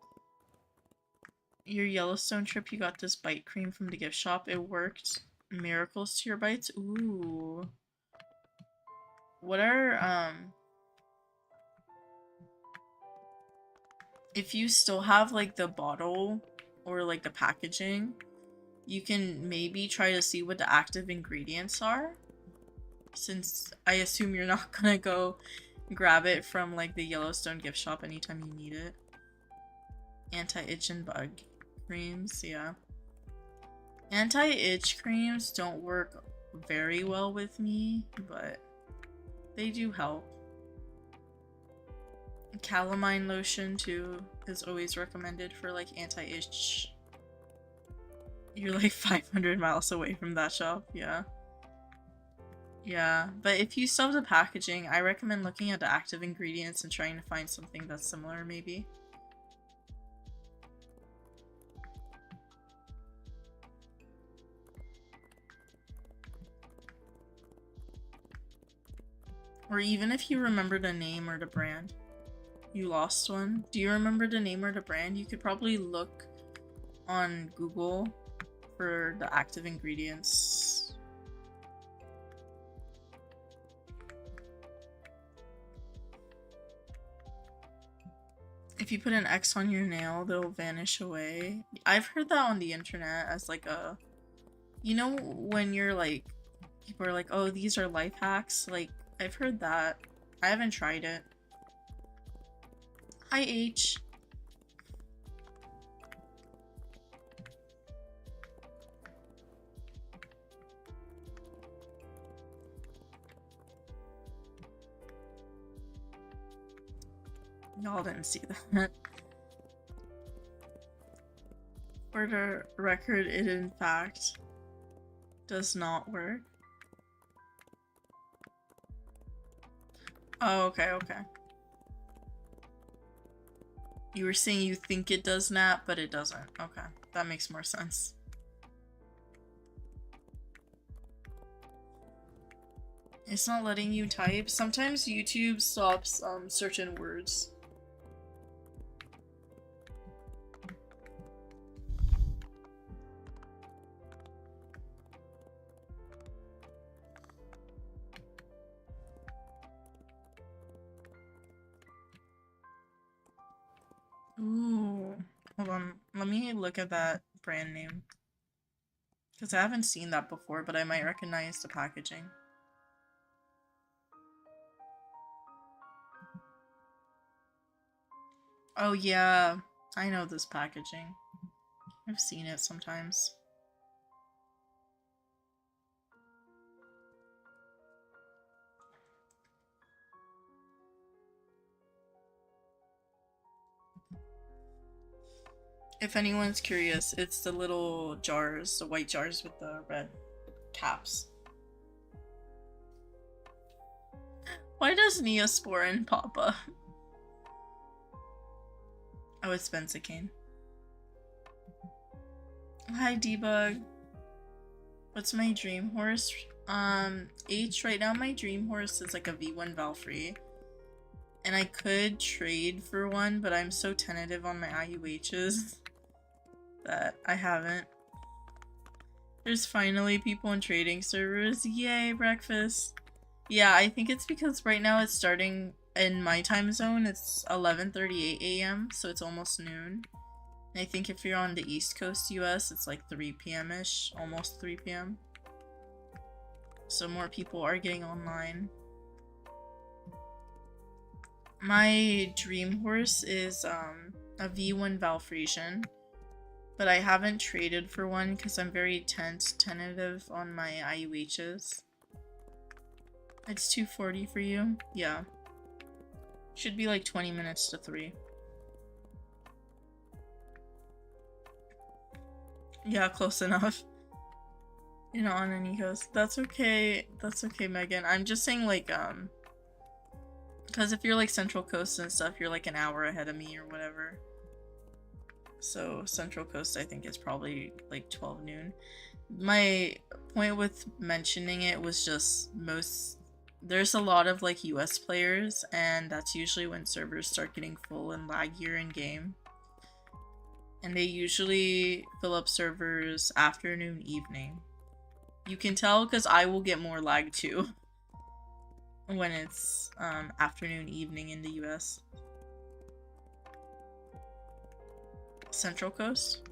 [SPEAKER 1] Your Yellowstone trip, you got this bite cream from the gift shop. It worked. Miracles to your bites? Ooh. What are, if you still have, like, the bottle or, like, the packaging, you can maybe try to see what the active ingredients are. Since I assume you're not gonna go grab it from, like, the Yellowstone gift shop anytime you need it. Anti-itch and bug creams, yeah. Anti-itch creams don't work very well with me, but they do help. Calamine lotion too is always recommended for like anti-itch. You're like 500 miles away from that shop, yeah. Yeah, but if you still have the packaging, I recommend looking at the active ingredients and trying to find something that's similar maybe. Or even if you remember the name or the brand. You lost one. Do you remember the name or the brand? You could probably look on Google for the active ingredients. If you put an X on your nail, they'll vanish away. I've heard that on the internet as like a... You know when you're like... People are like, oh, these are life hacks? Like, I've heard that. I haven't tried it. Hi, H. Y'all didn't see that. For the record, it in fact does not work. Oh, okay, okay. You were saying you think it does nap, but it doesn't. Okay, that makes more sense. It's not letting you type. Sometimes YouTube stops certain words. Ooh. Hold on. Let me look at that brand name. Because I haven't seen that before, but I might recognize the packaging. Oh yeah, I know this packaging. I've seen it sometimes. If anyone's curious, it's the little jars, the white jars with the red caps. Why does Neosporin pop up? Oh, it's benzocaine. Hi, Debug. What's my dream horse? H, right now my dream horse is like a V1 Valkyrie. And I could trade for one, but I'm so tentative on my IUHs that I haven't. There's finally people in trading servers. Yay, breakfast. Yeah, I think it's because right now it's starting in my time zone. It's 11:38 a.m., so it's almost noon. And I think if you're on the East Coast US, it's like 3 p.m.-ish, almost 3 p.m. So more people are getting online. My dream horse is a V1 Valfresian, but I haven't traded for one because I'm very tentative on my IUHs. It's 2:40 for you? Yeah. Should be like 20 minutes to 3. Yeah, close enough. You know, on any coast. That's okay. That's okay, Megan. I'm just saying, like, because if you're like Central Coast and stuff, you're like an hour ahead of me or whatever. So Central Coast, I think, is probably like 12 noon. My point with mentioning it was just there's a lot of like US players, and that's usually when servers start getting full and laggier in game. And they usually fill up servers afternoon, evening. You can tell because I will get more lag too when it's afternoon, evening in the US. Central Coast.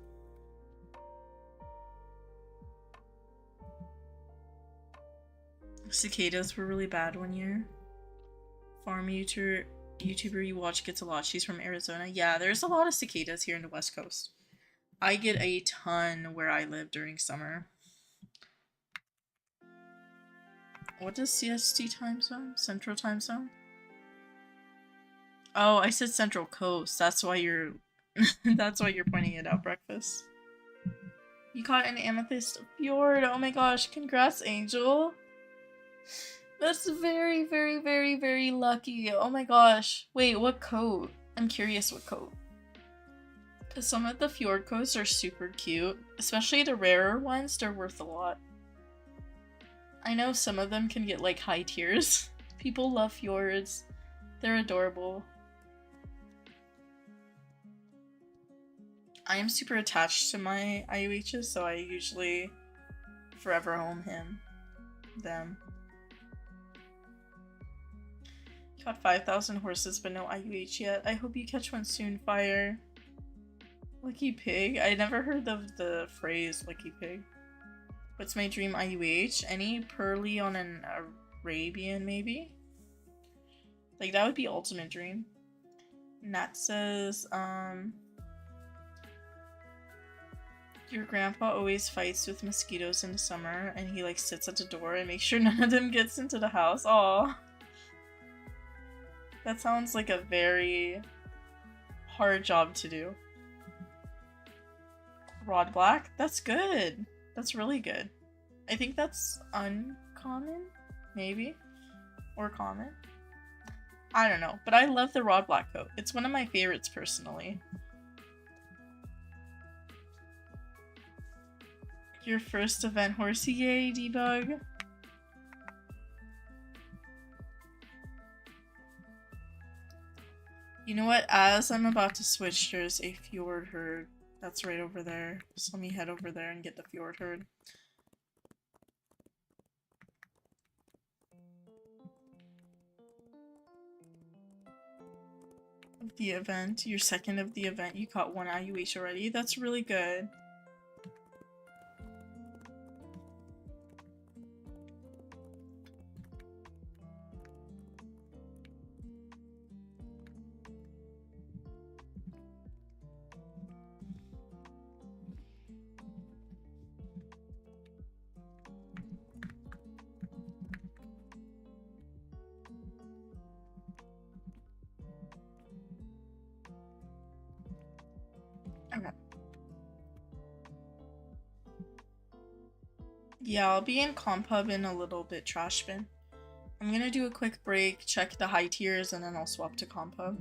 [SPEAKER 1] Cicadas were really bad one year. Farm YouTuber you watch gets a lot. She's from Arizona. Yeah, there's a lot of cicadas here in the West Coast. I get a ton where I live during summer. What does CST time zone? Central time zone? Oh, I said Central Coast. That's why you're that's why you're pointing it out, breakfast. You caught an amethyst fjord. Oh my gosh, congrats, Angel. That's very, very, very, very lucky. Oh my gosh. Wait, what coat? I'm curious what coat. Because some of the fjord coats are super cute. Especially the rarer ones, they're worth a lot. I know some of them can get like high tiers. People love fjords. They're adorable. I am super attached to my IUHs, so I usually forever home them. Caught 5,000 horses, but no IUH yet. I hope you catch one soon, Fire. Lucky pig? I never heard of the phrase lucky pig. What's my dream IUH? Any pearly on an Arabian, maybe? Like, that would be ultimate dream. Nat says, your grandpa always fights with mosquitoes in the summer, and he, like, sits at the door and makes sure none of them gets into the house. Aww. That sounds like a very hard job to do. Rod black? That's good. That's really good. I think that's uncommon? Maybe? Or common? I don't know, but I love the rod black coat. It's one of my favorites personally. Your first event horsey, yay, debug. You know what? As I'm about to switch, there's a fjord herd that's right over there. So let me head over there and get the fjord herd. Of the event, your second of the event, you caught one IUH already. That's really good. Okay. Yeah, I'll be in Compub in a little bit, trash bin. I'm gonna do a quick break, check the high tiers, and then I'll swap to Compub.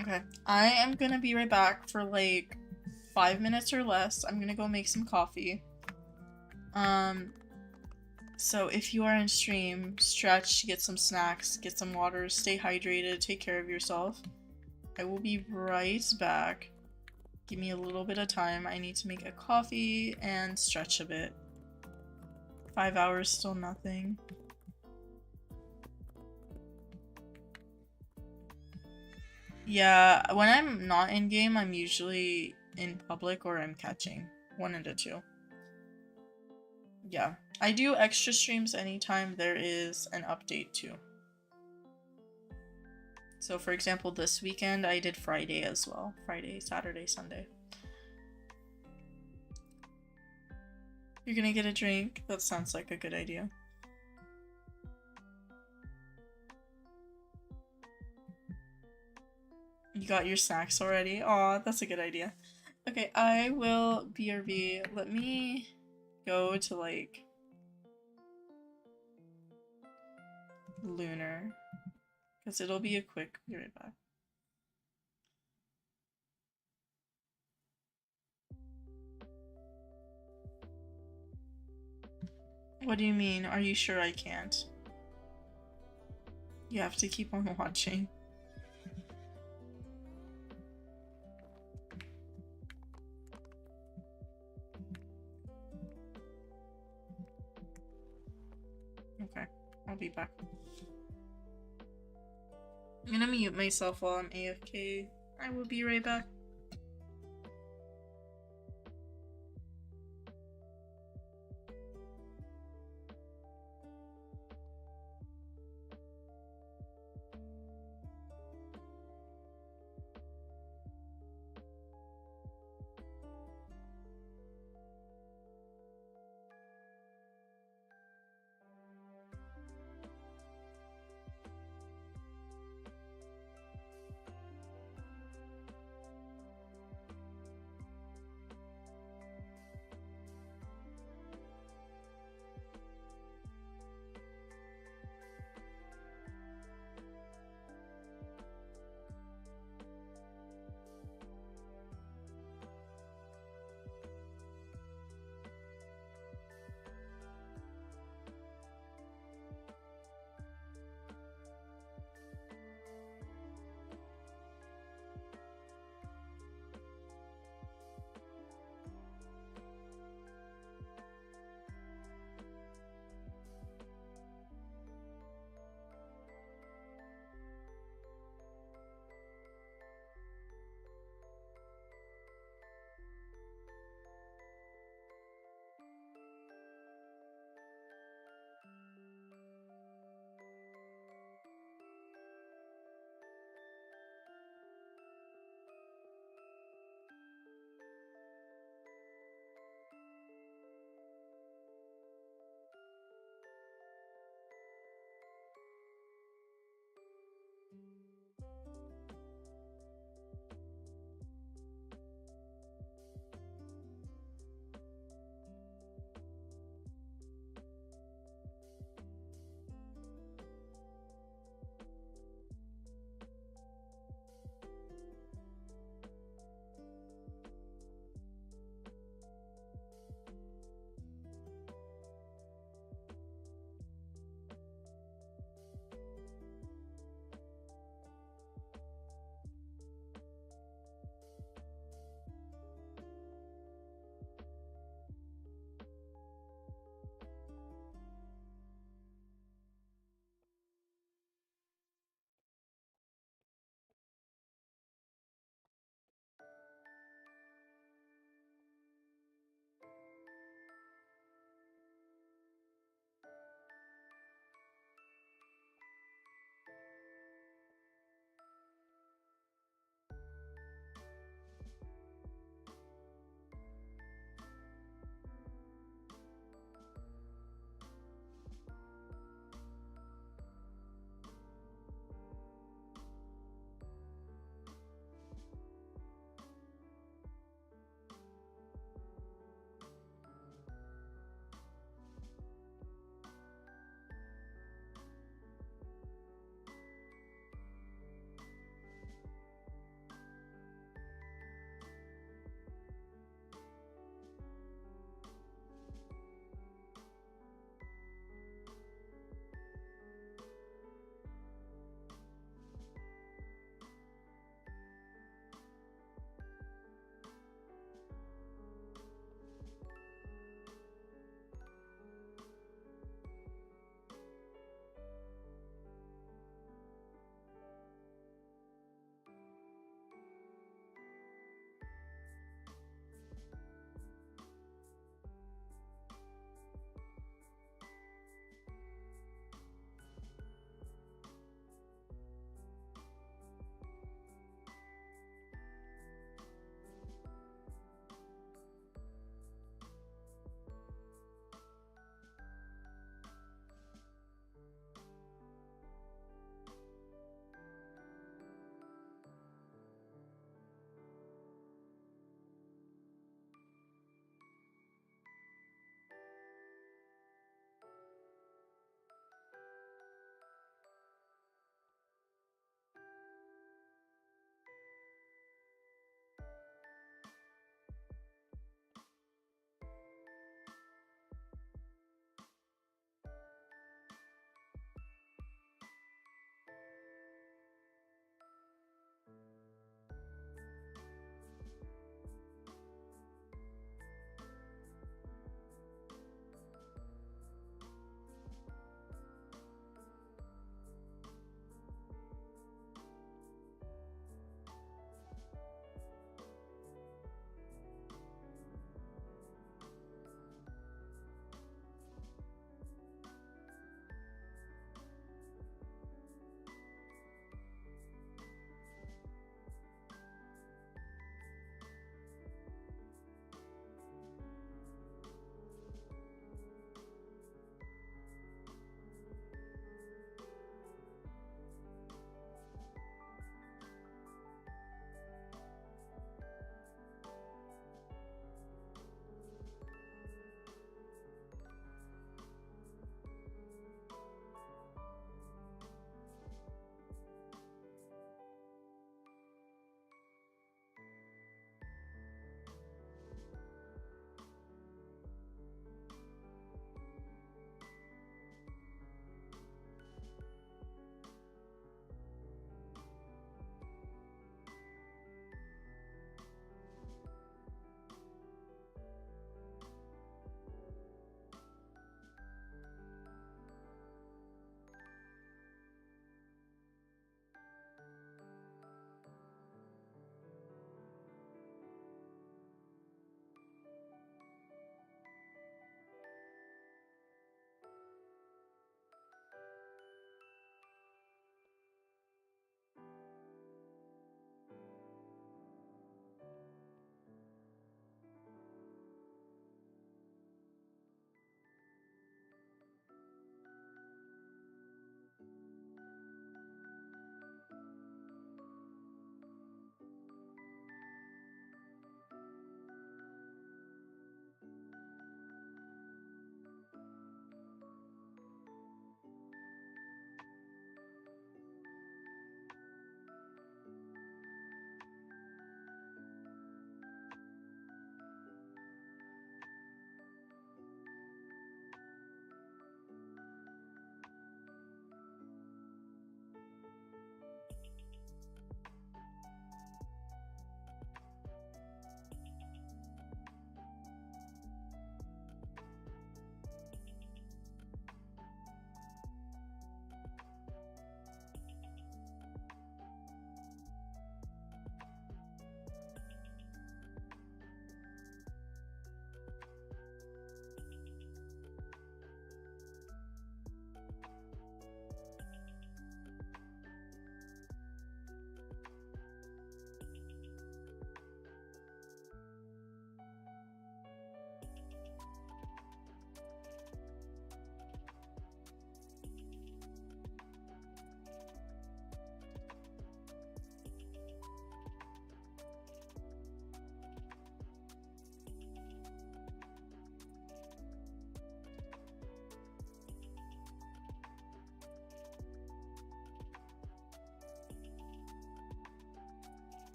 [SPEAKER 1] Okay, I am gonna be right back for like 5 minutes or less. I'm gonna go make some coffee. So if you are in stream, stretch, get some snacks, get some water, stay hydrated, take care of yourself. I will be right back. Give me a little bit of time. I need to make a coffee and stretch a bit. 5 hours, still nothing. Yeah, when I'm not in game, I'm usually in public or I'm catching. One of the two. Yeah, I do extra streams anytime there is an update too. So for example, this weekend I did Friday as well. Friday, Saturday, Sunday. You're gonna get a drink? That sounds like a good idea. You got your snacks already? Aw, that's a good idea. Okay, I will BRB. Let me go to like Lunar. Because it'll be a quick be right back. What do you mean? Are you sure I can't? You have to keep on watching. Okay, I'll be back. I'm gonna mute myself while I'm AFK. I will be right back.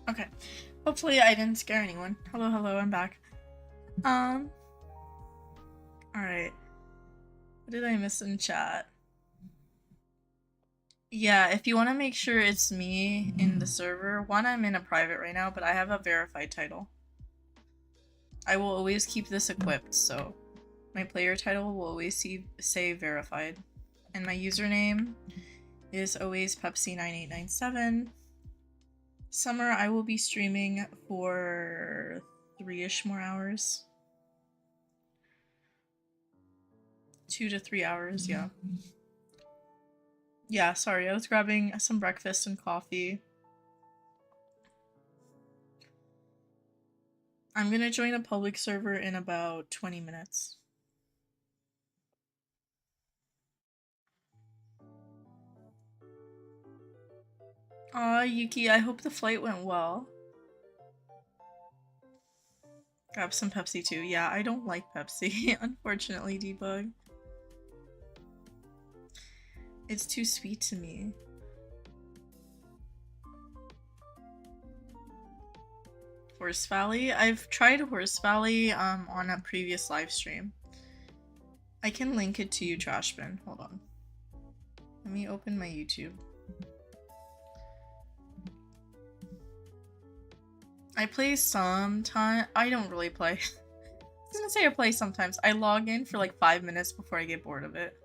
[SPEAKER 1] Okay. Hopefully I didn't scare anyone. Hello, hello, I'm back. Alright. What did I miss in chat? Yeah, if you want to make sure it's me in the server, one, I'm in a private right now, but I have a verified title. I will always keep this equipped, so my player title will always say verified. And my username is always Pepsi9897. Summer, I will be streaming for 3-ish more hours. 2 to 3 hours, yeah. Yeah, sorry, I was grabbing some breakfast and coffee. I'm gonna join a public server in about 20 minutes. Aw, Yuki, I hope the flight went well. Grab some Pepsi too. Yeah, I don't like Pepsi, unfortunately, Debug. It's too sweet to me. Horse Valley? I've tried Horse Valley on a previous live stream. I can link it to you, Trashbin. Hold on. Let me open my YouTube. I play sometime. I don't really play. I was gonna say I play sometimes. I log in for like 5 minutes before I get bored of it.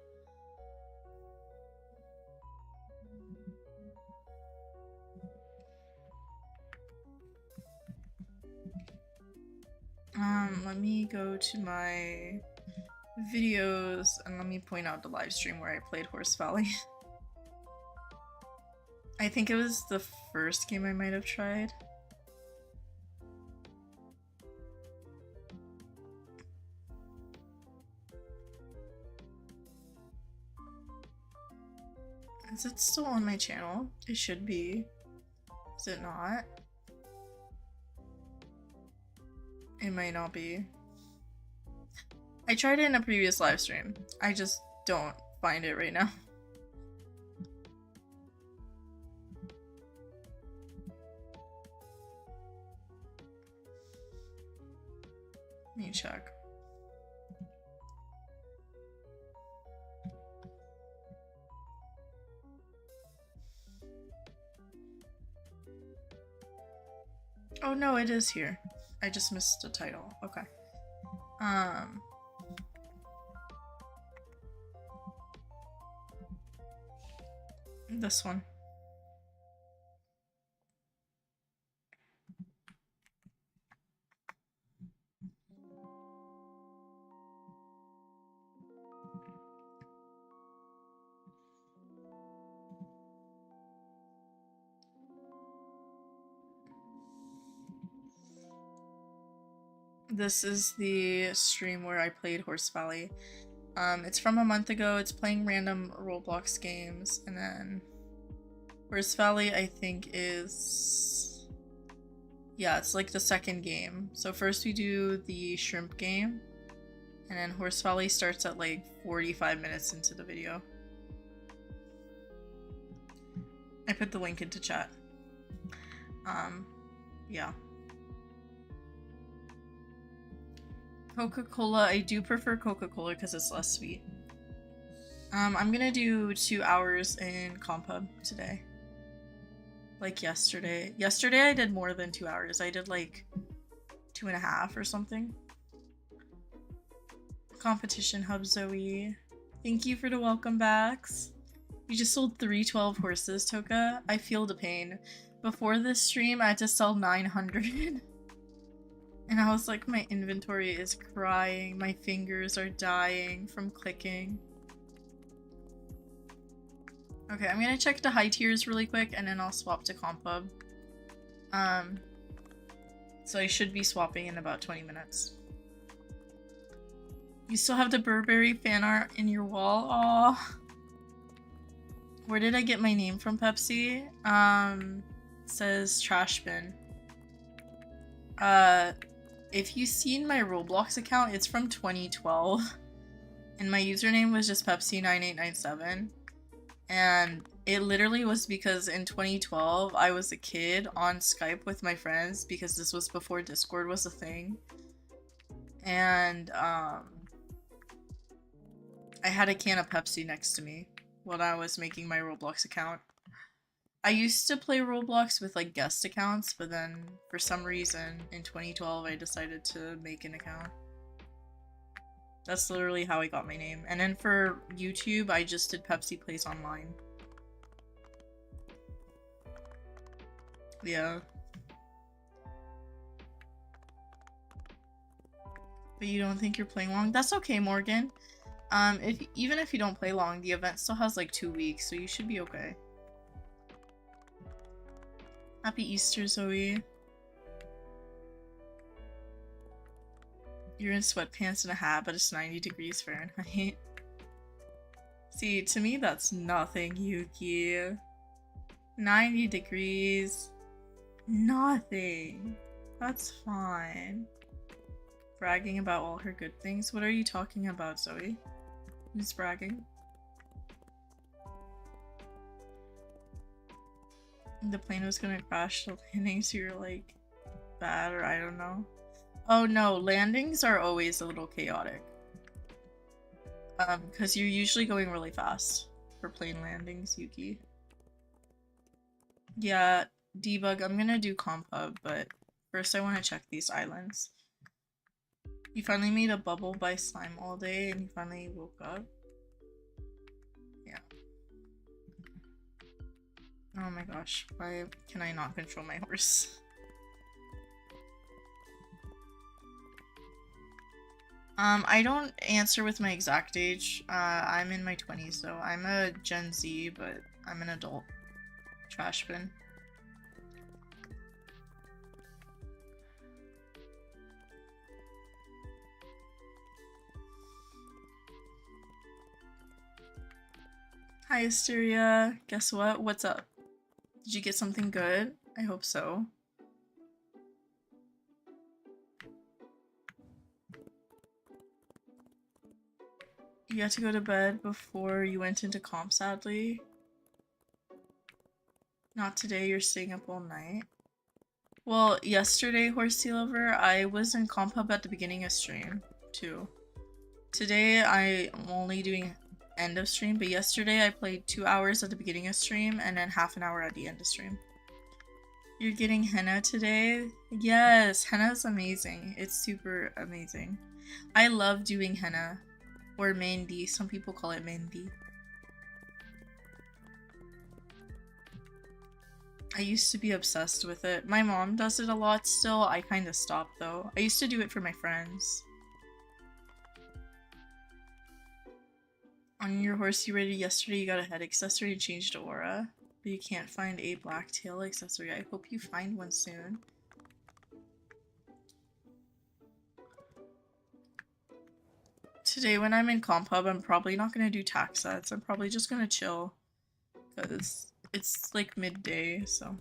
[SPEAKER 1] Let me go to my videos and let me point out the live stream where I played Horse Valley. I think it was the first game I might have tried. Is it still on my channel? It should be. Is it not? It might not be. I tried it in a previous live stream. I just don't find it right now. Let me check. Oh no, it is here. I just missed the title. Okay. This one. This is the stream where I played Horse Valley. It's from a month ago. It's playing random Roblox games, and then Horse Valley I think is... yeah, it's like the second game. So first we do the shrimp game, and then Horse Valley starts at like 45 minutes into the video. I put the link into chat. Yeah. Coca-Cola, I do prefer Coca-Cola because it's less sweet. I'm gonna do 2 hours in Compub today. Like yesterday. Yesterday I did more than 2 hours. I did like 2.5 or something. Competition Hub Zoe. Thank you for the welcome backs. You just sold 312 horses, Toka. I feel the pain. Before this stream I had to sell 900. And I was like, my inventory is crying. My fingers are dying from clicking. Okay, I'm gonna check the high tiers really quick and then I'll swap to Compub. So I should be swapping in about 20 minutes. You still have the Burberry fan art in your wall? Aw. Where did I get my name from, Pepsi? It says trash bin. If you've seen my Roblox account, it's from 2012. And my username was just Pepsi9897. And It literally was because in 2012 I was a kid on Skype with my friends because this was before Discord was a thing. And I had a can of Pepsi next to me when I was making my Roblox account. I used to play Roblox with like guest accounts, but then for some reason in 2012 I decided to make an account. That's literally how I got my name. And then for YouTube, I just did Pepsi Plays Online. Yeah. But you don't think you're playing long? That's okay, Morgan. Even if you don't play long, the event still has like 2 weeks, so you should be okay. Happy Easter, Zoe. You're in sweatpants and a hat, but it's 90 degrees Fahrenheit. See, to me that's nothing, Yuki. 90 degrees. Nothing. That's fine. Bragging about all her good things? What are you talking about, Zoe? Who's bragging? The plane was gonna crash the landing, so you're like bad, or I don't know. Oh no, landings are always a little chaotic. Because you're usually going really fast for plane landings, Yuki. Yeah, debug, I'm gonna do Compub, but first I want to check these islands. You finally made a bubble by slime all day and you finally woke up? Yeah. Oh my gosh, why can I not control my horse? I don't answer with my exact age. I'm in my 20s, so I'm a Gen Z, but I'm an adult. Trash bin. Hi, Asteria. Guess what? What's up? Did you get something good? I hope so. You had to go to bed before you went into comp, sadly. Not today, you're staying up all night. Well, yesterday, Horsey Lover, I was in comp hub at the beginning of stream, too. Today, I'm only doing end of stream, but yesterday I played 2 hours at the beginning of stream and then half an hour at the end of stream. You're getting henna today? Yes, henna is amazing. It's super amazing. I love doing henna. Or mehndi, some people call it mehndi. I used to be obsessed with it. My mom does it a lot still. I kind of stopped though. I used to do it for my friends. On your horse you rated yesterday, you got a head accessory and changed to aura. But you can't find a black tail accessory. I hope you find one soon. Today when I'm in comp hub, I'm probably not going to do tax sets. I'm probably just going to chill. Because it's like midday, so.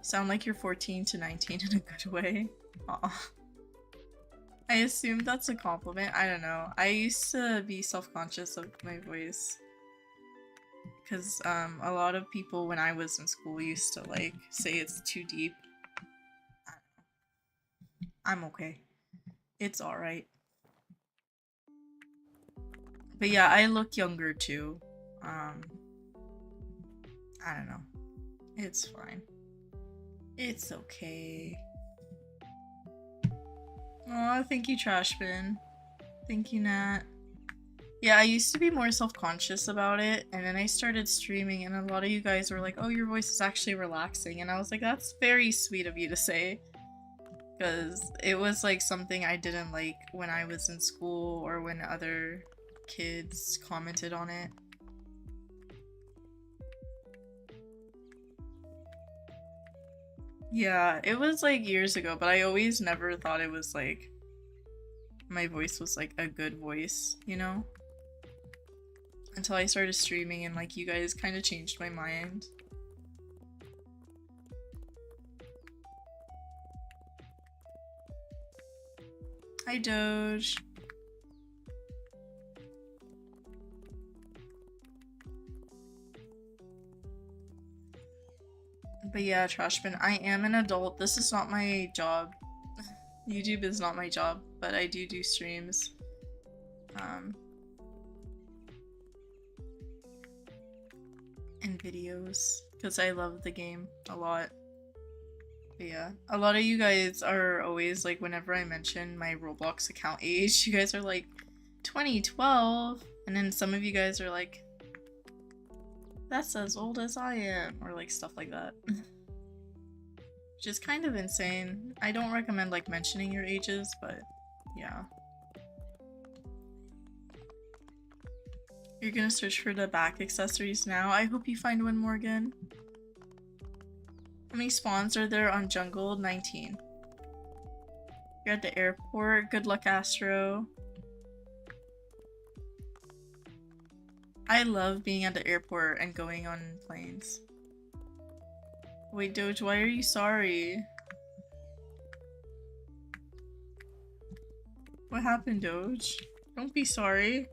[SPEAKER 1] Sound like you're 14 to 19 in a good way. Aw. I assume that's a compliment. I don't know. I used to be self-conscious of my voice. Because a lot of people when I was in school used to like say it's too deep. I don't know. I'm okay. It's alright. But yeah, I look younger too. I don't know. It's fine. It's okay. Aw, thank you, Trashbin. Thank you, Nat. Yeah, I used to be more self-conscious about it, and then I started streaming, and a lot of you guys were like, oh, your voice is actually relaxing, and I was like, that's very sweet of you to say. Because it was like something I didn't like when I was in school or when other kids commented on it. Yeah, it was like years ago, but I always never thought it was like my voice was like a good voice, you know? Until I started streaming and like you guys kind of changed my mind. Hi, Doge. But yeah, trash bin. I am an adult. This is not my job. YouTube is not my job, but I do streams. And videos because I love the game a lot. But yeah, a lot of you guys are always like, whenever I mention my Roblox account age, you guys are like 2012, and then some of you guys are like, that's as old as I am, or like stuff like that. Which is kind of insane. I don't recommend like mentioning your ages, but yeah. You're gonna search for the back accessories now. I hope you find one, Morgan. How many spawns are there on Jungle? 19. You're at the airport. Good luck, Astro. I love being at the airport and going on planes. Wait, Doge, why are you sorry? What happened, Doge? Don't be sorry.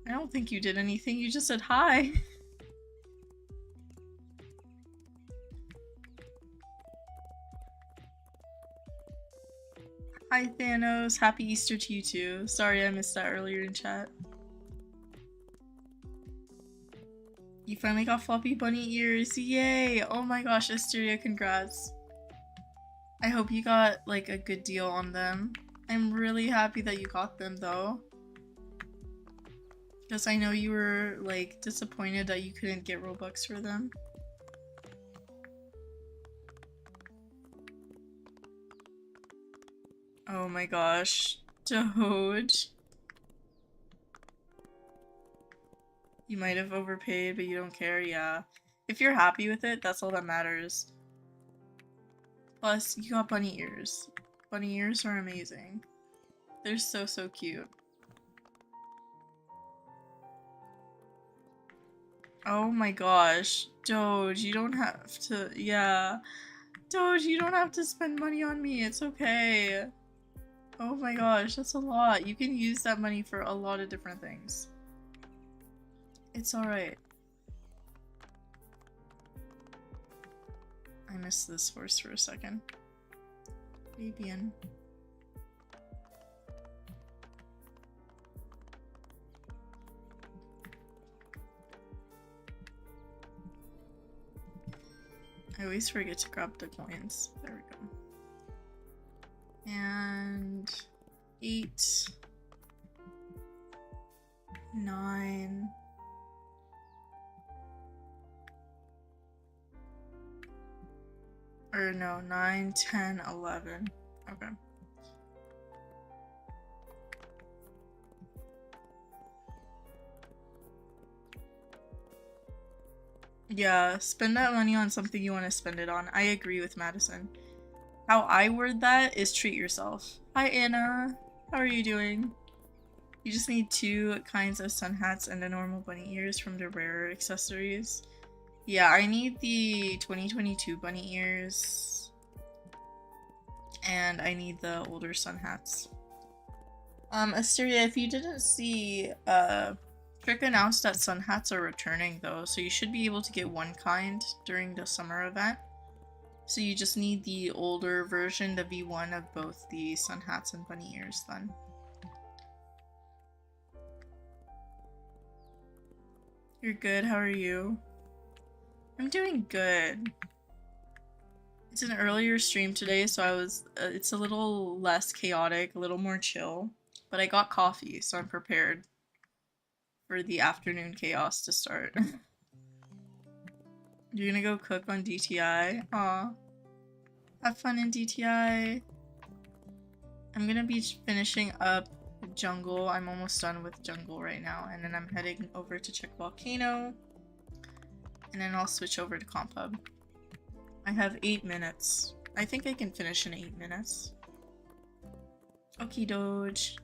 [SPEAKER 1] I don't think you did anything, you just said hi. Hi Thanos, happy Easter to you too. Sorry I missed that earlier in chat. You finally got floppy bunny ears, yay! Oh my gosh, Asteria, congrats. I hope you got like a good deal on them. I'm really happy that you got them though. Because I know you were like disappointed that you couldn't get Robux for them. Oh my gosh, Doge. You might have overpaid, but you don't care, yeah. If you're happy with it, that's all that matters. Plus, you got bunny ears. Bunny ears are amazing. They're so, so cute. Oh my gosh, Doge, you don't have to, yeah. Doge, you don't have to spend money on me, it's okay. Oh my gosh, that's a lot. You can use that money for a lot of different things. It's alright. I missed this horse for a second. Fabian. I always forget to grab the coins. There we go. And 8, 9. Or no, 9, 10, 11. Okay. Yeah, spend that money on something you want to spend it on. I agree with Madison. How I word that is treat yourself. Hi Anna, how are you doing? You just need 2 kinds of sun hats and the normal bunny ears from the rarer accessories. Yeah, I need the 2022 bunny ears. And I need the older sun hats. Asteria, if you didn't see, Trick announced that sun hats are returning though, so you should be able to get 1 kind during the summer event. So you just need the older version, the V1 of both the sun hats and bunny ears then. You're good, how are you? I'm doing good. It's an earlier stream today, so I was, it's a little less chaotic, a little more chill. But I got coffee, so I'm prepared for the afternoon chaos to start. You're gonna go cook on DTI? Aw. Have fun in DTI. I'm gonna be finishing up Jungle. I'm almost done with Jungle right now. And then I'm heading over to check Volcano. And then I'll switch over to Comp Hub. I have 8 minutes. I think I can finish in 8 minutes. Okie Doge.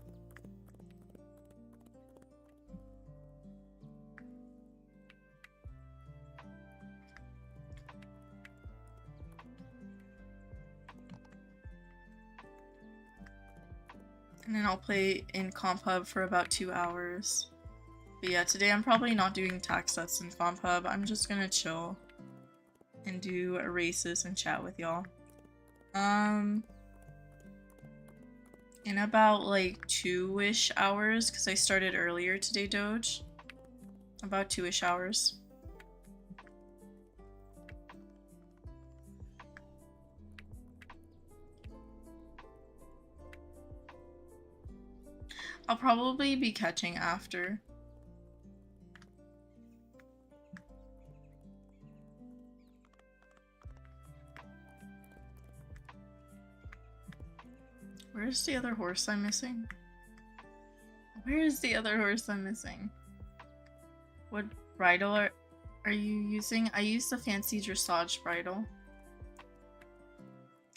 [SPEAKER 1] And then I'll play in Comp Hub for about 2 hours. But yeah, today I'm probably not doing tax sets in Comp Hub. I'm just gonna chill. and do races and chat with y'all. In about like 2-ish hours, because I started earlier today, Doge. About 2-ish hours. I'll probably be catching after. Where's the other horse I'm missing? Where is the other horse I'm missing? What bridle are you using? I use the fancy dressage bridle.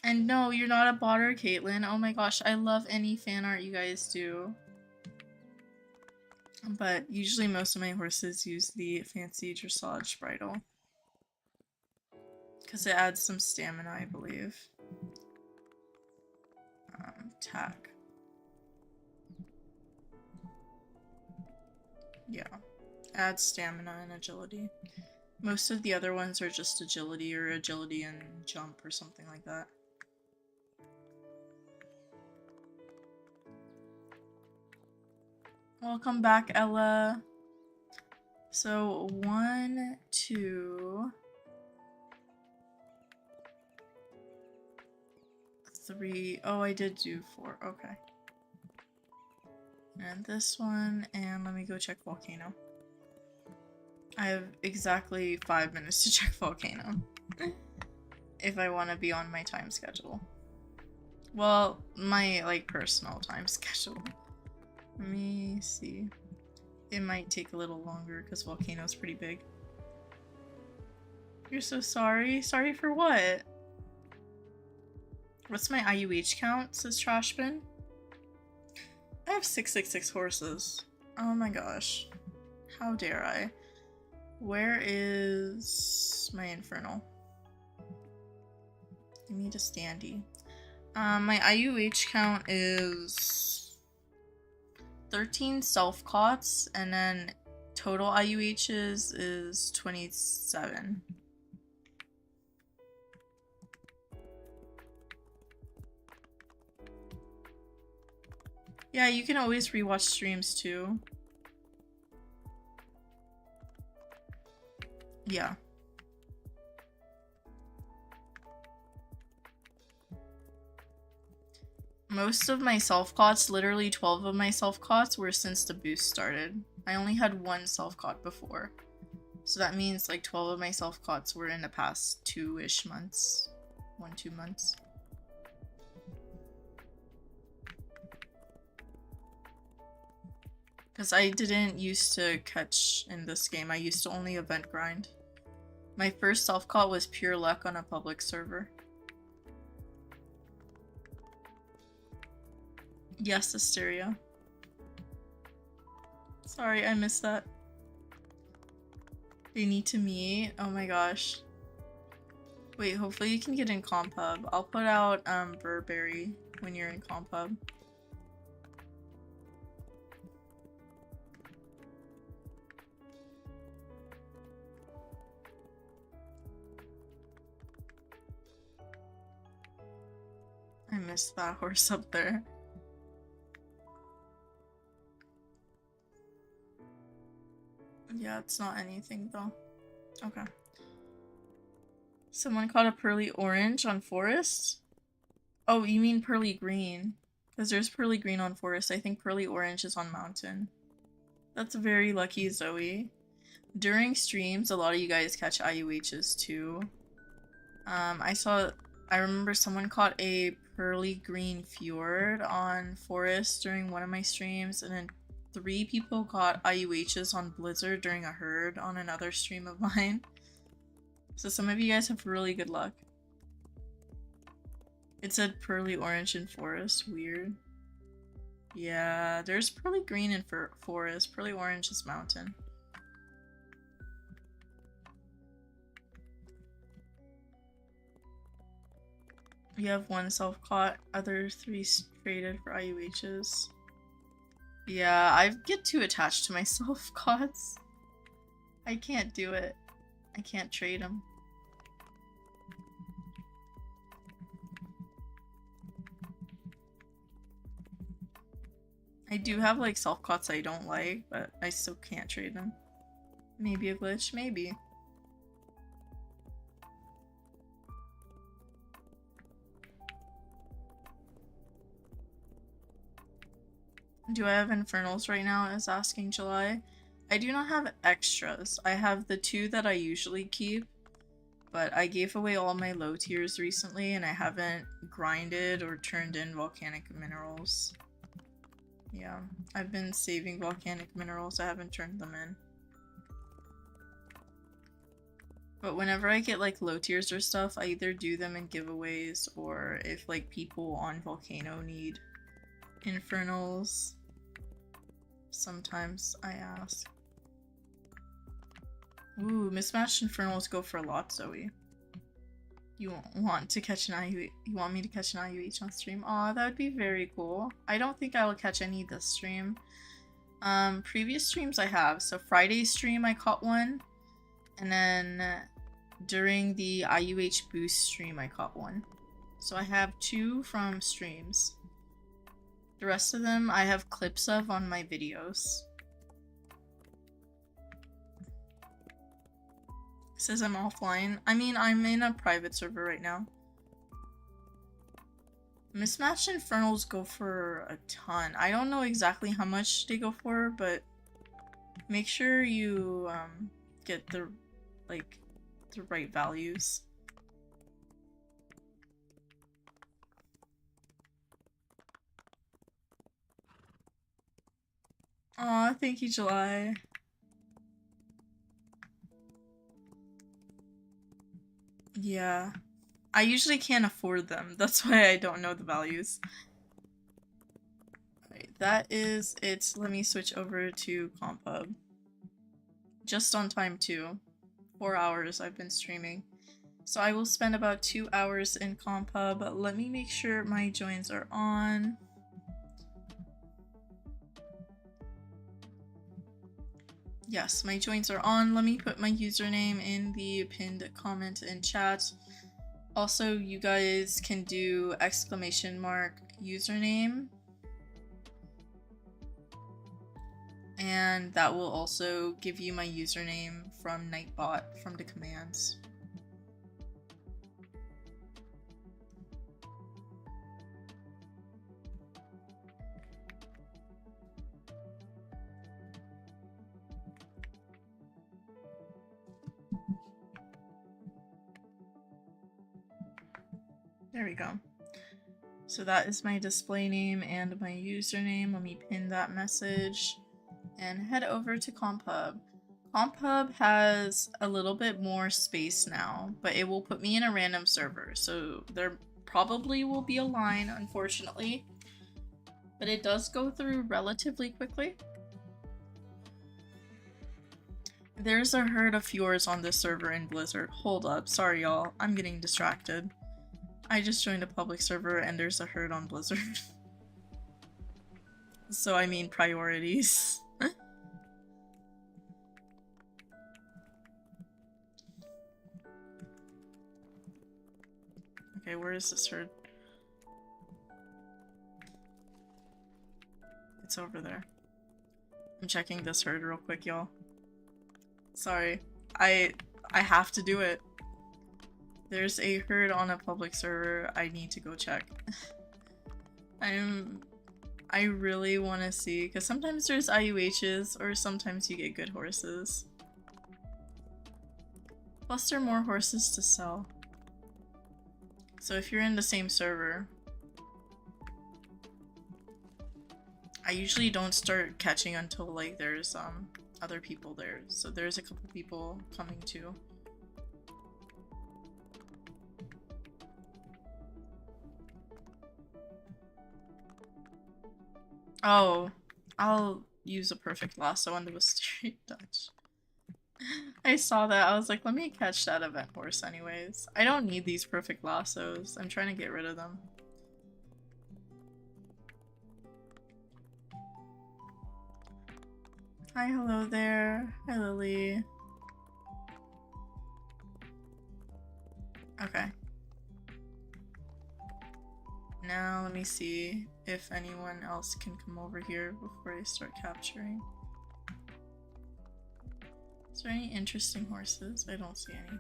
[SPEAKER 1] And no, you're not a botter, Caitlin. Oh my gosh, I love any fan art you guys do. But usually most of my horses use the fancy dressage bridle. Because it adds some stamina, I believe. Tack. Yeah. Adds stamina and agility. Most of the other ones are just agility or agility and jump or something like that. Welcome back, Ella. So 1, 2, 3. Oh, I did do 4. Okay. And this one, and let me go check Volcano. I have exactly 5 minutes to check Volcano. If I want to be on my time schedule. Well, my, like, personal time schedule. Let me see. It might take a little longer because Volcano's pretty big. You're so sorry? Sorry for what? What's my IUH count, says Trashbin? I have 666 horses. Oh my gosh. How dare I? Where is my Infernal? I need a standee. My IUH count is 13 self-cots, and then total IUHs is 27. Yeah, you can always rewatch streams too. Yeah. Most of my self-cots, literally 12 of my self-cots, were since the boost started. I only had 1 self-cot before. So that means like 12 of my self-cots were in the past 2-ish months. 1-2 months. Because I didn't used to catch in this game. I used to only event grind. My first self-caught was pure luck on a public server. Yes, Asteria. Sorry, I missed that. They need to meet? Oh my gosh. Wait, hopefully you can get in Compub. I'll put out Burberry when you're in Compub. I missed that horse up there. Yeah, it's not anything though. Okay. Someone caught a pearly orange on forest? Oh, you mean pearly green. Because there's pearly green on forest. I think pearly orange is on mountain. That's very lucky, Zoe. During streams, a lot of you guys catch IUHs too. I remember someone caught a pearly green fjord on forest during one of my streams, and then 3 people caught IUHs on Blizzard during a herd on another stream of mine. So some of you guys have really good luck. It said pearly orange in forest. Weird. Yeah, there's pearly green in forest. Pearly orange is mountain. You have 1 self-caught, other 3 traded for IUHs. Yeah, I get too attached to my self-caughts. I can't do it. I can't trade them. I do have like self-cots I don't like, but I still can't trade them. Maybe a glitch, maybe. Do I have infernals right now? Is asking July. I do not have extras. I have the 2 that I usually keep, but I gave away all my low tiers recently and I haven't grinded or turned in volcanic minerals. Yeah, I've been saving volcanic minerals. I haven't turned them in. But whenever I get like low tiers or stuff, I either do them in giveaways or if like people on Volcano need infernals, sometimes I ask. Ooh, mismatched infernals go for a lot, Zoe. You want to catch an IU? You want me to catch an IUH on stream? Aw, that would be very cool. I don't think I will catch any this stream. Previous streams I have. So Friday stream I caught one, and then during the IUH boost stream I caught one. So I have 2 from streams. The rest of them I have clips of on my videos. It says I'm offline. I mean, I'm in a private server right now. Mismatched infernals go for a ton. I don't know exactly how much they go for, but make sure you get the right values. Aw, thank you, July. Yeah. I usually can't afford them. That's why I don't know the values. Alright, that is it. Let me switch over to Compub. Just on time too. 4 hours I've been streaming. So I will spend about 2 hours in Compub. Let me make sure my joins are on. Yes, my joins are on. Let me put my username in the pinned comment in chat. Also, you guys can do exclamation mark username. And that will also give you my username from Nightbot from the commands. There we go. So that is my display name and my username. Let me pin that message and head over to Compub. Compub has a little bit more space now, but it will put me in a random server. So there probably will be a line, unfortunately, but it does go through relatively quickly. There's a herd of fjords on this server in Blizzard. Hold up, sorry y'all, I'm getting distracted. I just joined a public server and there's a herd on Blizzard. So I mean priorities. Okay, where is this herd? It's over there. I'm checking this herd real quick, y'all. Sorry. I have to do it. There's a herd on a public server. I need to go check. I really want to see, because sometimes there's IUHs or sometimes you get good horses. Plus there are more horses to sell. So if you're in the same server, I usually don't start catching until like there's other people there. So there's a couple people coming too. Oh, I'll use a perfect lasso under a straight Dutch. I saw that. I was like, let me catch that event horse anyways. I don't need these perfect lassos. I'm trying to get rid of them. Hi, hello there. Hi, Lily. Okay. Now let me see if anyone else can come over here before I start capturing. Is there any interesting horses? I don't see any.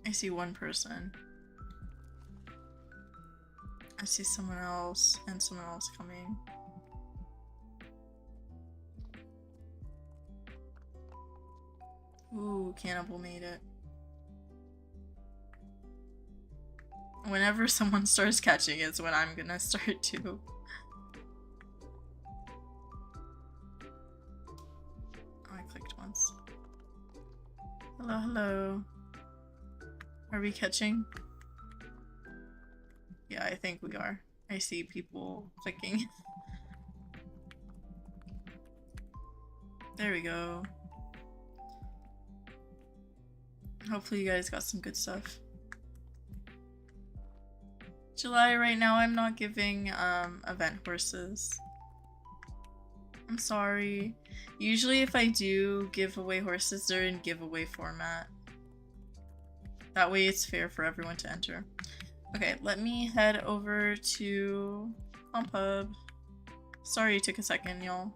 [SPEAKER 1] I see one person. I see someone else and someone else coming. Ooh, Cannibal made it. Whenever someone starts catching it's when I'm gonna start too. Oh, I clicked once. Hello, hello. Are we catching? Yeah, I think we are. I see people clicking. There we go. Hopefully you guys got some good stuff. July, right now I'm not giving event horses. I'm sorry. Usually if I do give away horses, they're in giveaway format. That way it's fair for everyone to enter. Okay, let me head over to Pub. Sorry it took a second, y'all.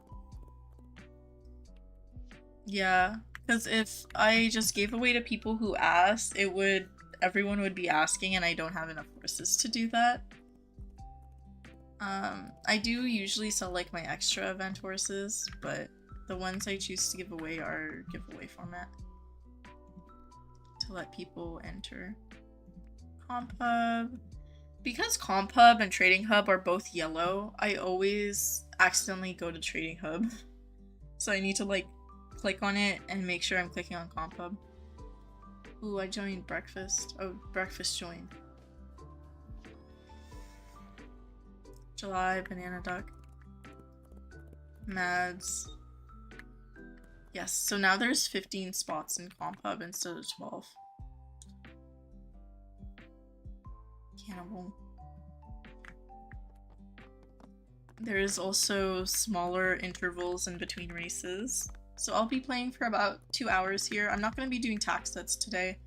[SPEAKER 1] Yeah, because if I just gave away to people who asked, everyone would be asking and I don't have enough horses to do that. I do usually sell like my extra event horses, but the ones I choose to give away are giveaway format. To let people enter. Hub. Because Hub and Trading Hub are both yellow, I always accidentally go to Trading Hub. So I need to like click on it and make sure I'm clicking on Hub. Ooh, I joined breakfast. Oh, breakfast joined. July, banana duck. Mads. Yes, so now there's 15 spots in Hub instead of 12. Cannibal. There is also smaller intervals in between races. So I'll be playing for about 2 hours here. I'm not going to be doing tax sets today.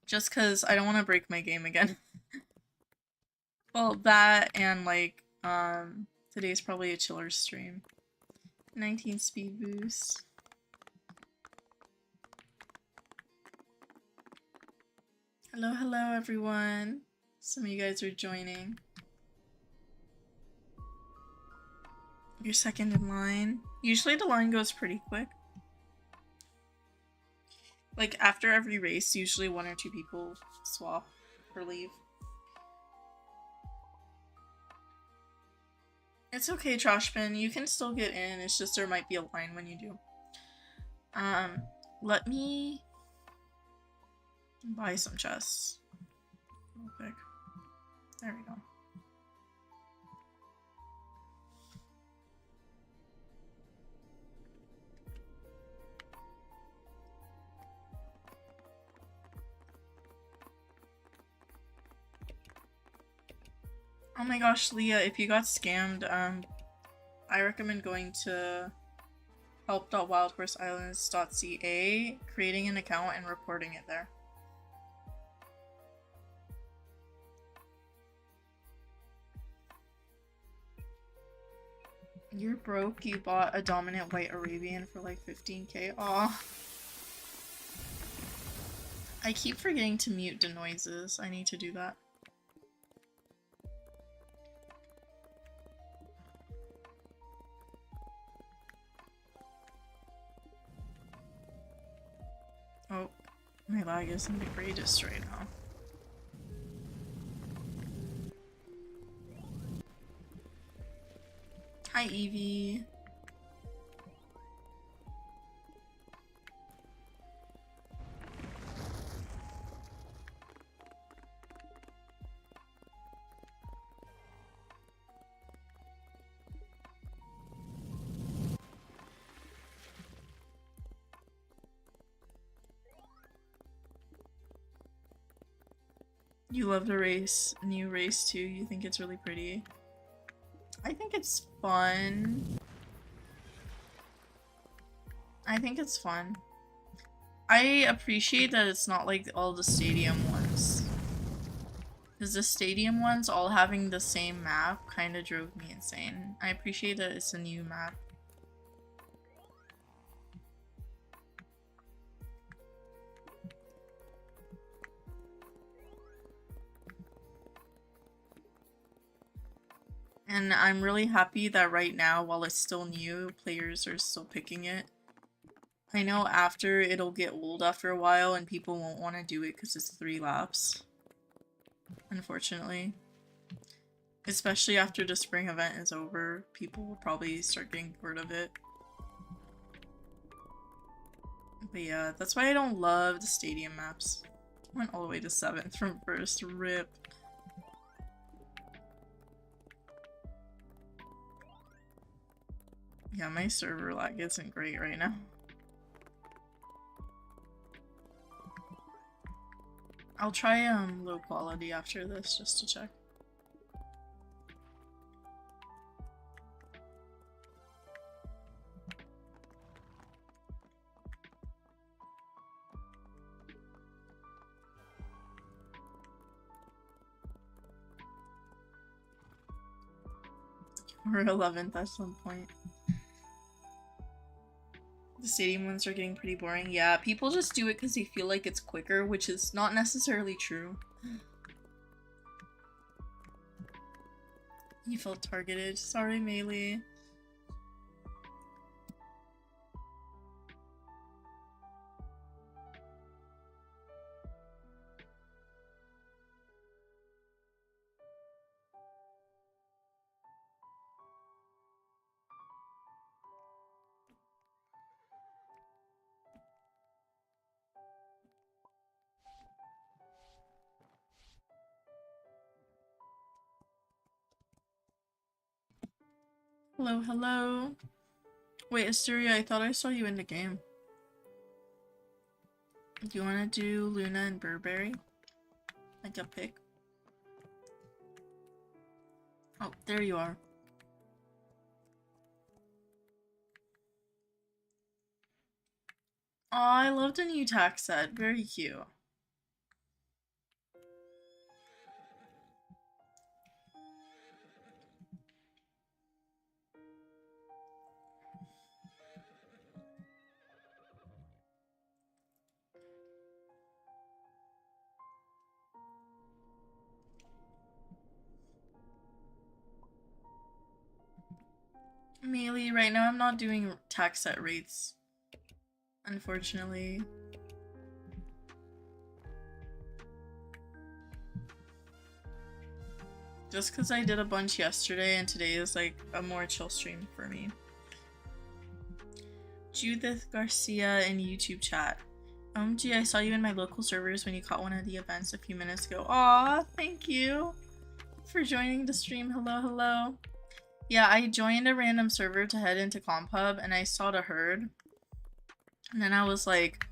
[SPEAKER 1] Just because I don't want to break my game again. Well, that and like, today's probably a chiller stream. 19 speed boost. Hello, hello everyone. Some of you guys are joining. You're second in line. Usually the line goes pretty quick. Like after every race, usually 1 or 2 people swap or leave. It's okay, Trashbin. You can still get in. It's just there might be a line when you do. Let me buy some chests real quick. There we go. Oh my gosh, Leah, if you got scammed, I recommend going to help.wildhorseislands.ca, creating an account and reporting it there. You're broke, you bought a dominant white Arabian for like 15k. Aw. I keep forgetting to mute the noises. I need to do that. Oh, my lag isn't the greatest right now. Hi, Evie. You love the new race too. You think it's really pretty. I think it's fun. I think it's fun. I appreciate that it's not like all the stadium ones. Because the stadium ones all having the same map kind of drove me insane. I appreciate that it's a new map. And I'm really happy that right now, while it's still new, players are still picking it. I know after it'll get old after a while and people won't want to do it because it's 3 laps. Unfortunately. Especially after the spring event is over, people will probably start getting bored of it. But yeah, that's why I don't love the stadium maps. Went all the way to 7th from 1st. RIP. Yeah, my server lag isn't great right now. I'll try low quality after this just to check. Or 11th at some point. The stadium ones are getting pretty boring. Yeah, people just do it because they feel like it's quicker, which is not necessarily true. You felt targeted. Sorry, Melee. Hello, hello. Wait, Asteria, I thought I saw you in the game. Do you want to do Luna and Burberry? Like a pick? Oh, there you are. Aw, I love the new tax set. Very cute. Melee, right now I'm not doing tax set rates. Unfortunately. Just because I did a bunch yesterday and today is like a more chill stream for me. Judith Garcia in YouTube chat. OMG, I saw you in my local servers when you caught one of the events a few minutes ago. Aw, thank you for joining the stream. Hello, hello. Yeah, I joined a random server to head into Compub and I saw the herd. And then I was like,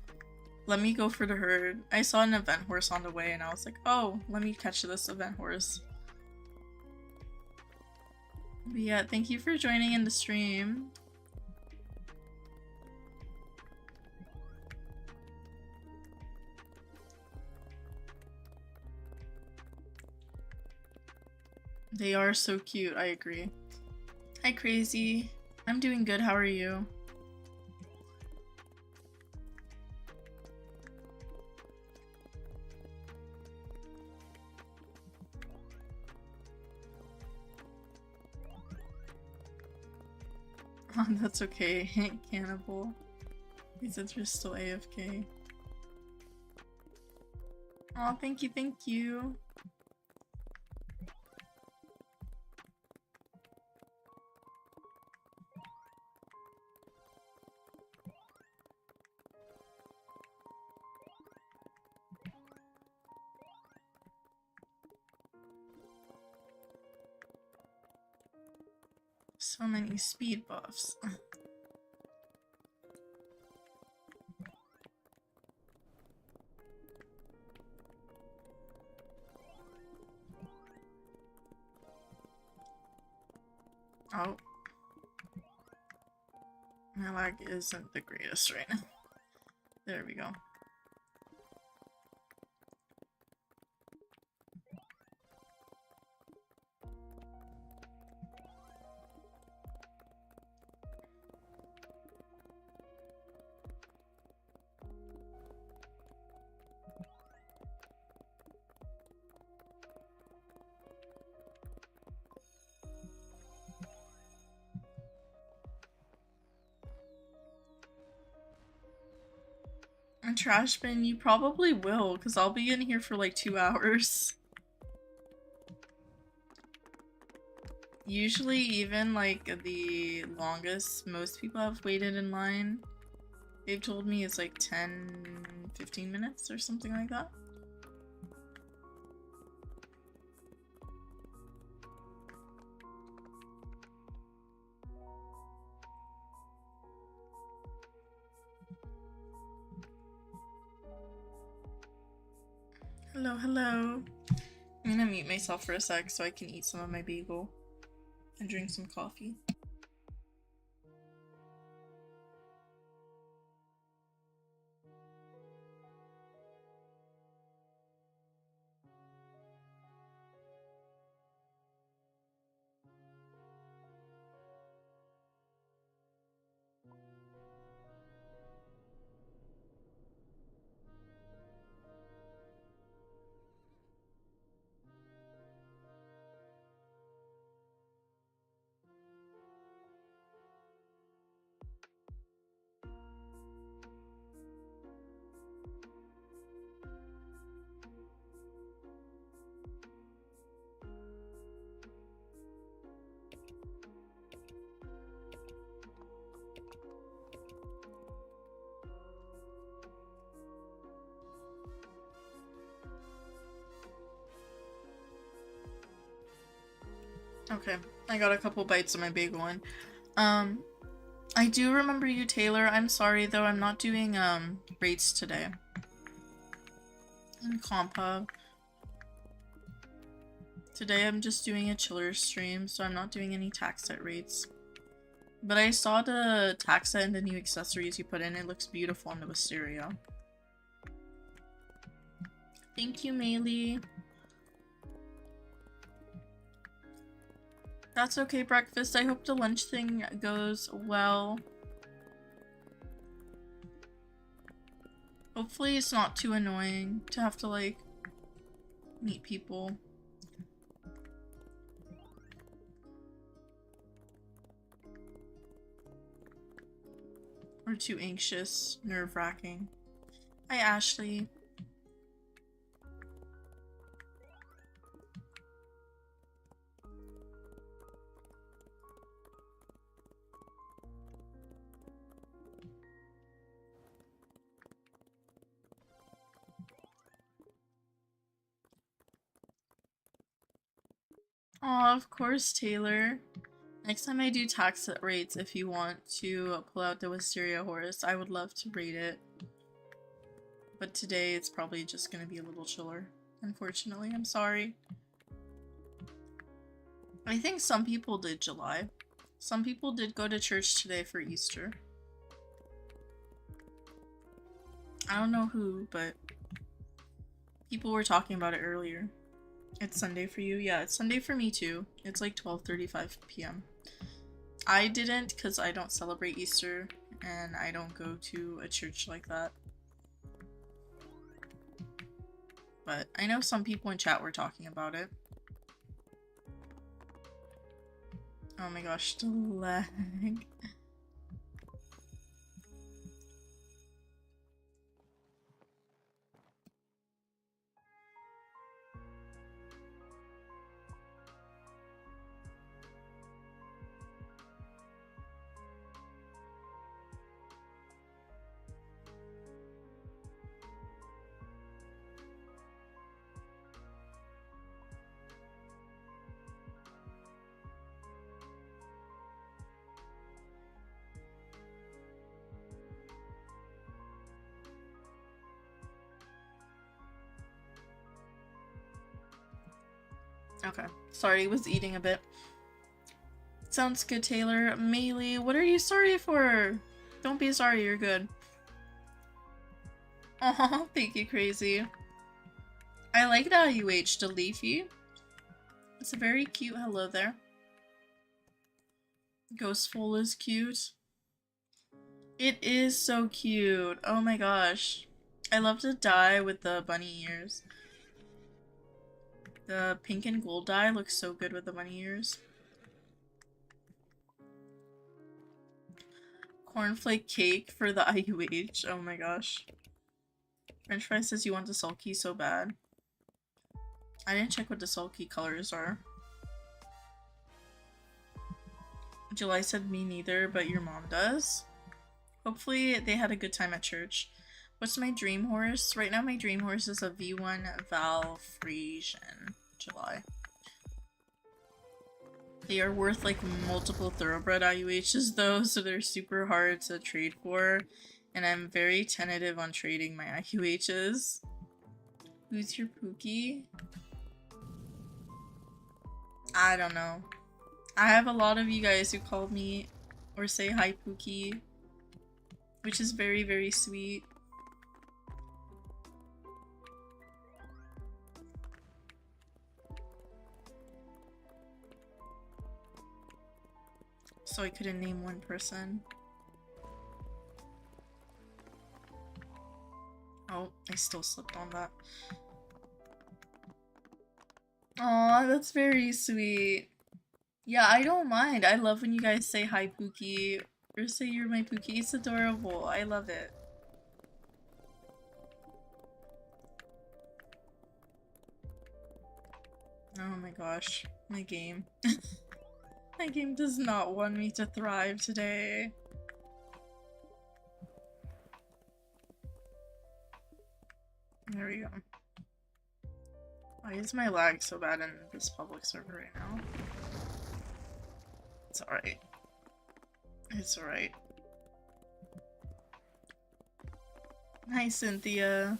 [SPEAKER 1] let me go for the herd. I saw an event horse on the way and I was like, oh, let me catch this event horse. But yeah, thank you for joining in the stream. They are so cute, I agree. Hi, Crazy. I'm doing good, how are you? Oh, that's okay, Cannibal. He said you're still AFK. Oh, thank you, thank you. So many speed buffs. Oh. My lag isn't the greatest right now. There we go. A trash bin, you probably will, because I'll be in here for like 2 hours. Usually even like the longest most people have waited in line, they've told me it's like 10-15 minutes or something like that. Hello, hello. I'm gonna mute myself for a sec so I can eat some of my bagel and drink some coffee. Okay, I got a couple bites of my bagel in. I do remember you, Taylor. I'm sorry though, I'm not doing rates today. In Comp today I'm just doing a chiller stream, so I'm not doing any tax set rates. But I saw the tax set and the new accessories you put in. It looks beautiful on the Wisteria. Thank you, Maylee. That's okay, breakfast. I hope the lunch thing goes well. Hopefully it's not too annoying to have to, like, meet people. Or too anxious, nerve-wracking. Hi, Ashley. Aw, of course, Taylor. Next time I do tax rates, if you want to pull out the Wisteria Horse, I would love to rate it. But today it's probably just gonna be a little chiller. Unfortunately, I'm sorry. I think some people did July. Some people did go to church today for Easter. I don't know who, but people were talking about it earlier. It's Sunday for you? Yeah, it's Sunday for me too. It's like 12:35 p.m. I didn't because I don't celebrate Easter and I don't go to a church like that. But I know some people in chat were talking about it. Oh my gosh, the lag. Okay, sorry, was eating a bit. Sounds good, Taylor. Melee, what are you sorry for? Don't be sorry, you're good. Oh, thank you, Crazy. I like that IUH to Leafy. It's a very cute hello there. Ghostful is cute. It is so cute. Oh my gosh. I love the dye with the bunny ears. The pink and gold dye looks so good with the bunny ears. Cornflake cake for the IUH. Oh my gosh. French Fry says you want the sulky so bad. I didn't check what the sulky colors are. July said me neither, but your mom does. Hopefully they had a good time at church. What's my dream horse? Right now my dream horse is a V1 Val Frisian. July. They are worth like multiple thoroughbred IUHs though, so they're super hard to trade for. And I'm very tentative on trading my IUHs. Who's your Pookie? I don't know. I have a lot of you guys who call me or say hi Pookie, which is very, very sweet. So I couldn't name one person. Oh, I still slipped on that. Aw, that's very sweet. Yeah, I don't mind. I love when you guys say hi Pookie or say you're my Pookie. It's adorable. I love it. Oh my gosh, my game. My game does not want me to thrive today. There we go. Why is my lag so bad in this public server right now? It's alright. It's alright. Hi, Cynthia.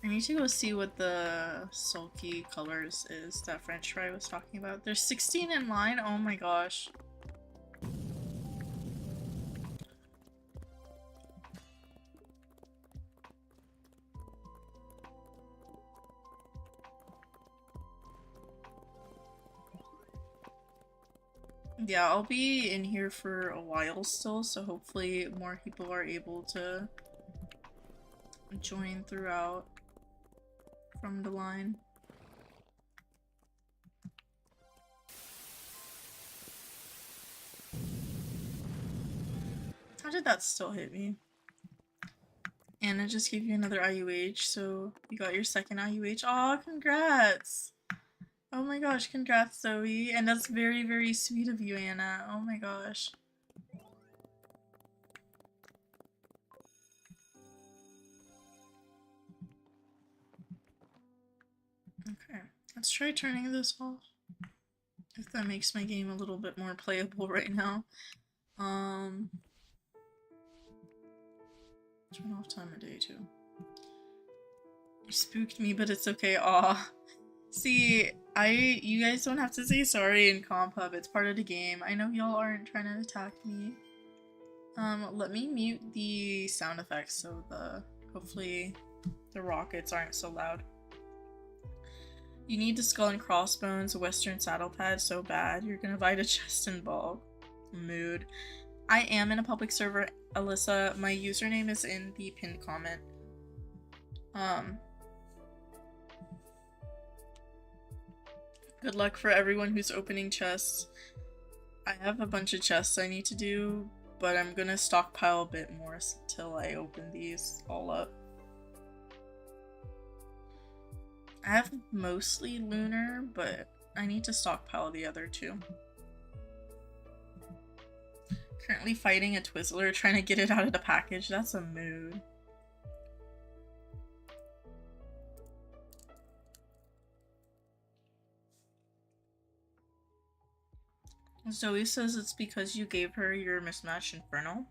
[SPEAKER 1] I need to go see what the sulky colors is that French Fry was talking about. There's 16 in line? Oh my gosh. Yeah, I'll be in here for a while still, so hopefully more people are able to join throughout from the line. How did that still hit me? Anna just gave you another IUH, so you got your second IUH. Aw, congrats! Oh my gosh, congrats, Zoe. And that's very, very sweet of you, Anna. Oh my gosh. Okay, let's try turning this off. If that makes my game a little bit more playable right now. Turn off time of day too. You spooked me, but it's okay. Aw. See, you guys don't have to say sorry in Comp Hub. It's part of the game. I know y'all aren't trying to attack me. Let me mute the sound effects so hopefully the rockets aren't so loud. You need the skull and crossbones, a western saddle pad so bad. You're gonna buy a chest and ball. Mood. I am in a public server, Alyssa. My username is in the pinned comment. Good luck for everyone who's opening chests. I have a bunch of chests I need to do, but I'm gonna stockpile a bit more until I open these all up. I have mostly lunar, but I need to stockpile the other two. Currently fighting a Twizzler, trying to get it out of the package. That's a mood. Zoe says it's because you gave her your mismatched Infernal.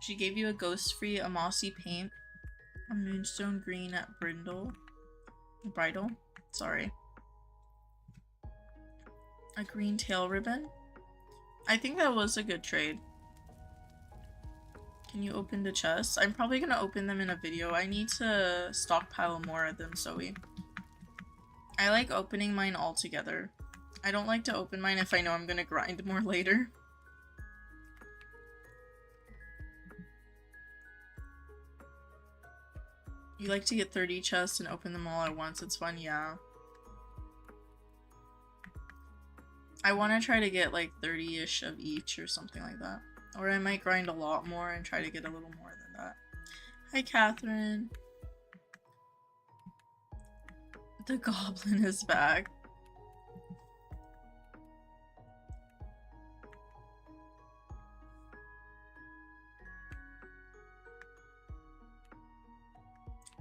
[SPEAKER 1] She gave you a ghost-free, a mossy paint, a moonstone green at Bridal. Sorry. A green tail ribbon. I think that was a good trade. Can you open the chests? I'm probably gonna open them in a video. I need to stockpile more than Zoe. I like opening mine all together. I don't like to open mine if I know I'm gonna grind more later. You like to get 30 chests and open them all at once. It's fun, yeah. I want to try to get like 30-ish of each or something like that. Or I might grind a lot more and try to get a little more than that. Hi, Catherine. The goblin is back.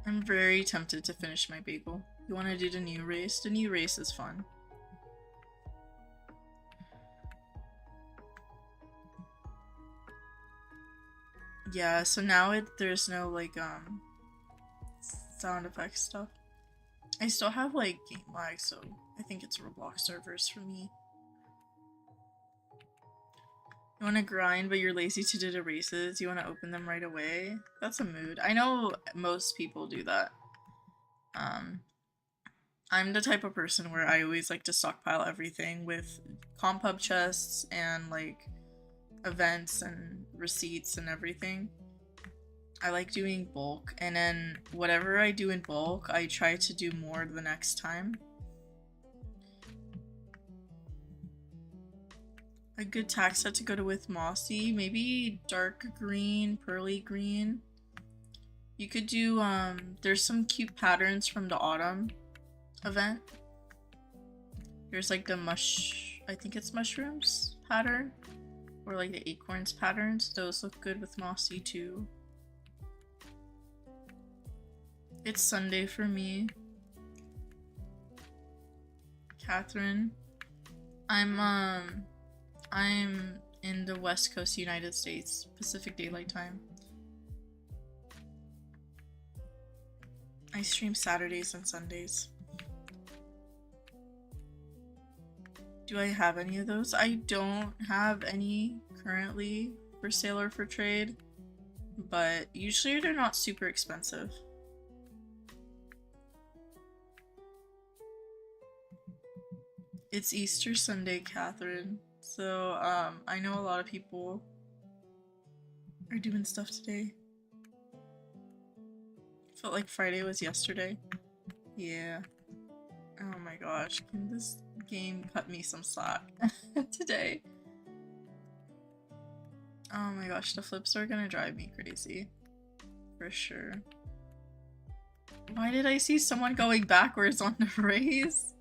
[SPEAKER 1] I'm very tempted to finish my bagel. You want to do the new race? The new race is fun. Yeah, so now there's no like sound effects stuff. I still have like game lag, so I think it's Roblox servers for me. You want to grind, but you're lazy to do the races. You want to open them right away. That's a mood. I know most people do that. I'm the type of person where I always like to stockpile everything with comp hub chests and like events and receipts and everything. I like doing bulk, and then whatever I do in bulk, I try to do more the next time. A good tack set to go to with Mossy, maybe dark green, pearly green. You could do, there's some cute patterns from the autumn event. There's like the I think it's mushrooms pattern, or like the acorns patterns. Those look good with Mossy too. It's Sunday for me. Catherine. I'm in the West Coast United States, Pacific Daylight Time. I stream Saturdays and Sundays. Do I have any of those? I don't have any currently for sale or for trade, but usually they're not super expensive. It's Easter Sunday, Catherine. So, I know a lot of people are doing stuff today. Felt like Friday was yesterday. Yeah. Oh my gosh, can this game cut me some slack today? Oh my gosh, the flips are gonna drive me crazy. For sure. Why did I see someone going backwards on the race?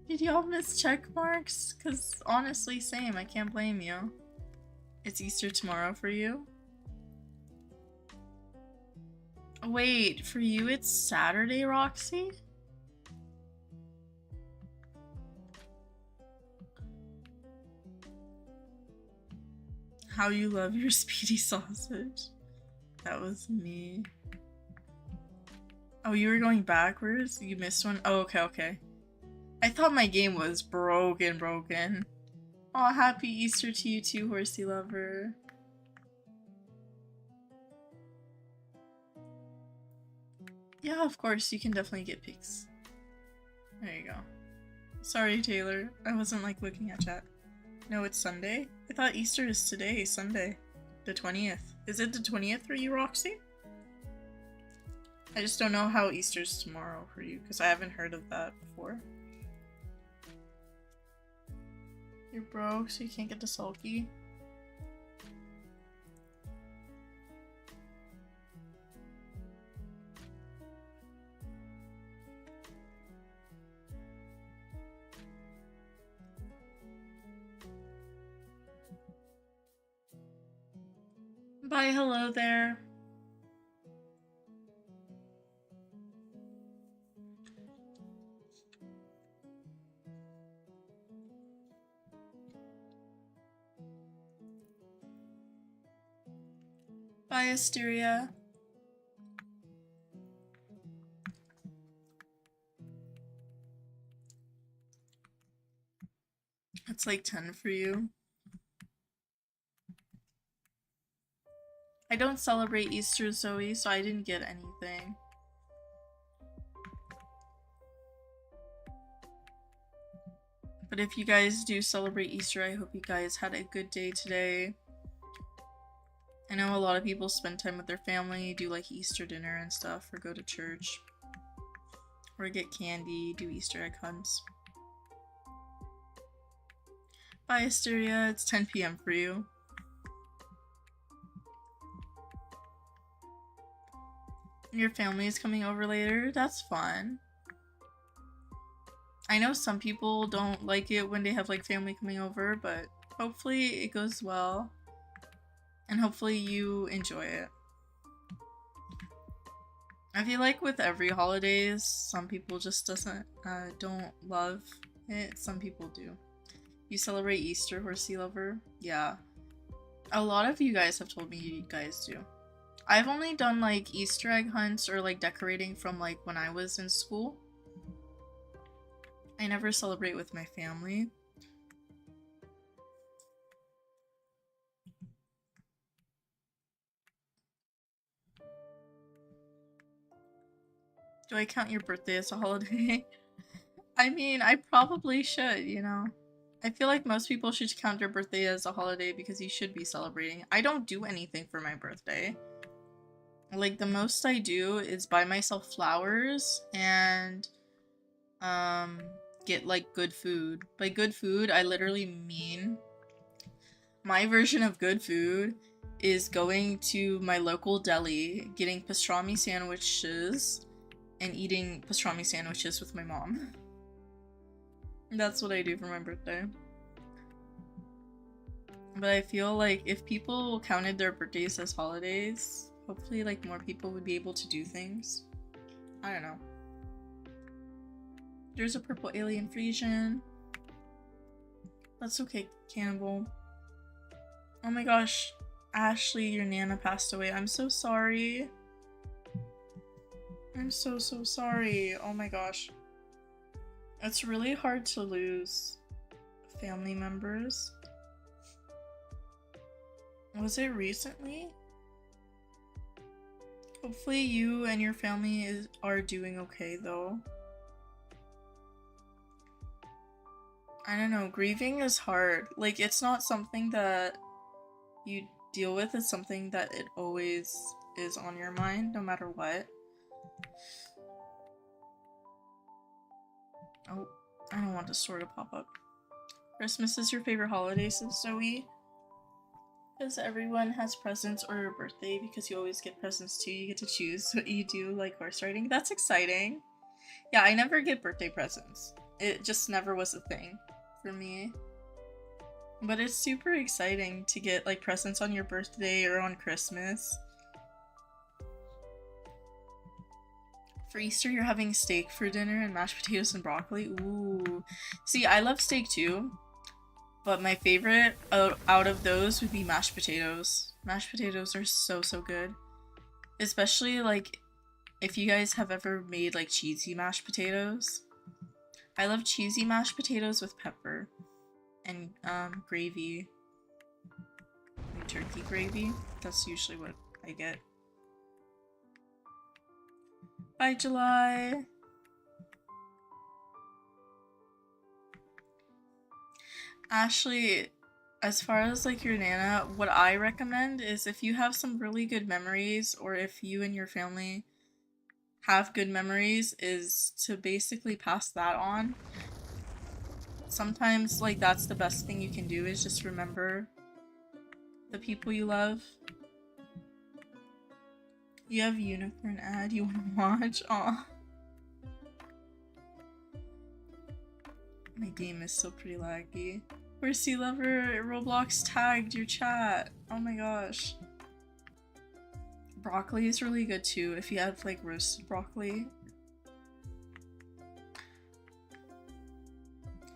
[SPEAKER 1] Did y'all miss check marks? Cause honestly, same, I can't blame you. It's Easter tomorrow for you? Wait, for you it's Saturday, Roxy? How you love your speedy sausage. That was me. Oh, you were going backwards? You missed one? Oh, okay. I thought my game was broken. Aw, happy Easter to you too, horsey lover. Yeah, of course, you can definitely get pics. There you go. Sorry, Taylor. I wasn't like looking at chat. No, it's Sunday? I thought Easter is today, Sunday. The 20th. Is it the 20th for you, Roxy? I just don't know how Easter's tomorrow for you, because I haven't heard of that before. You're broke, so you can't get the sulky. Bye, hello there. Bye, Asteria.
[SPEAKER 2] It's like 10 for you. I don't celebrate Easter, Zoe, so I didn't get anything. But if you guys do celebrate Easter, I hope you guys had a good day today. I know a lot of people spend time with their family, do like Easter dinner and stuff, or go to church. Or get candy, do Easter egg hunts. Bye, Asteria. It's 10 p.m. for you. Your family is coming over later? That's fun. I know some people don't like it when they have like family coming over, but hopefully it goes well. And hopefully you enjoy it. I feel like with every holidays, some people just don't love it. Some people do. You celebrate Easter, Horsey Lover? Yeah. A lot of you guys have told me you guys do. I've only done like Easter egg hunts or like decorating from like when I was in school. I never celebrate with my family. Do I count your birthday as a holiday? I mean, I probably should, you know? I feel like most people should count their birthday as a holiday because you should be celebrating. I don't do anything for my birthday. Like, the most I do is buy myself flowers and, get, like, good food. By good food, I literally mean my version of good food is going to my local deli, getting pastrami sandwiches, and eating pastrami sandwiches with my mom. That's what I do for my birthday. But I feel like if people counted their birthdays as holidays, hopefully like more people would be able to do things. I don't know. There's a purple alien Frisian. That's okay, Cannibal. Oh my gosh, Ashley, your Nana passed away. I'm so sorry. I'm so sorry. Oh my gosh. It's really hard to lose family members. Was it recently? Hopefully you and your family are doing okay though. I don't know, grieving is hard. Like, it's not something that you deal with, it's something that it always is on your mind, no matter what. Oh, I don't want the store to pop up. Christmas is your favorite holiday, says Zoe. Because everyone has presents or your birthday, because you always get presents too. You get to choose what you do, like horse riding. That's exciting. Yeah, I never get birthday presents. It just never was a thing for me. But it's super exciting to get like presents on your birthday or on Christmas. For Easter, you're having steak for dinner and mashed potatoes and broccoli. Ooh. See, I love steak too. But my favorite out of those would be mashed potatoes. Mashed potatoes are so good. Especially like if you guys have ever made like cheesy mashed potatoes. I love cheesy mashed potatoes with pepper and gravy. Like turkey gravy. That's usually what I get. Bye, July. Ashley, as far as like your Nana, what I recommend is if you have some really good memories or if you and your family have good memories, is to basically pass that on. Sometimes like that's the best thing you can do, is just remember the people you love. You have unicorn ad you want to watch? Aw. My game is still pretty laggy. Horsey Lover, Roblox tagged your chat. Oh my gosh. Broccoli is really good too if you have like roasted broccoli.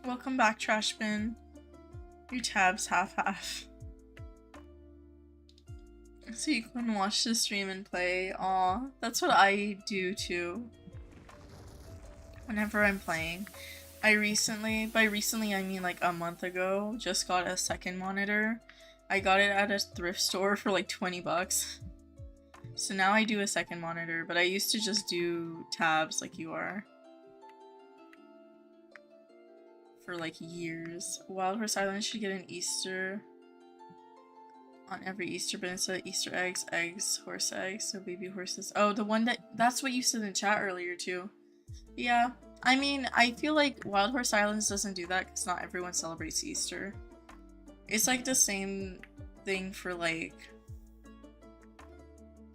[SPEAKER 2] Welcome back, Trash Bin. Your tab's half. So you can watch the stream and play. Aw, that's what I do too. Whenever I'm playing. I recently, by recently I mean like a month ago, just got a second monitor. I got it at a thrift store for like 20 bucks. So now I do a second monitor, but I used to just do tabs like you are. For like years. Wild Horse Island should get an Easter on every Easter, but instead of Easter eggs, horse eggs, so baby horses. Oh, the one that's what you said in chat earlier too. Yeah, I mean, I feel like Wild Horse Islands doesn't do that because not everyone celebrates Easter. It's like the same thing for like,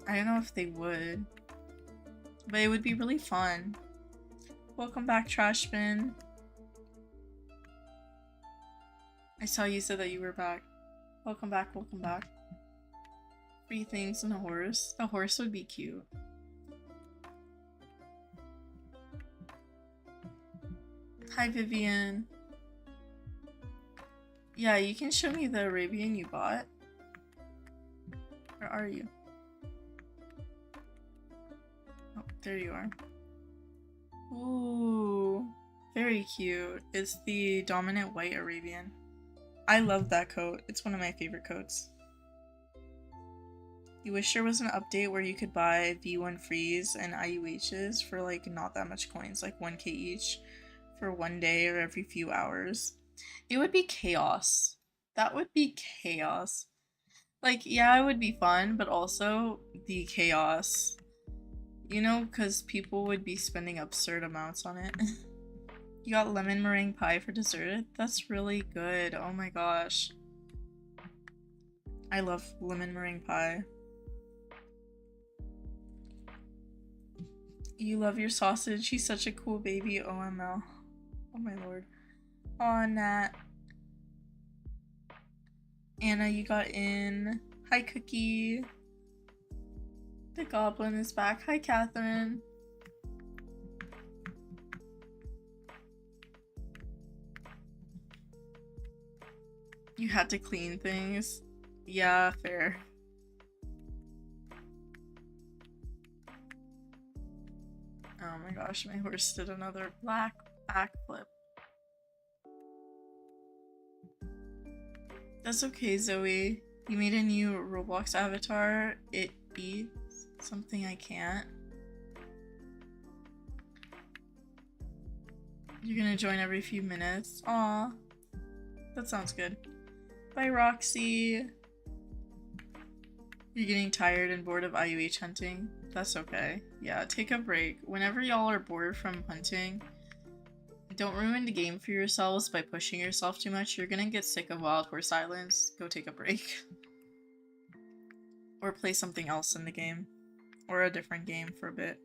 [SPEAKER 2] I don't know if they would, but it would be really fun. Welcome back, Trash Bin. I saw you said that you were back. Welcome back, welcome back. Free things and a horse. A horse would be cute. Hi, Vivian. Yeah, you can show me the Arabian you bought. Where are you? Oh, there you are. Ooh, very cute. It's the dominant white Arabian. I love that coat. It's one of my favorite coats. You wish there was an update where you could buy V1 frees and IUHs for like not that much coins, like 1k each for one day or every few hours. It would be chaos. That would be chaos. Like, yeah, it would be fun, but also the chaos. You know, because people would be spending absurd amounts on it. You got lemon meringue pie for dessert? That's really good. Oh my gosh. I love lemon meringue pie. You love your sausage. He's such a cool baby. OML. Oh my lord. Aw, Nat. Anna, you got in. Hi, Cookie. The goblin is back. Hi, Catherine. You had to clean things. Yeah, fair. Oh my gosh, my horse did another black backflip. That's okay, Zoe. You made a new Roblox avatar. It beats something I can't. You're gonna join every few minutes. Aw. That sounds good. Bye, Roxy. You're getting tired and bored of IUH hunting? That's okay. Yeah, take a break. Whenever y'all are bored from hunting, don't ruin the game for yourselves by pushing yourself too much. You're gonna get sick of Wild Horse Islands. Go take a break. Or play something else in the game. Or a different game for a bit.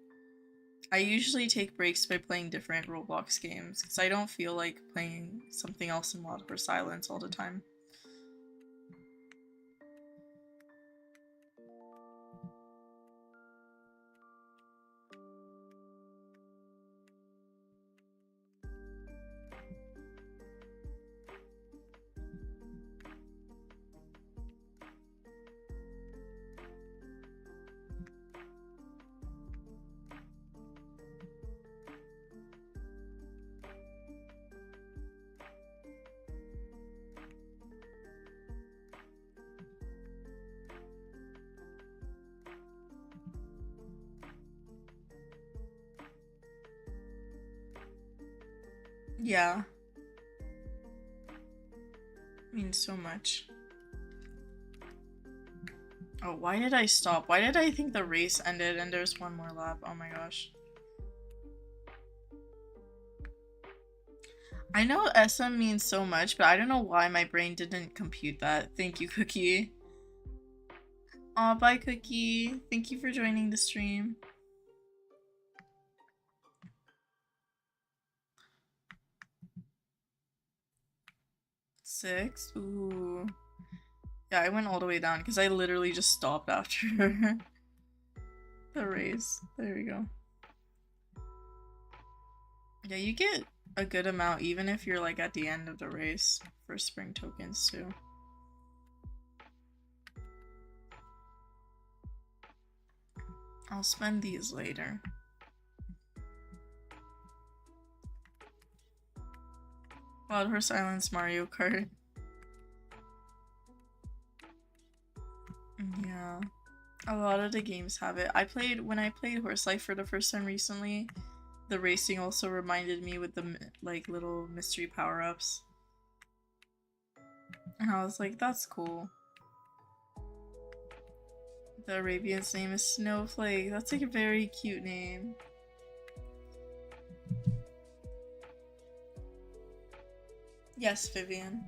[SPEAKER 2] I usually take breaks by playing different Roblox games because I don't feel like playing something else in Wild Horse Islands all the time. Yeah. Means so much. Oh, why did I stop? Why did I think the race ended and there's one more lap? Oh my gosh. I know SM means so much, but I don't know why my brain didn't compute that. Thank you, Cookie. Aw, bye, Cookie. Thank you for joining the stream. Six? Ooh. Yeah, I went all the way down because I literally just stopped after the race. There we go. Yeah, you get a good amount even if you're like at the end of the race for spring tokens too. I'll spend these later.
[SPEAKER 1] Wild Horse Islands Mario Kart. Yeah. A lot of the games have it. When I played Horse Life for the first time recently, the racing also reminded me with the like little mystery power-ups. And I was like, that's cool. The Arabian's name is Snowflake. That's like a very cute name. Yes, Vivian.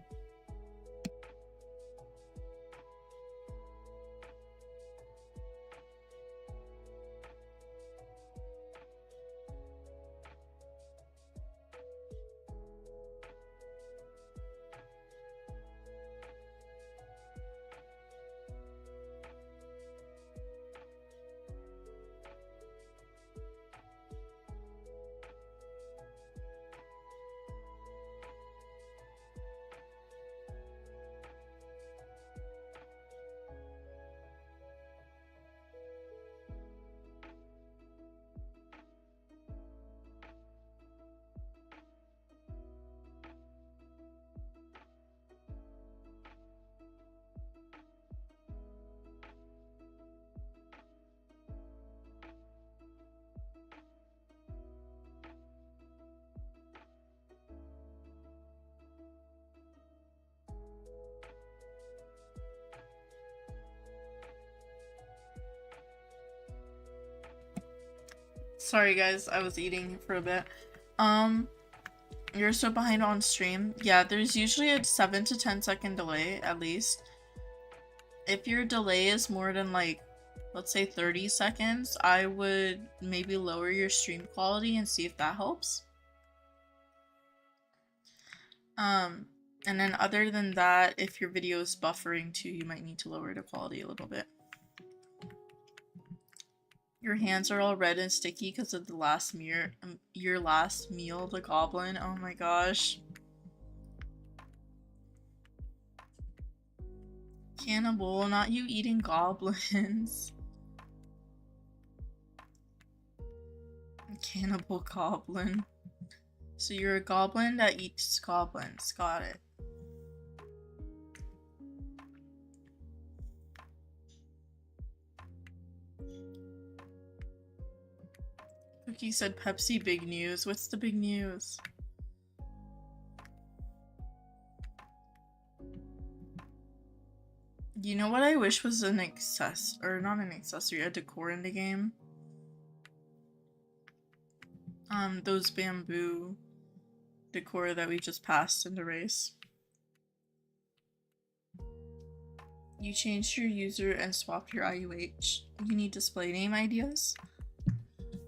[SPEAKER 1] Sorry guys, I was eating for a bit. You're so behind on stream. Yeah, there's usually a 7 to 10 second delay at least. If your delay is more than like, let's say 30 seconds, I would maybe lower your stream quality and see if that helps. And then other than that, if your video is buffering too, you might need to lower the quality a little bit. Your hands are all red and sticky because of the last your last meal, the goblin. Oh my gosh. Cannibal, not you eating goblins. Cannibal goblin. So you're a goblin that eats goblins. Got it. Cookie said Pepsi big news. What's the big news? You know what I wish was an not an accessory, a decor in the game? Those bamboo decor that we just passed in the race. You changed your user and swapped your IUH. You need display name ideas?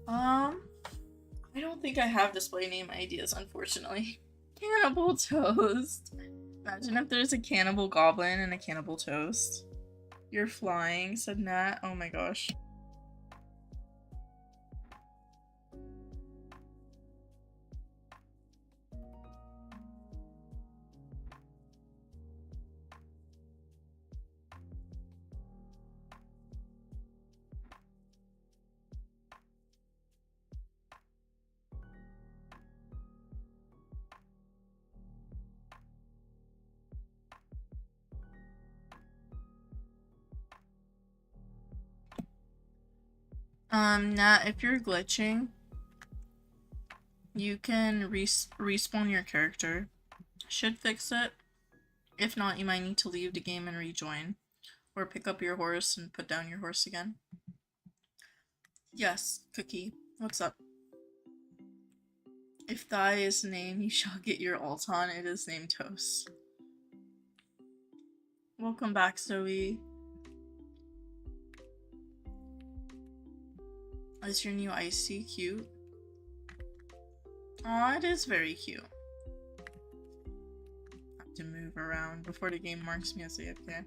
[SPEAKER 1] I don't think I have display name ideas, unfortunately. Cannibal toast. Imagine if there's a cannibal goblin and a cannibal toast. You're flying, said Nat. Oh my gosh. Nat, if you're glitching, you can respawn your character. Should fix it. If not, you might need to leave the game and rejoin. Or pick up your horse and put down your horse again. Yes, Cookie. What's up? If thy is name, you shall get your ult on. It is named Toast. Welcome back, Zoe. Is your new Icy cute? Aw, it is very cute. I have to move around before the game marks me as AFK.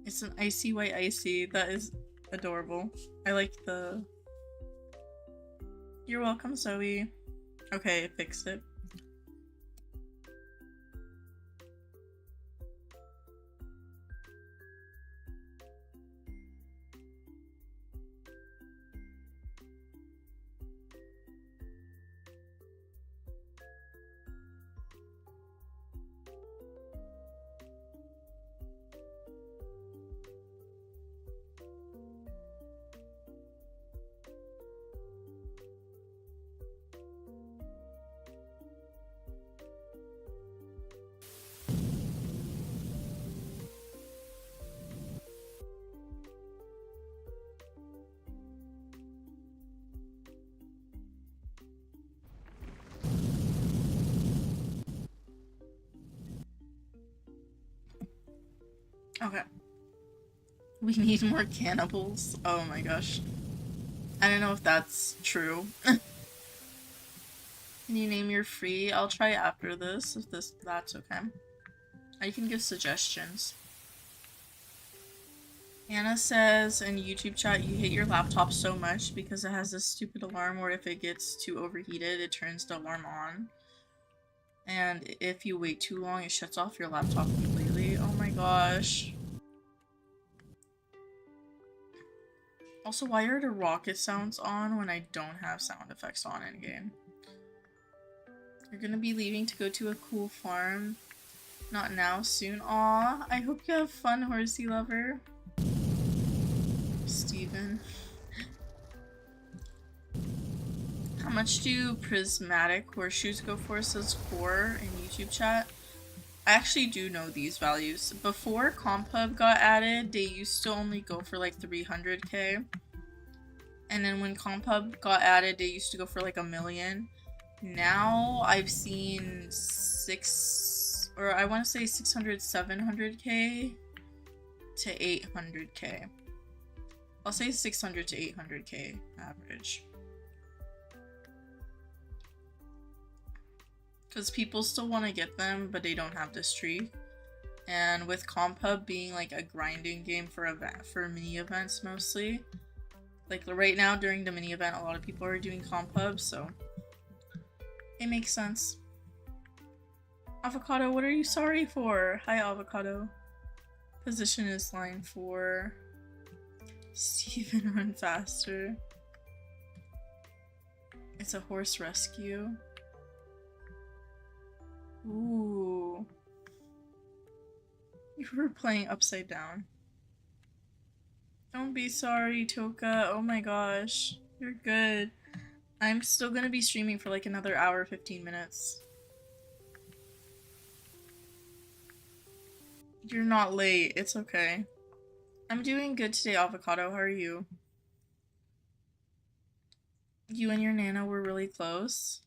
[SPEAKER 1] It's an icy white Icy. That is adorable. I like the... You're welcome, Zoe. Okay, fix it. Okay. We need more cannibals. Oh my gosh. I don't know if that's true. Can you name your free? I'll try after this if that's okay. I can give suggestions. Anna says in YouTube chat you hate your laptop so much because it has this stupid alarm where if it gets too overheated it turns the alarm on. And if you wait too long it shuts off your laptop completely. Oh my gosh. Also, why are the rocket sounds on when I don't have sound effects on in game? You're gonna be leaving to go to a cool farm. Not now, soon. Aw, I hope you have fun, horsey lover. Steven. How much do prismatic horseshoes go for, says Core in YouTube chat? I actually do know these values. Before Compub got added, they used to only go for like 300k. And then when Compub got added, they used to go for like 1 million. Now I've seen 600, 700k to 800k. I'll say 600 to 800k average. Because people still want to get them, but they don't have this tree. And with Compub being like a grinding game for mini events mostly, like right now during the mini event, a lot of people are doing Compub, so it makes sense. Avocado, what are you sorry for? Hi, Avocado. Position is line 4. Steven, run faster. It's a horse rescue. Ooh. You were playing upside down. Don't be sorry, Toka. Oh my gosh. You're good. I'm still gonna be streaming for like another hour, 15 minutes. You're not late. It's okay. I'm doing good today, Avocado. How are you? You and your Nana were really close.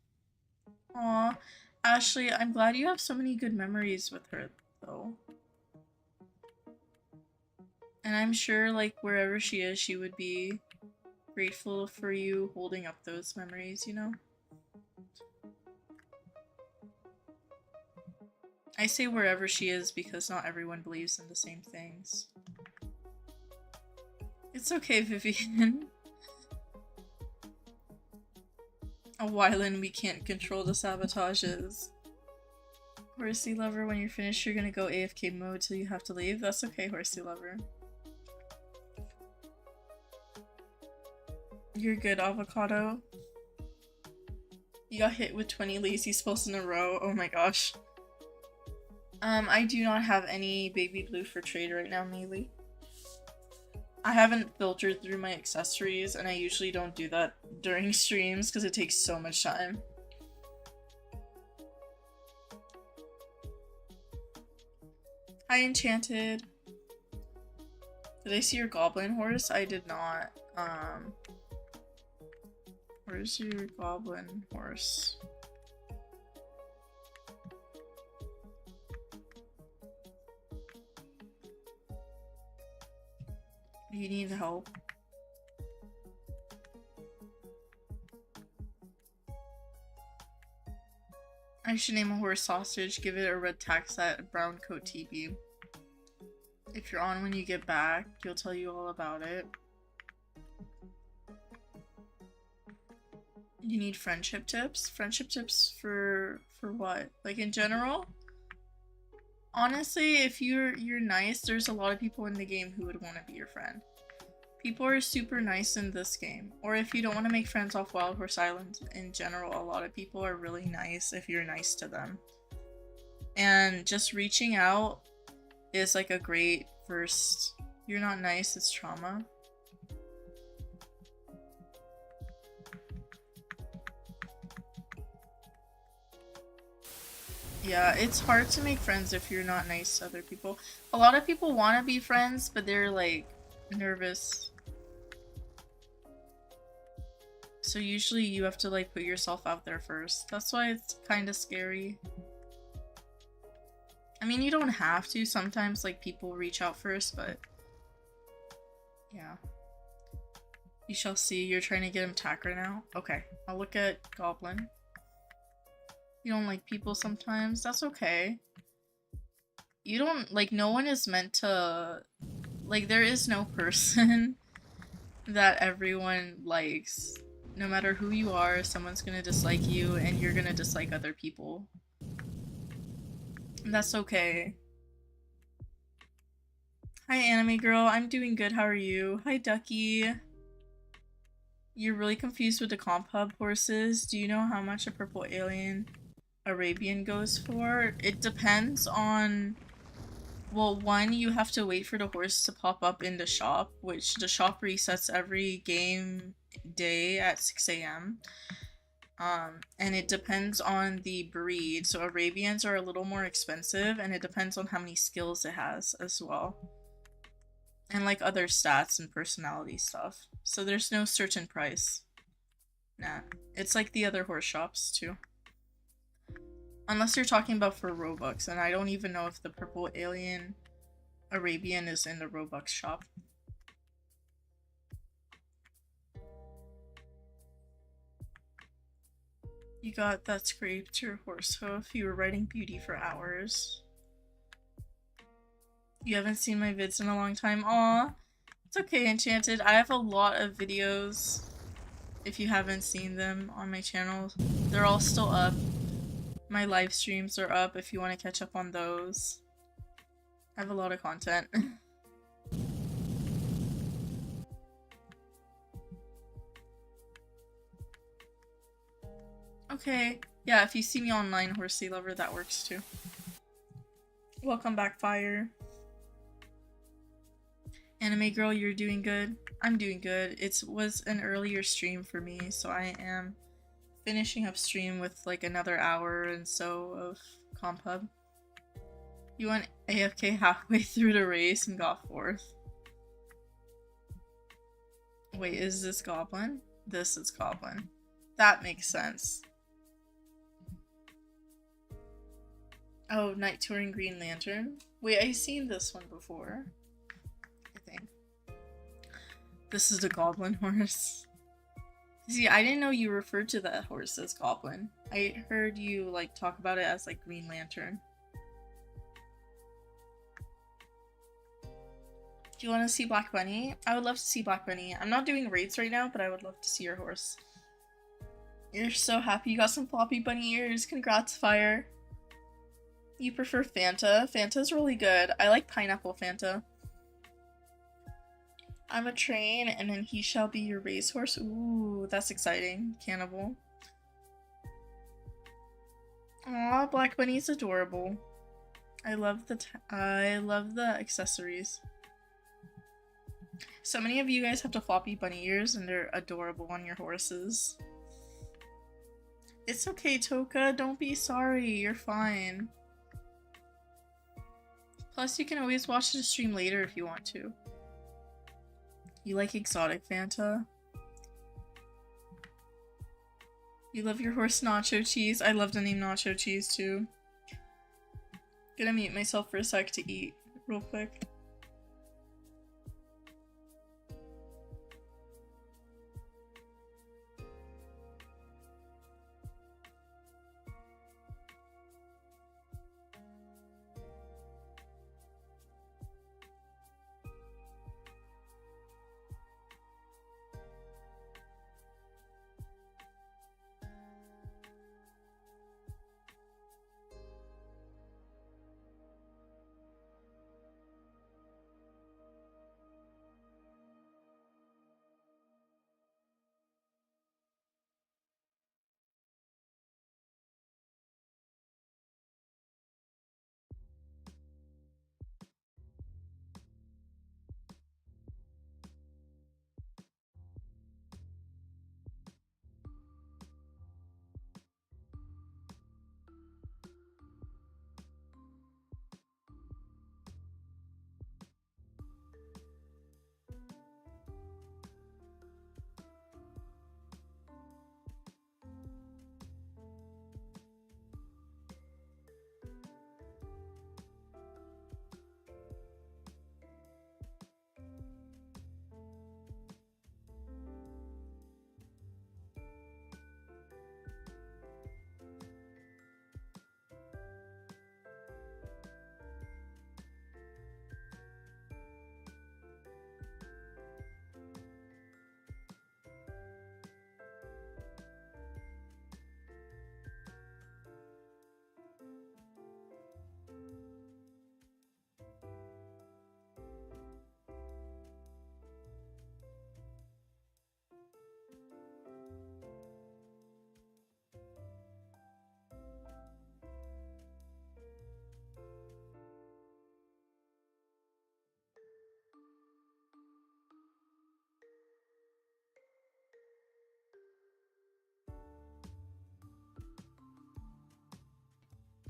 [SPEAKER 1] Aw. Ashley, I'm glad you have so many good memories with her, though. And I'm sure, like, wherever she is, she would be grateful for you holding up those memories, you know? I say wherever she is because not everyone believes in the same things. It's okay, Vivian. A Wylan, we can't control the sabotages. Horsey Lover, when you're finished, you're gonna go AFK mode till you have to leave. That's okay, Horsey Lover. You're good, Avocado. You got hit with 20 lazy spells in a row. Oh my gosh. I do not have any baby blue for trade right now, Melee. I haven't filtered through my accessories, and I usually don't do that during streams because it takes so much time. Hi, Enchanted. Did I see your goblin horse? I did not. Where's your goblin horse? You need help. I should name a horse Sausage, give it a red tax at brown coat TB. If you're on when you get back, he'll tell you all about it. You need friendship tips? Friendship tips for what? Like in general? Honestly, if you're nice, there's a lot of people in the game who would want to be your friend. People are super nice in this game. Or if you don't want to make friends off Wild Horse Island, in general, a lot of people are really nice if you're nice to them. And just reaching out is like a great first... You're not nice, it's trauma. Yeah, it's hard to make friends if you're not nice to other people. A lot of people want to be friends, but they're like nervous. So usually you have to like put yourself out there first. That's why it's kind of scary. I mean, you don't have to. Sometimes, like, people reach out first, but yeah. You shall see. You're trying to get him tack right now? Okay. I'll look at Goblin. You don't like people sometimes? That's okay. You don't, like, no one is meant to, like, there is no person that everyone likes. No matter who you are, someone's gonna dislike you, and you're gonna dislike other people. And that's okay. Hi, anime girl. I'm doing good. How are you? Hi, Ducky. You're really confused with the comp hub horses. Do you know how much a purple alien Arabian goes for? It depends on... Well, one, you have to wait for the horse to pop up in the shop, which the shop resets every game day at 6 a.m. And it depends on the breed. So Arabians are a little more expensive, and it depends on how many skills it has as well. And like other stats and personality stuff. So there's no certain price. Nah. It's like the other horse shops too. Unless you're talking about for Robux, and I don't even know if the purple alien Arabian is in the Robux shop. You got that scraped your horse hoof. You were riding beauty for hours. You haven't seen my vids in a long time. Aw. It's okay, Enchanted. I have a lot of videos, if you haven't seen them on my channel. They're all still up. My live streams are up if you want to catch up on those. I have a lot of content. Okay. Yeah, if you see me online, Horsey Lover, that works too. Welcome back, Fire. Anime girl, you're doing good? I'm doing good. It was an earlier stream for me, so I am finishing up stream with like another hour and so of Comp Hub. You went AFK halfway through the race and got 4th. Wait, is this Goblin? This is Goblin. That makes sense. Oh, Night Touring Green Lantern? Wait, I've seen this one before. I think. This is the Goblin horse. See, I didn't know you referred to that horse as Goblin. I heard you, like, talk about it as, like, Green Lantern. Do you want to see Black Bunny? I would love to see Black Bunny. I'm not doing raids right now, but I would love to see your horse. You're so happy you got some floppy bunny ears. Congrats, Fire. You prefer Fanta? Fanta's really good. I like pineapple Fanta. I'm a train, and then he shall be your racehorse. Ooh, that's exciting. Cannibal. Aw, Black Bunny's adorable. I love the accessories. So many of you guys have the floppy bunny ears, and they're adorable on your horses. It's okay, Toka. Don't be sorry. You're fine. Plus, you can always watch the stream later if you want to. You like exotic Fanta? You love your horse Nacho Cheese? I love the name Nacho Cheese too. Gonna mute myself for a sec to eat real quick.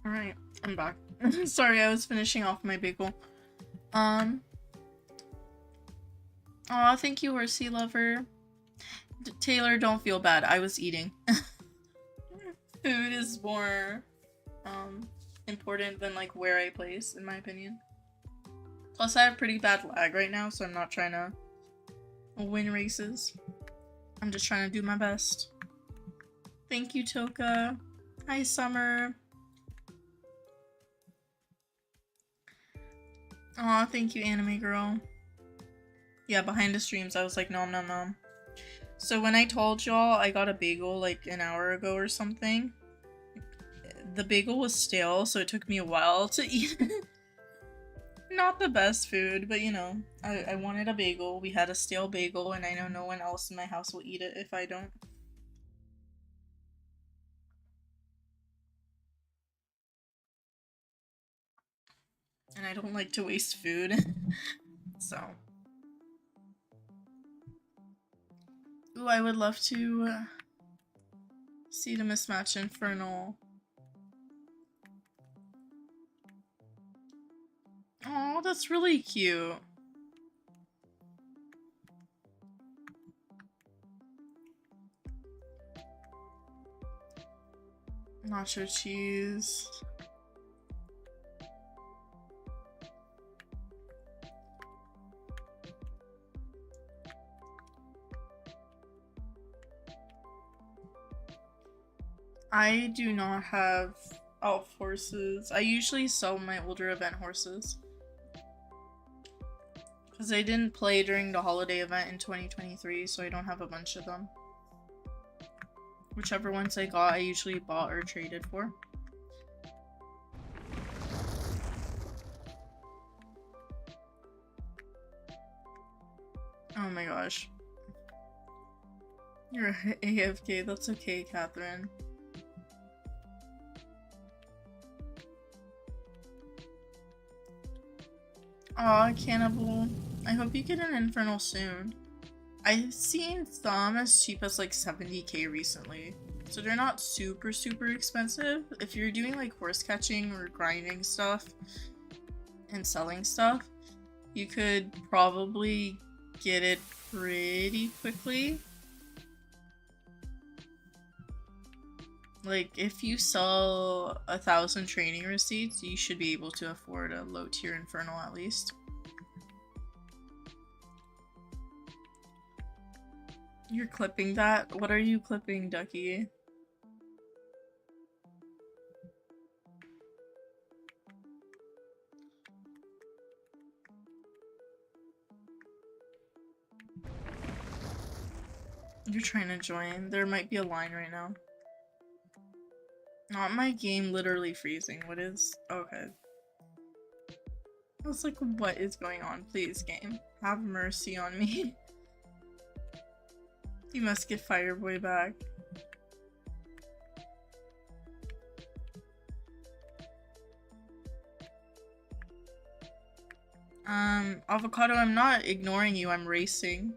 [SPEAKER 2] Alright, I'm back. Sorry, I was finishing off my bagel. Aw, thank you, Horsey Lover. Taylor, don't feel bad. I was eating. Food is more, important than, like, where I place, in my opinion. Plus, I have pretty bad lag right now, so I'm not trying to win races. I'm just trying to do my best. Thank you, Toka. Hi, Summer. Aw, thank you, Anime Girl. Yeah, behind the streams, I was like, nom nom nom. So when I told y'all I got a bagel like an hour ago or something, the bagel was stale, so it took me a while to eat it. Not the best food, but you know, I wanted a bagel. We had a stale bagel, and I know no one else in my house will eat it if I don't. And I don't like to waste food, so. Ooh, I would love to see the Mismatch Infernal. Oh, that's really cute. Nacho cheese. I do not have elf horses. I usually sell my older event horses. Because I didn't play during the holiday event in 2023, so I don't have a bunch of them. Whichever ones I got, I usually bought or traded for. Oh my gosh. You're AFK, that's okay, Catherine. Aw, Cannibal. I hope you get an Infernal soon. I've seen some as cheap as like 70k recently. So they're not super expensive. If you're doing like horse catching or grinding stuff and selling stuff, you could probably get it pretty quickly. Like, if you sell 1,000 training receipts, you should be able to afford a low tier Infernal at least. You're clipping that? What are you clipping, Ducky? You're trying to join. There might be a line right now. Not my game literally freezing. What is? Okay. I was like, what is going on? Please, game. Have mercy on me. You must get Fireboy back. Avocado, I'm not ignoring you, I'm racing.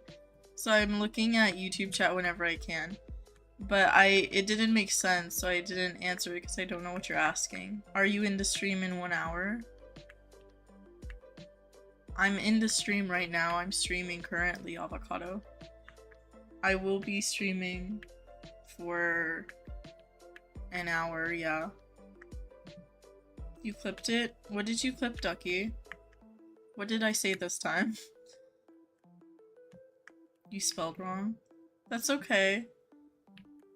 [SPEAKER 2] So I'm looking at YouTube chat whenever I can. But it didn't make sense, so I didn't answer it because I don't know what you're asking. Are you in the stream in 1 hour? I'm in the stream right now. I'm streaming currently, Avocado. I will be streaming for an hour, yeah. You clipped it? What did you clip, Ducky? What did I say this time? You spelled wrong. That's okay.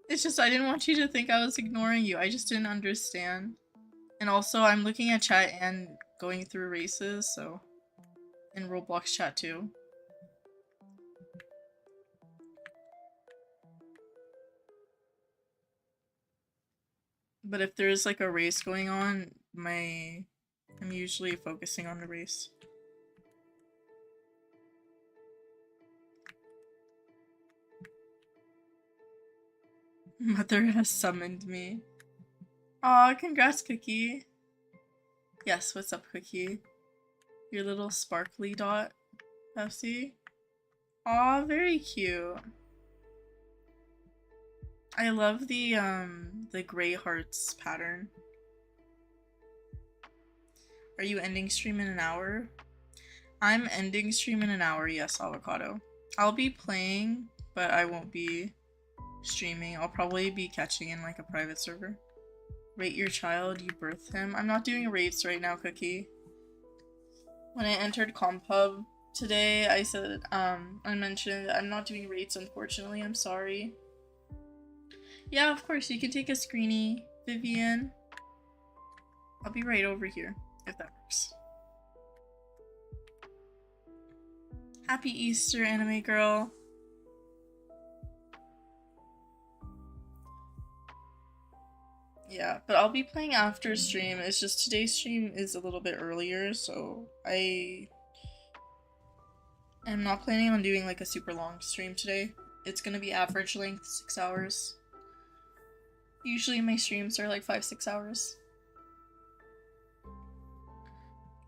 [SPEAKER 2] It's just I didn't want you to think I was ignoring you. I just didn't understand. And also, I'm looking at chat and going through races, so... in Roblox chat too. But if there's like a race going on, I'm usually focusing on the race. Mother has summoned me. Aw, congrats, Cookie. Yes, what's up, Cookie? Your little sparkly dot, Pepsi. Aw, very cute. I love the gray hearts pattern. Are you ending stream in an hour? I'm ending stream in an hour, yes, Avocado. I'll be playing, but I won't be streaming. I'll probably be catching in like a private server. Rate your child, you birthed him. I'm not doing rates right now, Cookie. When I entered Compub today, I said, I mentioned I'm not doing rates, unfortunately. I'm sorry. Yeah, of course, you can take a screenie, Vivian. I'll be right over here, if that works. Happy Easter, anime girl. Yeah, but I'll be playing after stream. It's just today's stream is a little bit earlier, so I am not planning on doing like a super long stream today. It's gonna be average length, 6 hours. Usually my streams are like 5-6 hours.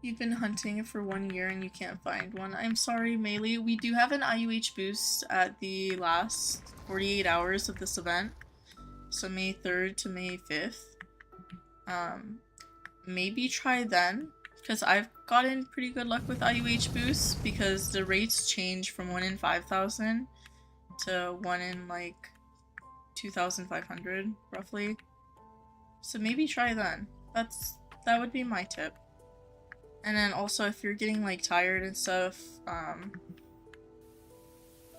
[SPEAKER 2] You've been hunting for 1 year and you can't find one. I'm sorry, Melee. We do have an IUH boost at the last 48 hours of this event. So May 3rd to May 5th. Maybe try then, because I've gotten pretty good luck with IUH boosts because the rates change from 1 in 5,000 to 1 in like 2,500 roughly. So maybe try then. That would be my tip. And then also if you're getting like tired and stuff,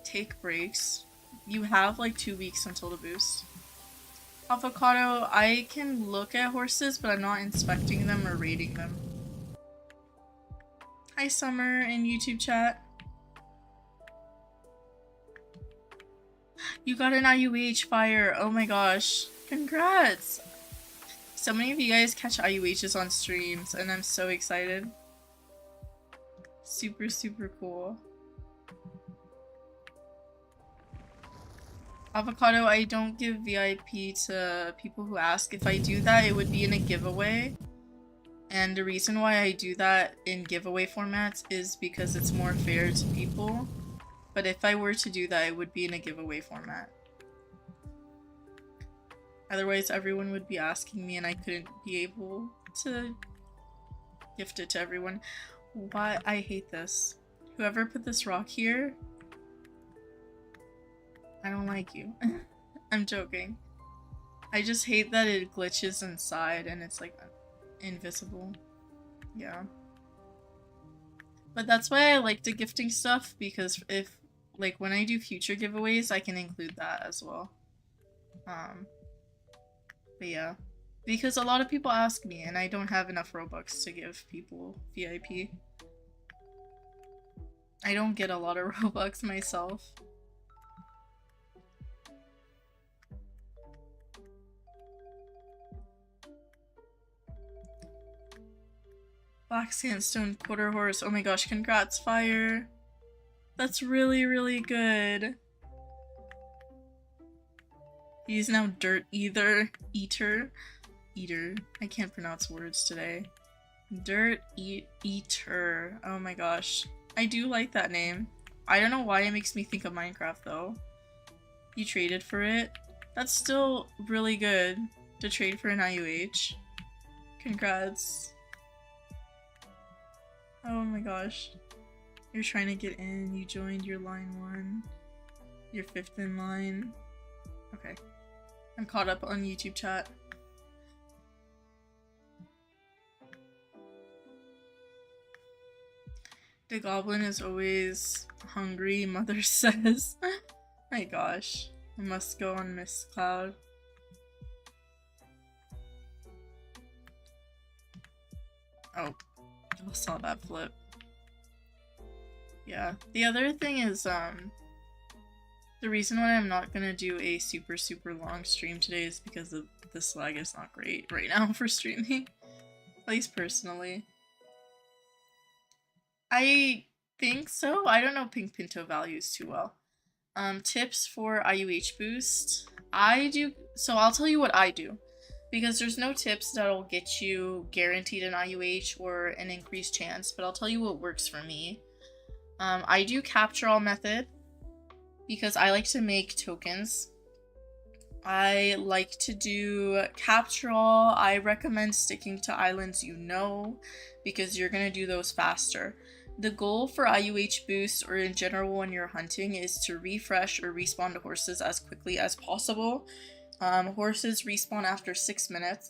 [SPEAKER 2] take breaks. You have like 2 weeks until the boost. Avocado, I can look at horses, but I'm not inspecting them or rating them. Hi Summer in YouTube chat. You got an IUH fire. Oh my gosh. Congrats. So many of you guys catch IUHs on streams and I'm so excited. Super, super cool. Avocado, I don't give VIP to people who ask. If I do that, it would be in a giveaway. And the reason why I do that in giveaway formats is because it's more fair to people. But if I were to do that, it would be in a giveaway format. Otherwise, everyone would be asking me and I couldn't be able to gift it to everyone. Why? I hate this. Whoever put this rock here, I don't like you. I'm joking. I just hate that it glitches inside and it's like invisible. Yeah. But that's why I like the gifting stuff, because if like when I do future giveaways, I can include that as well. But yeah, because a lot of people ask me and I don't have enough Robux to give people VIP. I don't get a lot of Robux myself. Black Sandstone Quarter Horse. Oh my gosh, congrats, Fire. That's really, really good. He's now Dirt Eater. I can't pronounce words today. Dirt Eater. Oh my gosh. I do like that name. I don't know why it makes me think of Minecraft though. You traded for it? That's still really good to trade for an IUH. Congrats. Oh my gosh. You're trying to get in. You joined your line 1. You're 5th in line. Okay. I'm caught up on YouTube chat. The goblin is always hungry, Mother says. My gosh. I must go on Miss Cloud. Oh. I saw that flip. Yeah. The other thing is, the reason why I'm not gonna do a super long stream today is because this lag is not great right now for streaming. At least personally. I think so. I don't know Pink Pinto values too well. Tips for IUH boost. So I'll tell you what I do. Because there's no tips that'll get you guaranteed an IUH or an increased chance, but I'll tell you what works for me. I do capture all method because I like to make tokens.
[SPEAKER 1] I like to do capture all. I recommend sticking to islands you know, because you're gonna do those faster. The goal for IUH boost, or in general when you're hunting, is to refresh or respawn the horses as quickly as possible. Horses respawn after 6 minutes.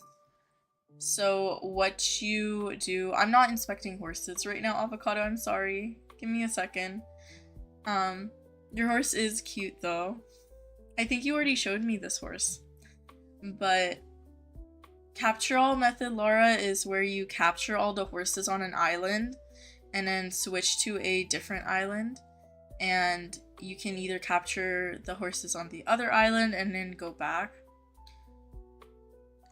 [SPEAKER 1] So what you do, I'm not inspecting horses right now, Avocado, I'm sorry. Give me a second. Your horse is cute though. I think you already showed me this horse. But capture all method, Laura, is where you capture all the horses on an island and then switch to a different island. And you can either capture the horses on the other island and then go back,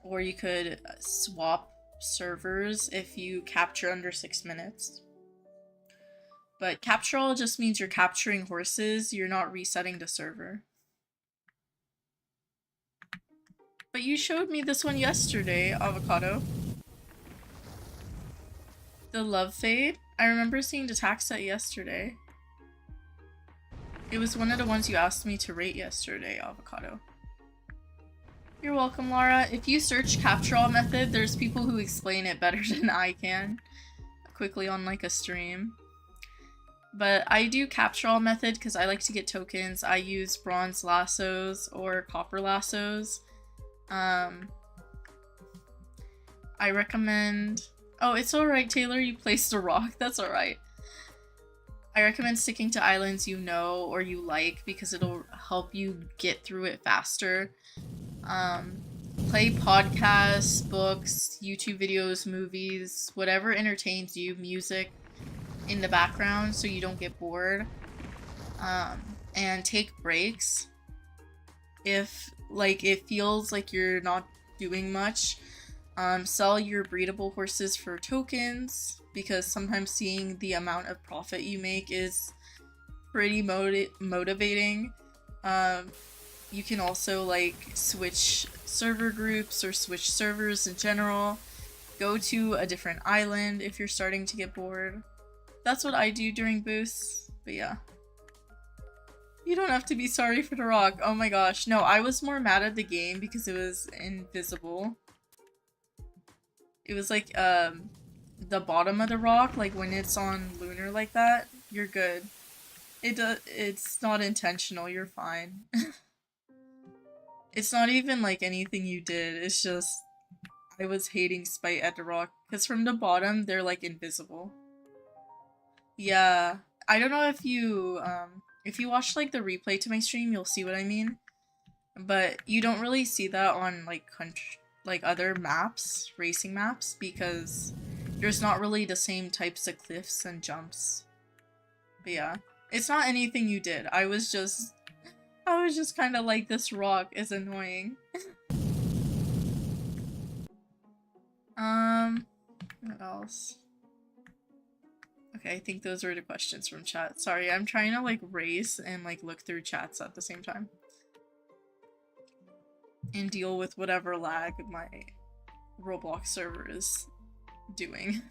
[SPEAKER 1] or you could swap servers if you capture under 6 minutes. But capture all just means you're capturing horses, you're not resetting the server. But you showed me this one yesterday, Avocado. The Love Fade? I remember seeing the tax set yesterday. It was one of the ones you asked me to rate yesterday, Avocado. You're welcome, Laura. If you search capture all method, there's people who explain it better than I can quickly on like a stream. But I do capture all method because I like to get tokens. I use bronze lassos or copper lassos. I recommend... Oh, it's alright, Taylor, you placed a rock. That's alright. I recommend sticking to islands you know or you like because it'll help you get through it faster. Play podcasts, books, YouTube videos, movies, whatever entertains you, music in the background so you don't get bored. And take breaks. If like it feels like you're not doing much, sell your breedable horses for tokens, because sometimes seeing the amount of profit you make is pretty motivating. You can also like switch server groups or switch servers in general. Go to a different island if you're starting to get bored. That's what I do during boosts, but yeah. You don't have to be sorry for the rock. Oh my gosh. No, I was more mad at the game because it was invisible. It was like, the bottom of the rock, like when it's on lunar like that, you're good. It's not intentional, you're fine. It's not even like anything you did, it's just I was hating spite at the rock, because from the bottom, they're like invisible. Yeah, I don't know if you watch like the replay to my stream, you'll see what I mean. But you don't really see that on like other maps, racing maps, because there's not really the same types of cliffs and jumps. But yeah, it's not anything you did. I was just kind of like, this rock is annoying. What else? Okay, I think those were the questions from chat. Sorry, I'm trying to like race and like look through chats at the same time. And deal with whatever lag my Roblox server is doing.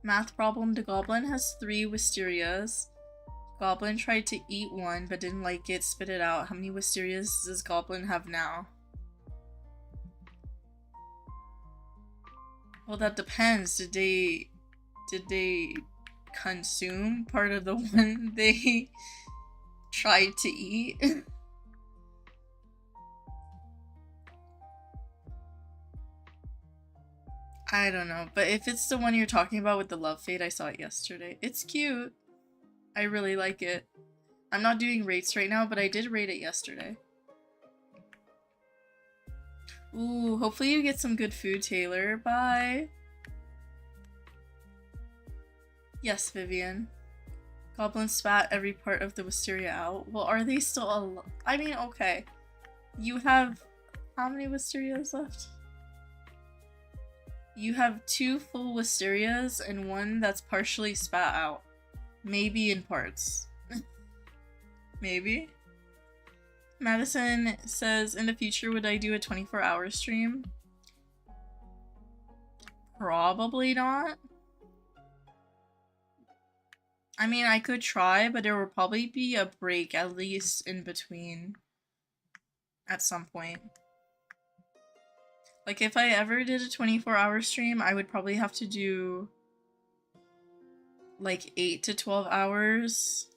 [SPEAKER 1] Math problem, the goblin has 3 wisterias. Goblin tried to eat one but didn't like it, spit it out. How many wisterias does goblin have now? Well, that depends. Did they consume part of the one they tried to eat? I don't know, but if it's the one you're talking about with the love fade, I saw it yesterday. It's cute. I really like it. I'm not doing rates right now, but I did rate it yesterday. Ooh, hopefully you get some good food, Taylor. Bye. Yes, Vivian. Goblins spat every part of the wisteria out. Well, are they still alive? I mean, okay. You have... how many wisterias left? You have 2 full wisterias and 1 that's partially spat out. Maybe in parts. Maybe? Madison says, in the future, would I do a 24-hour stream? Probably not. I mean, I could try, but there will probably be a break at least in between. at some point. Like, if I ever did a 24-hour stream, I would probably have to do like 8 to 12 hours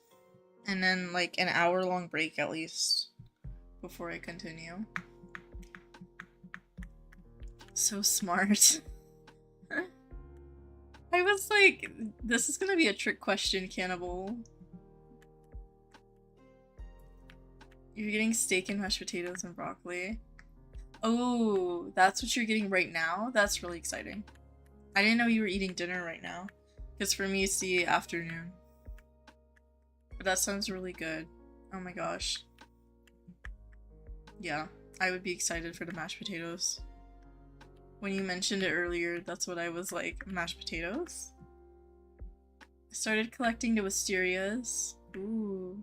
[SPEAKER 1] and then like an hour-long break at least before I continue. So smart. I was like, this is gonna be a trick question, Cannibal. You're getting steak and mashed potatoes and broccoli. Oh, that's what you're getting right now? That's really exciting. I didn't know you were eating dinner right now. Because for me, it's the afternoon. But that sounds really good. Oh my gosh. Yeah, I would be excited for the mashed potatoes. When you mentioned it earlier, that's what I was like, mashed potatoes? I started collecting the wisterias. Ooh.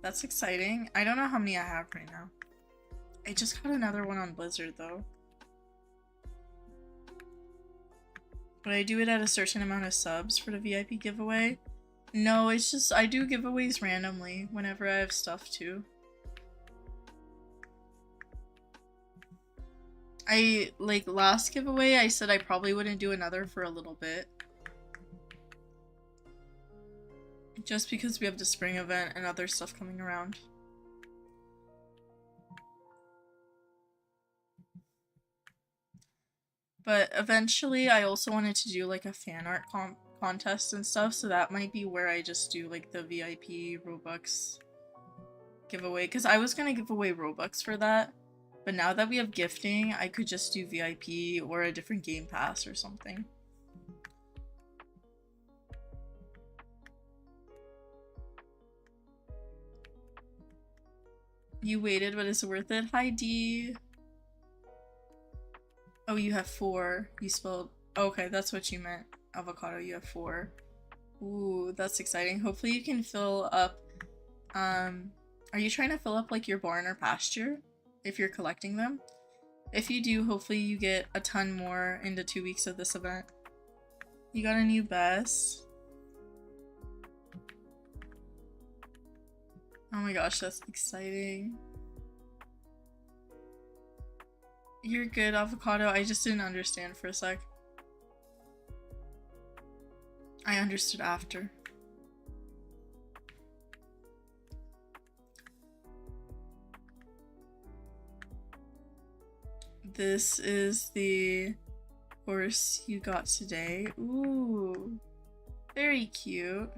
[SPEAKER 1] That's exciting. I don't know how many I have right now. I just got another one on Blizzard though. Would I do it at a certain amount of subs for the VIP giveaway? No, it's just I do giveaways randomly whenever I have stuff too. Like last giveaway, I said I probably wouldn't do another for a little bit. Just because we have the spring event and other stuff coming around. But eventually I also wanted to do like a fan art contest and stuff, so that might be where I just do like the VIP Robux giveaway, because I was gonna give away Robux for that, but now that we have gifting, I could just do VIP or a different game pass or something. You waited, but it's worth it. Hi D. Oh, you have 4. You spelled... Okay, that's what you meant. Avocado, you have 4. Ooh, that's exciting. Hopefully you can fill up... Are you trying to fill up, like, your barn or pasture? If you're collecting them? If you do, hopefully you get a ton more in the 2 weeks of this event. You got a new best? Oh my gosh, that's exciting. You're good, Avocado. I just didn't understand for a sec. I understood after. This is the horse you got today. Ooh. Very cute.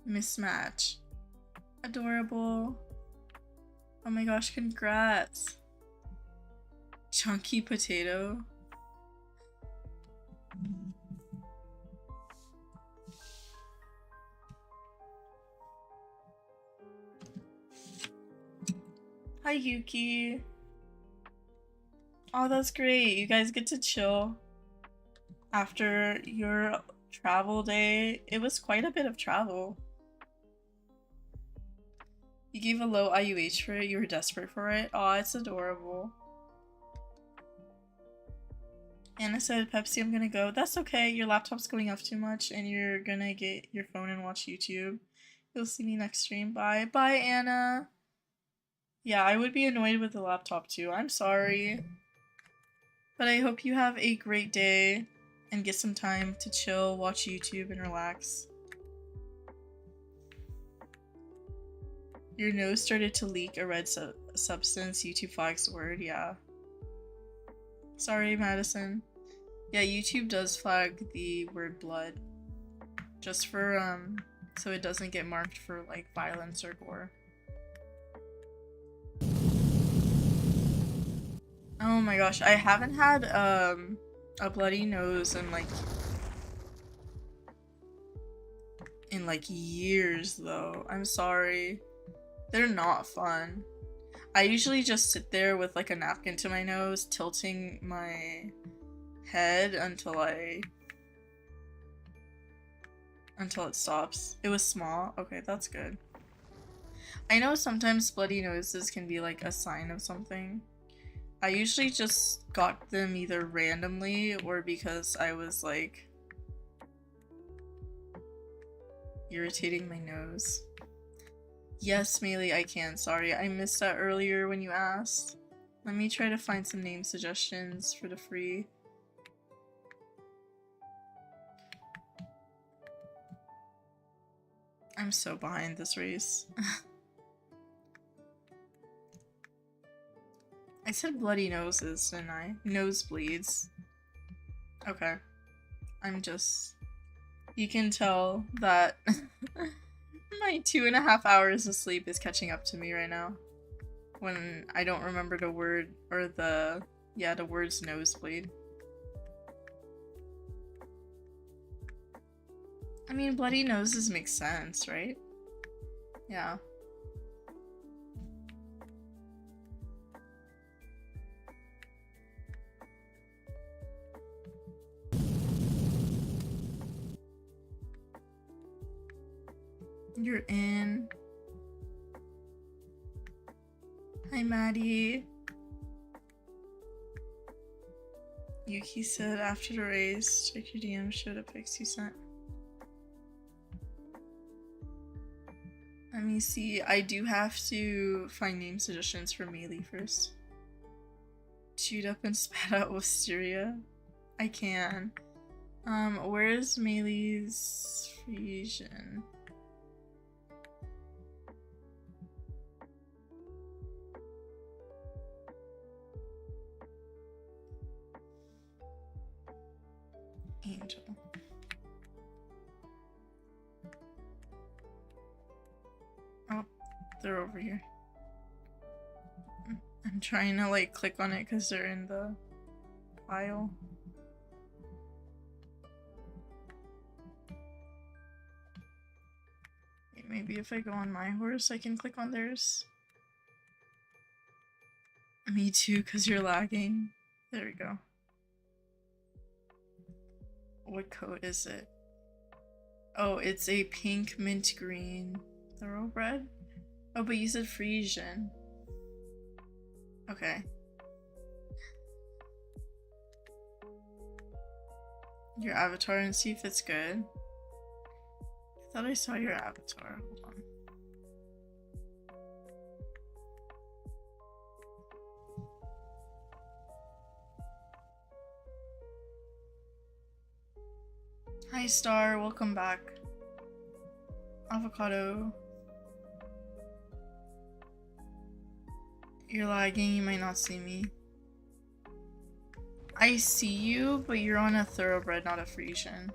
[SPEAKER 1] Mismatch. Adorable. Oh my gosh, congrats. Chunky potato. Hi Yuki. Oh, that's great. You guys get to chill after your travel day. It was quite a bit of travel. You gave a low IUH for it. You were desperate for it. Aw, it's adorable. Anna said, Pepsi, I'm gonna go. That's okay. Your laptop's going off too much and you're gonna get your phone and watch YouTube. You'll see me next stream. Bye. Bye, Anna. Yeah, I would be annoyed with the laptop too. I'm sorry. But I hope you have a great day and get some time to chill, watch YouTube, and relax. Your nose started to leak a red substance. YouTube flags the word. Yeah. Sorry, Madison. Yeah, YouTube does flag the word blood. Just for, so it doesn't get marked for, like, violence or gore. Oh my gosh, I haven't had, a bloody nose in, years, though. I'm sorry. They're not fun. I usually just sit there with like a napkin to my nose, tilting my head until it stops. It was small. Okay, that's good. I know sometimes bloody noses can be like a sign of something. I usually just got them either randomly or because I was like irritating my nose. Yes, Melee, I can. Sorry, I missed that earlier when you asked. Let me try to find some name suggestions for the free. I'm so behind this race. I said bloody noses, didn't I? Nosebleeds. Okay. I'm just... You can tell that my 2.5 hours of sleep is catching up to me right now. When I don't remember the word, or the words nosebleed. I mean, bloody noses make sense, right? Yeah. You're in. Hi, Maddie. Yuki said after the race, check your DM, show the pics you sent. Let me see. I do have to find name suggestions for Melee first. Chewed up and spat out wisteria. I can. Where's Melee's Frisian? Angel. Oh, they're over here. I'm trying to like click on it because they're in the file. Maybe if I go on my horse, I can click on theirs. Me too, because you're lagging. There we go. What coat is it? Oh, it's a pink mint green thoroughbred? Oh, but you said Frisian. Okay. Your avatar and see if it's good. I thought I saw your avatar. Hold on. Hi Star, welcome back. Avocado. You're lagging, you might not see me. I see you, but you're on a thoroughbred, not a Frisian.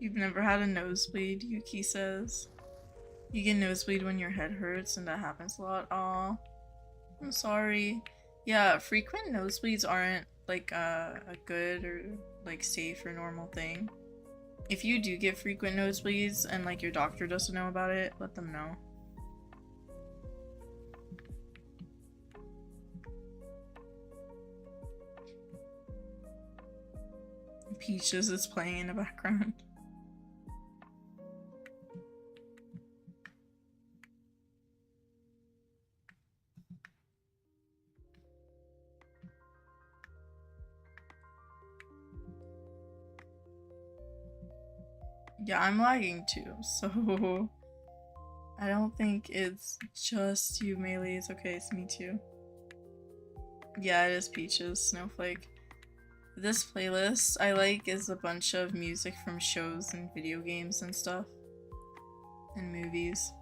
[SPEAKER 1] You've never had a nosebleed, Yuki says. You get nosebleed when your head hurts, and that happens a lot. Aw. I'm sorry. Yeah, frequent nosebleeds aren't like a good or like safe or normal thing. If you do get frequent nosebleeds and like your doctor doesn't know about it, let them know. Peaches is playing in the background. Yeah, I'm lagging too, so I don't think it's just you, Melee. It's okay, it's me too. Yeah, it is Peaches, Snowflake. This playlist I like is a bunch of music from shows and video games and stuff. And movies.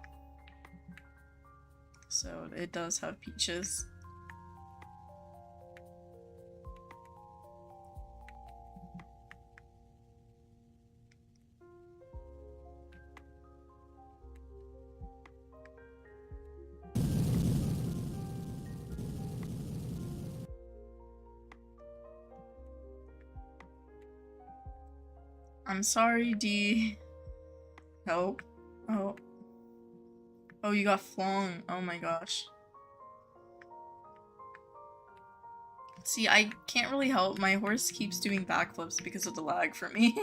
[SPEAKER 1] So it does have Peaches. I'm sorry, D. Help. Oh. Oh, you got flung. Oh my gosh. See, I can't really help. My horse keeps doing backflips because of the lag for me.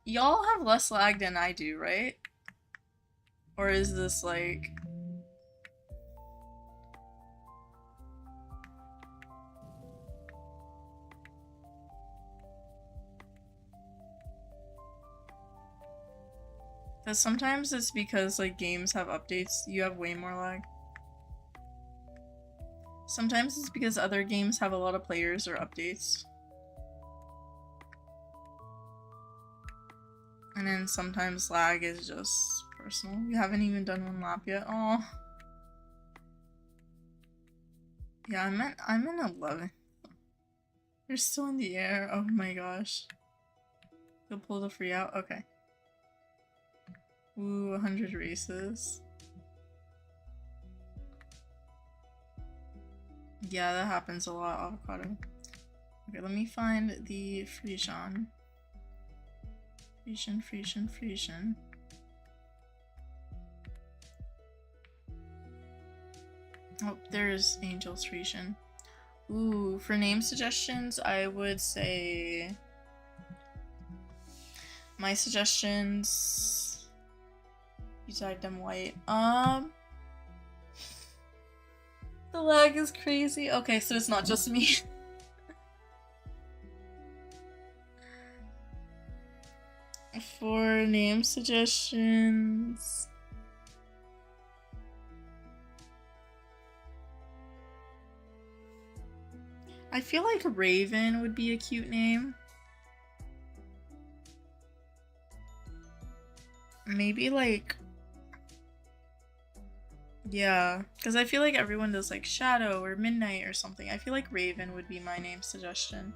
[SPEAKER 2] Y'all have less lag than I do, right? Or is this like... Because sometimes it's because like games have updates, you have way more lag. Sometimes it's because other games have a lot of players or updates. And then sometimes lag is just personal. We haven't even done one lap yet. Oh. Yeah, I'm in 11. You're still in the air. Oh my gosh. You'll pull the free out? Okay. Ooh, 100 races. Yeah, that happens a lot, avocado. Okay, let me find the Frisian. Frisian. Oh, there's Angel's Frisian. Ooh, for name suggestions, I would say... My suggestions... You dyed them white. The lag is crazy. Okay, so it's not just me. For name suggestions... I feel like Raven would be a cute name. Maybe like... Yeah, because I feel like everyone does like Shadow or Midnight or something. I feel like Raven would be my name suggestion.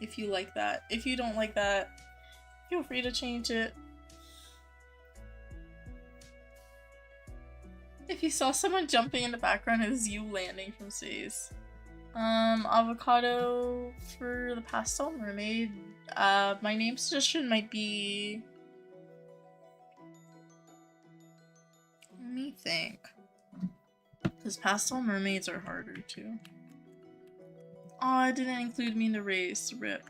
[SPEAKER 2] If you like that. If you don't like that, feel free to change it. If you saw someone jumping in the background, it was you landing from space. Avocado for the Pastel Mermaid. My name suggestion might be... Let me think. Because Pastel Mermaids are harder too. Oh, it didn't include me in the race. RIP.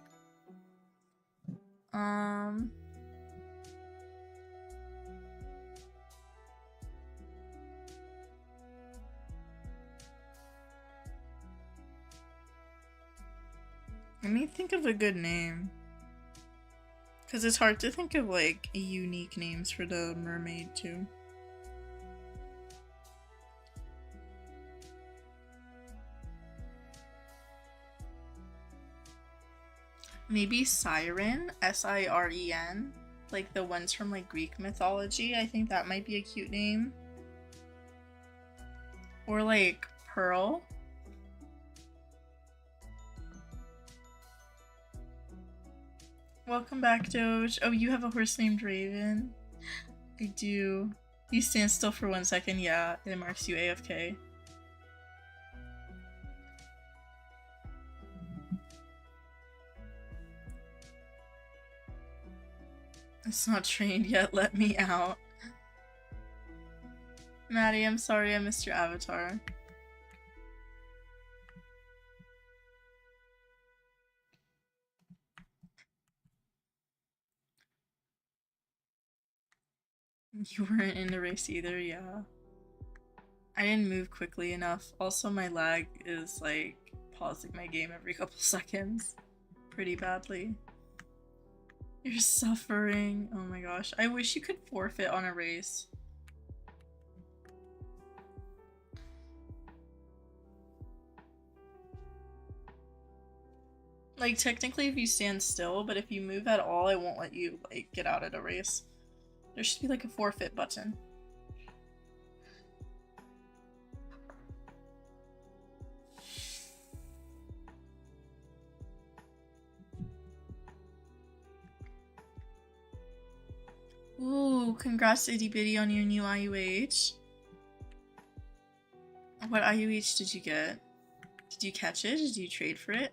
[SPEAKER 2] Let me think of a good name. Because it's hard to think of like unique names for the mermaid too. Maybe Siren, S-I-R-E-N, like the ones from like Greek mythology. I think that might be a cute name. Or like Pearl. Welcome back, Doge. Oh, you have a horse named Raven? I do. You stand still for 1 second, yeah, it marks you AFK. It's not trained yet, let me out. Maddie, I'm sorry I missed your avatar. You weren't in the race either, yeah. I didn't move quickly enough. Also, my lag is like pausing my game every couple seconds. Pretty badly. You're suffering. Oh my gosh. I wish you could forfeit on a race. Like, technically if you stand still, but if you move at all, I won't let you, like, get out of the race. There should be, like, a forfeit button. Ooh, congrats Itty Bitty on your new IUH. What IUH did you get? Did you catch it? Did you trade for it?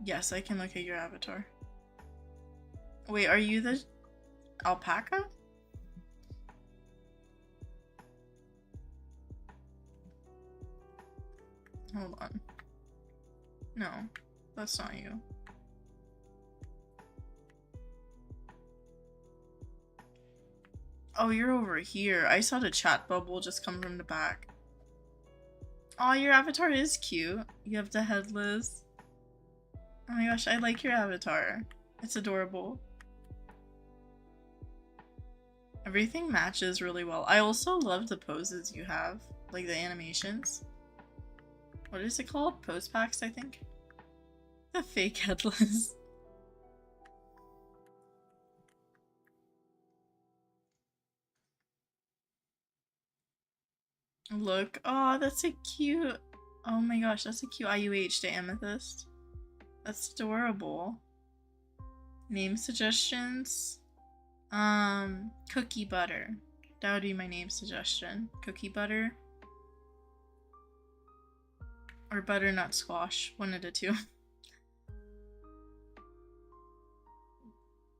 [SPEAKER 2] Yes, I can look at your avatar. Wait, are you the alpaca?
[SPEAKER 1] Hold on. No, that's not you. Oh, you're over here. I saw the chat bubble just come from the back. Oh, your avatar is cute. You have the headless. Oh my gosh, I like your avatar. It's adorable. Everything matches really well. I also love the poses you have, like the animations. What is it called? Pose packs, I think? The fake headless. Look. Oh, that's a cute. Oh my gosh, that's a cute IUH to Amethyst. That's adorable. Name suggestions? Cookie butter. That would be my name suggestion. Cookie butter. Or butternut squash. One of the two.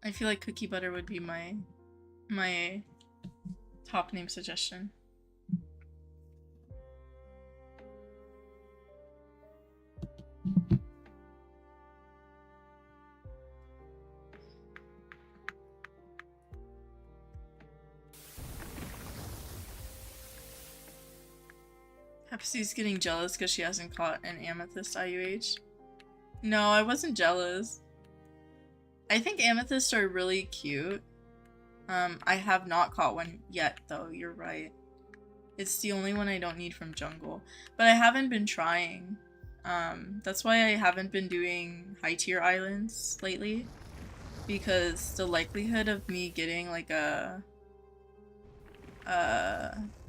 [SPEAKER 1] I feel like cookie butter would be my top name suggestion. Pepsi's getting jealous because she hasn't caught an amethyst IUH. No, I wasn't jealous. I think amethysts are really cute. I have not caught one yet though, you're right. It's the only one I don't need from jungle. But I haven't been trying. That's why I haven't been doing high tier islands lately. Because the likelihood of me getting like a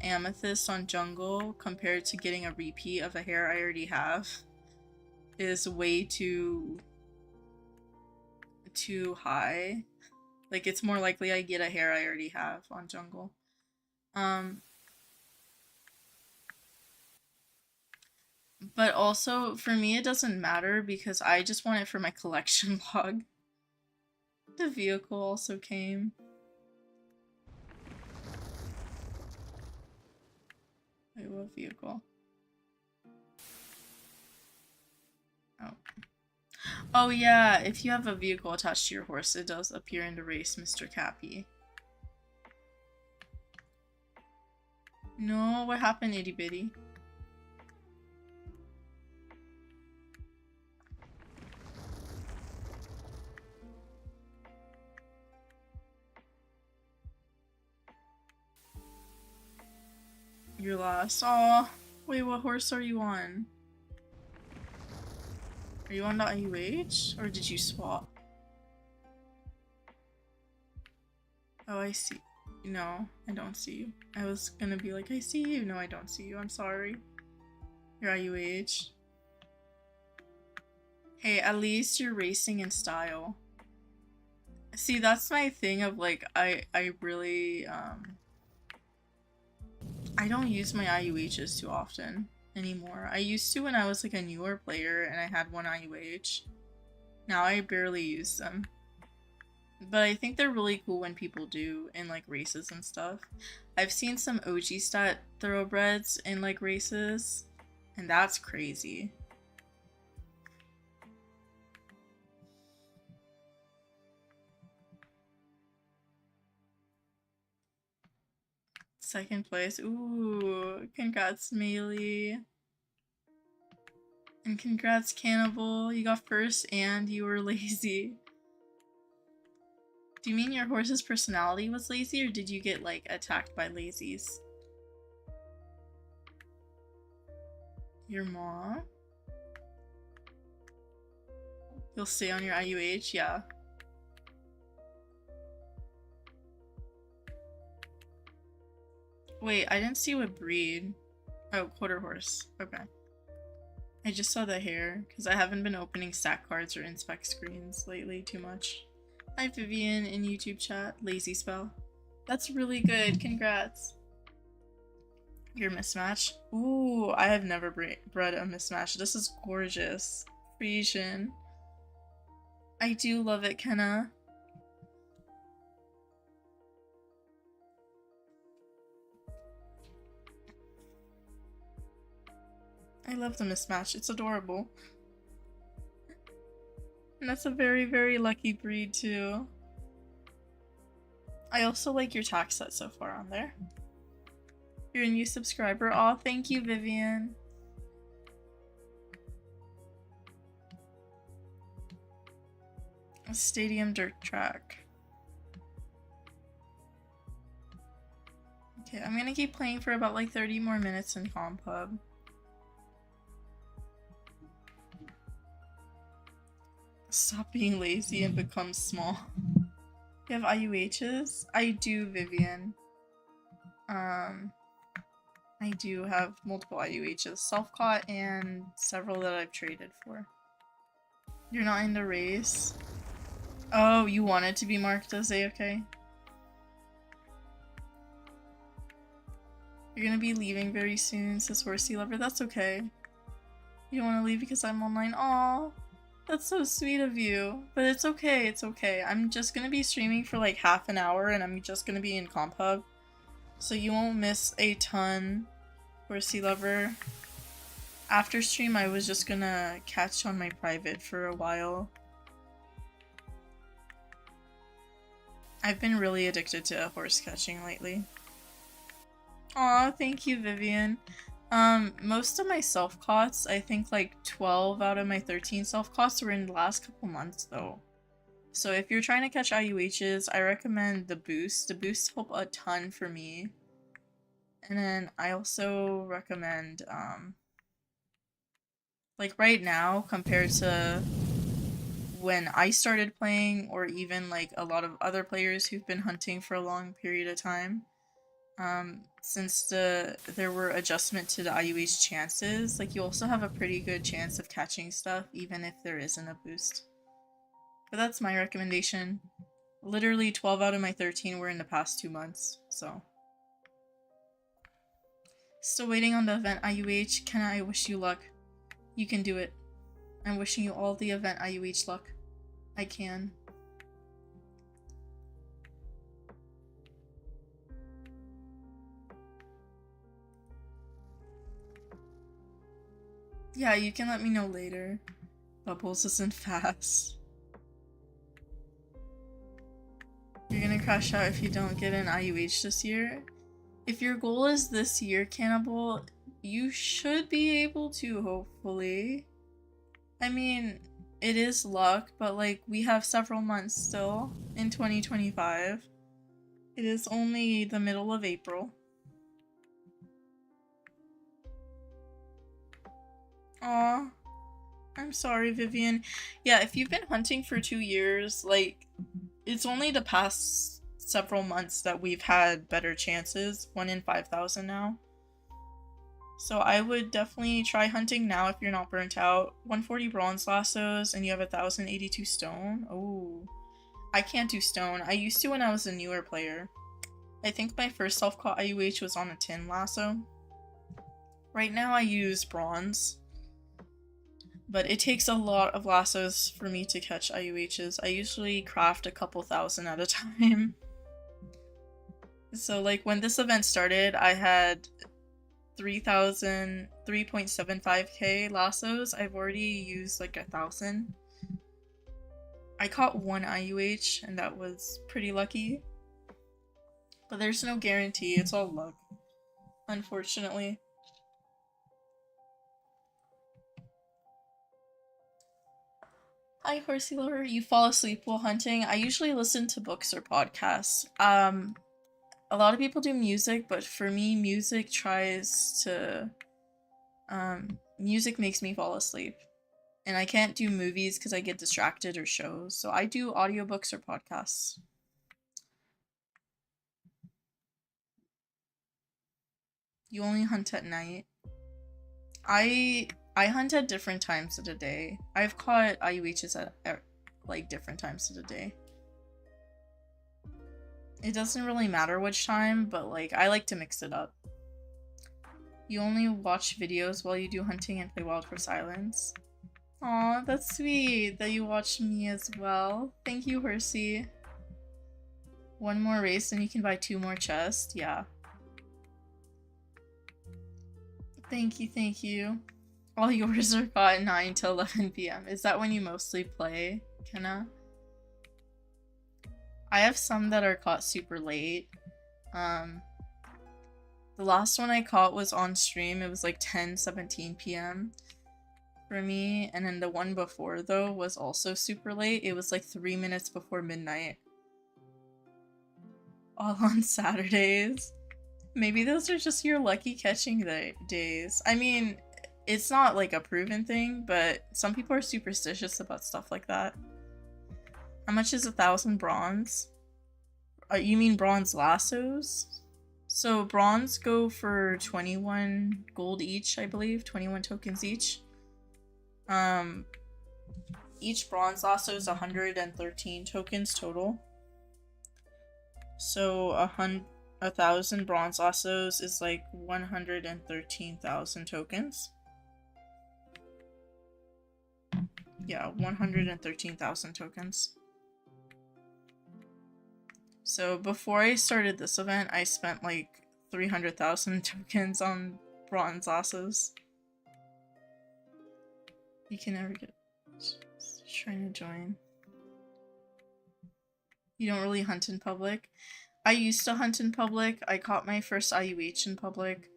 [SPEAKER 1] amethyst on jungle compared to getting a repeat of a hair I already have is way too high. Like it's more likely I get a hair I already have on jungle. But also for me it doesn't matter because I just want it for my collection log. The vehicle also came. Wait, what vehicle? Oh. Oh yeah, if you have a vehicle attached to your horse, it does appear in the race, Mr. Cappy. No, what happened, itty bitty? You're lost. Aw. Wait, what horse are you on? Are you on the IUH? Or did you swap? Oh, I see. No, I don't see you. I was gonna be like, I see you. No, I don't see you. I'm sorry. You're IUH. Hey, at least you're racing in style. See, that's my thing of like, I really, I don't use my IUHs too often anymore. I used to when I was like a newer player and I had one IUH. Now I barely use them. But I think they're really cool when people do in like races and stuff. I've seen some OG stat thoroughbreds in like races, and that's crazy. Second place. Ooh, congrats, Melee. And congrats, Cannibal. You got first and you were lazy. Do you mean your horse's personality was lazy or did you get like attacked by lazies? Your mom? You'll stay on your IUH? Yeah. Wait, I didn't see what breed. Oh, quarter horse. Okay. I just saw the hair, because I haven't been opening stack cards or inspect screens lately too much. Hi Vivian in YouTube chat. Lazy spell. That's really good. Congrats. Your mismatch? Ooh, I have never bred a mismatch. This is gorgeous. Frisian. I do love it, Kenna. I love the mismatch. It's adorable. And that's a very, very lucky breed too. I also like your tax set so far on there. You're a new subscriber. Aw, thank you, Vivian. A stadium dirt track. Okay, I'm gonna keep playing for about like 30 more minutes in Compub. Stop being lazy and become small. You have IUHs? I do, Vivian. I do have multiple IUHs. Self-caught and several that I've traded for. You're not in the race? Oh, you wanted to be marked as A-okay? You're gonna be leaving very soon, says Horsey Lover. That's okay. You don't want to leave because I'm online? Aw, that's so sweet of you. But it's okay, it's okay. I'm just gonna be streaming for like half an hour and I'm just gonna be in Compub. So you won't miss a ton, Horsey Lover. After stream, I was just gonna catch on my private for a while. I've been really addicted to horse catching lately. Aw, thank you, Vivian. Most of my self-cots, I think like 12 out of my 13 self-cots were in the last couple months though. So if you're trying to catch IUHs, I recommend the boost. The boosts help a ton for me. And then I also recommend, like right now compared to when I started playing, or even like a lot of other players who've been hunting for a long period of time, since there were adjustment to the IUH chances, like you also have a pretty good chance of catching stuff even if there isn't a boost. But that's my recommendation. Literally 12 out of my 13 were in the past 2 months, so. Still waiting on the event IUH. Kenna, I wish you luck. You can do it. I'm wishing you all the event IUH luck. I can. Yeah, you can let me know later. Bubbles isn't fast. You're gonna crash out if you don't get an IUH this year. If your goal is this year, Cannibal, you should be able to, hopefully. I mean, it is luck, but like, we have several months still in 2025. It is only the middle of April. Aw, I'm sorry, Vivian. Yeah, if you've been hunting for 2 years, like, it's only the past several months that we've had better chances. 1 in 5,000 now. So I would definitely try hunting now if you're not burnt out. 140 bronze lassos and you have 1,082 stone. Oh, I can't do stone. I used to when I was a newer player. I think my first self-caught IUH was on a tin lasso. Right now I use bronze. But it takes a lot of lassos for me to catch IUHs. I usually craft a couple thousand at a time. So like when this event started, I had 3.75k lassos. I've already used like 1,000. I caught 1 IUH and that was pretty lucky. But there's no guarantee, it's all luck, unfortunately. Hi, Horsey Lover. You fall asleep while hunting? I usually listen to books or podcasts. A lot of people do music, but for me, music makes me fall asleep. And I can't do movies because I get distracted, or shows, so I do audiobooks or podcasts. You only hunt at night? I hunt at different times of the day. I've caught IUHs at like different times of the day. It doesn't really matter which time, but like I like to mix it up. You only watch videos while you do hunting and play Wild for Silence? Aw, that's sweet that you watch me as well. Thank you, Horsey. 1 more race and you can buy 2 more chests? Yeah. Thank you, thank you. All yours are caught at 9 to 11 p.m. Is that when you mostly play, Kenna? I have some that are caught super late. The last one I caught was on stream. It was like 10-17 p.m. for me. And then the one before, though, was also super late. It was like 3 minutes before midnight. All on Saturdays. Maybe those are just your lucky catching days. I mean, it's not like a proven thing, but some people are superstitious about stuff like that. How much is 1,000 bronze? You mean bronze lassos? So bronze go for 21 gold each, I believe. 21 tokens each. Each bronze lasso is 113 tokens total. So 1,000 bronze lassos is like 113,000 tokens. Yeah, 113,000 tokens. So before I started this event, I spent like 300,000 tokens on bronze lassos. You can never get... Just trying to join. You don't really hunt in public? I used to hunt in public. I caught my first IUH in public.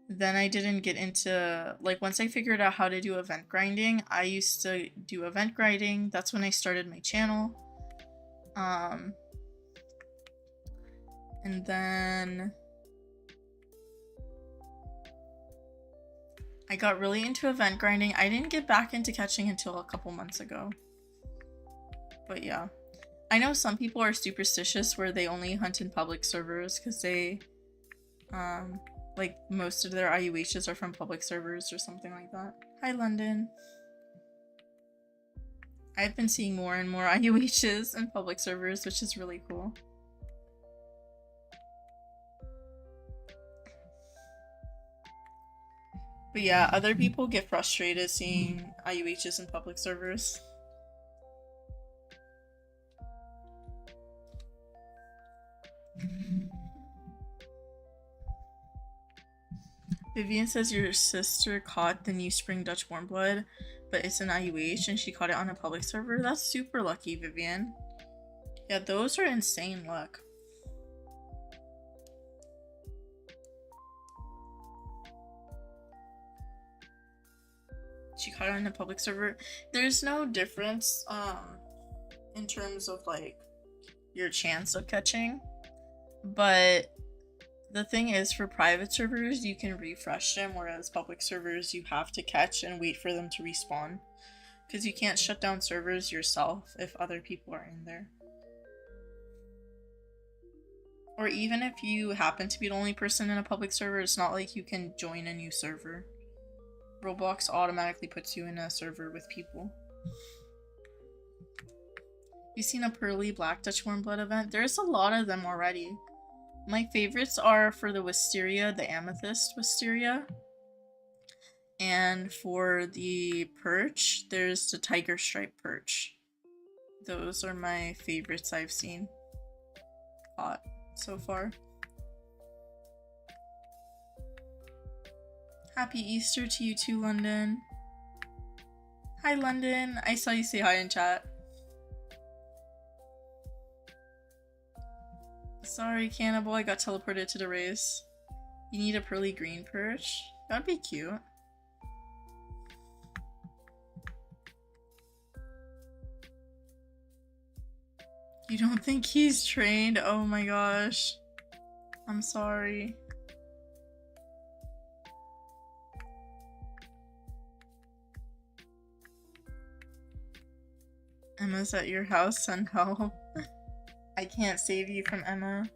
[SPEAKER 1] Then I didn't get into... Like, once I figured out how to do event grinding, I used to do event grinding. That's when I started my channel. And then I got really into event grinding. I didn't get back into catching until a couple months ago. But yeah. I know some people are superstitious where they only hunt in public servers because they, like, most of their IUHs are from public servers or something like that. Hi, London. I've been seeing more and more IUHs in public servers, which is really cool. But yeah, other people get frustrated seeing IUHs in public servers. Vivian says your sister caught the new Spring Dutch Warm Blood, but it's an IUH and she caught it on a public server. That's super lucky, Vivian. Yeah, those are insane luck. She caught it on a public server. There's no difference in terms of like your chance of catching, but the thing is, for private servers you can refresh them, whereas public servers you have to catch and wait for them to respawn because you can't shut down servers yourself if other people are in there. Or even if you happen to be the only person in a public server, it's not like you can join a new server. Roblox automatically puts you in a server with people. You seen a Pearly Black Dutch Warm Blood event? There's a lot of them already. My favorites are for the Wisteria, the Amethyst Wisteria. And for the Perch, there's the Tiger Stripe Perch. Those are my favorites I've seen caught so far. Happy Easter to you too, London. Hi, London. I saw you say hi in chat. Sorry, Cannibal, I got teleported to the race. You need a pearly green perch? That'd be cute. You don't think he's trained? Oh my gosh. I'm sorry. Emma's at your house, send help. I can't save you from Emma.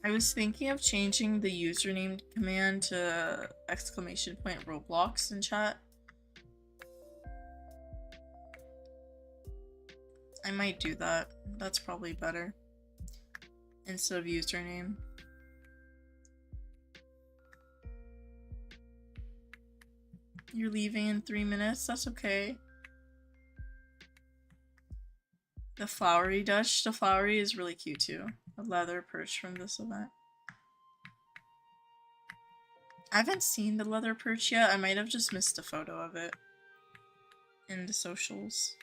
[SPEAKER 1] I was thinking of changing the username command to !Roblox in chat. I might do that. That's probably better. Instead of username. You're leaving in 3 minutes? That's okay. The flowery Dutch. The flowery is really cute too. a leather perch from this event. I haven't seen the leather perch yet. I might have just missed a photo of it in the socials.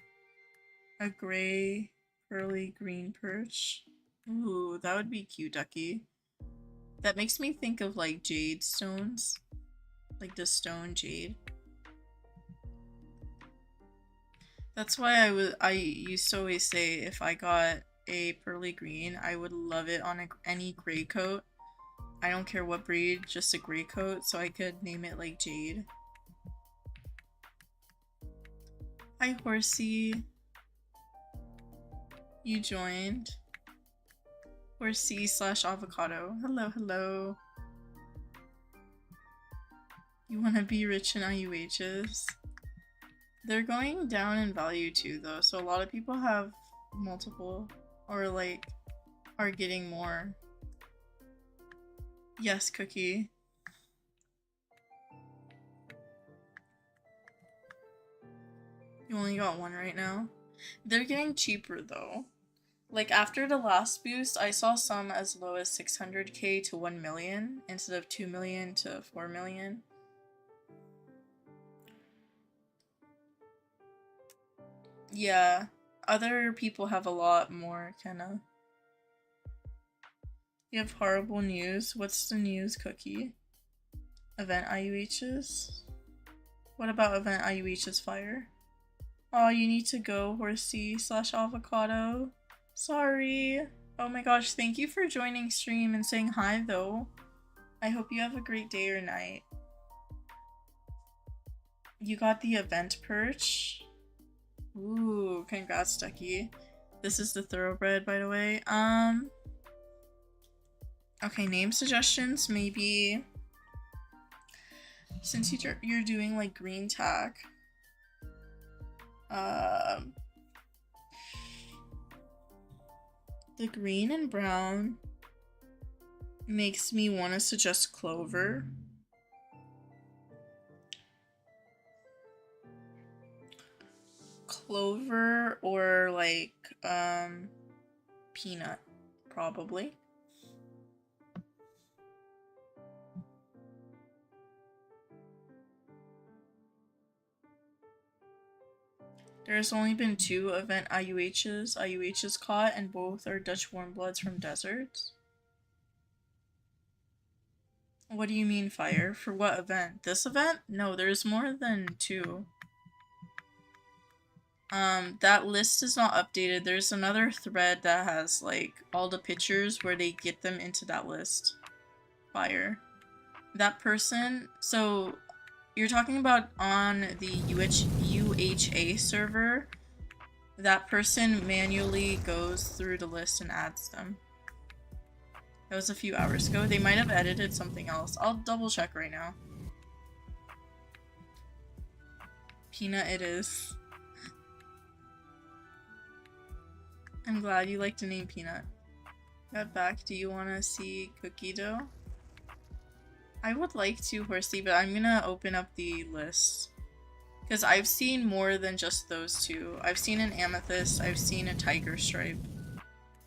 [SPEAKER 1] A gray, curly green perch. Ooh, that would be cute, Ducky. That makes me think of like jade stones. Like the stone jade. That's why I used to always say if I got a pearly green, I would love it on any gray coat. I don't care what breed, just a gray coat, so I could name it like Jade. Hi, Horsey. You joined. Horsey/avocado. Hello, hello. You want to be rich in IUHs? They're going down in value too, though, so a lot of people have multiple, or like, are getting more. Yes, Cookie. You only got one right now? They're getting cheaper though. Like after the last boost, I saw some as low as 600k to 1 million instead of 2 million to 4 million. Yeah, other people have a lot more, kinda. You have horrible news? What's the news, Cookie? Event IUHs? What about event IUHs fire? Oh, you need to go, Horsey/avocado. Sorry. Oh my gosh, thank you for joining stream and saying hi though. I hope you have a great day or night. You got the event perch? Ooh, congrats, Ducky. This is the thoroughbred, by the way. Okay, name suggestions, maybe. Since you're doing like green tack. The green and brown makes me want to suggest Clover. Clover or like Peanut, probably. There's only been 2 event IUHs caught, and both are Dutch warmbloods from deserts. What do you mean fire? For what event? This event? No, there's more than 2. That list is not updated. There's another thread that has like all the pictures where they get them into that list. Fire. That person, so you're talking about on the UHA server, that person manually goes through the list and adds them. That was a few hours ago. They might have edited something else. I'll double check right now. Peanut it is. I'm glad you like to name Peanut. Got back. Do you want to see Cookie Dough? I would like to, Horsey, but I'm gonna open up the list. Because I've seen more than just those 2. I've seen an amethyst, I've seen a tiger stripe.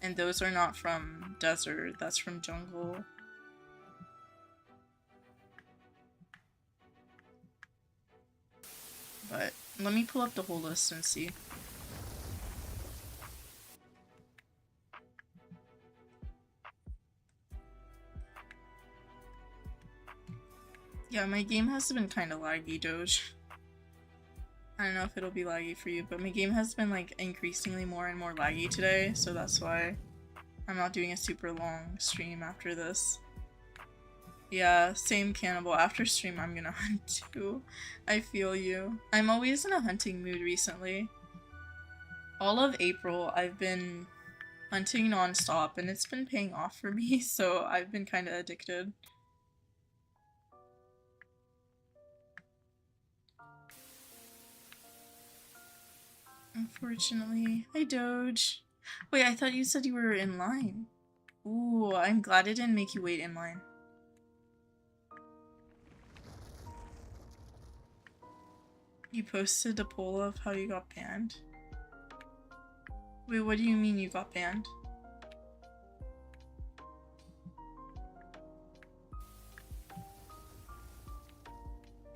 [SPEAKER 1] And those are not from desert, that's from jungle. But let me pull up the whole list and see. Yeah, my game has been kind of laggy, Doge. I don't know if it'll be laggy for you, but my game has been like increasingly more and more laggy today, so that's why I'm not doing a super long stream after this. Yeah, same Cannibal. After stream I'm gonna hunt too. I feel you. I'm always in a hunting mood recently. All of April I've been hunting non-stop and it's been paying off for me, so I've been kind of addicted. Unfortunately. Hi, Doge. Wait, I thought you said you were in line. Ooh, I'm glad it didn't make you wait in line. You posted a poll of how you got banned. Wait, what do you mean you got banned?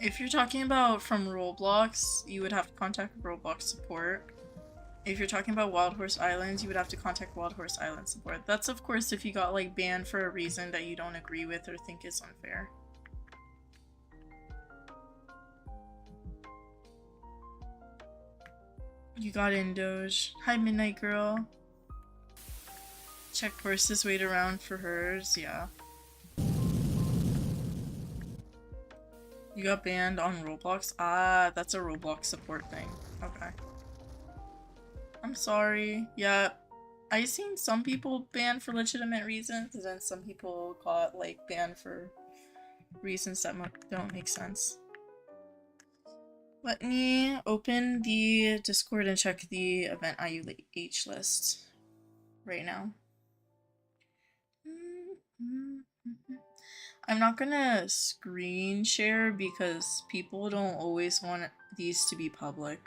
[SPEAKER 1] If you're talking about from Roblox, you would have to contact Roblox support. If you're talking about Wild Horse Islands, you would have to contact Wild Horse Island support. That's of course if you got like banned for a reason that you don't agree with or think is unfair. You got in, Doge. Hi, Midnight Girl. Check horses, wait around for hers, yeah. You got banned on Roblox? Ah, that's a Roblox support thing. Okay. I'm sorry. Yeah, I've seen some people banned for legitimate reasons, and then some people got like banned for reasons that don't make sense. Let me open the Discord and check the event IUH list right now. I'm not gonna screen share because people don't always want these to be public.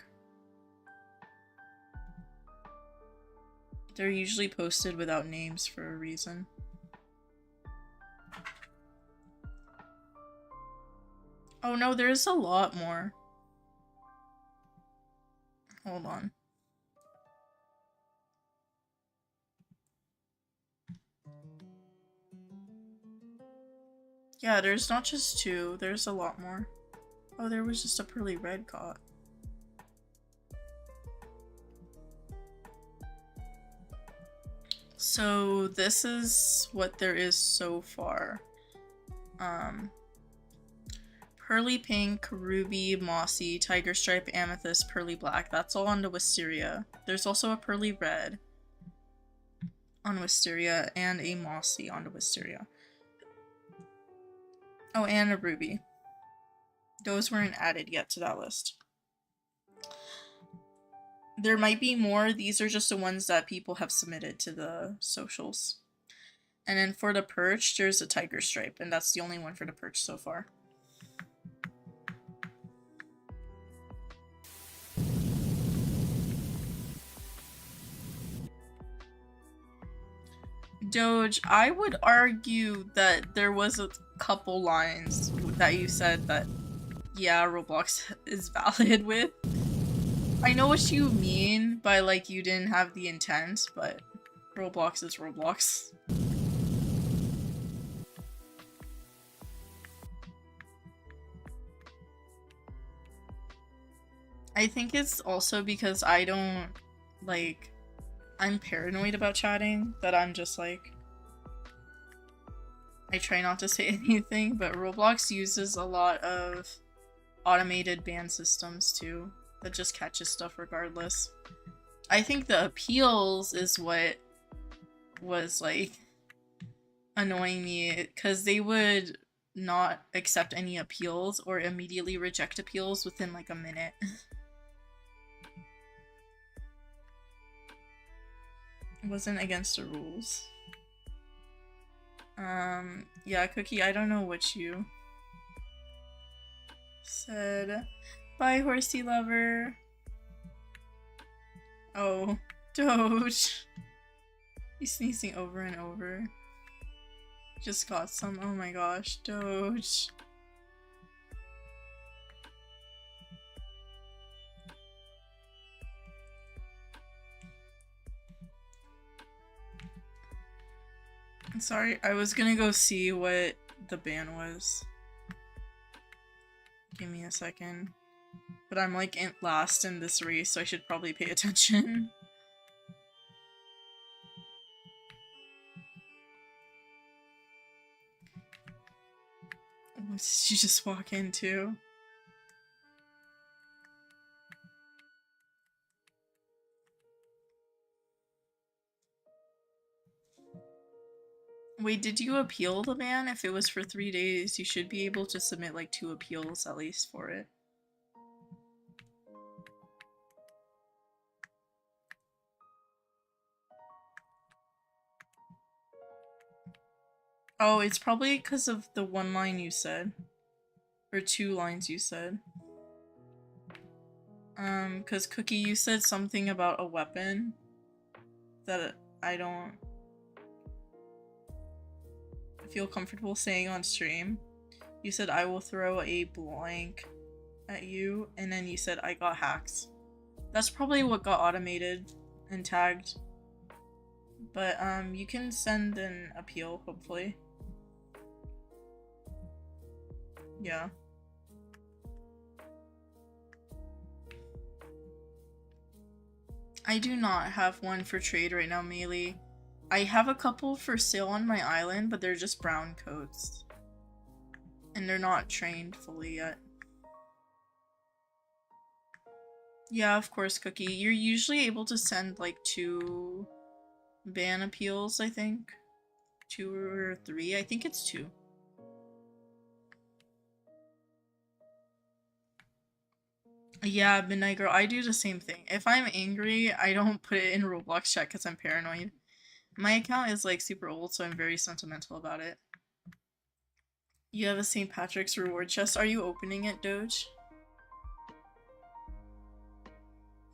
[SPEAKER 1] They're usually posted without names for a reason. Oh no, there's a lot more. Hold on. Yeah, there's not just 2, there's a lot more. Oh, there was just a pearly red caught. So this is what there is so far. Pearly pink, ruby, mossy, tiger stripe, amethyst, pearly black. That's all on the wisteria. There's also a pearly red on wisteria and a mossy on the wisteria. Oh, and a ruby. Those weren't added yet to that list. There might be more. These are just the ones that people have submitted to the socials. And then for the perch, there's a tiger stripe, and that's the only one for the perch so far. Doge, I would argue that there was a couple lines that you said that, yeah, Roblox is valid with. I know what you mean by, like, you didn't have the intent, but Roblox is Roblox. I think it's also because I don't, like, I'm paranoid about chatting, that I'm just like, I try not to say anything, but Roblox uses a lot of automated ban systems too, that just catches stuff regardless. I think the appeals is what was like annoying me, because they would not accept any appeals or immediately reject appeals within like a minute. Wasn't against the rules. Yeah, Cookie, I don't know what you said. Bye, horsey lover. Oh, Doge. He's sneezing over and over. Just got some. Oh my gosh, Doge. I'm sorry, I was gonna go see what the ban was. Give me a second. But I'm like last in this race, so I should probably pay attention. What did you just walk into? Wait, did you appeal the ban? If it was for 3 days, you should be able to submit like 2 appeals at least for it. Oh, it's probably because of the 1 line you said. Or 2 lines you said. Because Cookie, you said something about a weapon that I don't feel comfortable saying on stream.
[SPEAKER 2] You said I will throw a blank at you, and then you said I got hacks. That's probably what got automated and tagged. But you can send an appeal, hopefully. Yeah. I do not have one for trade right now, Melee. I have a couple for sale on my island, but they're just brown coats. And they're not trained fully yet. Yeah, of course, Cookie. You're usually able to send like 2 ban appeals, I think. 2 or 3. I think it's 2. Yeah, Midnight Girl, I do the same thing. If I'm angry, I don't put it in Roblox chat because I'm paranoid. My account is like super old, so I'm very sentimental about it. You have a St. Patrick's reward chest. Are you opening it, Doge?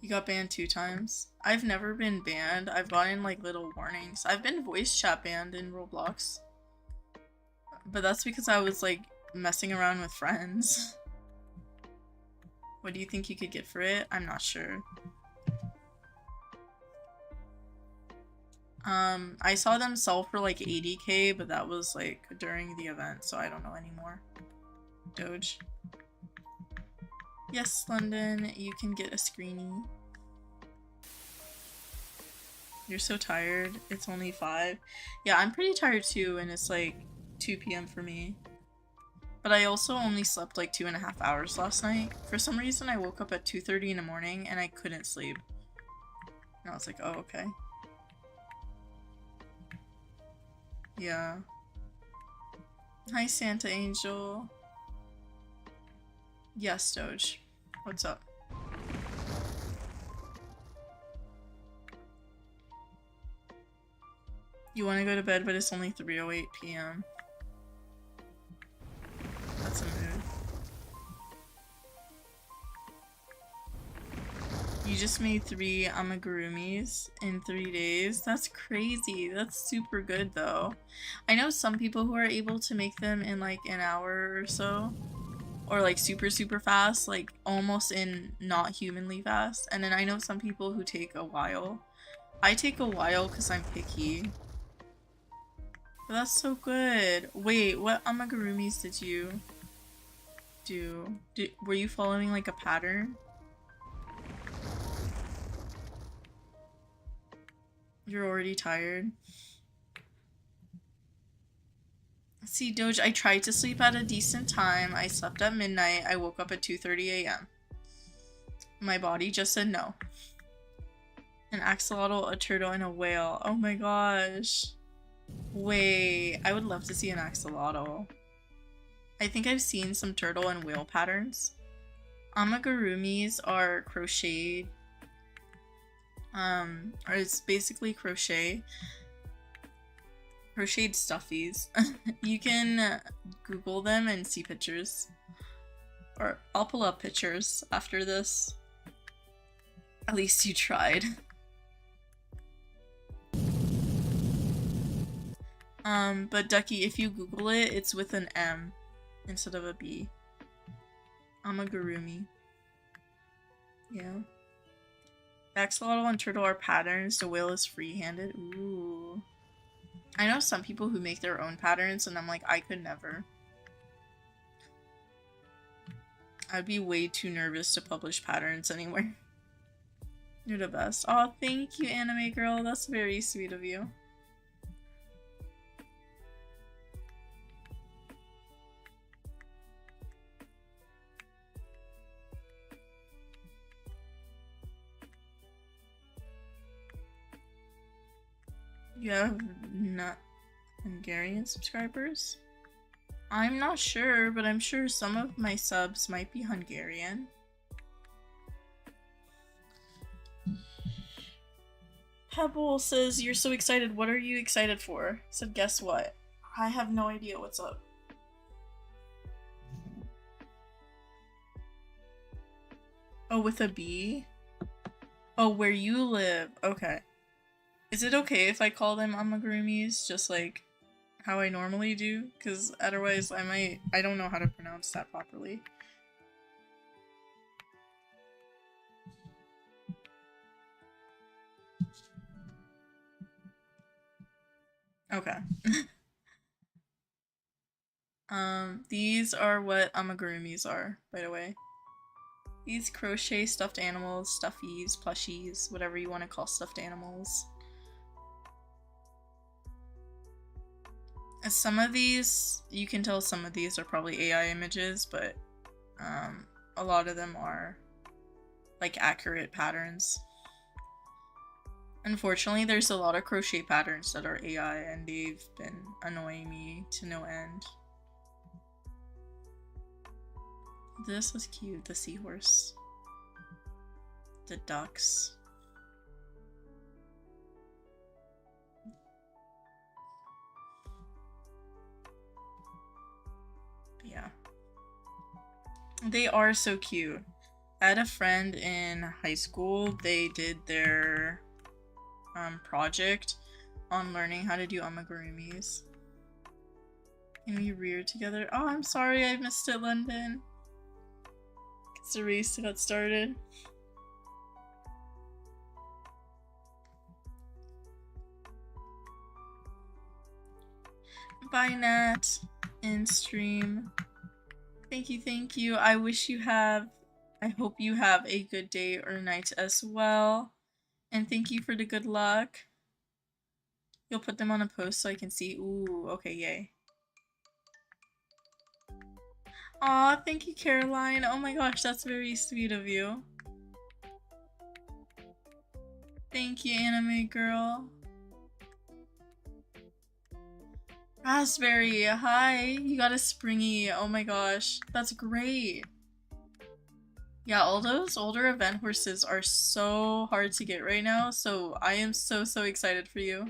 [SPEAKER 2] You got banned 2 times. I've never been banned. I've gotten like little warnings. I've been voice chat banned in Roblox. But that's because I was like messing around with friends. What do you think you could get for it? I'm not sure. I saw them sell for like 80k, but that was like during the event, so I don't know anymore. Doge. Yes, London, you can get a screenie. You're so tired. It's only 5. Yeah, I'm pretty tired too, and it's like 2 p.m. for me. But I also only slept like 2.5 hours last night. For some reason, I woke up at 2:30 in the morning and I couldn't sleep. And I was like, oh, okay. Yeah. Hi, Santa Angel. Yes, Doge. What's up? You want to go to bed, but it's only 3:08 p.m. That's a mood. You just made 3 amigurumis in 3 days? That's crazy. That's super good though. I know some people who are able to make them in like an hour or so. Or like super fast, like almost in not humanly fast. And then I know some people who take a while. I take a while because I'm picky. But that's so good. Wait, what amigurumis did you do? Were you following like a pattern? You're already tired. See, Doge, I tried to sleep at a decent time. I slept at midnight. I woke up at 2:30 a.m. My body just said no. An axolotl, a turtle, and a whale. Oh my gosh. Wait, I would love to see an axolotl. I think I've seen some turtle and whale patterns. Amigurumis are crocheted. Or it's basically crocheted stuffies. You can Google them and see pictures. Or I'll pull up pictures after this. At least you tried. But Ducky, if you Google it, it's with an M instead of a B. Amigurumi. Yeah. Axolotl and turtle are patterns. The whale is free-handed. Ooh. I know some people who make their own patterns, and I'm like, I could never. I'd be way too nervous to publish patterns anywhere. You're the best. Oh, thank you, anime girl. That's very sweet of you. You have not Hungarian subscribers? I'm not sure, but I'm sure some of my subs might be Hungarian. Pebble says, you're so excited. What are you excited for? Said, guess what? I have no idea what's up. Oh, with a B? Oh, where you live. Okay. Is it okay if I call them amigurumis? Just like
[SPEAKER 1] how I normally do, because otherwise I don't know how to pronounce that properly. Okay. These are what amigurumis are, by the way. These crochet stuffed animals, stuffies, plushies, whatever you want to call stuffed animals. Some of these, you can tell some of these are probably AI images, but a lot of them are like accurate patterns. Unfortunately, there's a lot of crochet patterns that are AI and they've been annoying me to no end. This was cute, the seahorse. The ducks. Yeah. They are so cute. I had a friend in high school, they did their project on learning how to do amigurumis. Can we rear together? Oh, I'm sorry I missed it, London. It's the race got started. Bye, Nat. In stream. Thank you, thank you. I hope you have a good day or night as well. And thank you for the good luck. You'll put them on a post so I can see. Ooh, okay, yay. Aw, thank you, Caroline. Oh my gosh, that's very sweet of you. Thank you, anime girl. Raspberry, hi. You got a springy. Oh my gosh, that's great. Yeah, all those older event horses are so hard to get right now, so I am so excited for you.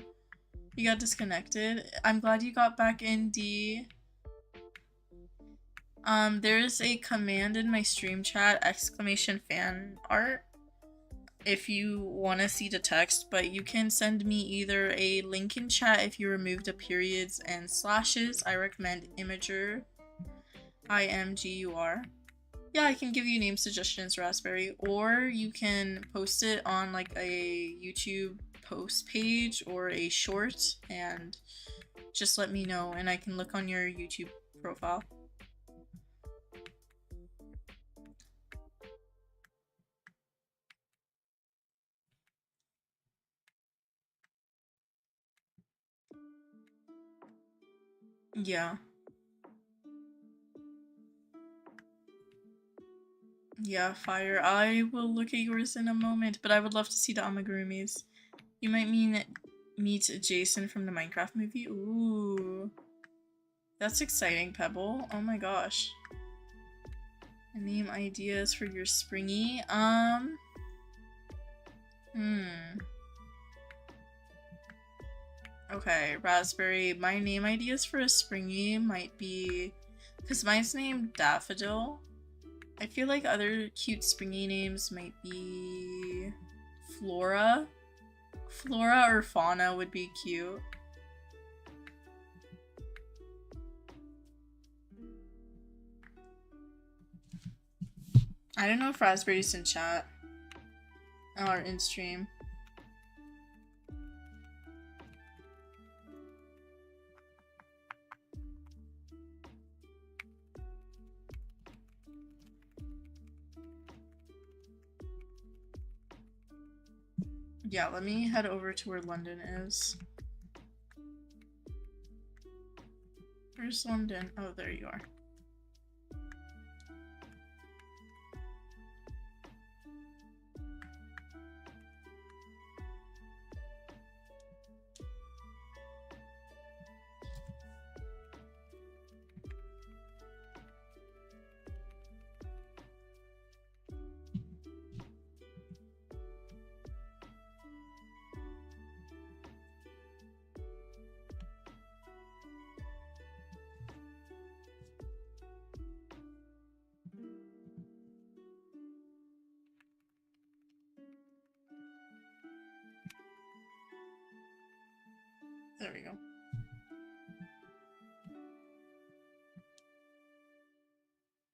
[SPEAKER 1] You got disconnected. I'm glad you got back in, D. There's a command in my stream chat, !fan art, if you want to see the text, but you can send me either a link in chat if you remove the periods and slashes. I recommend Imager, IMGUR. Yeah, I can give you name suggestions, Raspberry, or you can post it on like a YouTube post page or a short and just let me know and I can look on your YouTube profile. Yeah. Yeah, fire. I will look at yours in a moment, but I would love to see the amigurumis. You might meet Jason from the Minecraft movie. Ooh. That's exciting, Pebble. Oh my gosh. Name ideas for your springy. Okay, Raspberry. My name ideas for a springy might be... Because mine's named Daffodil. I feel like other cute springy names might be... Flora? Flora or Fauna would be cute. I don't know if Raspberry's in chat. Or in stream. Yeah, let me head over to where London is. Where's London? Oh, there you are. There we go.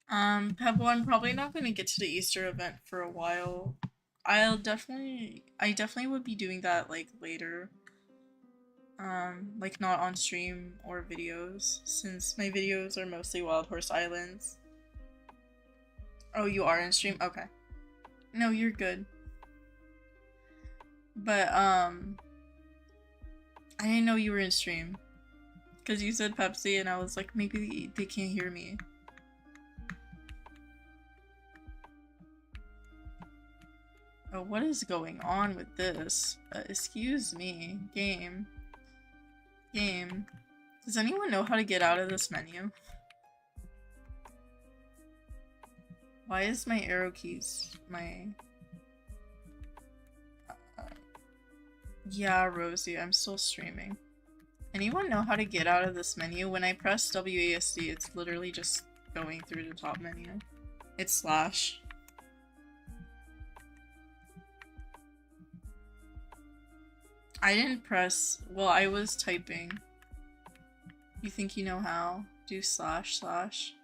[SPEAKER 2] Pebble, I'm probably not gonna get to the Easter event for a while. I definitely would be doing that like later. Like not on stream or videos, since my videos are mostly Wild Horse Islands. Oh, you are in stream? Okay. No, you're good. But, I didn't know you were in stream. Because you said Pepsi, and I was like, maybe they can't hear me. Oh, what is going on with this? Excuse me. Game. Game. Does anyone know how to get out of this menu? Why is my arrow keys my... Yeah, Rosie, I'm still streaming. Anyone know how to get out of this menu? When I press WASD, it's literally just going through the top menu. It's slash. I didn't press... Well, I was typing. You think you know how? Do slash slash.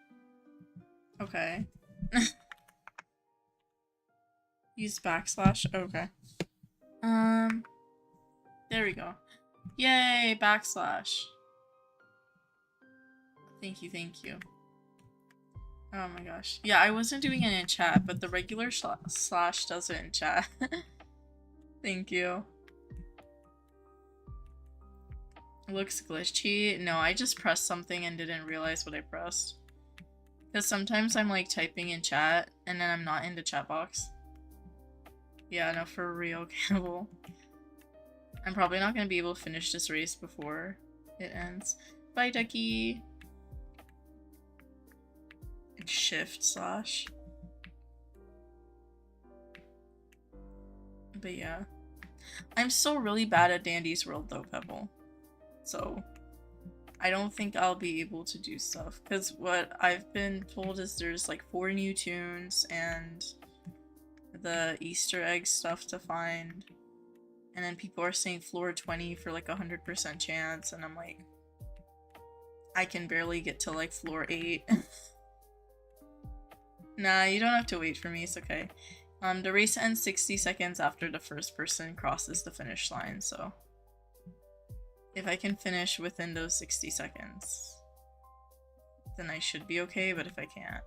[SPEAKER 2] Okay. Use backslash? Okay. There we go. Yay, backslash. Thank you, thank you. Oh my gosh. Yeah, I wasn't doing it in chat, but the regular slash does it in chat. Thank you. Looks glitchy. No, I just pressed something and didn't realize what I pressed. Because sometimes I'm like typing in chat and then I'm not in the chat box. Yeah, no, for real, Cannibal. I'm probably not going to be able to finish this race before it ends. Bye, Ducky! Shift slash. But yeah. I'm still really bad at Dandy's World though, Pebble. So I don't think I'll be able to do stuff. Because what I've been told is there's like 4 new tunes and the Easter egg stuff to find. And then people are saying floor 20 for like 100% chance, and I'm like, I can barely get to like floor 8. Nah, you don't have to wait for me, it's okay. The race ends 60 seconds after the first person crosses the finish line, so if I can finish within those 60 seconds, then I should be okay, but if I can't.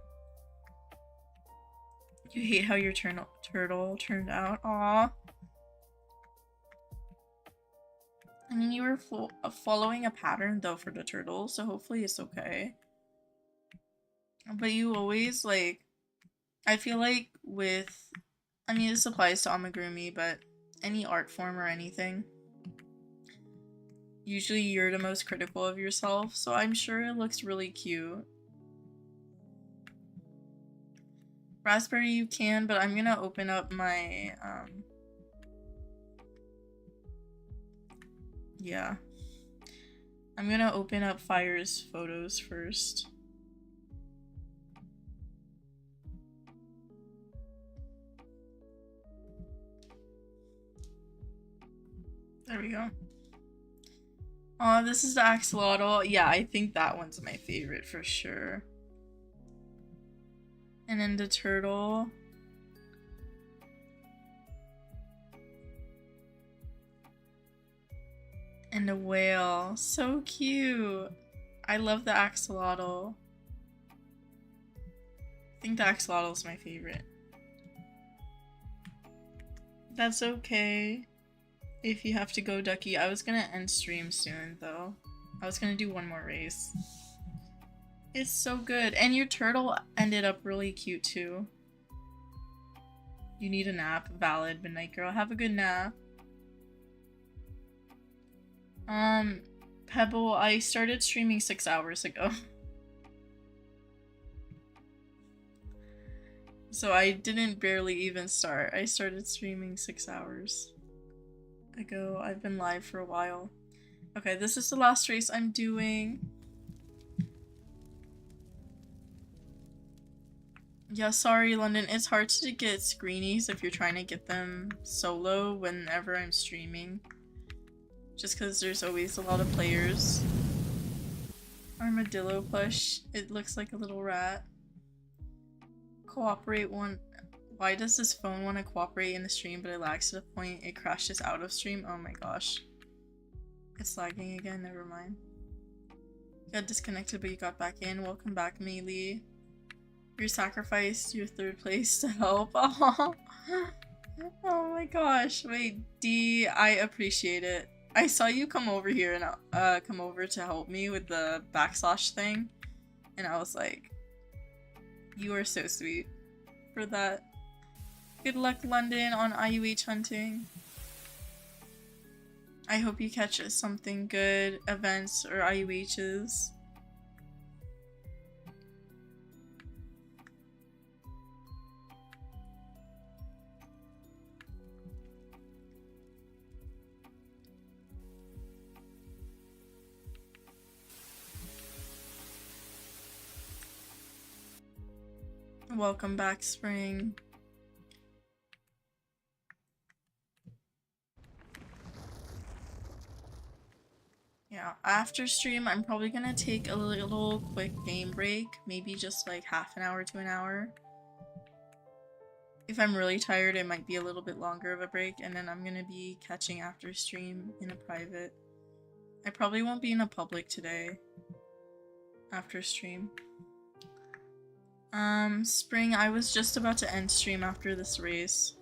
[SPEAKER 2] You hate how your turtle turned out? Aww. I mean, you were following a pattern, though, for the turtle, so hopefully it's okay. But you always, like... I feel like with... I mean, this applies to amigurumi, but any art form or anything, usually you're the most critical of yourself, so I'm sure it looks really cute. Raspberry you can, but I'm gonna open up my, yeah. I'm gonna open up Fire's photos first. There we go. Oh, this is the axolotl. Yeah, I think that one's my favorite for sure. And then the turtle. And the whale. So cute. I love the axolotl. I think the axolotl is my favorite. That's okay. If you have to go, Ducky. I was gonna end stream soon, though. I was gonna do one more race. It's so good. And your turtle ended up really cute, too. You need a nap. Valid, Midnight Girl. Have a good nap. Pebble, I started streaming 6 hours ago. So I didn't barely even start. I started streaming 6 hours ago. I've been live for a while. Okay, this is the last race I'm doing. Yeah, sorry, London. It's hard to get screenies if you're trying to get them solo whenever I'm streaming. Just because there's always a lot of players. Armadillo plush. It looks like a little rat.
[SPEAKER 1] cooperate one. Why does this phone want to cooperate in the stream, but it lags to the point it crashes out of stream? Oh my gosh. It's lagging again, never mind. You got disconnected, but you got back in. Welcome back, Melee. You sacrificed your 3rd place to help. Oh. Oh my gosh. Wait, D, I appreciate it. I saw you come over here and come over to help me with the backslash thing. And I was like, you are so sweet for that. Good luck, London, on IUH hunting. I hope you catch something good, events or IUHs. Welcome back, Spring. Yeah, after stream, I'm probably gonna take a little quick game break. Maybe just like half an hour to an hour. If I'm really tired, it might be a little bit longer of a break, and then I'm gonna be catching after stream in a private. I probably won't be in a public today after stream. Spring, I was just about to end stream after this race.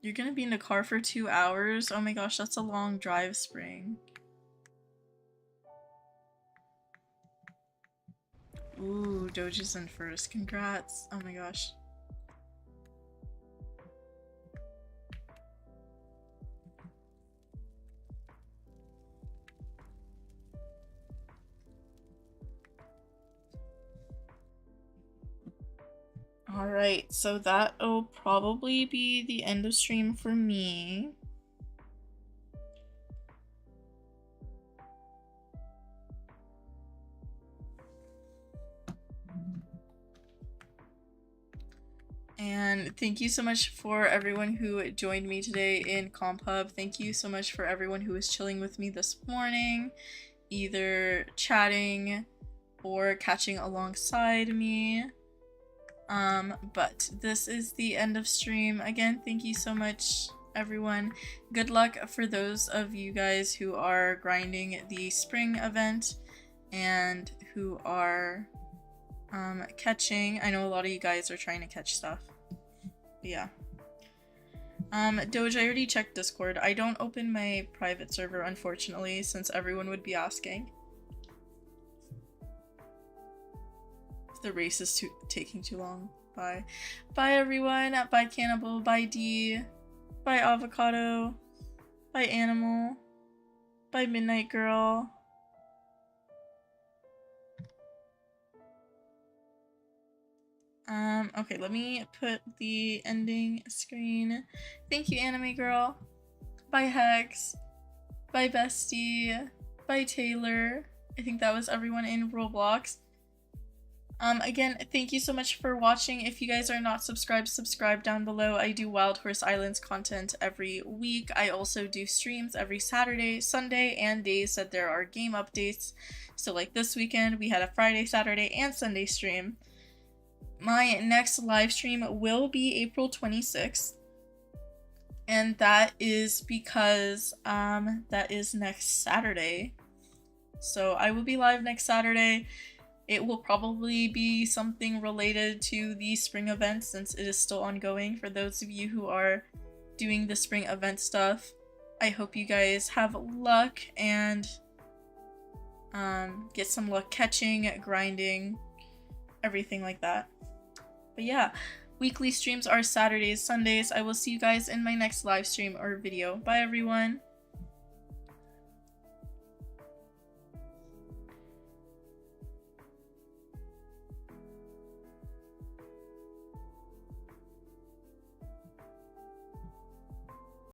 [SPEAKER 1] You're gonna be in the car for 2 hours? Oh my gosh, that's a long drive, Spring. Ooh, Doja's in first. Congrats. Oh my gosh. Alright, so that'll probably be the end of stream for me. And thank you so much for everyone who joined me today in Comp Hub. Thank you so much for everyone who was chilling with me this morning, either chatting or catching alongside me. But this is the end of stream. Again, thank you so much, everyone. Good luck for those of you guys who are grinding the spring event and who are catching. I know a lot of you guys are trying to catch stuff. But yeah. Doge, I already checked Discord. I don't open my private server, unfortunately, since everyone would be asking. The race is taking too long. Bye. Bye, everyone. Bye, Cannibal. Bye, D. Bye, Avocado. Bye, Animal. Bye, Midnight Girl. Okay, let me put the ending screen. Thank you, Anime Girl. Bye, Hex. Bye, Bestie. Bye, Taylor. I think that was everyone in Roblox. Again, thank you so much for watching. If you guys are not subscribed, subscribe down below. I do Wild Horse Islands content every week. I also do streams every Saturday, Sunday, and days that there are game updates. So like this weekend, we had a Friday, Saturday, and Sunday stream. My next live stream will be April 26th. And that is because, that is next Saturday. So I will be live next Saturday. It will probably be something related to the spring event since it is still ongoing. For those of you who are doing the spring event stuff, I hope you guys have luck and get some luck catching, grinding, everything like that. But yeah, weekly streams are Saturdays, Sundays. I will see you guys in my next live stream or video. Bye, everyone.